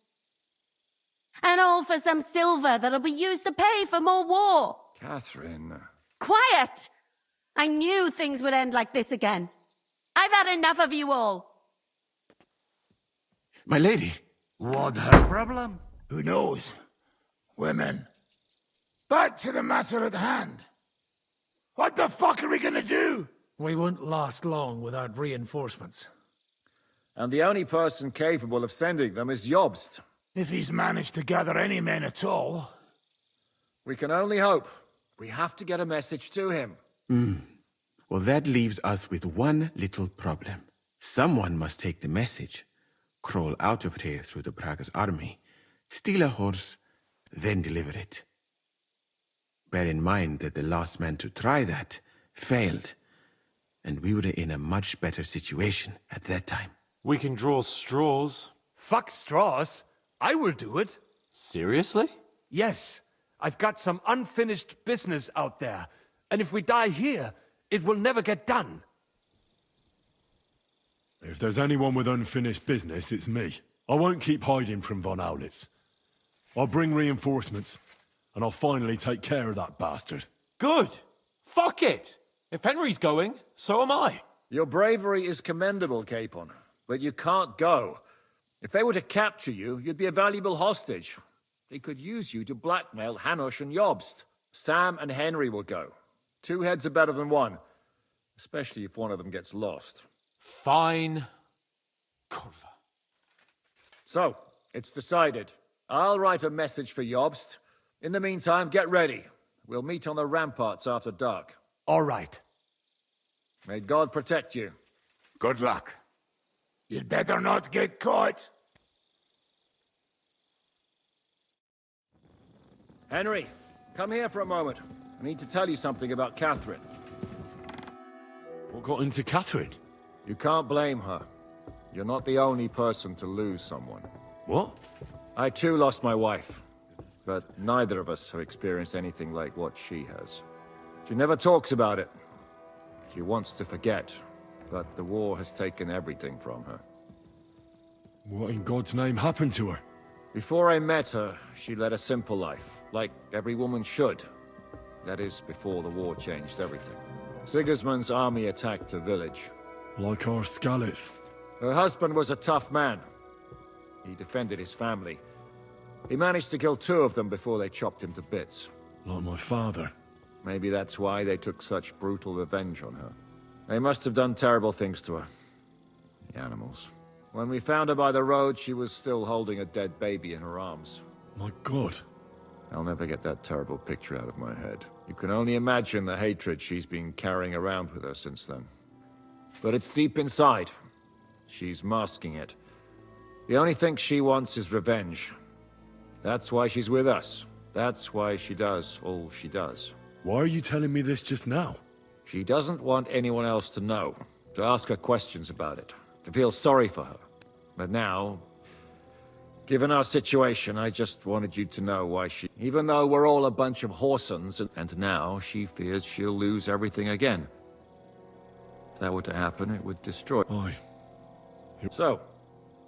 And all for some silver that'll be used to pay for more war. Catherine. Quiet! I knew things would end like this again. I've had enough of you all. My lady. What her problem? Who knows? Women. Back to the matter at hand. What the fuck are we gonna do? We won't last long without reinforcements. And the only person capable of sending them is Jobst. If he's managed to gather any men at all. We can only hope. We have to get a message to him. Well, that leaves us with one little problem. Someone must take the message, crawl out of here through the Praga's army, steal a horse, then deliver it. Bear in mind that the last man to try that failed, and we were in a much better situation at that time. We can draw straws. Fuck straws. I will do it. Seriously? Yes. I've got some unfinished business out there, and if we die here, it will never get done. If there's anyone with unfinished business, it's me. I won't keep hiding from von Aulitz. I'll bring reinforcements, and I'll finally take care of that bastard. Good. Fuck it. If Henry's going, so am I. Your bravery is commendable, Capon, but you can't go. If they were to capture you, you'd be a valuable hostage. They could use you to blackmail Hanush and Jobst. Sam and Henry will go. 2 heads are better than 1, especially if one of them gets lost. Fine. Kurva. So, it's decided. I'll write a message for Jobst. In the meantime, get ready. We'll meet on the ramparts after dark. All right. May God protect you. Good luck. You'd better not get caught. Henry, come here for a moment. I need to tell you something about Catherine. What got into Catherine? You can't blame her. You're not the only person to lose someone. What? I too lost my wife, but neither of us have experienced anything like what she has. She never talks about it. She wants to forget, but the war has taken everything from her. What in God's name happened to her? Before I met her, she led a simple life, like every woman should. That is, before the war changed everything. Sigismund's army attacked her village. Like our Skalitz. Her husband was a tough man. He defended his family. He managed to kill 2 of them before they chopped him to bits. Like my father. Maybe that's why they took such brutal revenge on her. They must have done terrible things to her. The animals. When we found her by the road, she was still holding a dead baby in her arms. My God. I'll never get that terrible picture out of my head. You can only imagine the hatred she's been carrying around with her since then. But it's deep inside. She's masking it. The only thing she wants is revenge. That's why she's with us. That's why she does all she does. Why are you telling me this just now? She doesn't want anyone else to know, to ask her questions about it, to feel sorry for her. But now, given our situation, I just wanted you to know why she... Even though we're all a bunch of whoresons, and now she fears she'll lose everything again. If that were to happen, it would destroy... So,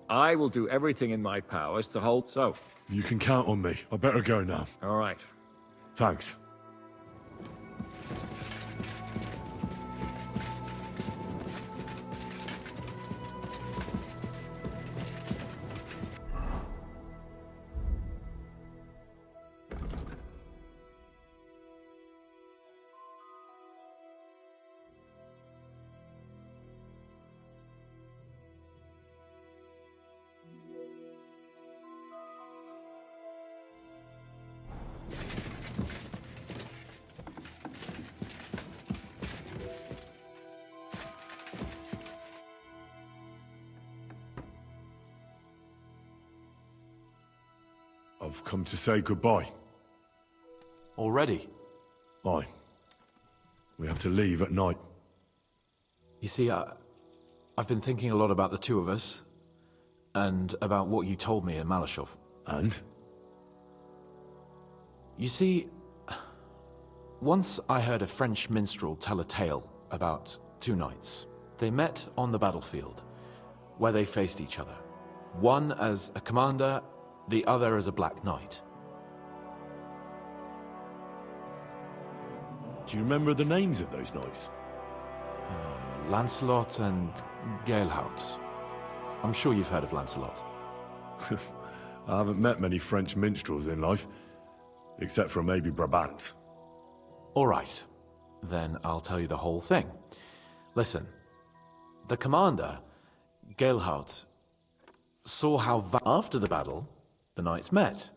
I will do everything in my powers to hold... So... You can count on me. I better go now. All right. Thanks. I've come to say goodbye. Already? Aye. We have to leave at night. You see, I've been thinking a lot about the 2 of us, and about what you told me in Malashov. And? You see, once I heard a French minstrel tell a tale about 2 knights. They met on the battlefield, where they faced each other. One as a commander, the other as a Black Knight. Do you remember the names of those knights? Lancelot and Gaelhaut. I'm sure you've heard of Lancelot. I haven't met many French minstrels in life, except for maybe Brabant. All right, then I'll tell you the whole thing. Listen, the commander, Gaelhaut, saw how after the battle, the knights met.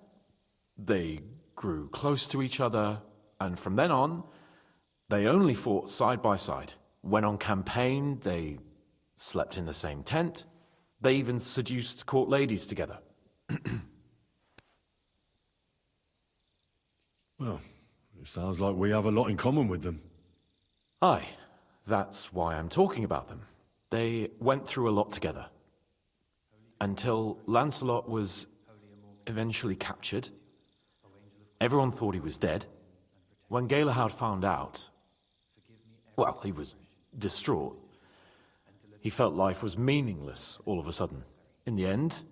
They grew close to each other, and from then on, they only fought side by side. When on campaign, they slept in the same tent. They even seduced court ladies together. Well, it sounds like we have a lot in common with them. Aye, that's why I'm talking about them. They went through a lot together. Until Lancelot was eventually captured. Everyone thought he was dead. When Gaelhaut found out, well, he was distraught. He felt life was meaningless all of a sudden. In the end,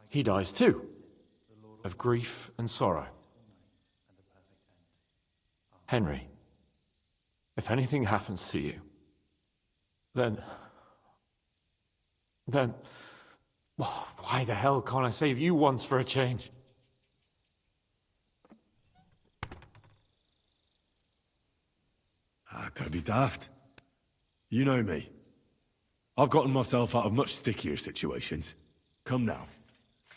he dies too, of grief and sorrow. Henry, if anything happens to you, then, why the hell can't I save you once for a change? Don't be daft. You know me. I've gotten myself out of much stickier situations. Come now. Do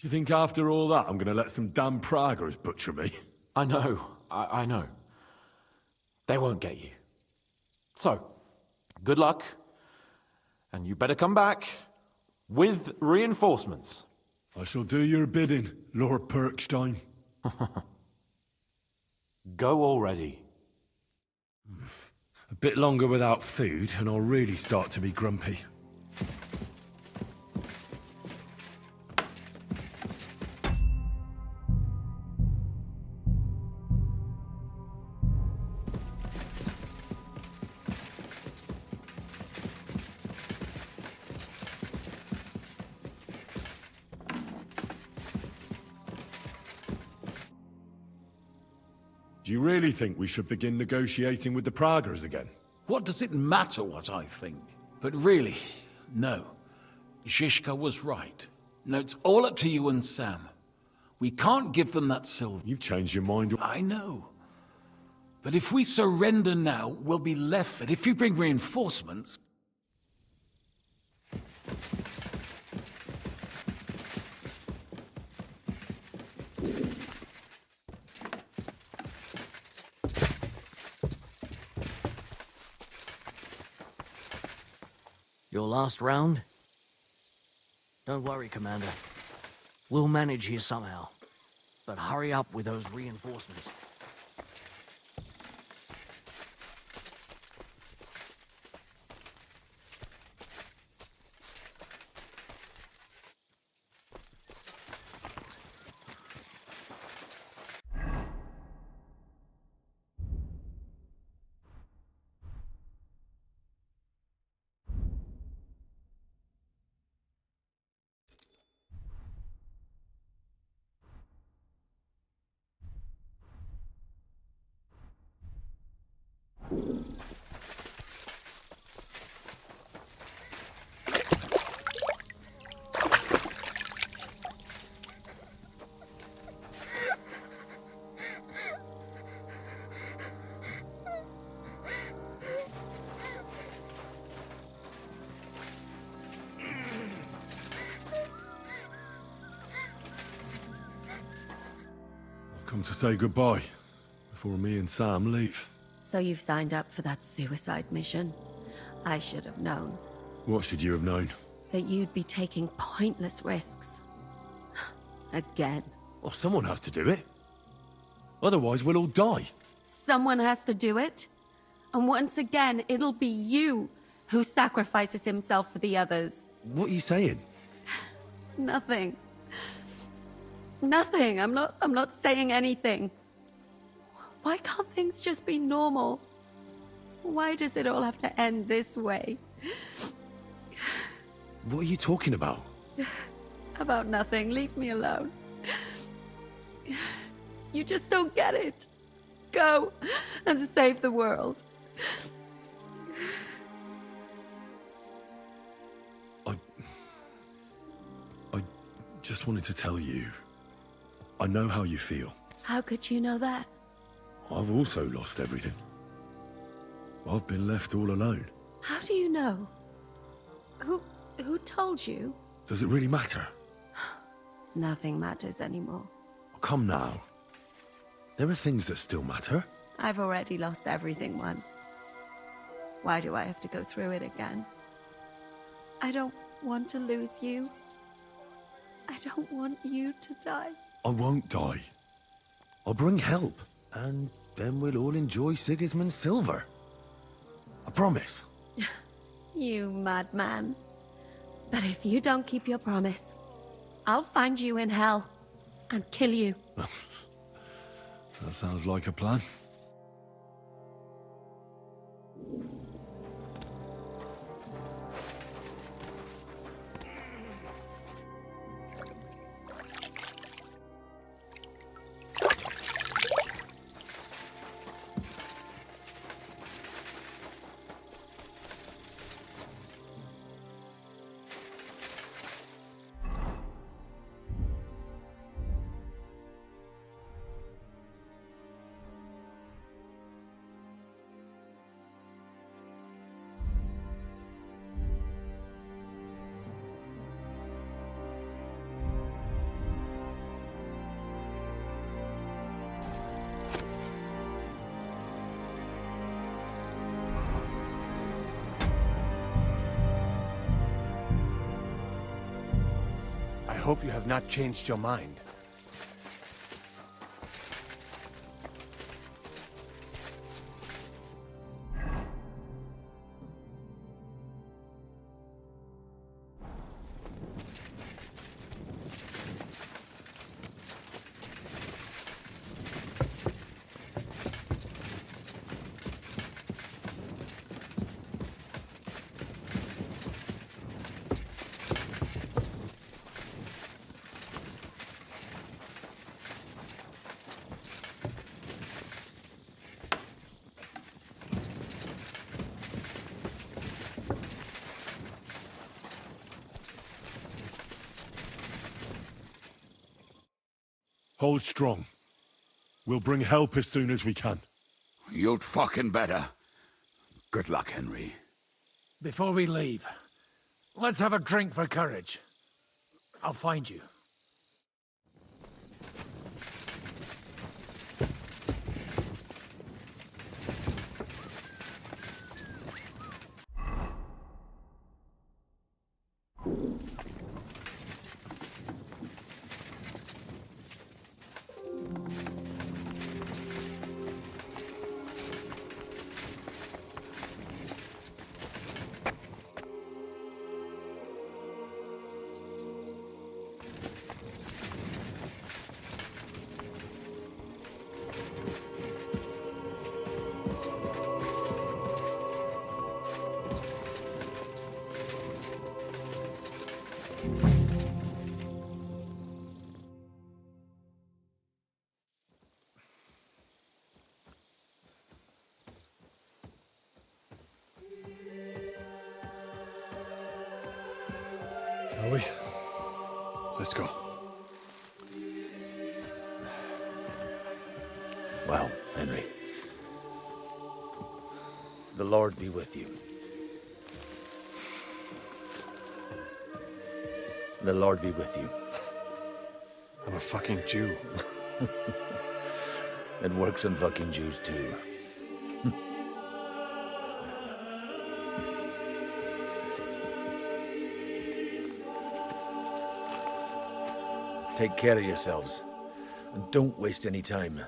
you think after all that I'm gonna let some damn Praggers butcher me? I know. I know. They won't get you. So, good luck. And you better come back with reinforcements. I shall do your bidding, Lord Perkstein. Go already. A bit longer without food, and I'll really start to be grumpy. Do you really think we should begin negotiating with the Praguers again? What does it matter what I think? But really, no. Zizka was right. No, it's all up to you and Sam. We can't give them that silver. You've changed your mind. I know. But if we surrender now, we'll be left. But if you bring reinforcements... Your last round? Don't worry, Commander. We'll manage here somehow. But hurry up with those reinforcements. Come to say goodbye before me and Sam leave. So you've signed up for that suicide mission? I should have known. What should you have known? That you'd be taking pointless risks. Again. Well, someone has to do it. Otherwise, we'll all die. Someone has to do it. And once again, it'll be you who sacrifices himself for the others. What are you saying? Nothing. Nothing. I'm not saying anything. Why can't things just be normal? Why does it all have to end this way? What are you talking about? About nothing. Leave me alone. You just don't get it. Go and save the world. I just wanted to tell you, I know how you feel. How could you know that? I've also lost everything. I've been left all alone. How do you know? Who told you? Does it really matter? Nothing matters anymore. Come now. There are things that still matter. I've already lost everything once. Why do I have to go through it again? I don't want to lose you. I don't want you to die. I won't die. I'll bring help, and then we'll all enjoy Sigismund's silver. I promise. You madman. But if you don't keep your promise, I'll find you in hell and kill you. That sounds like a plan. hope you have not changed your mind. Hold strong. We'll bring help as soon as we can. You'd fucking better. Good luck, Henry. Before we leave, let's have a drink for courage. I'll find you. Shall we? Let's go. Well, Henry. The Lord be with you. The Lord be with you. I'm a fucking Jew. It works on fucking Jews too. Take care of yourselves, and don't waste any time.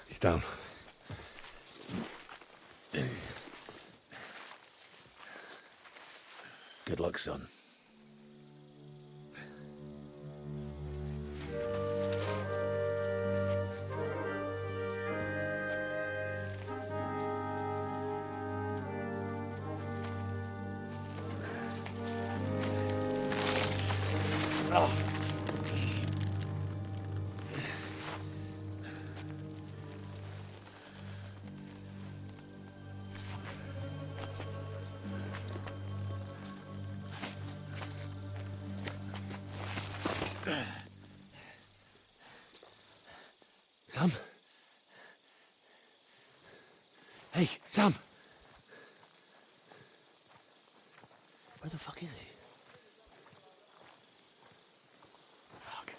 He's down. Good luck, son. Oh. Sam? Hey, Sam! Where the fuck is he? Fuck.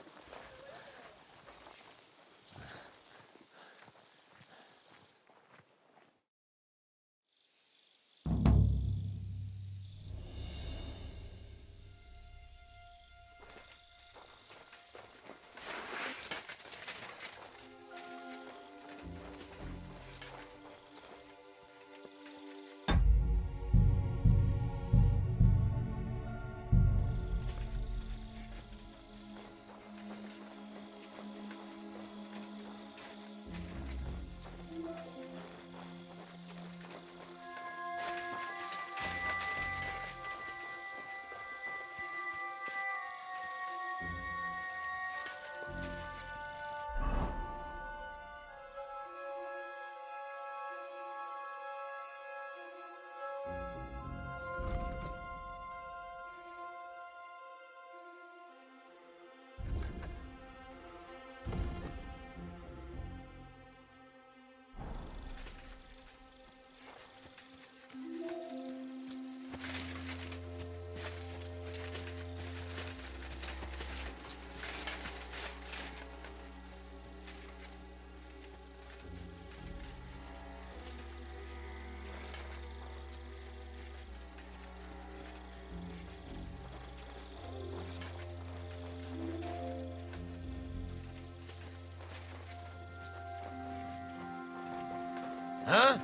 Huh?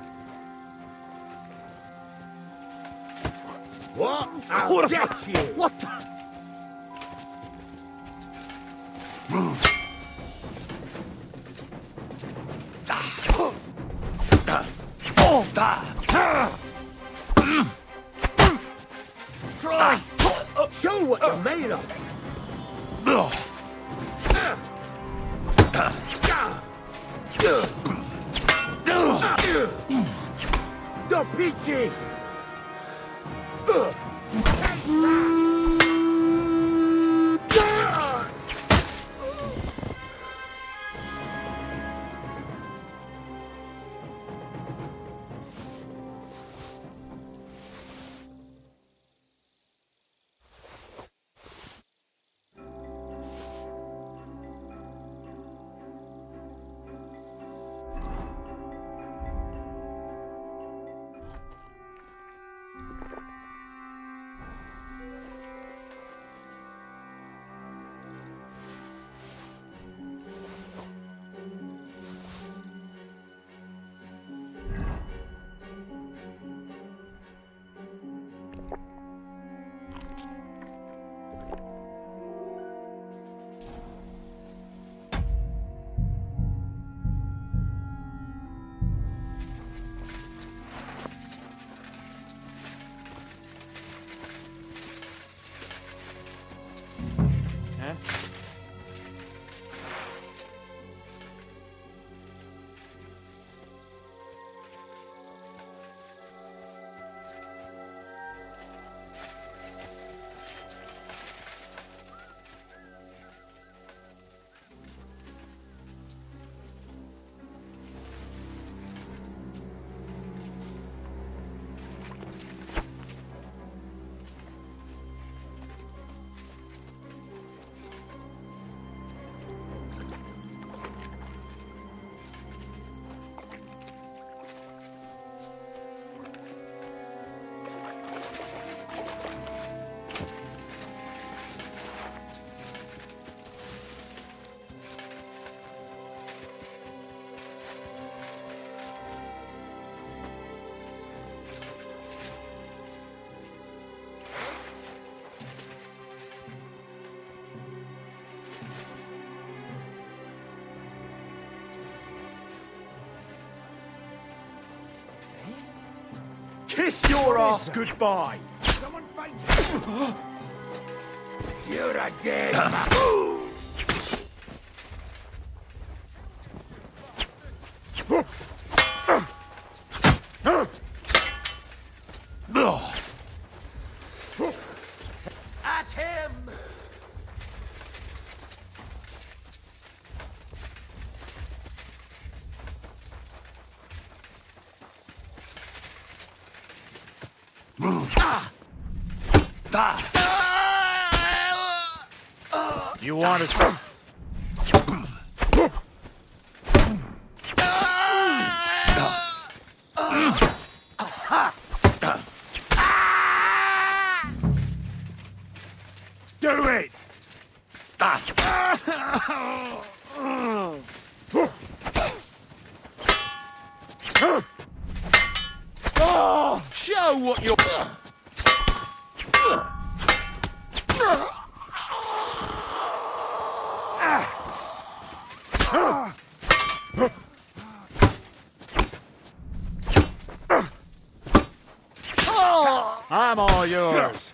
What? I'll get you! What the? Christ! Show what you're made of! The peachy! Kiss your ass goodbye! Someone fight you! You're a dead man! At him! You want it? Do it! Oh, show what you're... I'm all yours.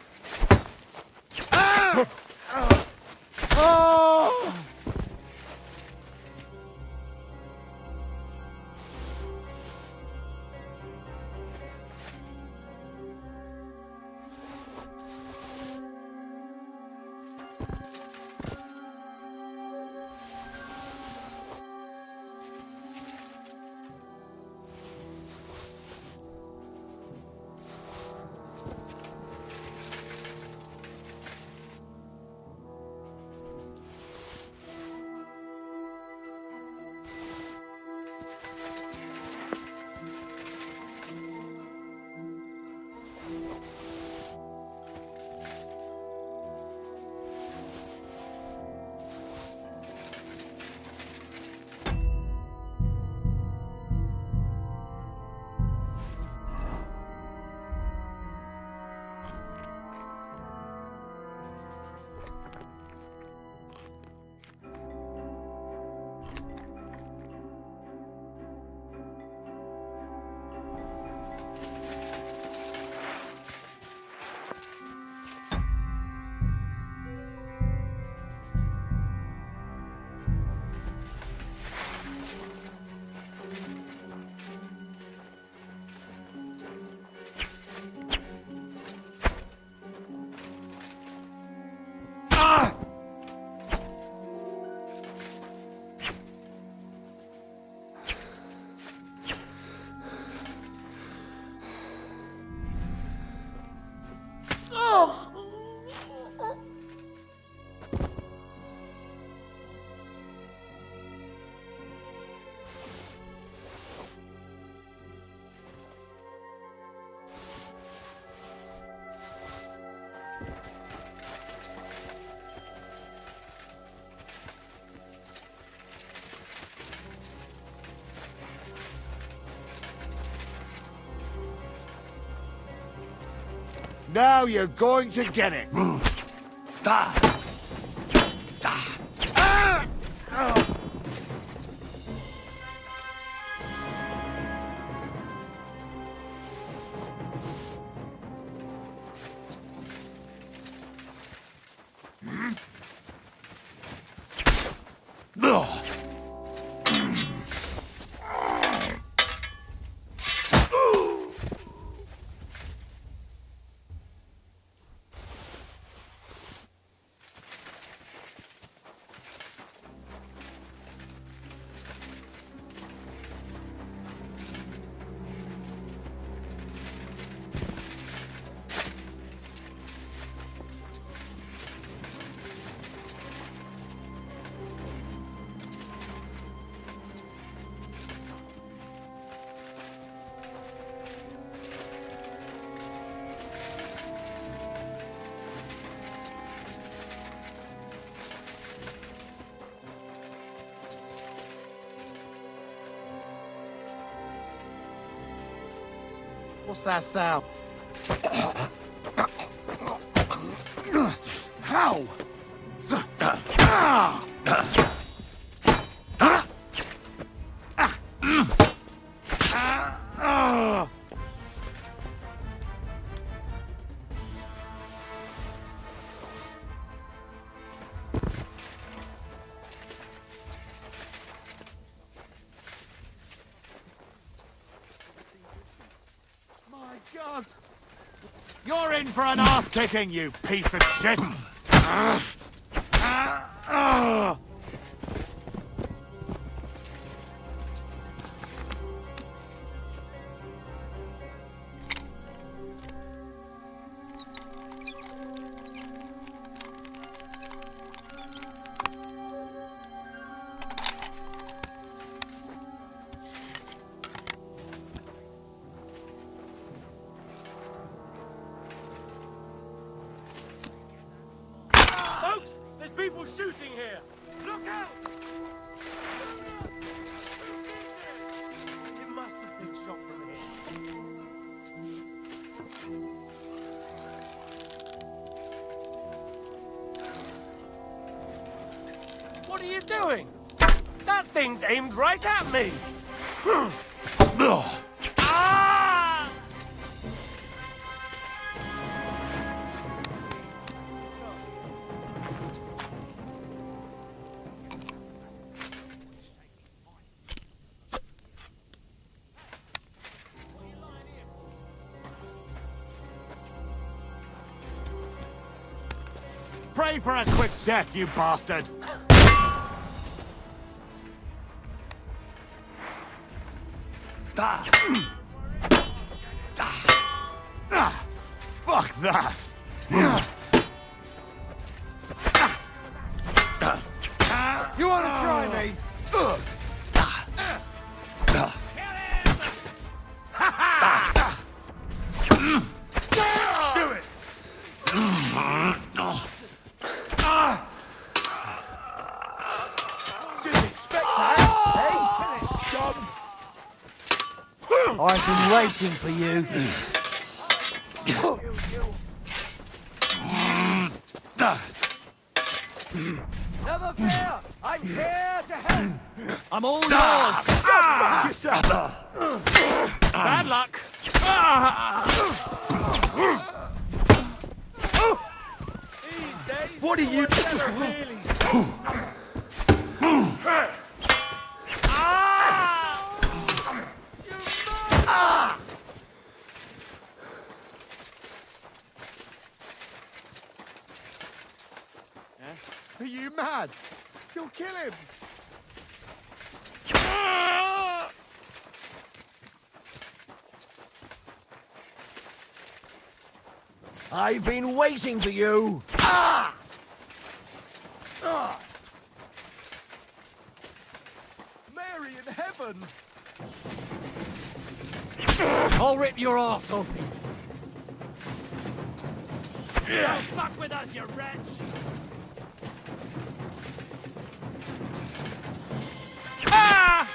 Now you're going to get it. What's that sound? How? God! You're in for an ass kicking, you piece of shit! Folks, there's people shooting here! Look out! It must have been shot from here. What are you doing? That thing's aimed right at me! Ah! Pray for a quick death, you bastard! Fuck that! You want to try me? Do it! Didn't expect that, hey? Scum! I've been waiting for you. Never fear! I'm here to help! I'm all yours! Fuck yourself! Bad luck! What are you... Are you mad? You'll kill him! I've been waiting for you! Mary in heaven! I'll rip your arse off you! Don't fuck with us, you wretch! Ah!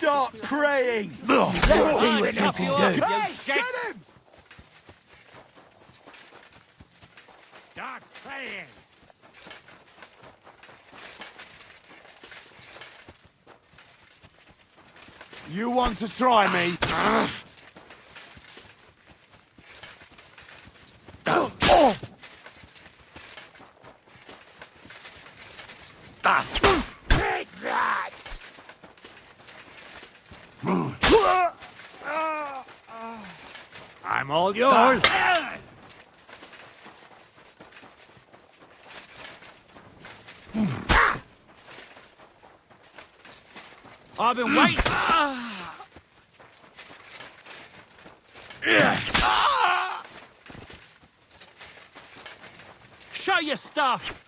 Start praying! Let's see what you can do. Get him! Start praying! You want to try me? Take that! I'm all yours! I've been waiting! Show your stuff!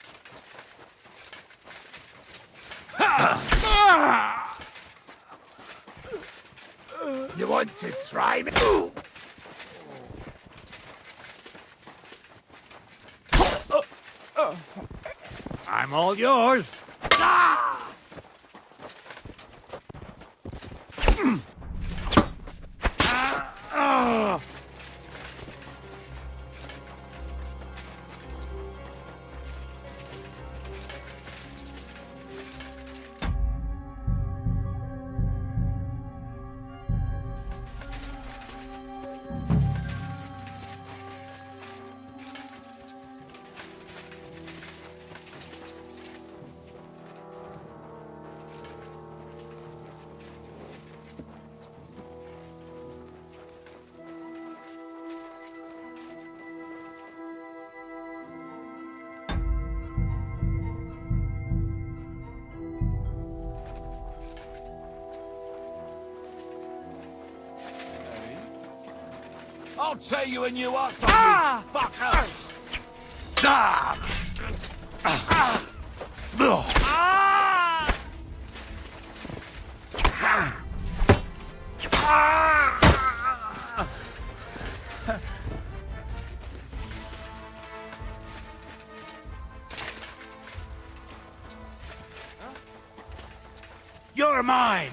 You want to try me? I'm all yours! I'll tell you when you are something, fuckers! You're mine!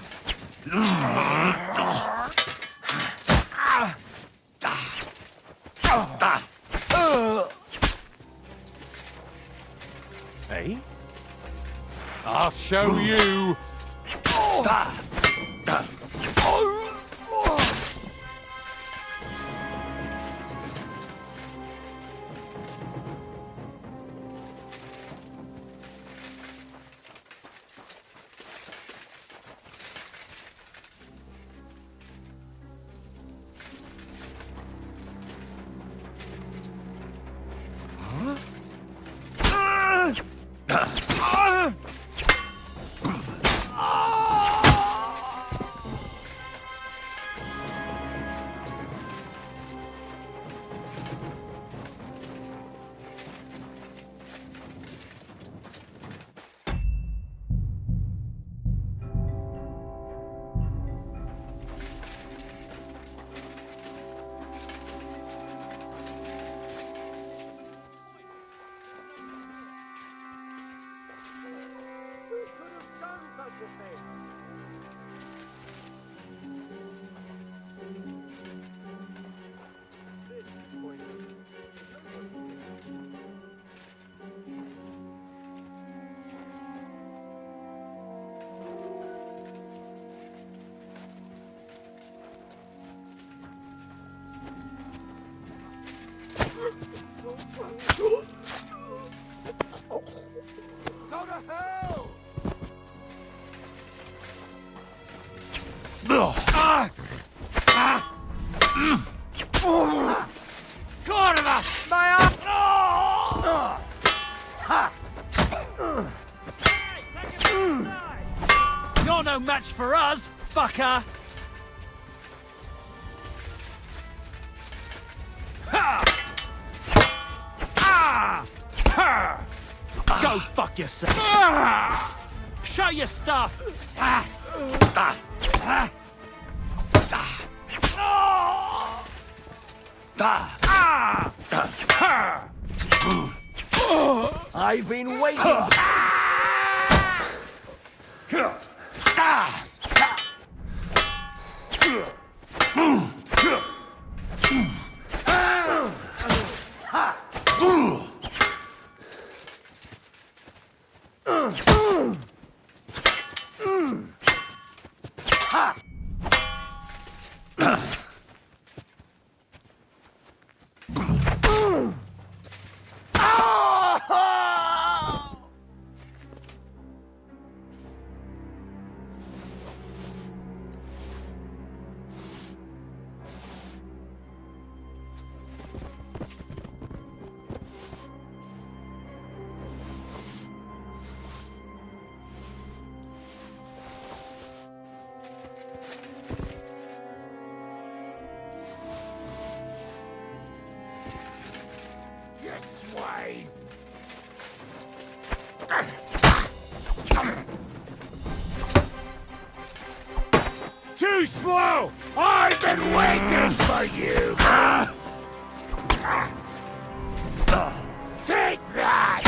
Hey? I'll show you! Go to hell! Corva! My You're no match for us, fucker! Go fuck yourself! Show your stuff! I've been waiting. overflow! I've been waiting for you! Take that!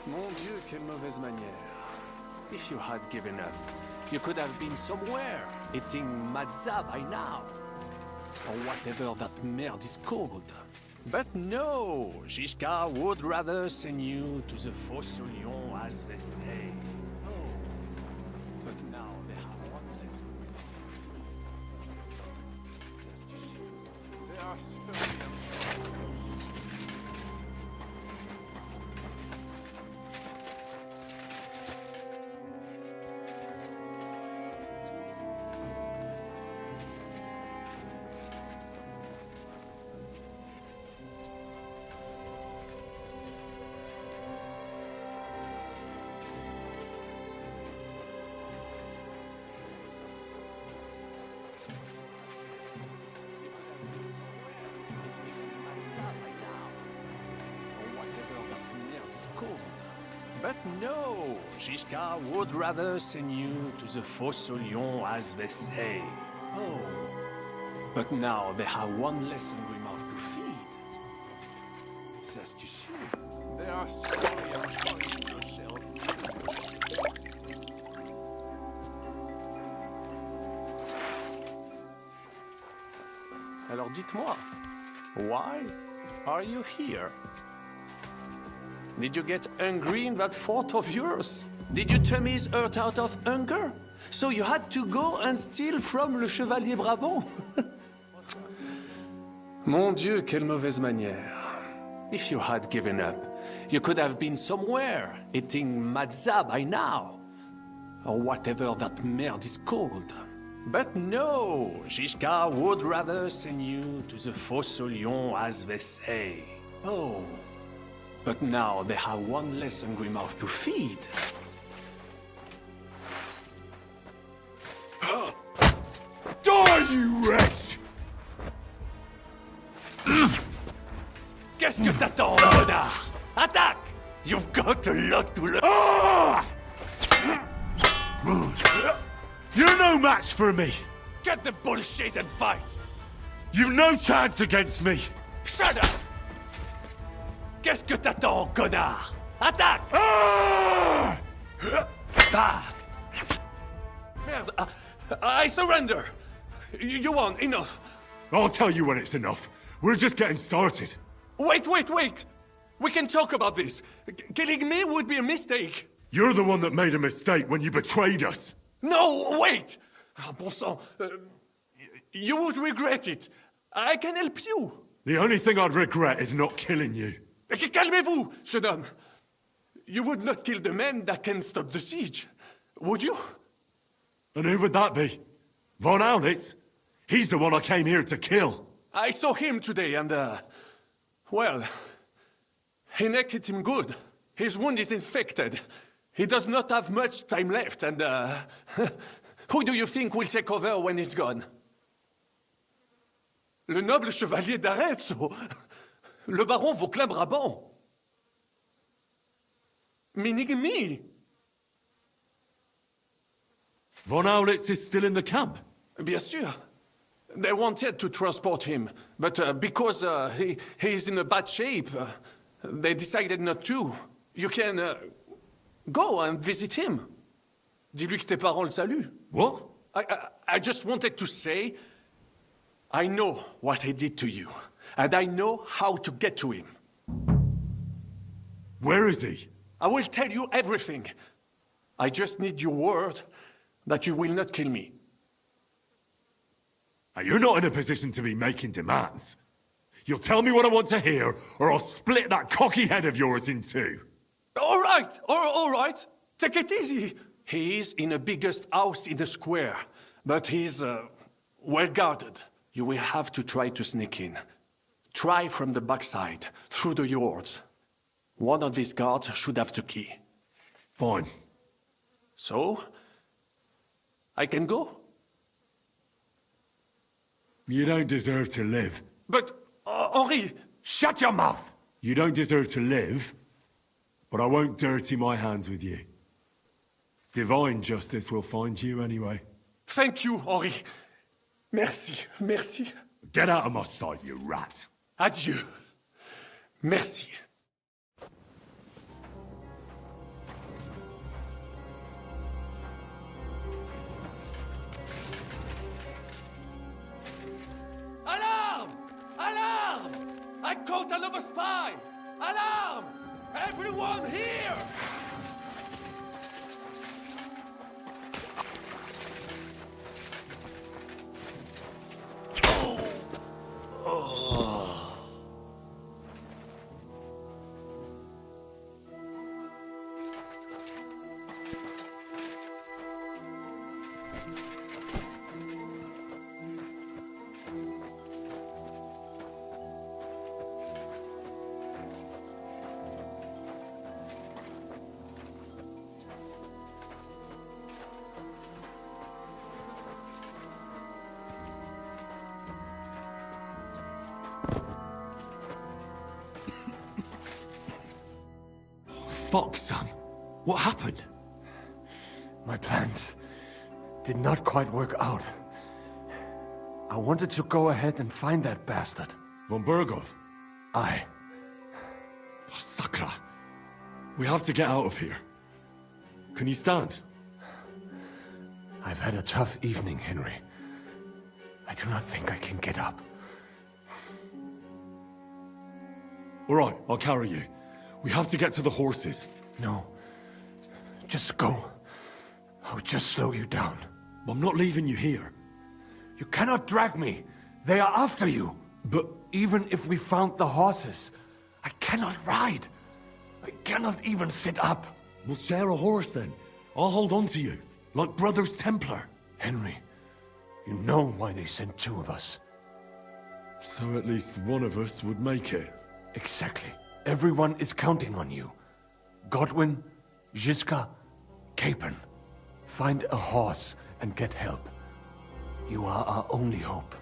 Mon Dieu, quelle mauvaise manière. If you had given up, you could have been somewhere, eating matzah by now. Or whatever that merde is called. But no, Shishka would rather send you to the Fosse Lion, as they say. Oh, but now they have one less. They are so But no, Giscard would rather send you to the Fosse aux Lions, as they say. Oh. But now they have one less hungry mouth to feed. Says to see. They are sorry I'm calling yourself. Alors dites-moi, why are you here? Did you get hungry in that fort of yours? Did you turn his earth out of hunger? So you had to go and steal from le Chevalier Brabant? Mon Dieu, quelle mauvaise manière. If you had given up, you could have been somewhere, eating mazza by now. Or whatever that merde is called. But no, Giscard would rather send you to the Fosse aux Lions, as they say. Oh. But now they have one less hungry mouth to feed. Die, you wretch! Qu'est-ce que t'attends, connard? Attaque! You've got a lot to learn. Ah! You're no match for me! Get the bullshit and fight! You've no chance against me! Shut up! Qu'est-ce que t'attends, connard? Attaque! Ah! Merde, I surrender! You won, enough! I'll tell you when it's enough. We're just getting started. Wait! We can talk about this. Killing me would be a mistake. You're the one that made a mistake when you betrayed us. No, wait! Ah, bon sang, you would regret it. I can help you. The only thing I'd regret is not killing you. Calmez-vous, jeune homme. You would not kill the man that can stop the siege, would you? And who would that be? Von Aulitz? He's the one I came here to kill. I saw him today and, well, Hinek hit him good. His wound is infected. He does not have much time left and, who do you think will take over when he's gone? Le noble chevalier d'Arezzo. Le baron Vauclin-Brabant. Meaning me. Von Aulitz is still in the camp? Bien sûr. They wanted to transport him, but because he's in a bad shape, they decided not to. You can go and visit him. Dis-lui que tes parents le saluent. What? I just wanted to say, I know what he did to you, and I know how to get to him. Where is he? I will tell you everything. I just need your word that you will not kill me. Now, you're not in a position to be making demands. You'll tell me what I want to hear, or I'll split that cocky head of yours in two. All right. Take it easy. He's in the biggest house in the square, but he's well guarded. You will have to try to sneak in. Try from the backside, through the yards. One of these guards should have the key. Fine. So, I can go? You don't deserve to live. But, Henri, shut your mouth! You don't deserve to live, but I won't dirty my hands with you. Divine justice will find you anyway. Thank you, Henri. Merci. Get out of my sight, you rat. Adieu. Merci. Alarm! Alarm! I caught another spy! Alarm! Everyone here! Fuck, son. What happened? My plans did not quite work out. I wanted to go ahead and find that bastard. Von Burgov? Aye. Sakra. We have to get out of here. Can you stand? I've had a tough evening, Henry. I do not think I can get up. All right, I'll carry you. We have to get to the horses. No. Just go. I would just slow you down. I'm not leaving you here. You cannot drag me. They are after you. But even if we found the horses, I cannot ride. I cannot even sit up. We'll share a horse then. I'll hold on to you, like Brothers Templar. Henry, you know why they sent two of us. So at least one of us would make it. Exactly. Everyone is counting on you. Godwin, Žižka, Capon. Find a horse and get help. You are our only hope.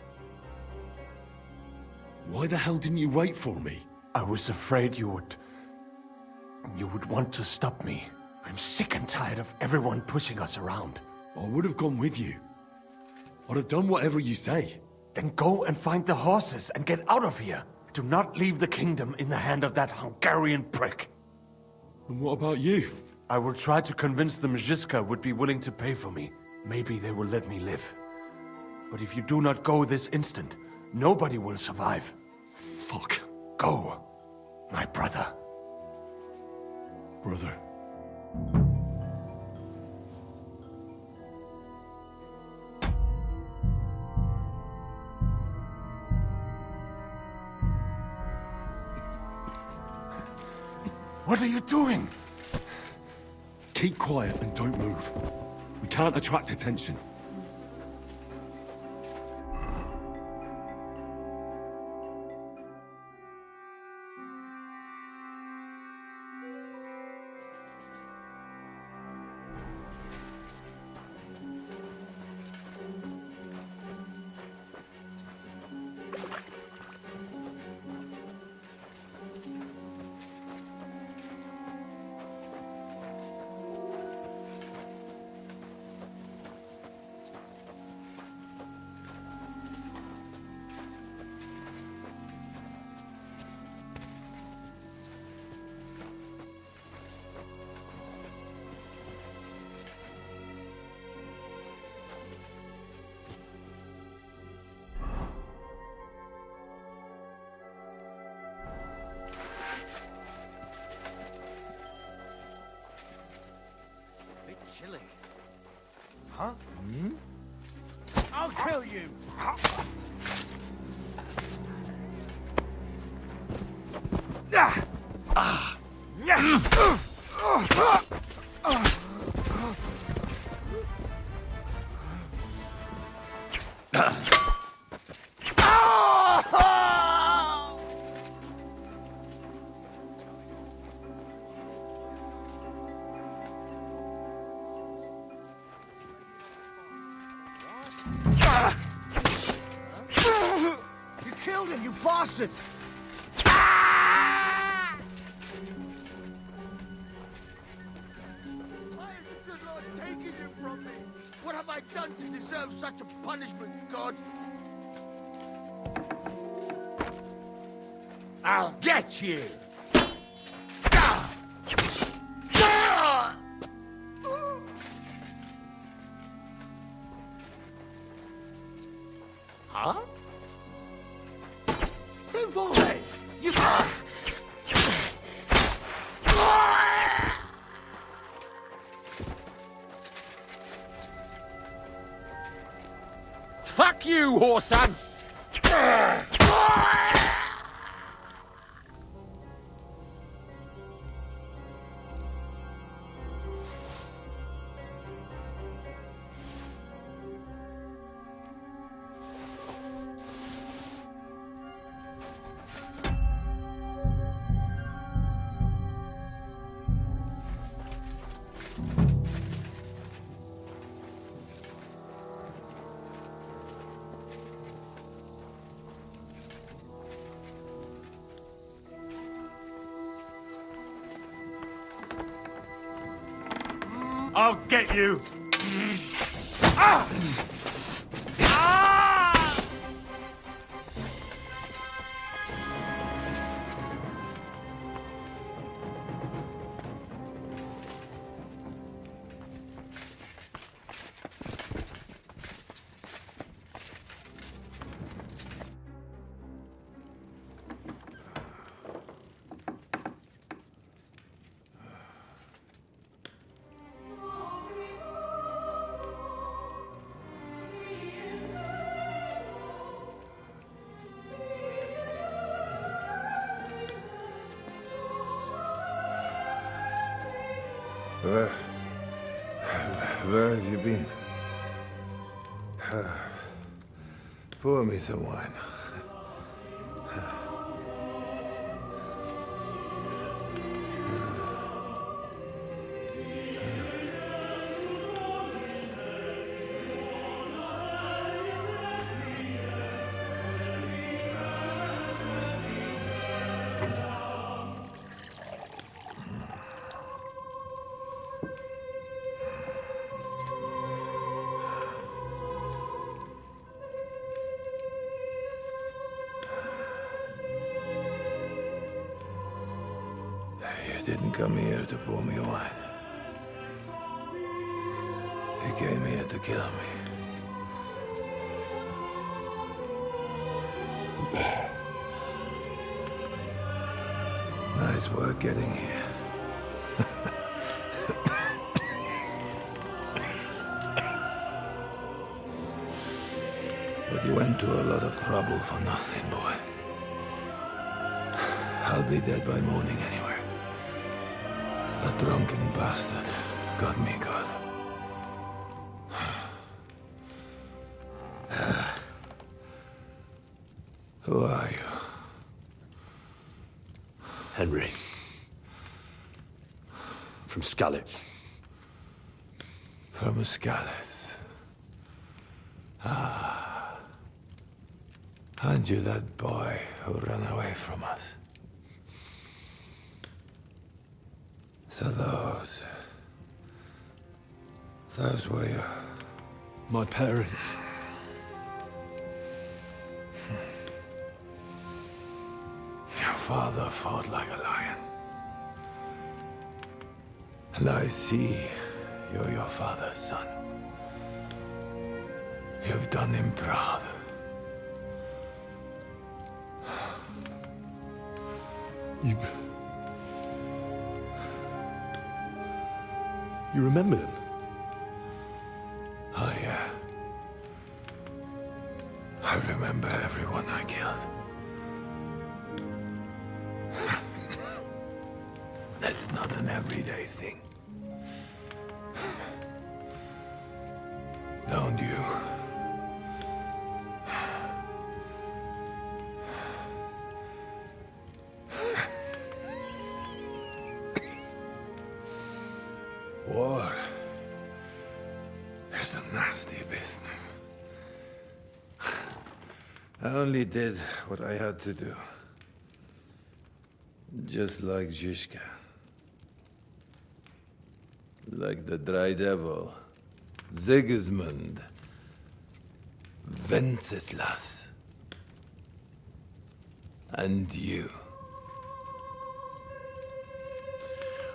Why the hell didn't you wait for me? I was afraid you would want to stop me. I'm sick and tired of everyone pushing us around. I would have gone with you. I'd have done whatever you say. Then go and find the horses and get out of here. Do not leave the kingdom in the hand of that Hungarian prick. And what about you? I will try to convince them Žižka would be willing to pay for me. Maybe they will let me live. But if you do not go this instant, nobody will survive. Fuck. Go, my brother. Brother. What are you doing? Keep quiet and don't move. We can't attract attention. Chilly. Huh? Hmm? I'll kill you! You killed him, you bastard! Why is the good Lord taking you from me? What have I done to deserve such a punishment, God? I'll get you! Huh? Volley! You... Fuck you, whoreson! I'll get you! Where have you been? Pour me some wine. You didn't come here to pour me wine. You came here to kill me. Nice work getting here. But you went to a lot of trouble for nothing, boy. I'll be dead by morning anyway. That drunken bastard got me good. Who are you? Henry. From Skalitz. From Skalitz. Ah. Aren't you that boy who ran away from us? So those were your... My parents. Your father fought like a lion. And I see you're your father's son. You've done him proud. You remember them? Oh, yeah. I remember everyone I killed. That's not an everyday thing. Don't you? War is a nasty business. I only did what I had to do. Just like Zizka. Like the Dry Devil. Sigismund. Wenceslas. And you.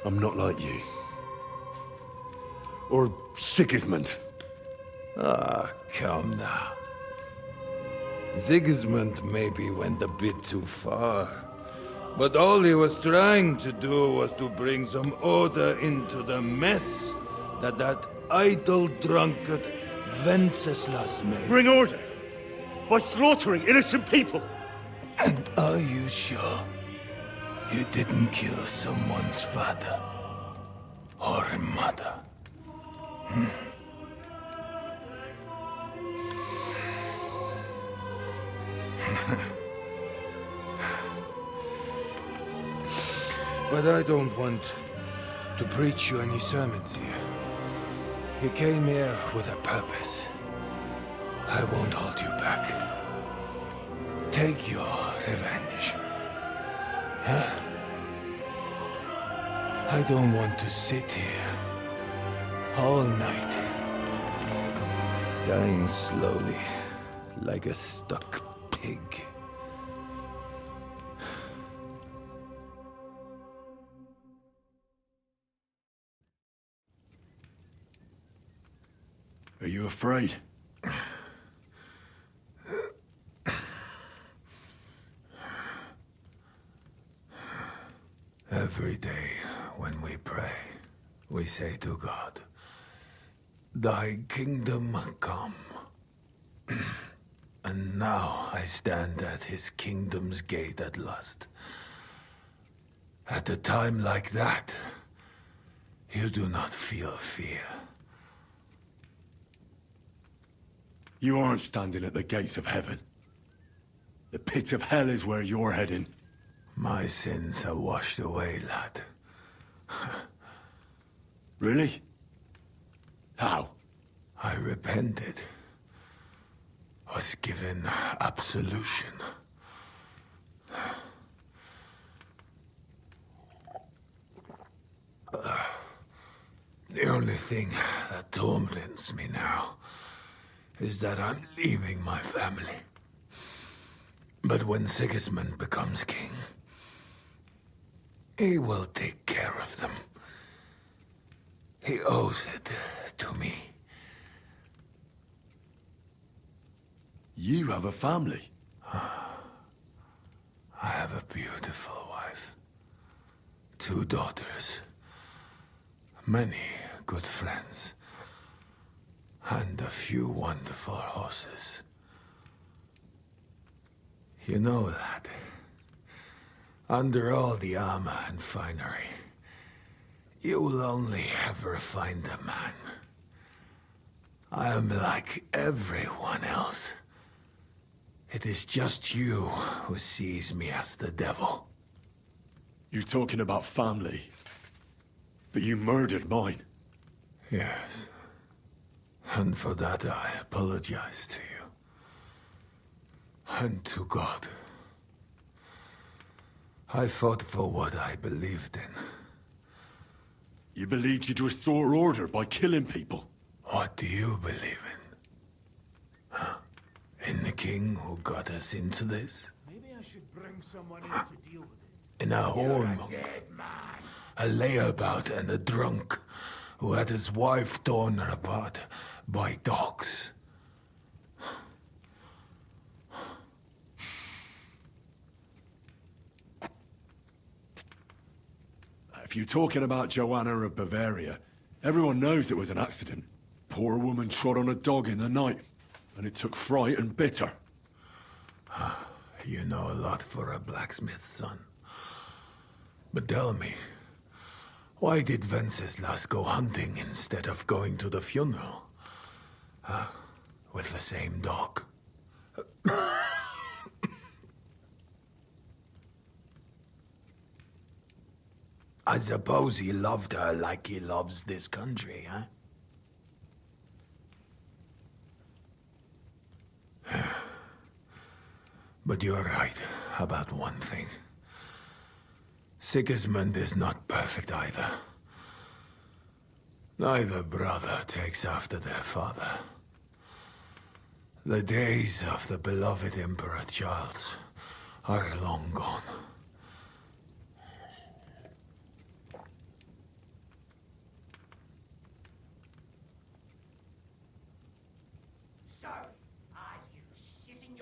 I'm not like you. Or Sigismund. Ah, come now. Sigismund maybe went a bit too far. But all he was trying to do was to bring some order into the mess that idle drunkard Wenceslas made. Bring order? By slaughtering innocent people? And are you sure you didn't kill someone's father or mother? But I don't want to preach you any sermons here. You came here with a purpose. I won't hold you back. Take your revenge. Huh? I don't want to sit here All night. Dying slowly, like a stuck pig. Are you afraid? Every day when we pray, we say to God, Thy kingdom come. And now I stand at his kingdom's gate at last. At a time like that, you do not feel fear. You aren't standing at the gates of heaven. The pit of hell is where you're heading. My sins are washed away, lad. Really? How? I repented. Was given absolution. The only thing that torments me now is that I'm leaving my family. But when Sigismund becomes king, he will take care of them. He owes it to me. You have a family? I have a beautiful wife. 2 daughters. Many good friends. And a few wonderful horses. You know that. Under all the armor and finery, you will only ever find a man. I am like everyone else. It is just you who sees me as the devil. You're talking about family. But you murdered mine. Yes. And for that I apologize to you. And to God. I fought for what I believed in. You believed you'd restore order by killing people? What do you believe in? Huh? In the king who got us into this? Maybe I should bring someone in to deal with it. In a whoremonger, a layabout and a drunk who had his wife torn apart by dogs. If you're talking about Joanna of Bavaria, everyone knows it was an accident. Poor woman trod on a dog in the night, and it took fright and bitter. You know a lot for a blacksmith's son. But tell me, why did Wenceslas go hunting instead of going to the funeral? Huh? With the same dog? I suppose he loved her like he loves this country, huh? But you're right about one thing. Sigismund is not perfect either. Neither brother takes after their father. The days of the beloved Emperor Charles are long gone.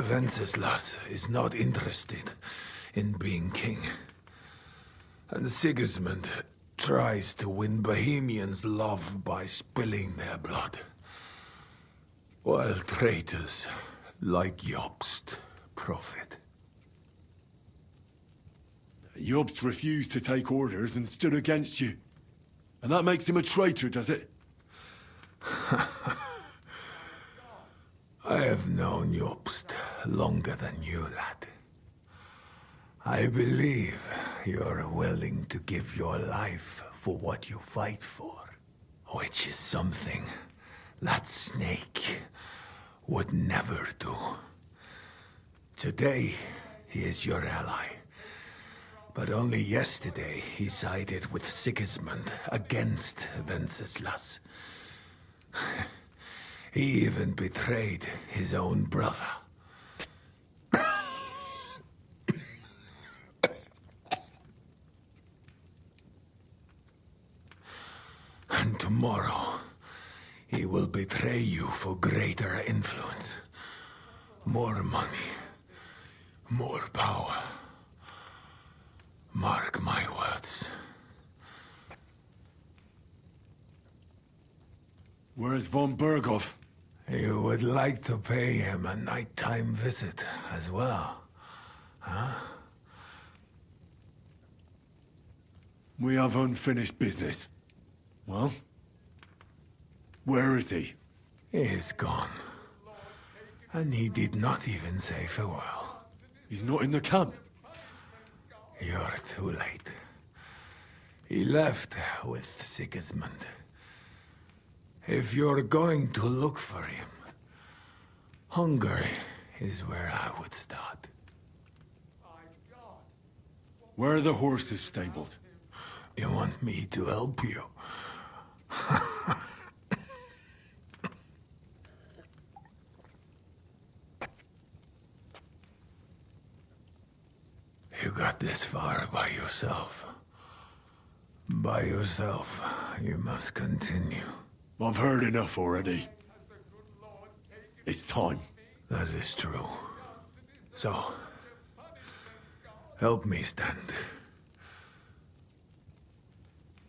Wenceslas is not interested in being king. And Sigismund tries to win Bohemians' love by spilling their blood. While traitors like Jobst profit. Jobst refused to take orders and stood against you. And that makes him a traitor, does it? I have known Jobst longer than you, lad. I believe you're willing to give your life for what you fight for. Which is something that Snake would never do. Today, he is your ally. But only yesterday, he sided with Sigismund against Wenceslas. He even betrayed his own brother. And tomorrow, he will betray you for greater influence. More money. More power. Mark my words. Where's von Berghoff? You would like to pay him a nighttime visit as well, huh? We have unfinished business. Well? Where is he? He is gone. And he did not even say farewell. He's not in the camp. You're too late. He left with Sigismund. If you're going to look for him, Hungary is where I would start. Where are the horses stabled? You want me to help you? You got this far by yourself. By yourself, you must continue. I've heard enough already. It's time. That is true. So, help me stand.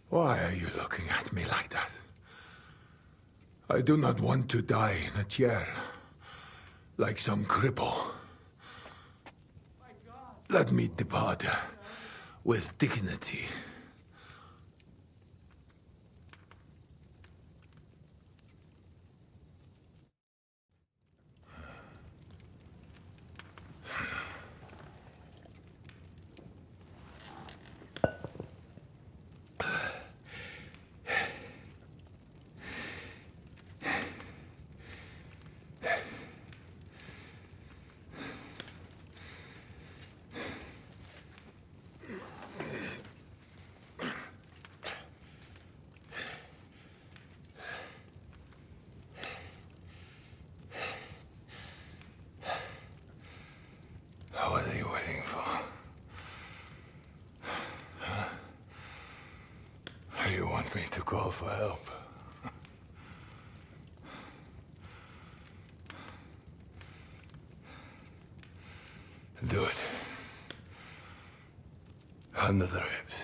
Why are you looking at me like that? I do not want to die in a chair, like some cripple. Let me depart with dignity. What are you waiting for? Huh? You want me to call for help? Do it. Under the ribs.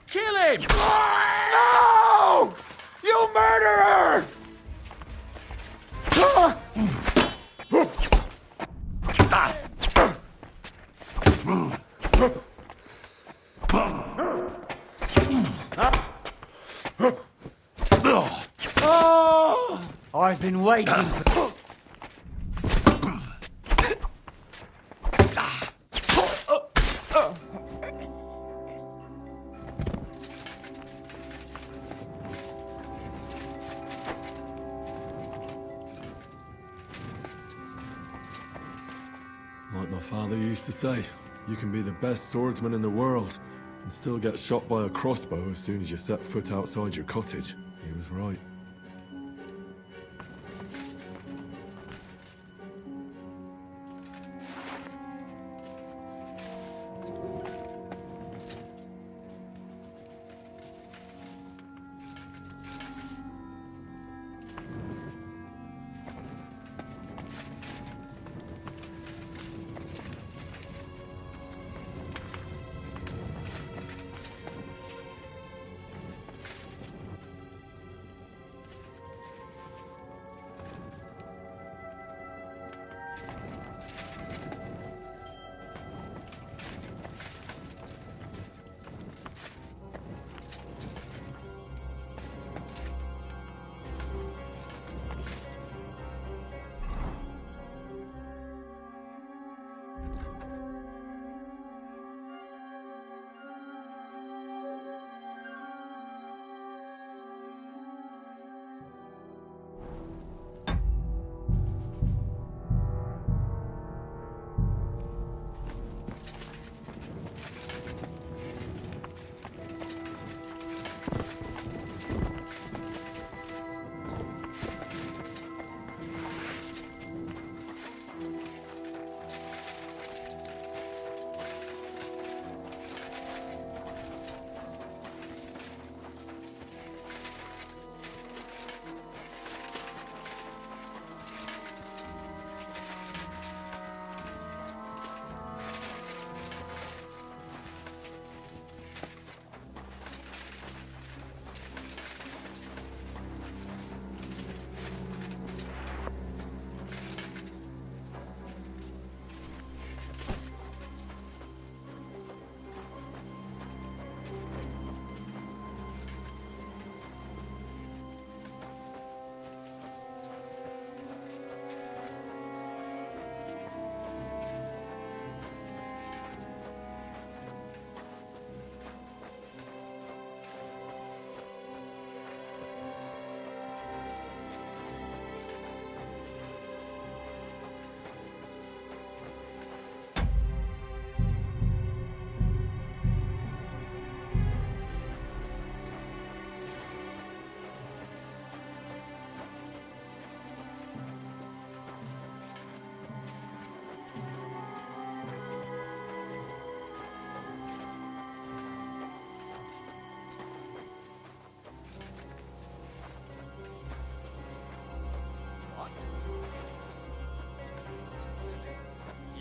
Kill him! No! You murderer! I've been waiting for... Like my father used to say, you can be the best swordsman in the world and still get shot by a crossbow as soon as you set foot outside your cottage. He was right.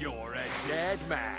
You're a dead man.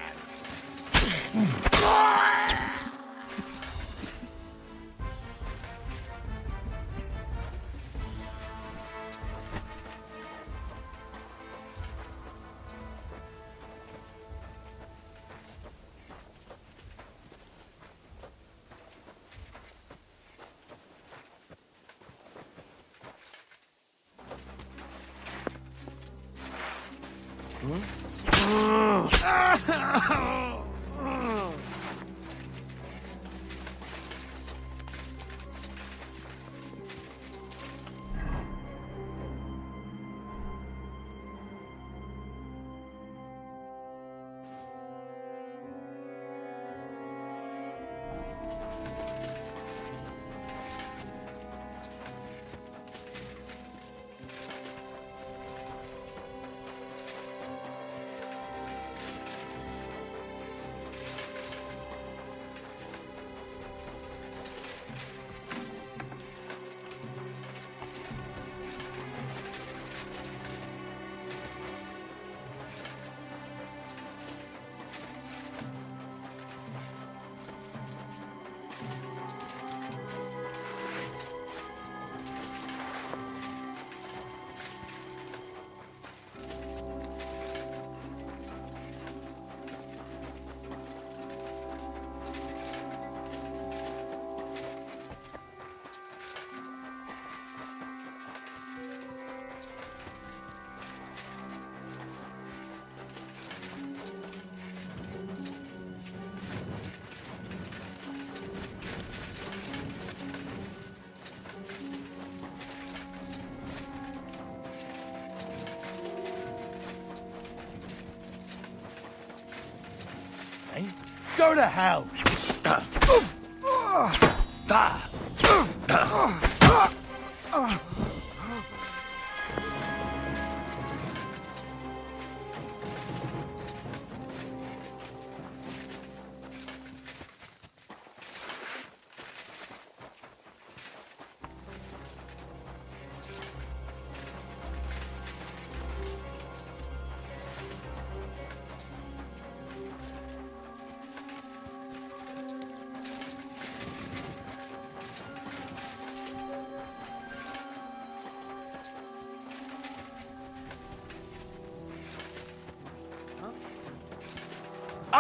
Go to hell!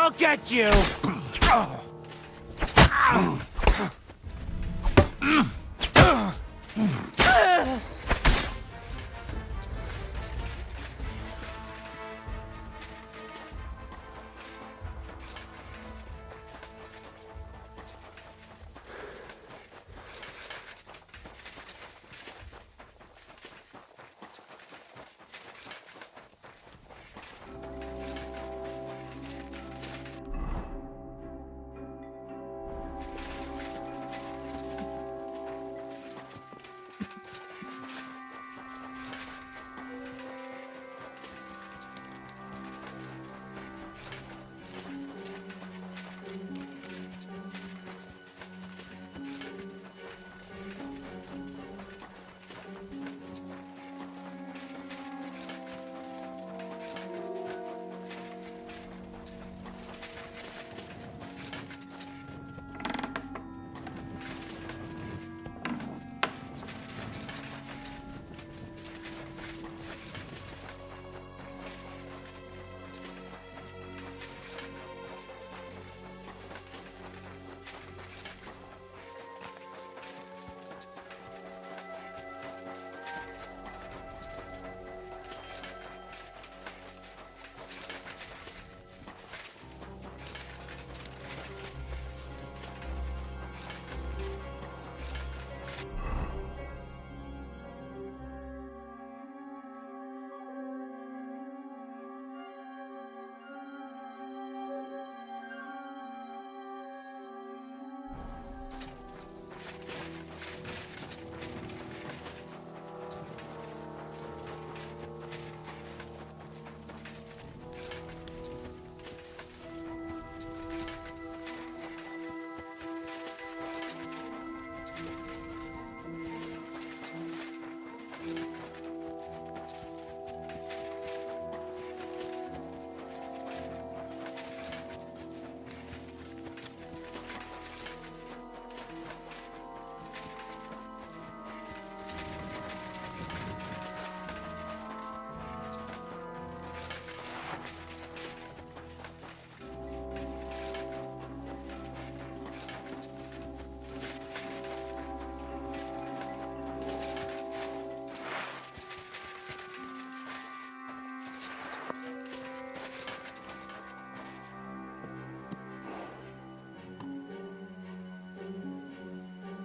I'll get you!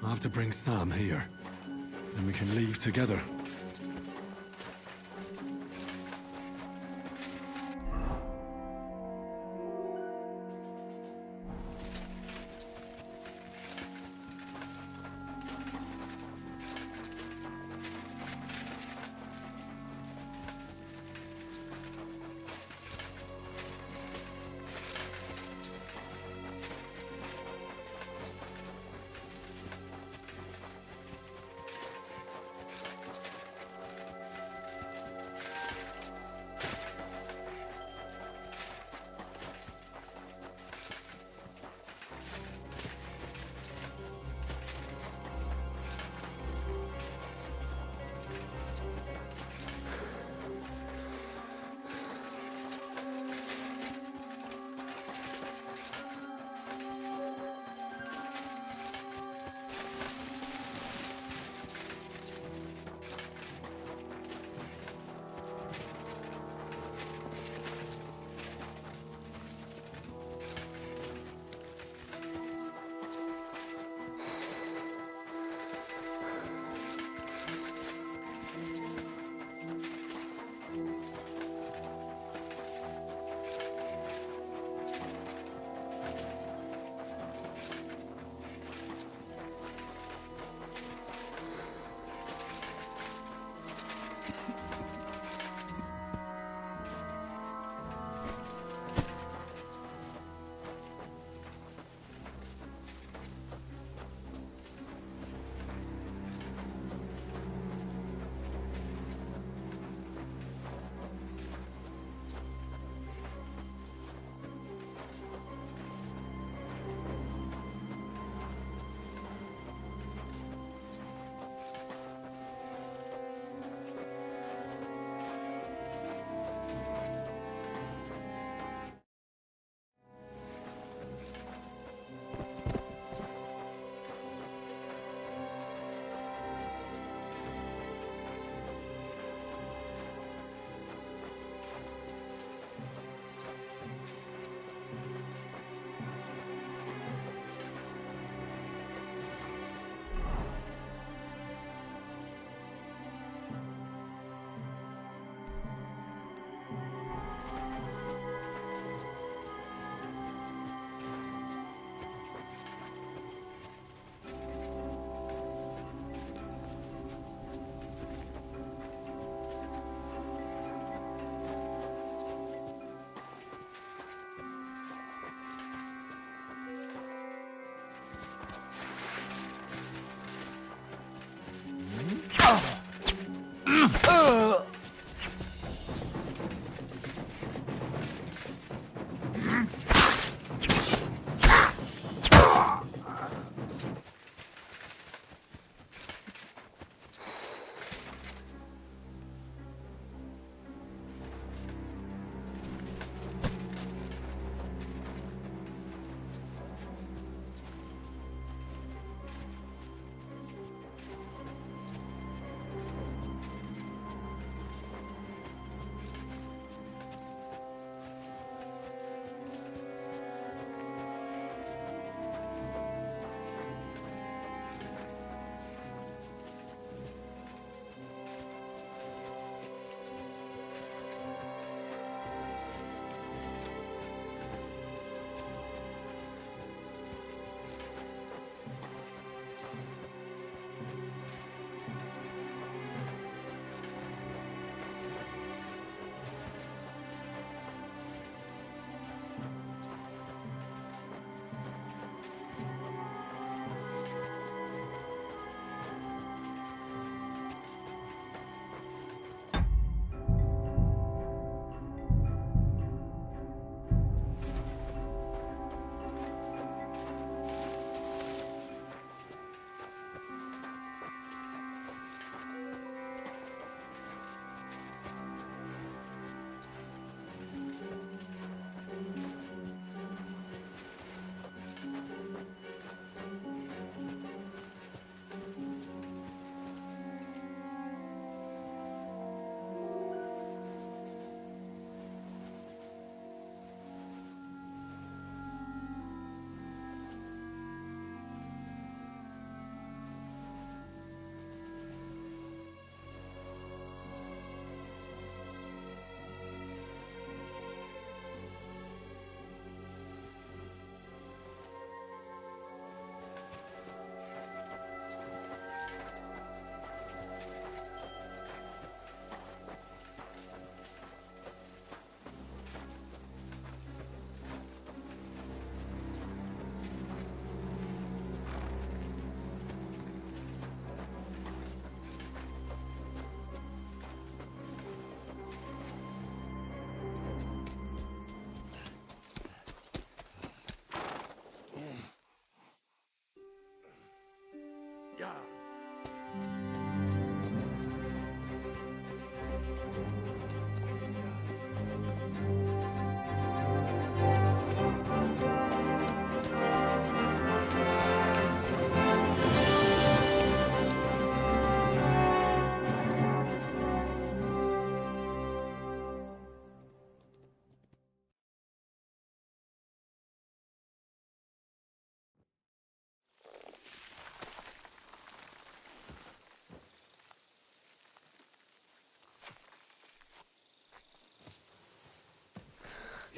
I'll have to bring Sam here. Then we can leave together.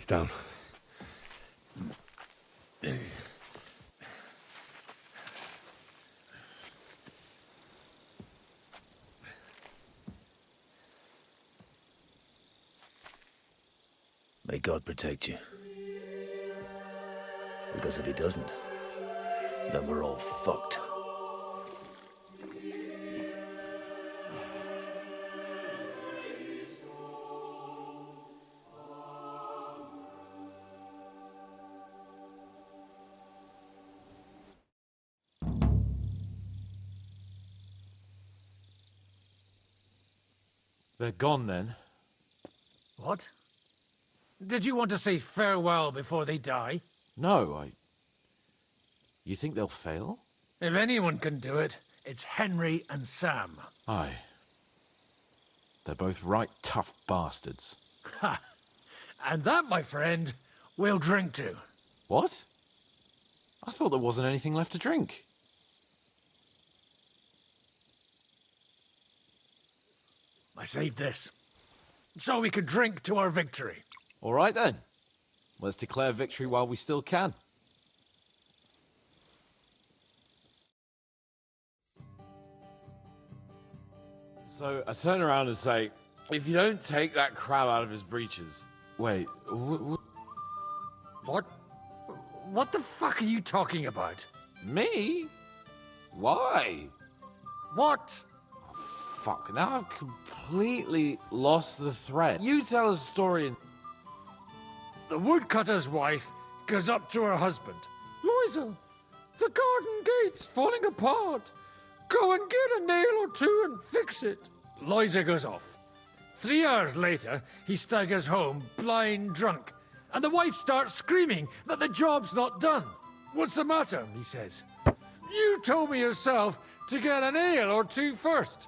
He's down. May God protect you. Because if he doesn't, then we're all fucked. They're gone then. What? Did you want to say farewell before they die? No, You think they'll fail? If anyone can do it, it's Henry and Sam. Aye. They're both right tough bastards. Ha! And that, my friend, we'll drink to. What? I thought there wasn't anything left to drink. I saved this, so we could drink to our victory. All right then. Let's declare victory while we still can. So I turn around and say, if you don't take that crab out of his breeches... Wait, What? What the fuck are you talking about? Me? Why? What? Fuck, now I've completely lost the thread. You tell us a story and... The woodcutter's wife goes up to her husband. Loisa, the garden gate's falling apart. Go and get a nail or two and fix it. Loisa goes off. 3 hours later, he staggers home, blind drunk. And the wife starts screaming that the job's not done. What's the matter? He says. You told me yourself to get a nail or two first.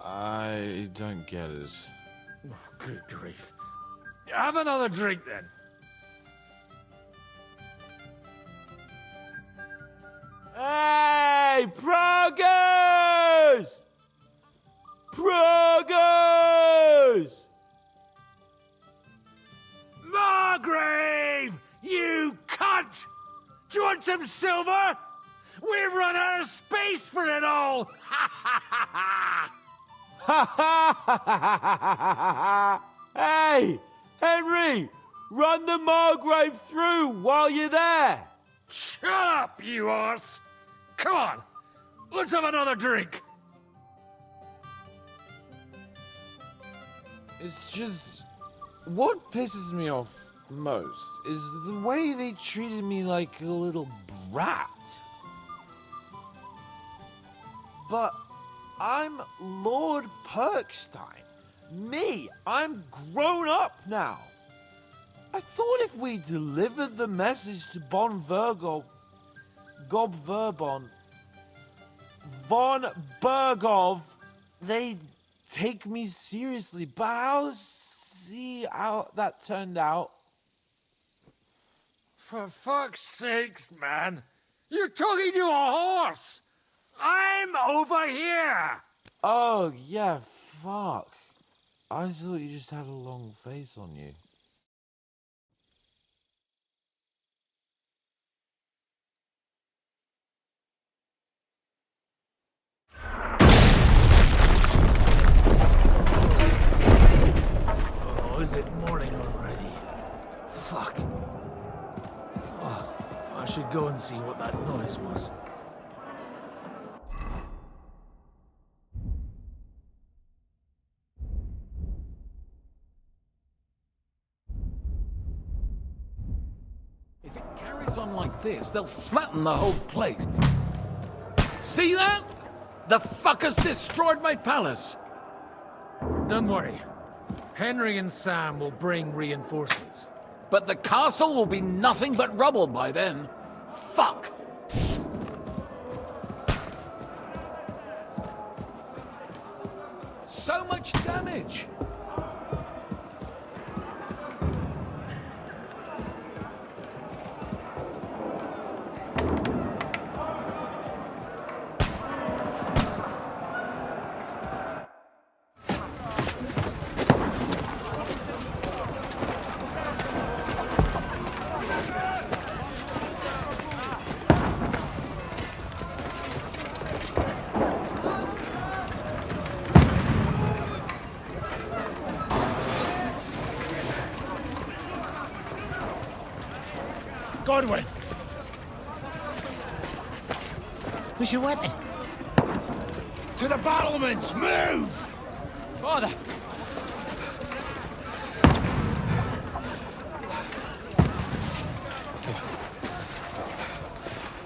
I don't get it. Oh, good grief. Have another drink then. Hey, progress! Progress! Margrave! You cunt! Do you want some silver? We've run out of space for it all! Ha ha ha ha! Hey, Henry! Run the Margrave through while you're there! Shut up, you arse! Come on, let's have another drink! It's just... What pisses me off most is the way they treated me like a little brat. But I'm Lord Perkstein. Me, I'm grown up now. I thought if we delivered the message to Von Vergov, Gob Verbon, Von Bergov, they'd take me seriously. But I'll see how that turned out. For fuck's sake, man! You're talking to a horse! I'm over here! Oh, yeah, fuck. I thought you just had a long face on you. Oh, is it morning already? Fuck. Oh, I should go and see what that noise was. If it carries on like this, they'll flatten the whole place. See that? The fuckers destroyed my palace. Don't worry. Henry and Sam will bring reinforcements. But the castle will be nothing but rubble by then. Fuck! So much damage! Godwin! Where's your weapon? To the battlements! Move! Father!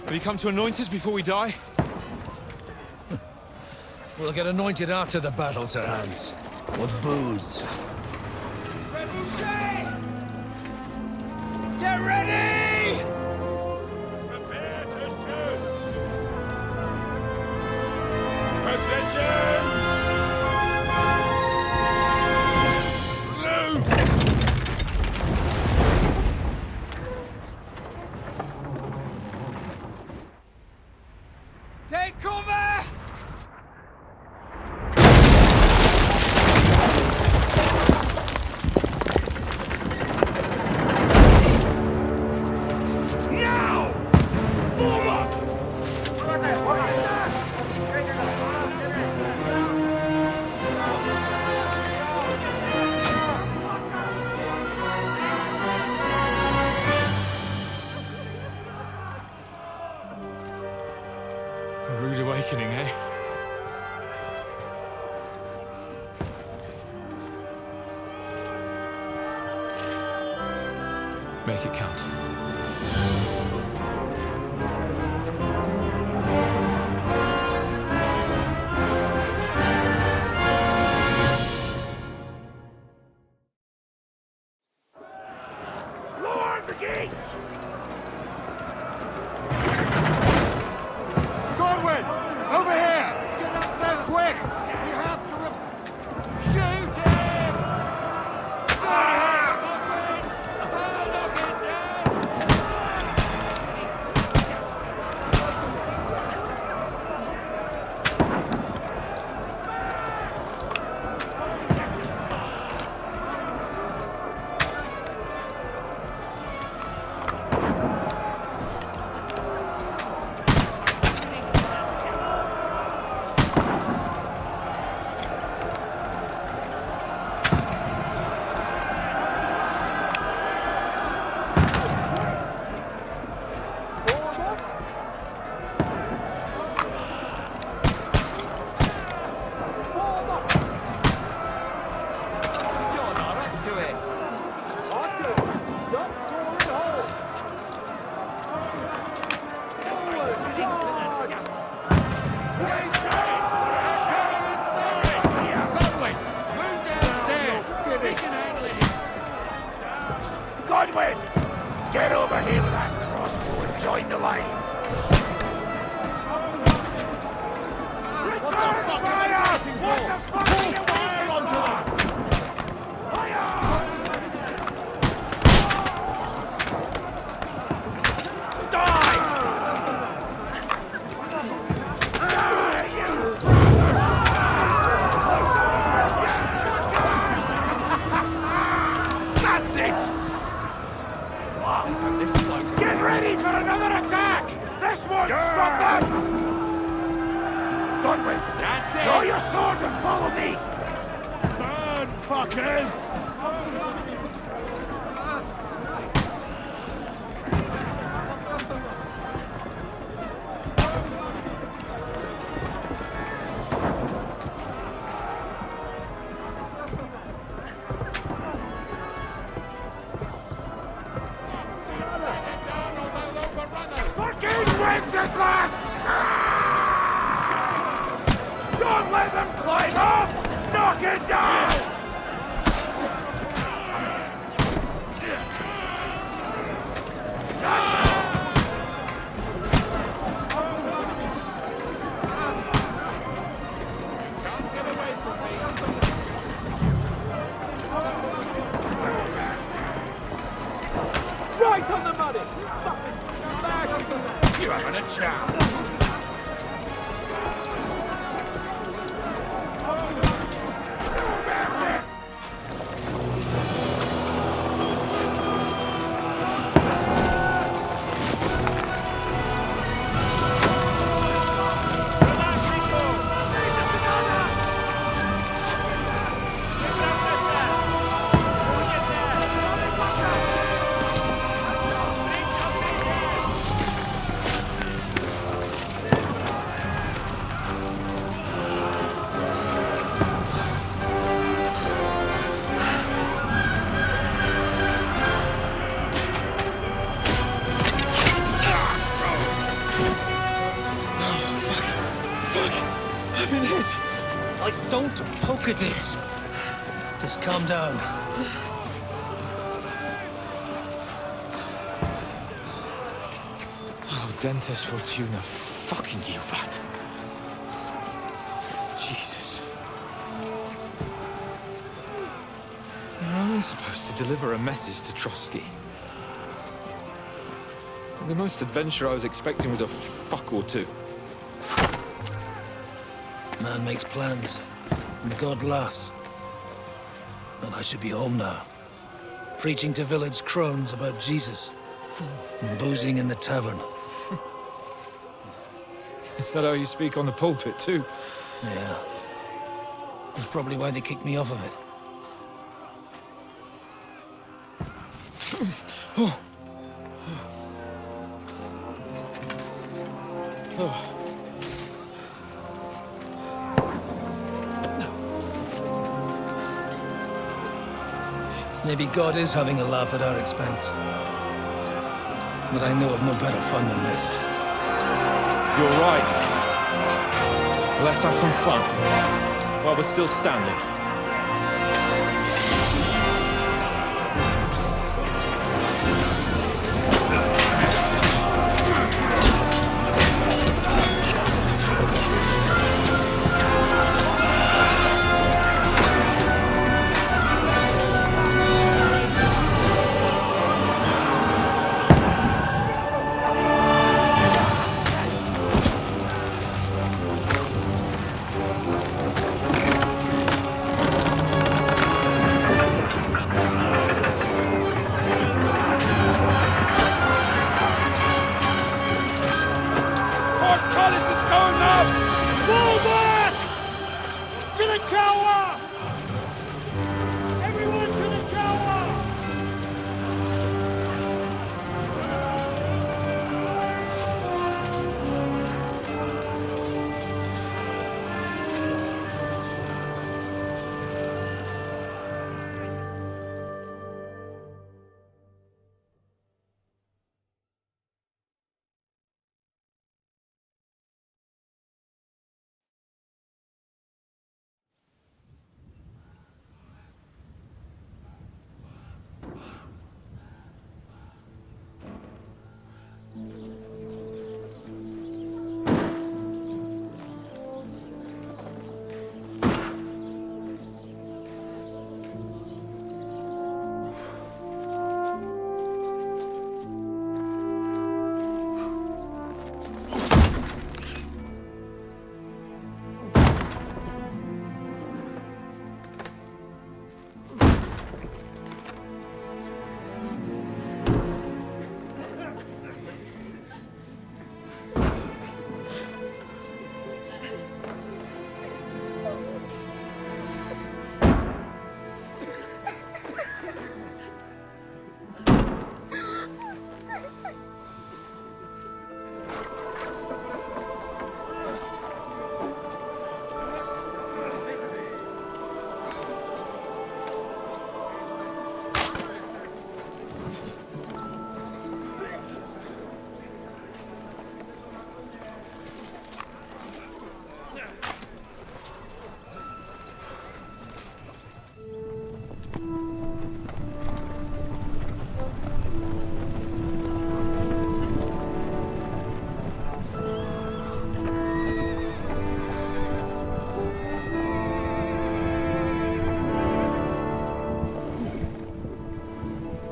Will you come to anoint us before we die? We'll get anointed after the battle, Sir Hans. With booze. Get ready! Prepare to shoot! Position! Loose! Take cover! Now! Forward! A rude awakening, eh? Make it count. Lower the gates! Godwin! Over here! Get up there quick! We have to shoot him! Godwin! Get over here with that crossbow and join the line! What the fuck are they waiting for? What the fuck are you waiting onto them? Fire! Die! That's it! Get ready for another attack! This won't stop them! Godwin! That's it! Draw your sword and follow me! Burn, fuckers! Wenceslas! Don't let them climb up! Knock it down! Right on the money! You haven't a chance! Tits. Just calm down. Oh, Dentes Fortuna, fucking you, Vat. Jesus. You're only supposed to deliver a message to Trotsky. The most adventure I was expecting was a fuck or two. Man makes plans, and God laughs. And I should be home now, preaching to village crones about Jesus, and boozing in the tavern. Is that how you speak on the pulpit, too? Yeah. That's probably why they kicked me off of it. Oh. Oh. Maybe God is having a laugh at our expense. But I know of no better fun than this. You're right. Let's have some fun while we're still standing.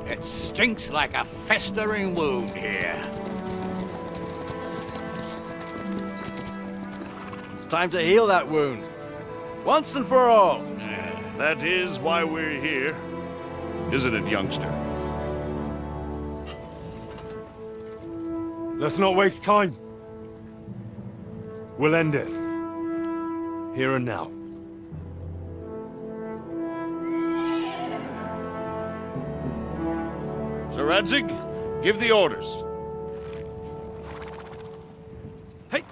It stinks like a festering wound here. It's time to heal that wound. Once and for all. That is why we're here. Isn't it, youngster? Let's not waste time. We'll end it. Here and now. Sir Radzig, give the orders. Hey!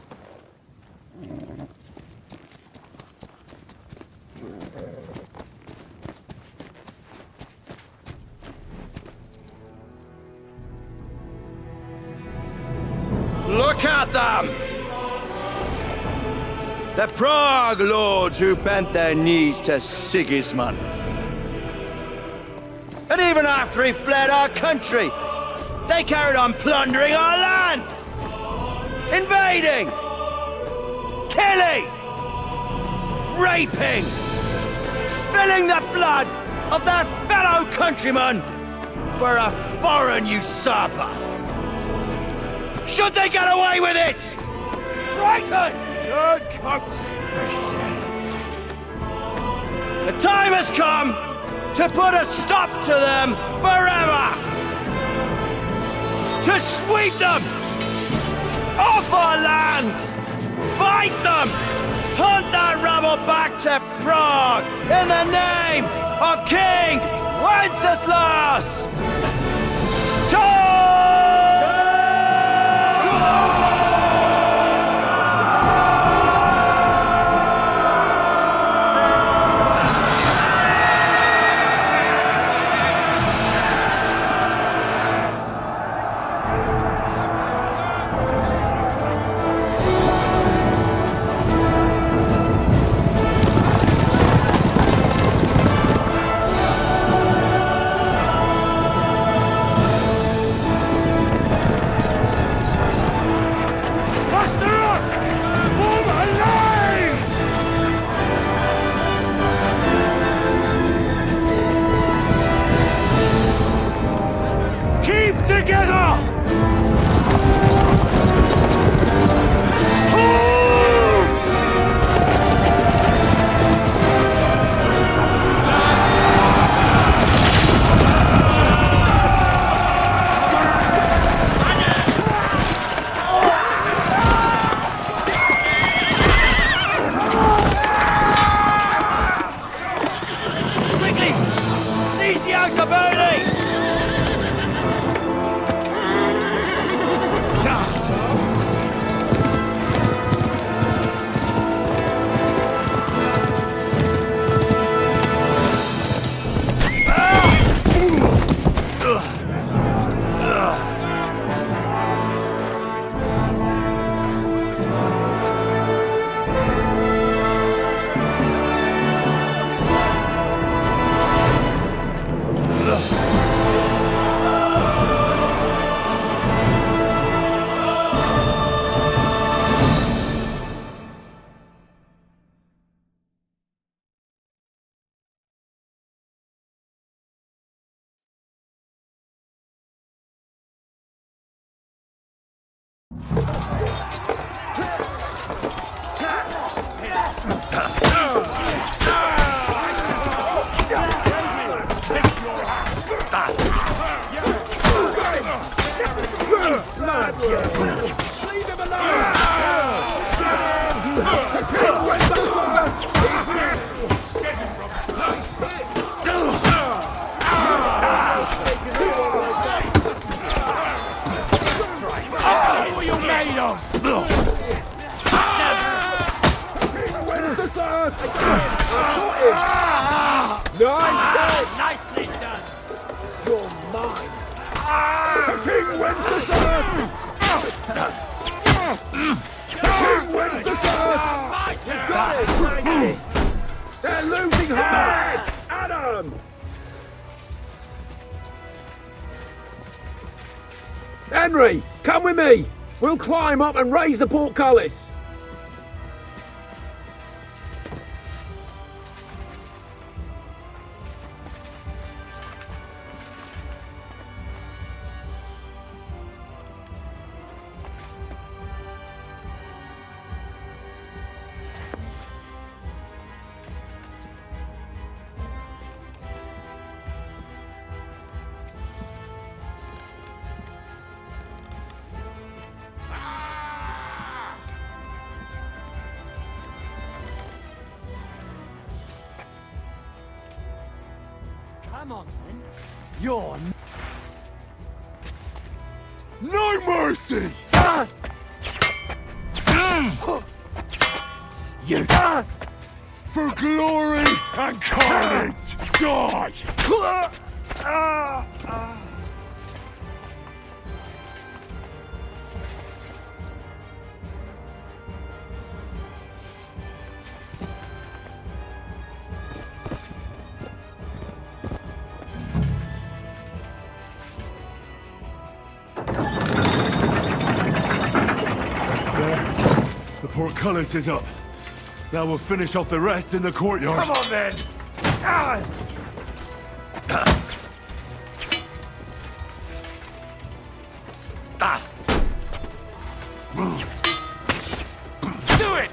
Look at them! The Prague lords who bent their knees to Sigismund. And even after he fled our country, they carried on plundering our lands! Invading! Killing! Raping! Spilling the blood of their fellow countrymen for a foreign usurper! Should they get away with it? Traitor! Good conspiracy! The time has come to put a stop to them forever! To sweep them off our lands! Fight them! Hunt that rabble back to Prague in the name of King Wenceslas! Nicely done! You're mine! King Wenceslas! King Wenceslas! Got it! They're losing heart! Adam! Henry, come with me! We'll climb up and raise the portcullis! Come on, then. You're... No mercy! You... For glory and carnage, die! Portcullis is up. Now we'll finish off the rest in the courtyard. Come on, then! Ah! Do it!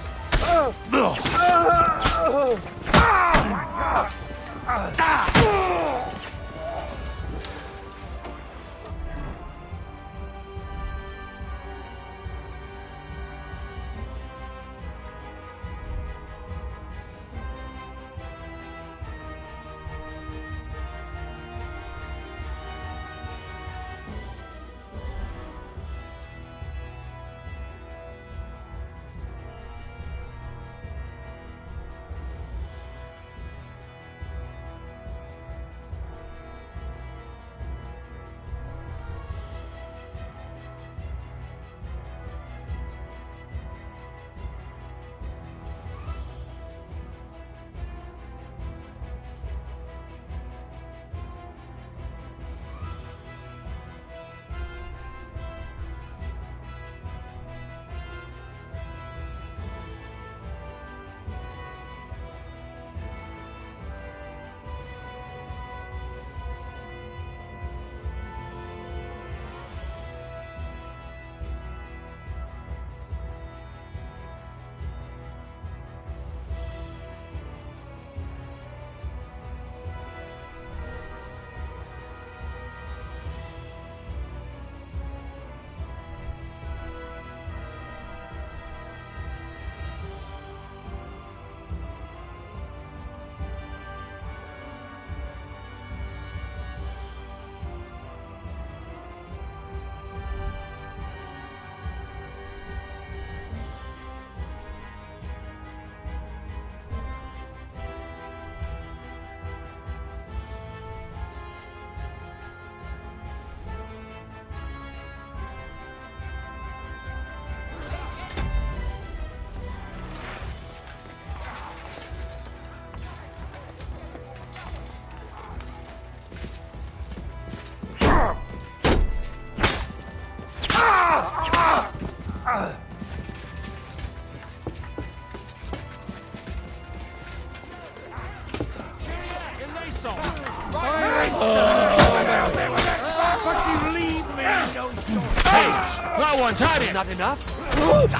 That one's had it! Not enough? Come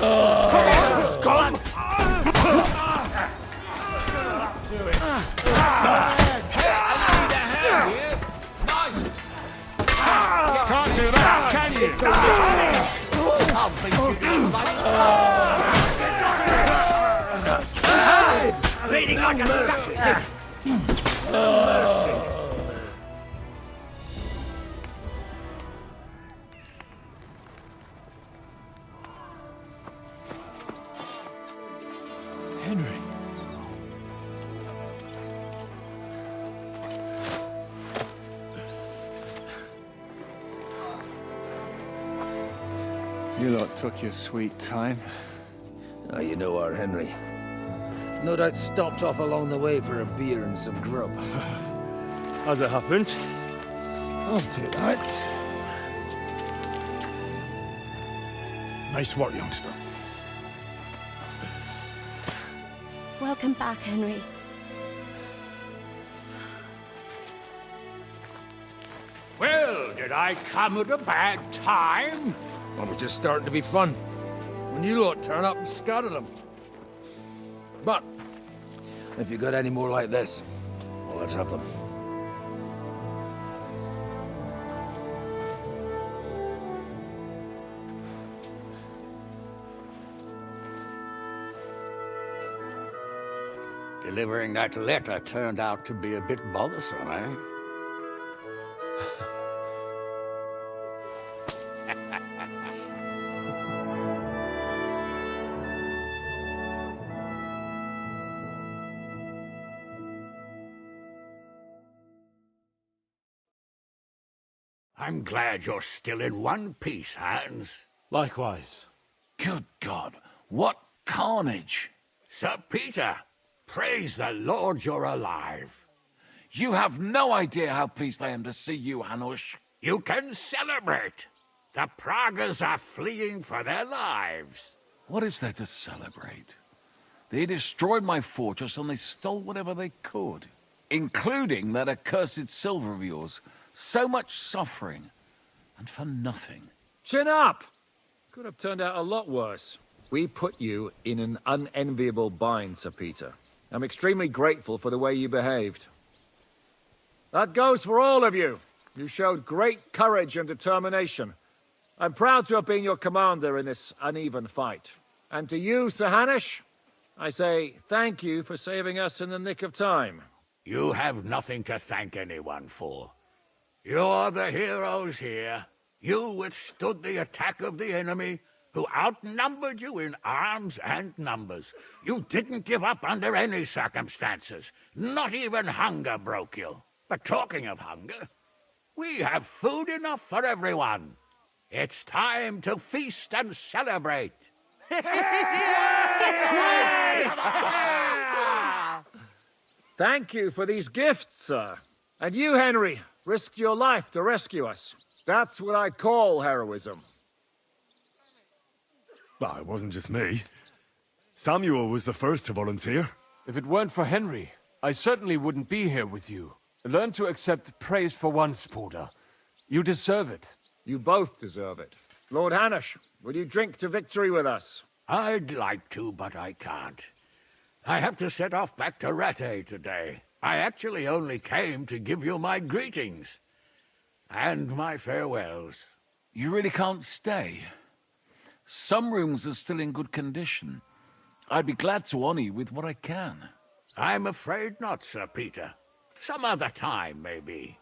on, scum! Do it. Hey, I need a hand here. Nice! Can't do that, can you? I'll beat you like bleeding like a duck. Henry. You lot took your sweet time. Ah, you know our Henry. No doubt stopped off along the way for a beer and some grub. As it happens. I'll take that. Nice work, youngster. Welcome back, Henry. Well, did I come at a bad time? Well, it was just starting to be fun. When you lot turn up and scatter them. But, if you got any more like this, well, let's have them. Delivering that letter turned out to be a bit bothersome, eh? I'm glad you're still in one piece, Hans. Likewise. Good God, what carnage! Sir Peter, praise the Lord you're alive. You have no idea how pleased I am to see you, Hanush. You can celebrate. The Pragas are fleeing for their lives. What is there to celebrate? They destroyed my fortress and they stole whatever they could, including that accursed silver of yours. So much suffering, and for nothing. Chin up! Could have turned out a lot worse. We put you in an unenviable bind, Sir Peter. I'm extremely grateful for the way you behaved. That goes for all of you. You showed great courage and determination. I'm proud to have been your commander in this uneven fight. And to you, Sir Hanush, I say thank you for saving us in the nick of time. You have nothing to thank anyone for. You're the heroes here. You withstood the attack of the enemy, who outnumbered you in arms and numbers. You didn't give up under any circumstances. Not even hunger broke you. But talking of hunger, we have food enough for everyone. It's time to feast and celebrate. Thank you for these gifts, sir. And you, Henry, risked your life to rescue us. That's what I call heroism. Well, it wasn't just me. Samuel was the first to volunteer. If it weren't for Henry, I certainly wouldn't be here with you. Learn to accept praise for once, Porter. You deserve it. You both deserve it. Lord Hanush, will you drink to victory with us? I'd like to, but I can't. I have to set off back to Rattay today. I actually only came to give you my greetings. And my farewells. You really can't stay? Some rooms are still in good condition. I'd be glad to honor you with what I can. I'm afraid not, Sir Peter. Some other time, maybe.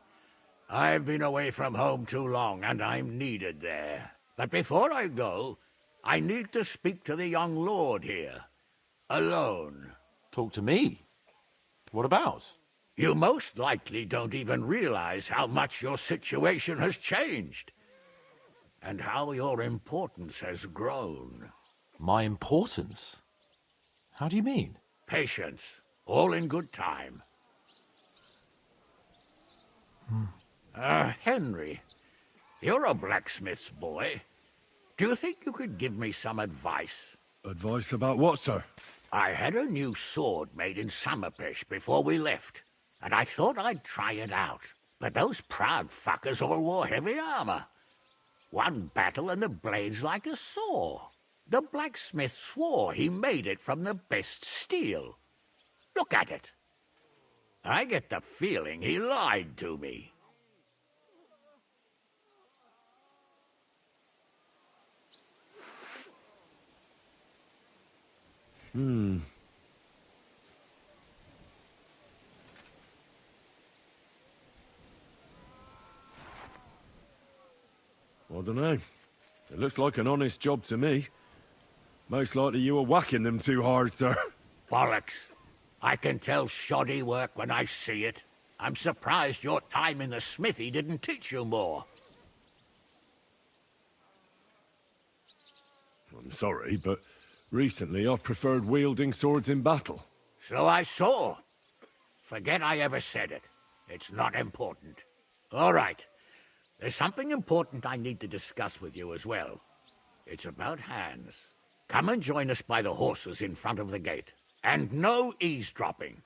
I've been away from home too long, and I'm needed there. But before I go, I need to speak to the young lord here. Alone. Talk to me? What about? You most likely don't even realize how much your situation has changed. And how your importance has grown. My importance? How do you mean? Patience. All in good time. Henry, you're a blacksmith's boy. Do you think you could give me some advice? Advice about what, sir? I had a new sword made in Summerpish before we left, and I thought I'd try it out. But those proud fuckers all wore heavy armor. One battle and the blade's like a saw. The blacksmith swore he made it from the best steel. Look at it. I get the feeling he lied to me. I don't know. It looks like an honest job to me. Most likely you were whacking them too hard, sir. Bollocks. I can tell shoddy work when I see it. I'm surprised your time in the smithy didn't teach you more. I'm sorry, but recently I've preferred wielding swords in battle. So I saw. Forget I ever said it. It's not important. All right. There's something important I need to discuss with you as well. It's about Hans. Come and join us by the horses in front of the gate. And no eavesdropping.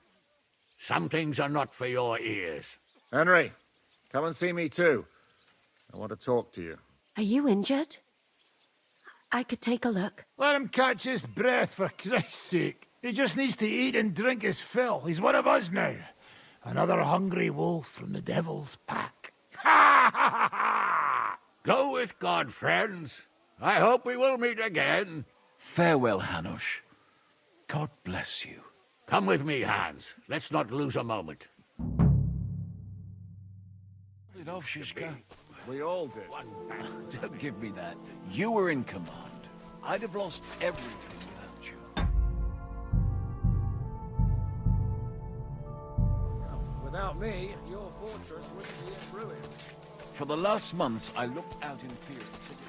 Some things are not for your ears. Henry, come and see me too. I want to talk to you. Are you injured? I could take a look. Let him catch his breath, for Christ's sake. He just needs to eat and drink his fill. He's one of us now. Another hungry wolf from the devil's pack. Ha ha ha ha! Go with God, friends. I hope we will meet again. Farewell, Hanush. God bless you. Come with me, Hans. Let's not lose a moment. Pull it off, Shishka. We all did. Don't give me that. You were in command. I'd have lost everything without you. Without me, your fortress wouldn't be in ruins. For the last months, I looked out in fear at cities.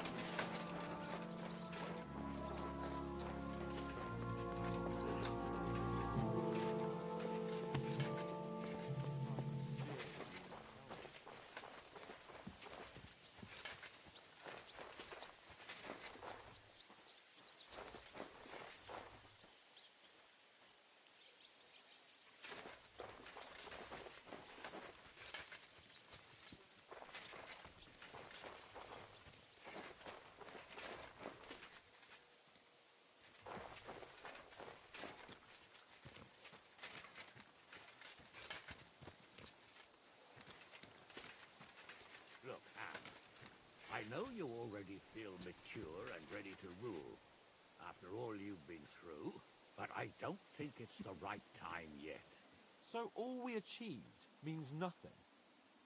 I don't think it's the right time yet. So all we achieved means nothing?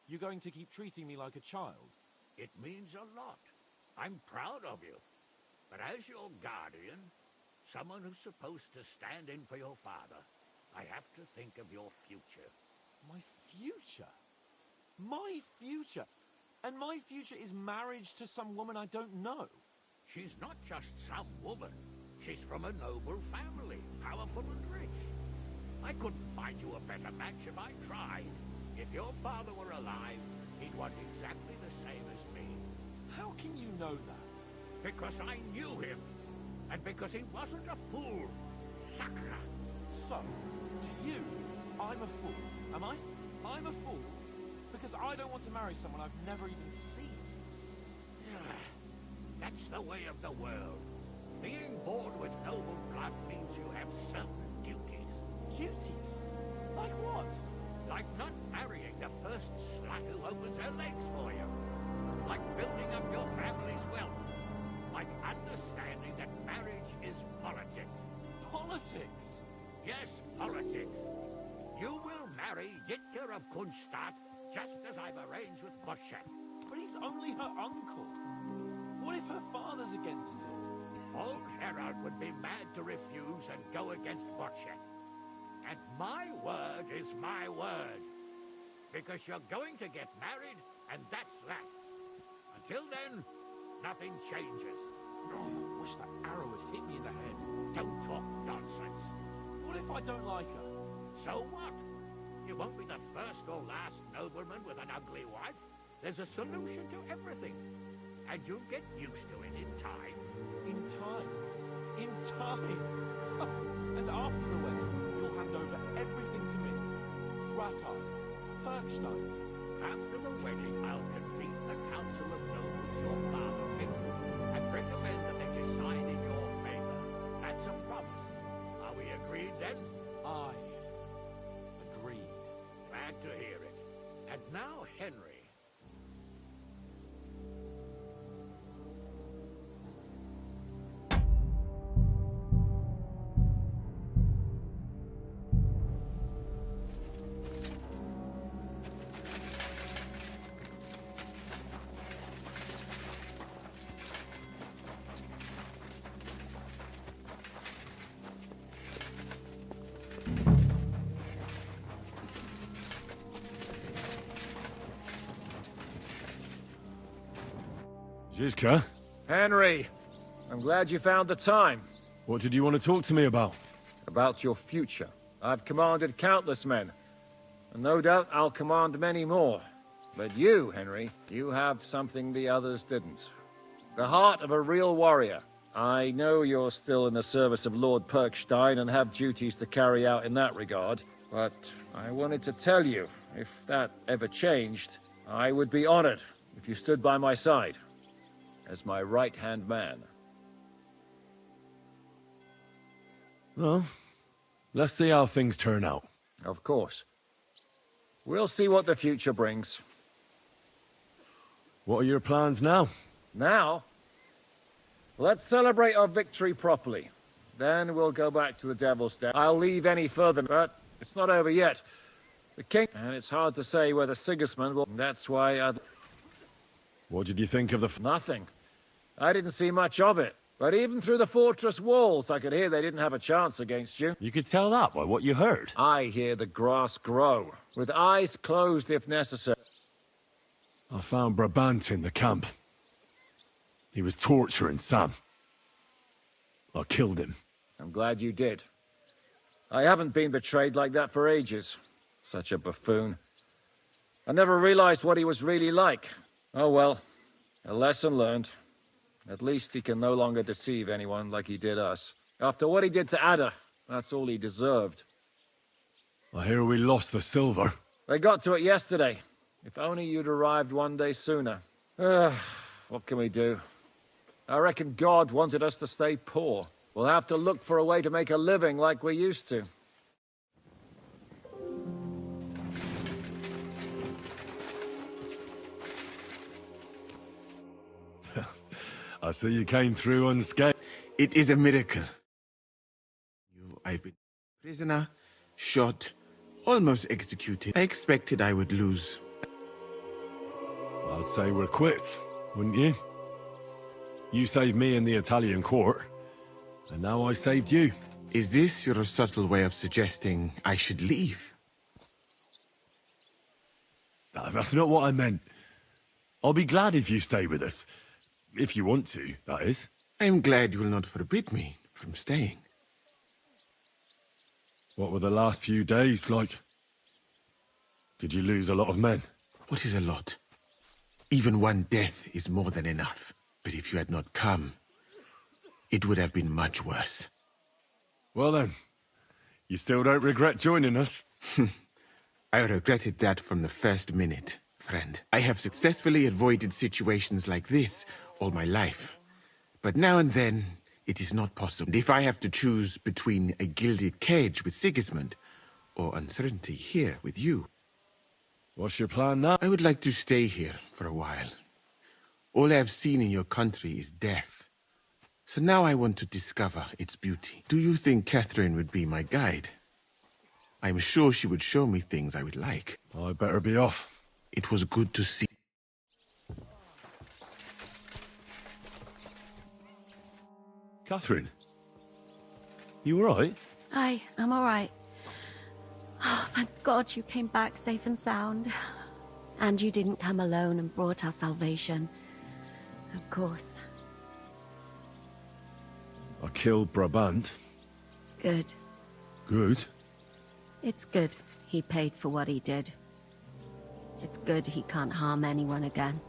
You're going to keep treating me like a child? It means a lot. I'm proud of you. But as your guardian, someone who's supposed to stand in for your father, I have to think of your future. My future? My future? And my future is marriage to some woman I don't know. She's not just some woman. She's from a noble family, powerful and rich. I couldn't find you a better match if I tried. If your father were alive, he'd want exactly the same as me. How can you know that? Because I knew him. And because he wasn't a fool. Sakra. So, to you, I'm a fool. Am I? I'm a fool because I don't want to marry someone I've never even seen. That's the way of the world. Being born with noble blood means you have certain duties. Duties? Like what? Like not marrying the first slut who opens her legs for you. Like building up your family's wealth. Like understanding that marriage is politics. Politics? Yes, politics. You will marry Yitka of Kunstadt, just as I've arranged with Boschek. But he's only her uncle. What if her father's against it? Old Herald would be mad to refuse and go against Boschek. And my word is my word. Because you're going to get married, and that's that. Until then, nothing changes. Oh, I wish that arrow had hit me in the head. Don't talk nonsense. What if I don't like her? So what? You won't be the first or last nobleman with an ugly wife. There's a solution to everything. And you'll get used to it in time. In time? In time? And after the wedding, you'll hand over everything to me. Rattay, Perkstein. After the wedding, I'll convene the council of nobles your father picked and recommend that they decide in your favor. That's a promise. Are we agreed then? Aye. Agreed. Glad to hear it. And now, Henry. Zizka? Henry, I'm glad you found the time. What did you want to talk to me about? About your future. I've commanded countless men, and no doubt I'll command many more. But you, Henry, you have something the others didn't. The heart of a real warrior. I know you're still in the service of Lord Perkstein and have duties to carry out in that regard, but I wanted to tell you, if that ever changed, I would be honored if you stood by my side as my right-hand man. Well, let's see how things turn out. Of course. We'll see what the future brings. What are your plans now? Now? Let's celebrate our victory properly. Then we'll go back to the Devil's Den. I'll leave any further, but it's not over yet. The king... And it's hard to say whether Sigismund will... That's why I'd... What did you think of the... Nothing. I didn't see much of it. But even through the fortress walls, I could hear they didn't have a chance against you. You could tell that by what you heard. I hear the grass grow, with eyes closed if necessary. I found Brabant in the camp. He was torturing Sam. I killed him. I'm glad you did. I haven't been betrayed like that for ages. Such a buffoon. I never realized what he was really like. Oh well, a lesson learned. At least he can no longer deceive anyone like he did us. After what he did to Ada, that's all he deserved. I hear we lost the silver. They got to it yesterday. If only you'd arrived one day sooner. What can we do? I reckon God wanted us to stay poor. We'll have to look for a way to make a living like we used to. I see you came through unscathed. It is a miracle. I've been Prisoner, shot, almost executed. I expected I would lose. I'd say we're quits, wouldn't you? You saved me in the Italian court, and now I saved you. Is this your subtle way of suggesting I should leave? No, that's not what I meant. I'll be glad if you stay with us. If you want to, that is. I'm glad you will not forbid me from staying. What were the last few days like? Did you lose a lot of men? What is a lot? Even one death is more than enough. But if you had not come, it would have been much worse. Well then, you still don't regret joining us? I regretted that from the first minute, friend. I have successfully avoided situations like this all my life. But now and then, it is not possible. If I have to choose between a gilded cage with Sigismund or uncertainty here with you... What's your plan now? I would like to stay here for a while. All I have seen in your country is death. So now I want to discover its beauty. Do you think Catherine would be my guide? I'm sure she would show me things I would like. I better be off. It was good to see. Catherine? You alright? I'm all right. Oh, thank God you came back safe and sound. And you didn't come alone and brought our salvation. Of course. I killed Brabant. Good. Good? It's good he paid for what he did. It's good he can't harm anyone again.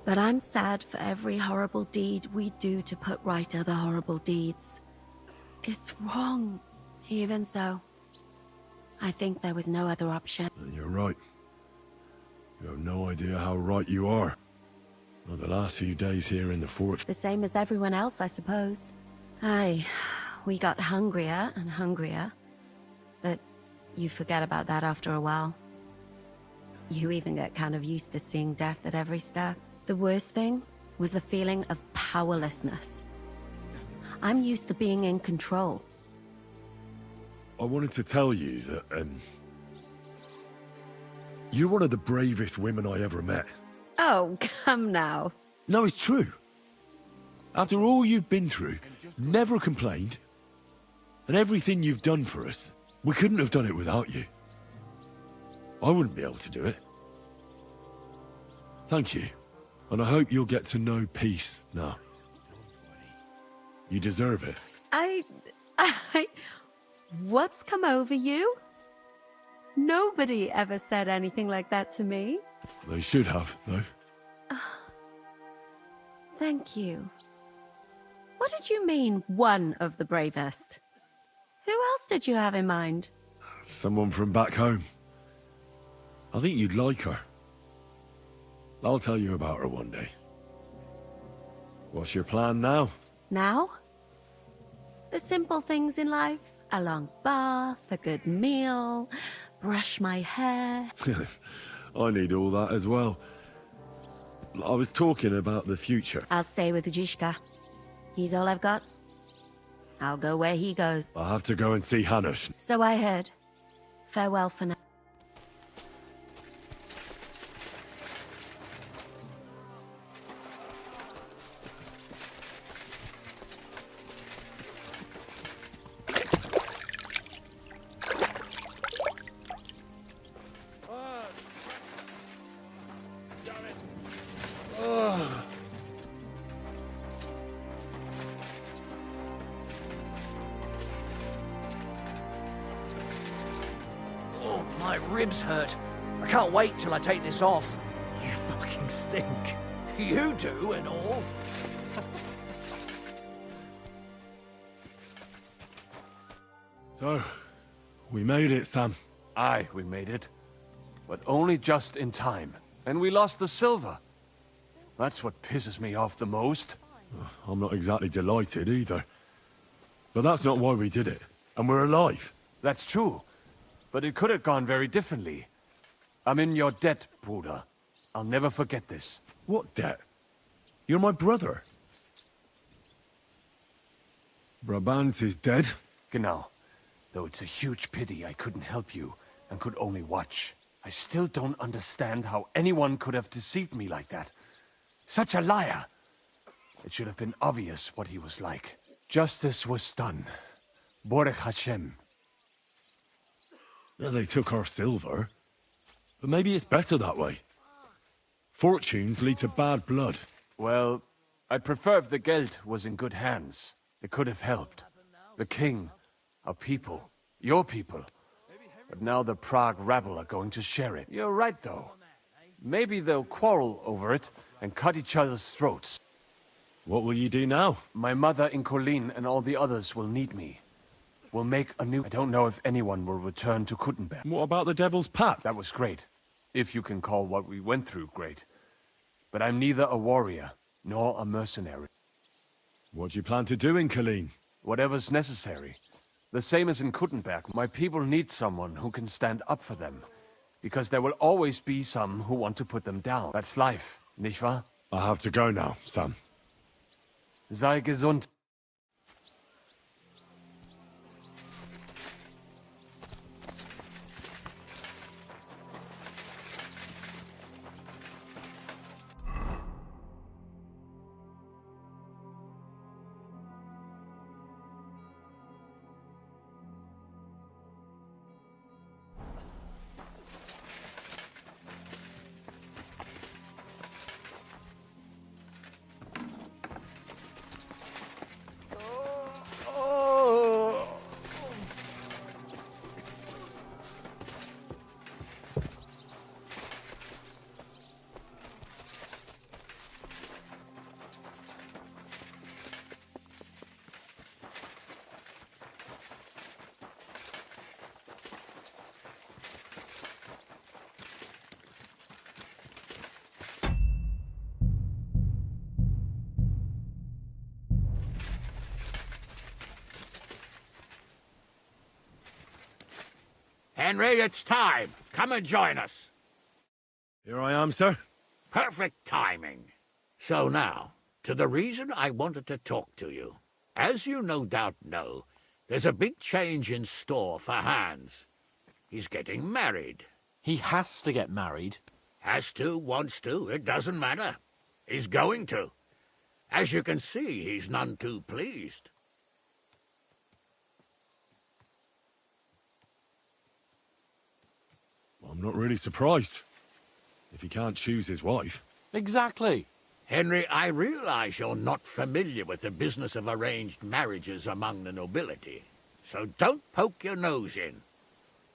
But I'm sad for every horrible deed we do to put right other horrible deeds. It's wrong. Even so, I think there was no other option. You're right. You have no idea how right you are. Well, the last few days here in the fortress... The same as everyone else, I suppose. Aye, we got hungrier and hungrier. But you forget about that after a while. You even get kind of used to seeing death at every step. The worst thing was the feeling of powerlessness. I'm used to being in control. I wanted to tell you that, you're one of the bravest women I ever met. Oh, come now. No, it's true. After all you've been through, never complained, and everything you've done for us, we couldn't have done it without you. I wouldn't be able to do it. Thank you, and I hope you'll get to know peace now. You deserve it. What's come over you? Nobody ever said anything like that to me. They should have, though. Thank you. What did you mean, one of the bravest? Who else did you have in mind? Someone from back home. I think you'd like her. I'll tell you about her one day. What's your plan now? Now? The simple things in life. A long bath, a good meal, brush my hair. I need all that as well. I was talking about the future. I'll stay with Zizka. He's all I've got. I'll go where he goes. I have to go and see Hanush. So I heard. Farewell for now. Oh, my ribs hurt. I can't wait till I take this off. You fucking stink. You do and all. So, we made it, Sam. Aye, we made it. But only just in time. And we lost the silver. That's what pisses me off the most. I'm not exactly delighted either. But that's not why we did it. And we're alive. That's true. But it could have gone very differently. I'm in your debt, Bruder. I'll never forget this. What debt? You're my brother. Brabant is dead. Genau. Though it's a huge pity I couldn't help you and could only watch. I still don't understand how anyone could have deceived me like that. Such a liar! It should have been obvious what he was like. Justice was done. Baruch Hashem. Yeah, they took our silver. But maybe it's better that way. Fortunes lead to bad blood. Well, I'd prefer if the Geld was in good hands. It could have helped. The king, our people, your people. But now the Prague rabble are going to share it. You're right, though. Maybe they'll quarrel over it and cut each other's throats. What will you do now? My mother in Kolin and all the others will need me. We'll make a new... I don't know if anyone will return to Kuttenberg. What about the Devil's Pact? That was great. If you can call what we went through great. But I'm neither a warrior, nor a mercenary. What do you plan to do in Kolin? Whatever's necessary. The same as in Kuttenberg. My people need someone who can stand up for them. Because there will always be some who want to put them down. That's life, nicht wahr? I have to go now, Sam. Sei gesund. Henry, it's time. Come and join us. Here I am, sir. Perfect timing. So now, to the reason I wanted to talk to you. As you no doubt know, there's a big change in store for Hans. He's getting married. He has to get married. Has to, wants to, it doesn't matter. He's going to. As you can see, he's none too pleased. I'm not really surprised. If he can't choose his wife. Exactly. Henry, I realize you're not familiar with the business of arranged marriages among the nobility. So don't poke your nose in.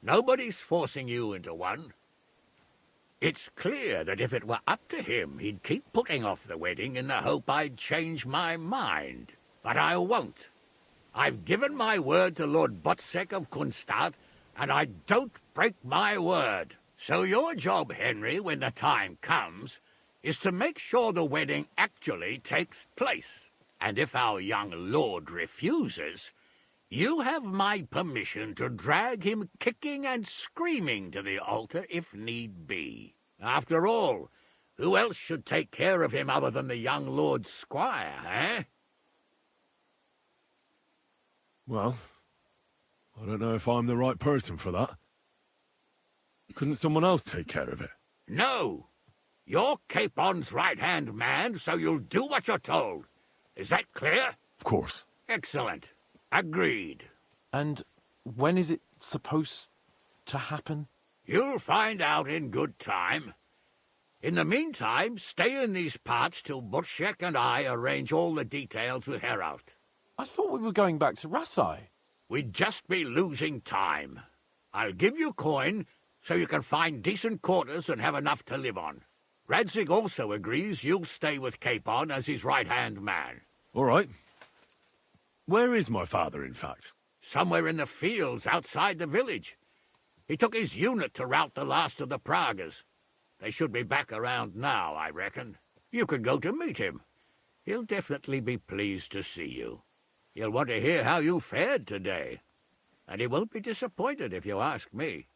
Nobody's forcing you into one. It's clear that if it were up to him, he'd keep putting off the wedding in the hope I'd change my mind. But I won't. I've given my word to Lord Botzek of Kunstadt, and I don't break my word. So your job, Henry, when the time comes, is to make sure the wedding actually takes place. And if our young lord refuses, you have my permission to drag him kicking and screaming to the altar if need be. After all, who else should take care of him other than the young lord's squire, eh? Well, I don't know if I'm the right person for that. Couldn't someone else take care of it? No. You're Capon's right-hand man, so you'll do what you're told. Is that clear? Of course. Excellent. Agreed. And when is it supposed to happen? You'll find out in good time. In the meantime, stay in these parts till Butchek and I arrange all the details with Herald. I thought we were going back to Rasai. We'd just be losing time. I'll give you coin so you can find decent quarters and have enough to live on. Radzig also agrees you'll stay with Capon as his right-hand man. All right. Where is my father, in fact? Somewhere in the fields outside the village. He took his unit to rout the last of the Pragas. They should be back around now, I reckon. You could go to meet him. He'll definitely be pleased to see you. He'll want to hear how you fared today. And he won't be disappointed if you ask me.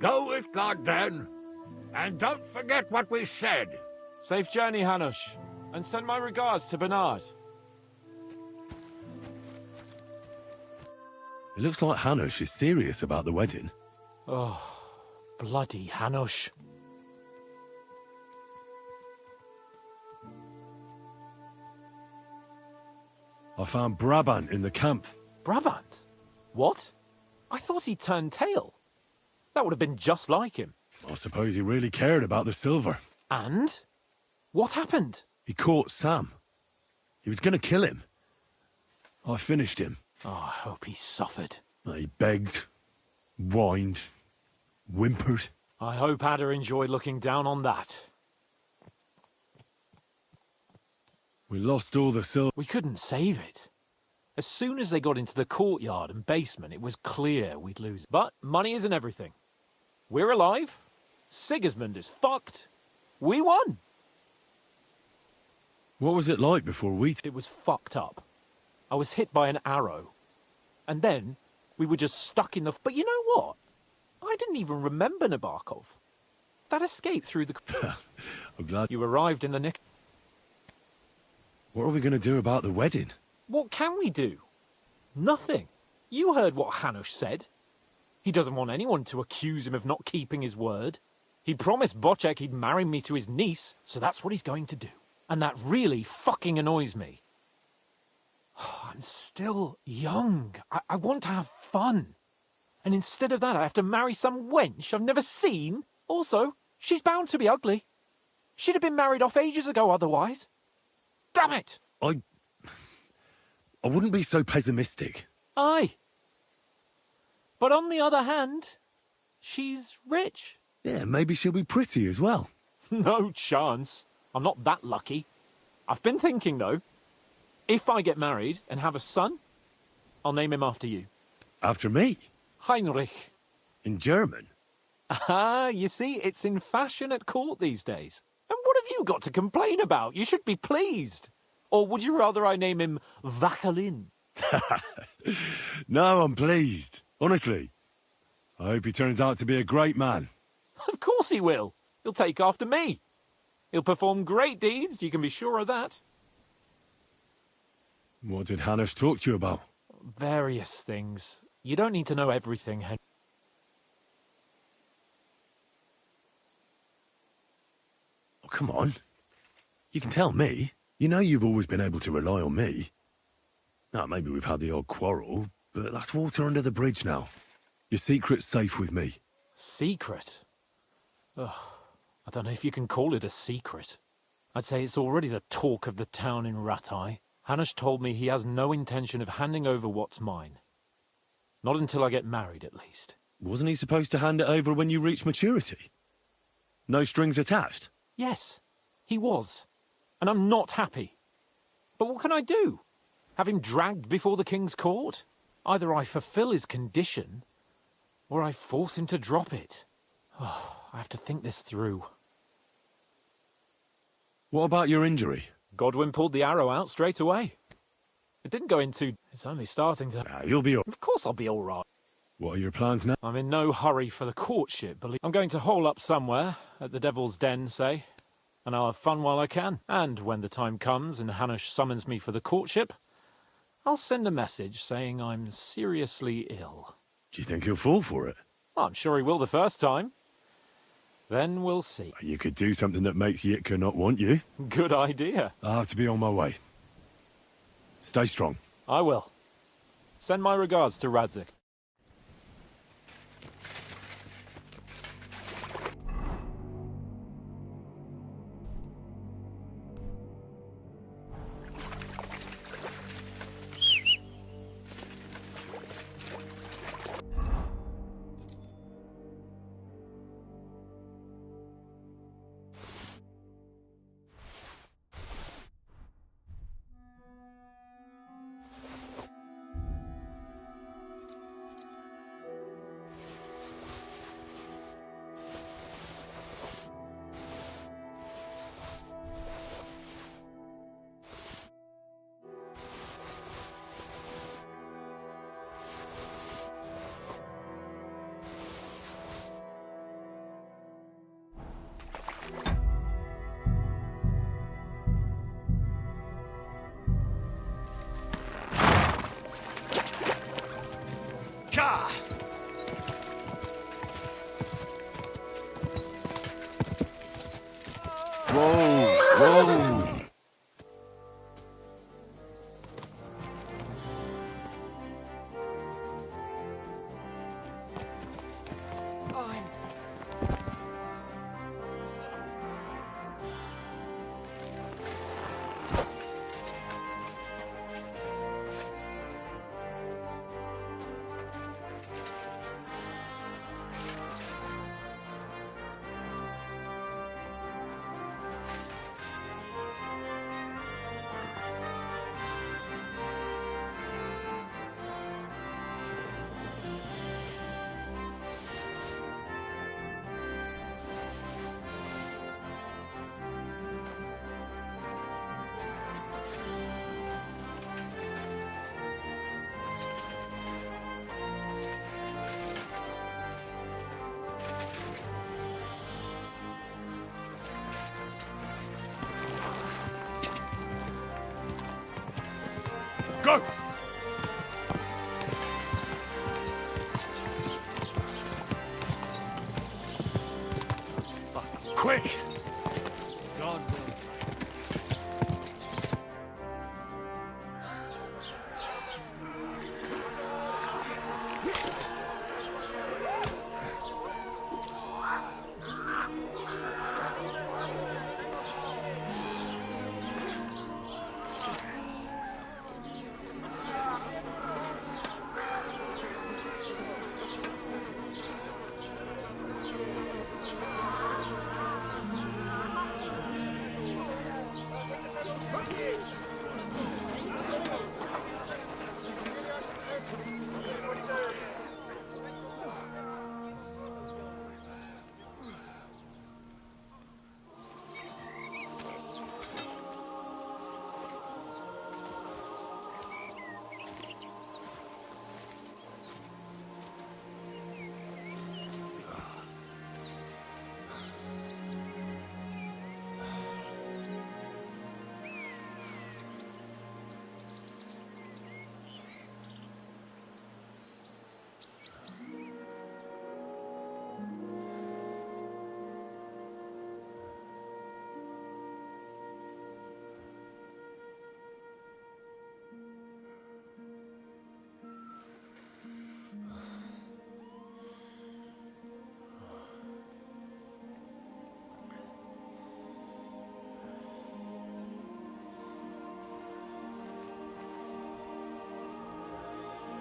Go with God, then. And don't forget what we said. Safe journey, Hanush. And send my regards to Bernard. It looks like Hanush is serious about the wedding. Oh, bloody Hanush. I found Brabant in the camp. Brabant? What? I thought he turned tail. That would have been just like him. I suppose he really cared about the silver. And? What happened? He caught Sam. He was going to kill him. I finished him. Oh, I hope he suffered. He begged, whined, whimpered. I hope Ada enjoyed looking down on that. We lost all the silver. We couldn't save it. As soon as they got into the courtyard and basement, it was clear we'd lose. But money isn't everything. We're alive. Sigismund is fucked. We won. What was it like before we... It was fucked up. I was hit by an arrow. And then we were just stuck in the... But you know what? I didn't even remember Nabokov. That escape through the... I'm glad... You arrived in the nick... What are we going to do about the wedding? What can we do? Nothing. You heard what Hanush said. He doesn't want anyone to accuse him of not keeping his word. He promised Bocek he'd marry me to his niece, so that's what he's going to do. And that really fucking annoys me. I'm still young. I want to have fun. And instead of that, I have to marry some wench I've never seen. Also, she's bound to be ugly. She'd have been married off ages ago otherwise. Damn it! I wouldn't be so pessimistic. Aye. But on the other hand, she's rich. Yeah, maybe she'll be pretty as well. No chance. I'm not that lucky. I've been thinking, though. If I get married and have a son, I'll name him after you. After me? Heinrich. In German? Ah, you see, it's in fashion at court these days. And what have you got to complain about? You should be pleased. Or would you rather I name him Vacalin? No, I'm pleased. Honestly. I hope he turns out to be a great man. Of course he will. He'll take after me. He'll perform great deeds, you can be sure of that. What did Hanush talk to you about? Various things. You don't need to know everything, Henry. Oh, come on. You can tell me. You know you've always been able to rely on me. Now, maybe we've had the odd quarrel, but that's water under the bridge now. Your secret's safe with me. Secret? Ugh, I don't know if you can call it a secret. I'd say it's already the talk of the town in Ratai. Hanush told me he has no intention of handing over what's mine. Not until I get married, at least. Wasn't he supposed to hand it over when you reach maturity? No strings attached? Yes, he was. And I'm not happy. But what can I do? Have him dragged before the king's court? Either I fulfill his condition, or I force him to drop it. Oh, I have to think this through. What about your injury? Godwin pulled the arrow out straight away. It didn't go into... It's only starting to... You'll be all... Of course I'll be all right. What are your plans now? I'm in no hurry for the courtship, believe... I'm going to hole up somewhere, at the Devil's Den, say, and I'll have fun while I can. And when the time comes and Hanush summons me for the courtship, I'll send a message saying I'm seriously ill. Do you think he'll fall for it? I'm sure he will the first time. Then we'll see. You could do something that makes Yitka not want you. Good idea. I'll have to be on my way. Stay strong. I will. Send my regards to Radzik. Whoa, whoa. Go! Quick! God.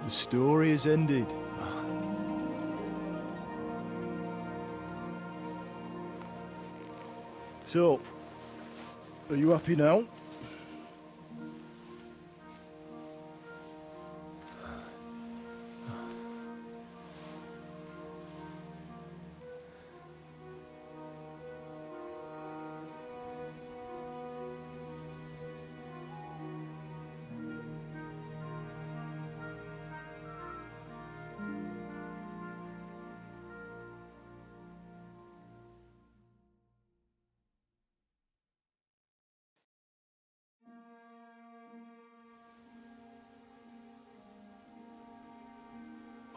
The story is ended. So, are you happy now?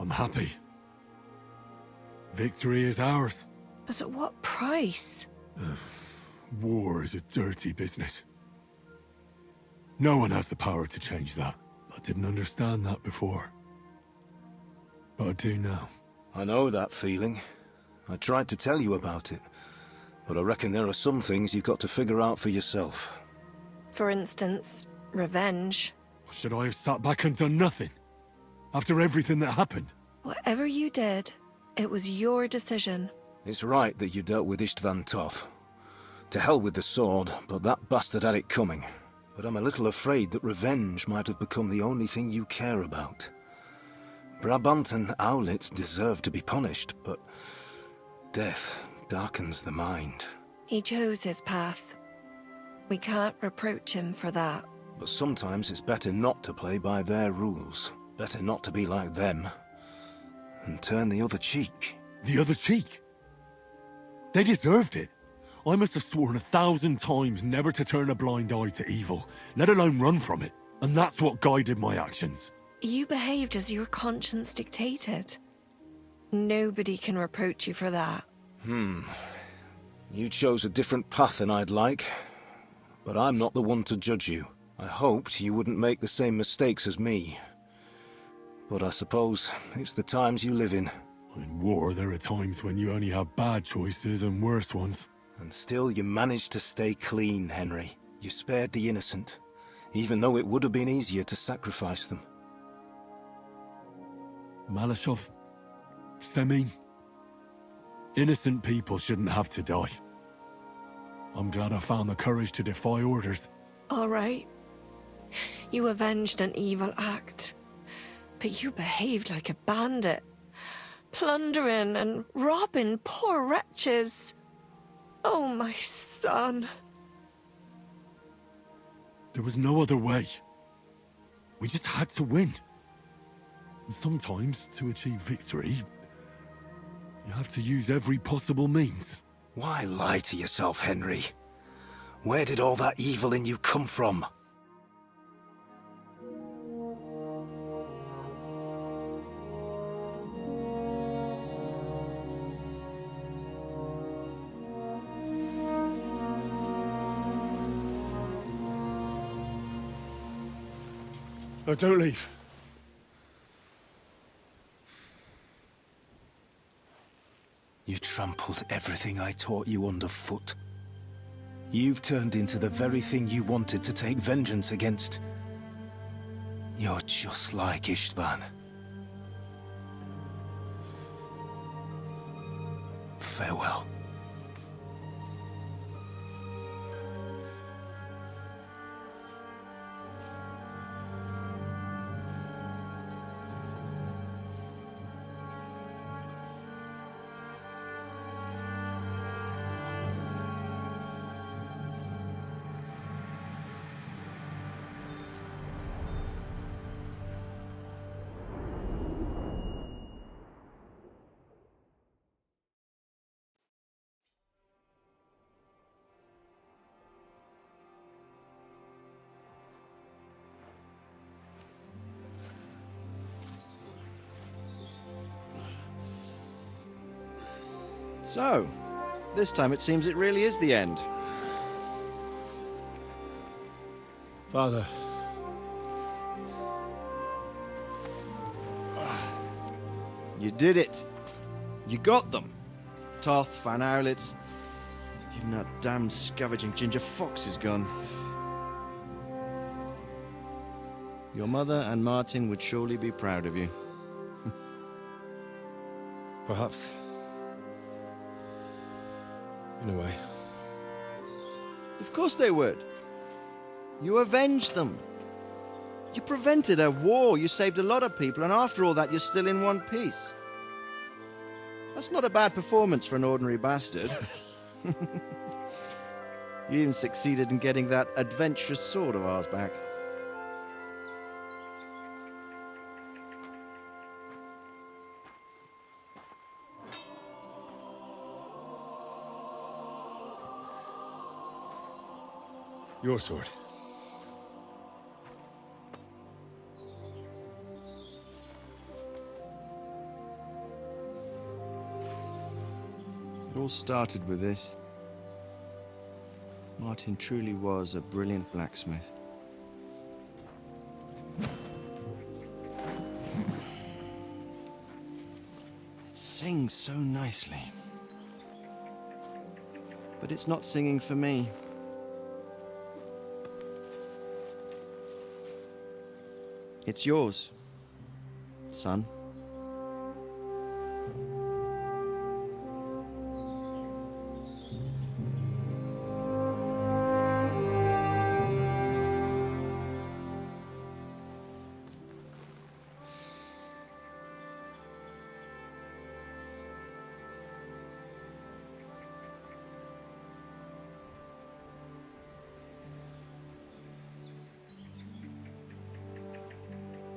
I'm happy. Victory is ours. But at what price? War is a dirty business. No one has the power to change that. I didn't understand that before. But I do now. I know that feeling. I tried to tell you about it. But I reckon there are some things you've got to figure out for yourself. For instance, revenge. Should I have sat back and done nothing? After everything that happened? Whatever you did, it was your decision. It's right that you dealt with Istvan Toth. To hell with the sword, but that bastard had it coming. But I'm a little afraid that revenge might have become the only thing you care about. Brabant and Owlet deserve to be punished, but death darkens the mind. He chose his path. We can't reproach him for that. But sometimes it's better not to play by their rules. Better not to be like them. And turn the other cheek. The other cheek? They deserved it. I must have sworn 1,000 times never to turn a blind eye to evil, let alone run from it. And that's what guided my actions. You behaved as your conscience dictated. Nobody can reproach you for that. You chose a different path than I'd like, but I'm not the one to judge you. I hoped you wouldn't make the same mistakes as me. But I suppose it's the times you live in. In war, there are times when you only have bad choices and worse ones. And still you managed to stay clean, Henry. You spared the innocent, even though it would have been easier to sacrifice them. Malashov, Semyon, innocent people shouldn't have to die. I'm glad I found the courage to defy orders. All right. You avenged an evil act, but you behaved like a bandit, plundering and robbing poor wretches. Oh, my son. There was no other way. We just had to win. And sometimes, to achieve victory, you have to use every possible means. Why lie to yourself, Henry? Where did all that evil in you come from? No, don't leave. You trampled everything I taught you underfoot. You've turned into the very thing you wanted to take vengeance against. You're just like Istvan. Farewell. So, this time it seems it really is the end. Father. You did it. You got them. Toth, Van Owlitz. Even that damned scavenging ginger fox is gone. Your mother and Martin would surely be proud of you. Perhaps. In a way. Of course they would. You avenged them. You prevented a war, you saved a lot of people, and after all that you're still in one piece. That's not a bad performance for an ordinary bastard. You even succeeded in getting that adventurous sword of ours back. Your sword. It all started with this. Martin truly was a brilliant blacksmith. It sings so nicely. But it's not singing for me. It's yours, son.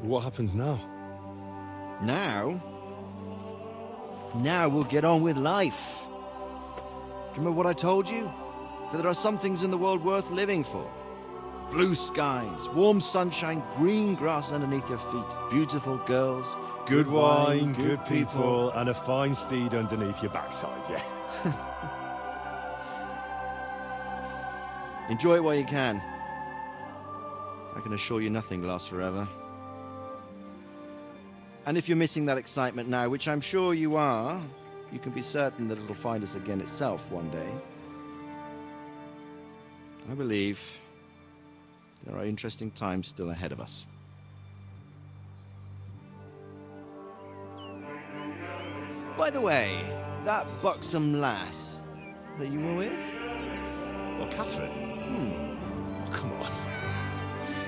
What happens now? Now we'll get on with life. Do you remember what I told you? That there are some things in the world worth living for. Blue skies, warm sunshine, green grass underneath your feet, beautiful girls, Good wine, good people, and a fine steed underneath your backside, yeah. Enjoy it while you can. I can assure you nothing lasts forever. And if you're missing that excitement now, which I'm sure you are, you can be certain that it'll find us again itself one day. I believe there are interesting times still ahead of us. By the way, that buxom lass that you were with? Well, Catherine? Come on.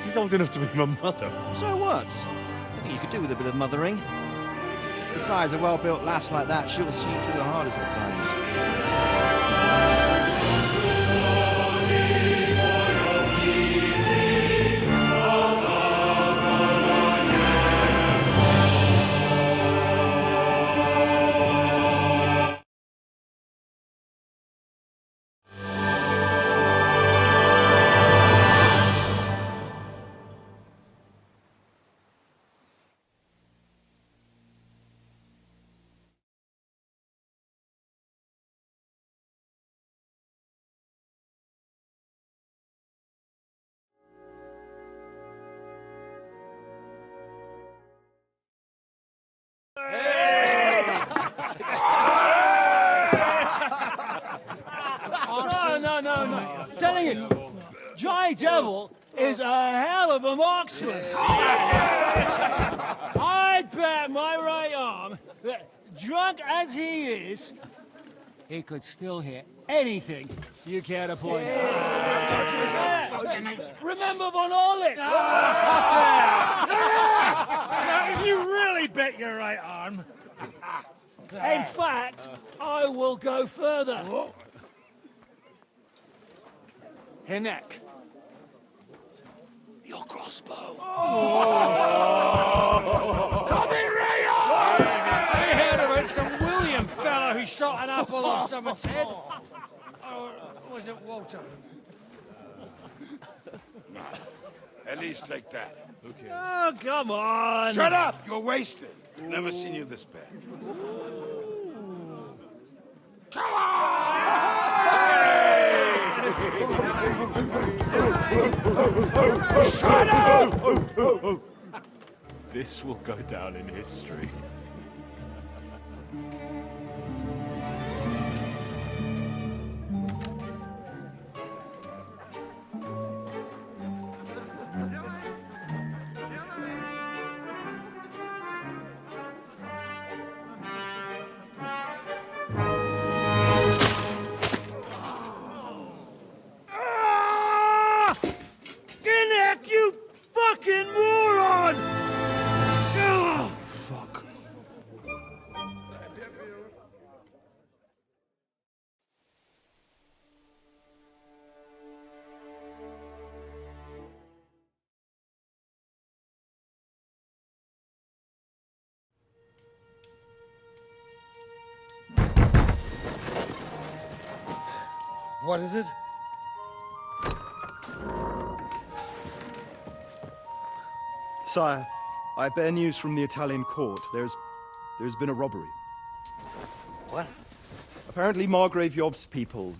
She's old enough to be my mother. So what? I think you could do with a bit of mothering. Besides, a well-built lass like that, she'll see you through the hardest of times. No. Telling you, Dry Devil is a hell of a marksman. I'd bet my right arm that, drunk as he is, he could still hit anything you care to point. Remember Von Orlitz? You really bet your right arm. In fact, I will go further. Hinek. Your crossbow. Come in, Rayo! I heard of it, some William fellow who shot an apple off someone's head. Or was it Walter? At least take that. Okay. Oh, come on! Shut up! You're wasted. Never seen you this bad. Come on! Shut up! This will go down in history. Hinek, you fucking moron! Fuck. What is it? Sire, I bear news from the Italian court. There's been a robbery. What? Apparently Margrave Yob's people,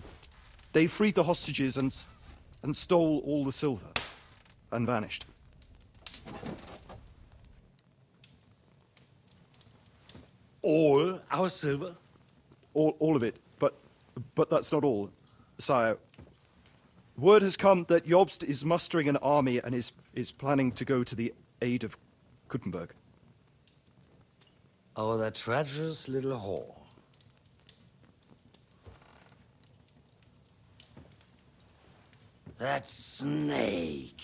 they freed the hostages and stole all the silver and vanished. All our silver? All of it, but that's not all, sire. Word has come that Jobst is mustering an army and is planning to go to the aid of Kuttenberg. Oh, that treacherous little whore. That snake.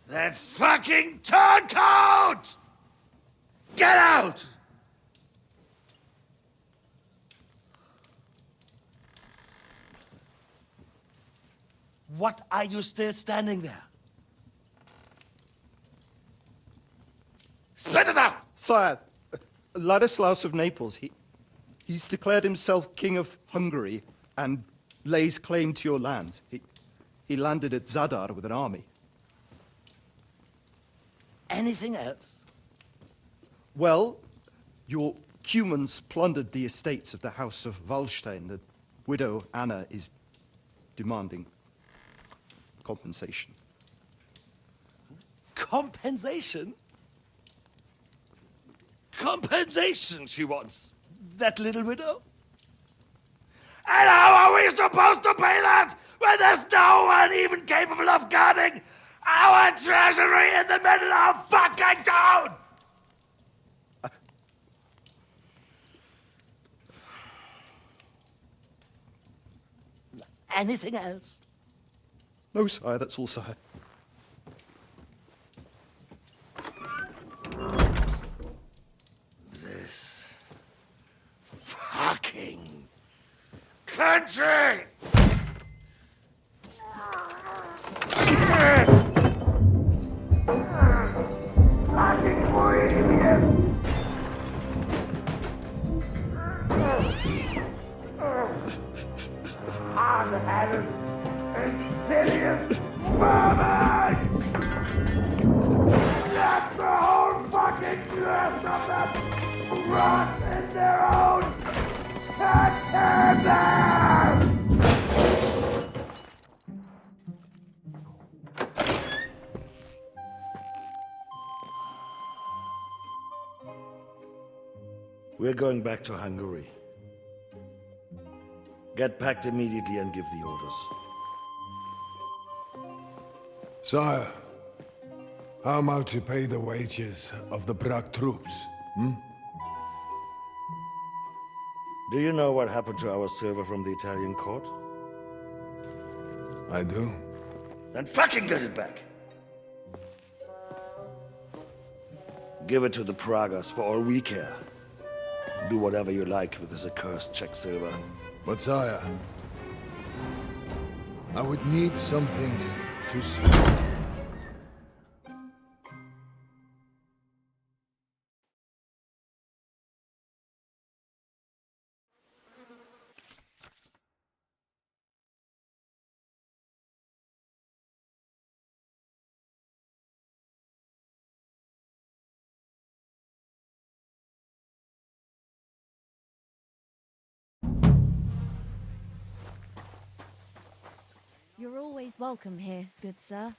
That fucking turncoat! Get out! What are you still standing there? Spit it out! Sire, Ladislaus of Naples, he's declared himself King of Hungary and lays claim to your lands. He landed at Zadar with an army. Anything else? Well, your Cumans plundered the estates of the House of Wallstein. The widow Anna is demanding compensation. Compensation? Compensation she wants. That little widow? And how are we supposed to pay that when there's no one even capable of guarding our treasury in the middle of fucking town? Anything else? No, sire, that's all, sire. This fucking country! Fucking Bohemian! Hard-headed, insidious vermin! Let the whole fucking rest of them rot in their own containers! We're going back to Hungary. Get packed immediately and give the orders. Sire, how am I to pay the wages of the Prague troops? Do you know what happened to our silver from the Italian court? I do. Then fucking get it back! Give it to the Pragas for all we care. Do whatever you like with this accursed Czech silver. But sire, I would need something to see. You're always welcome here, good sir.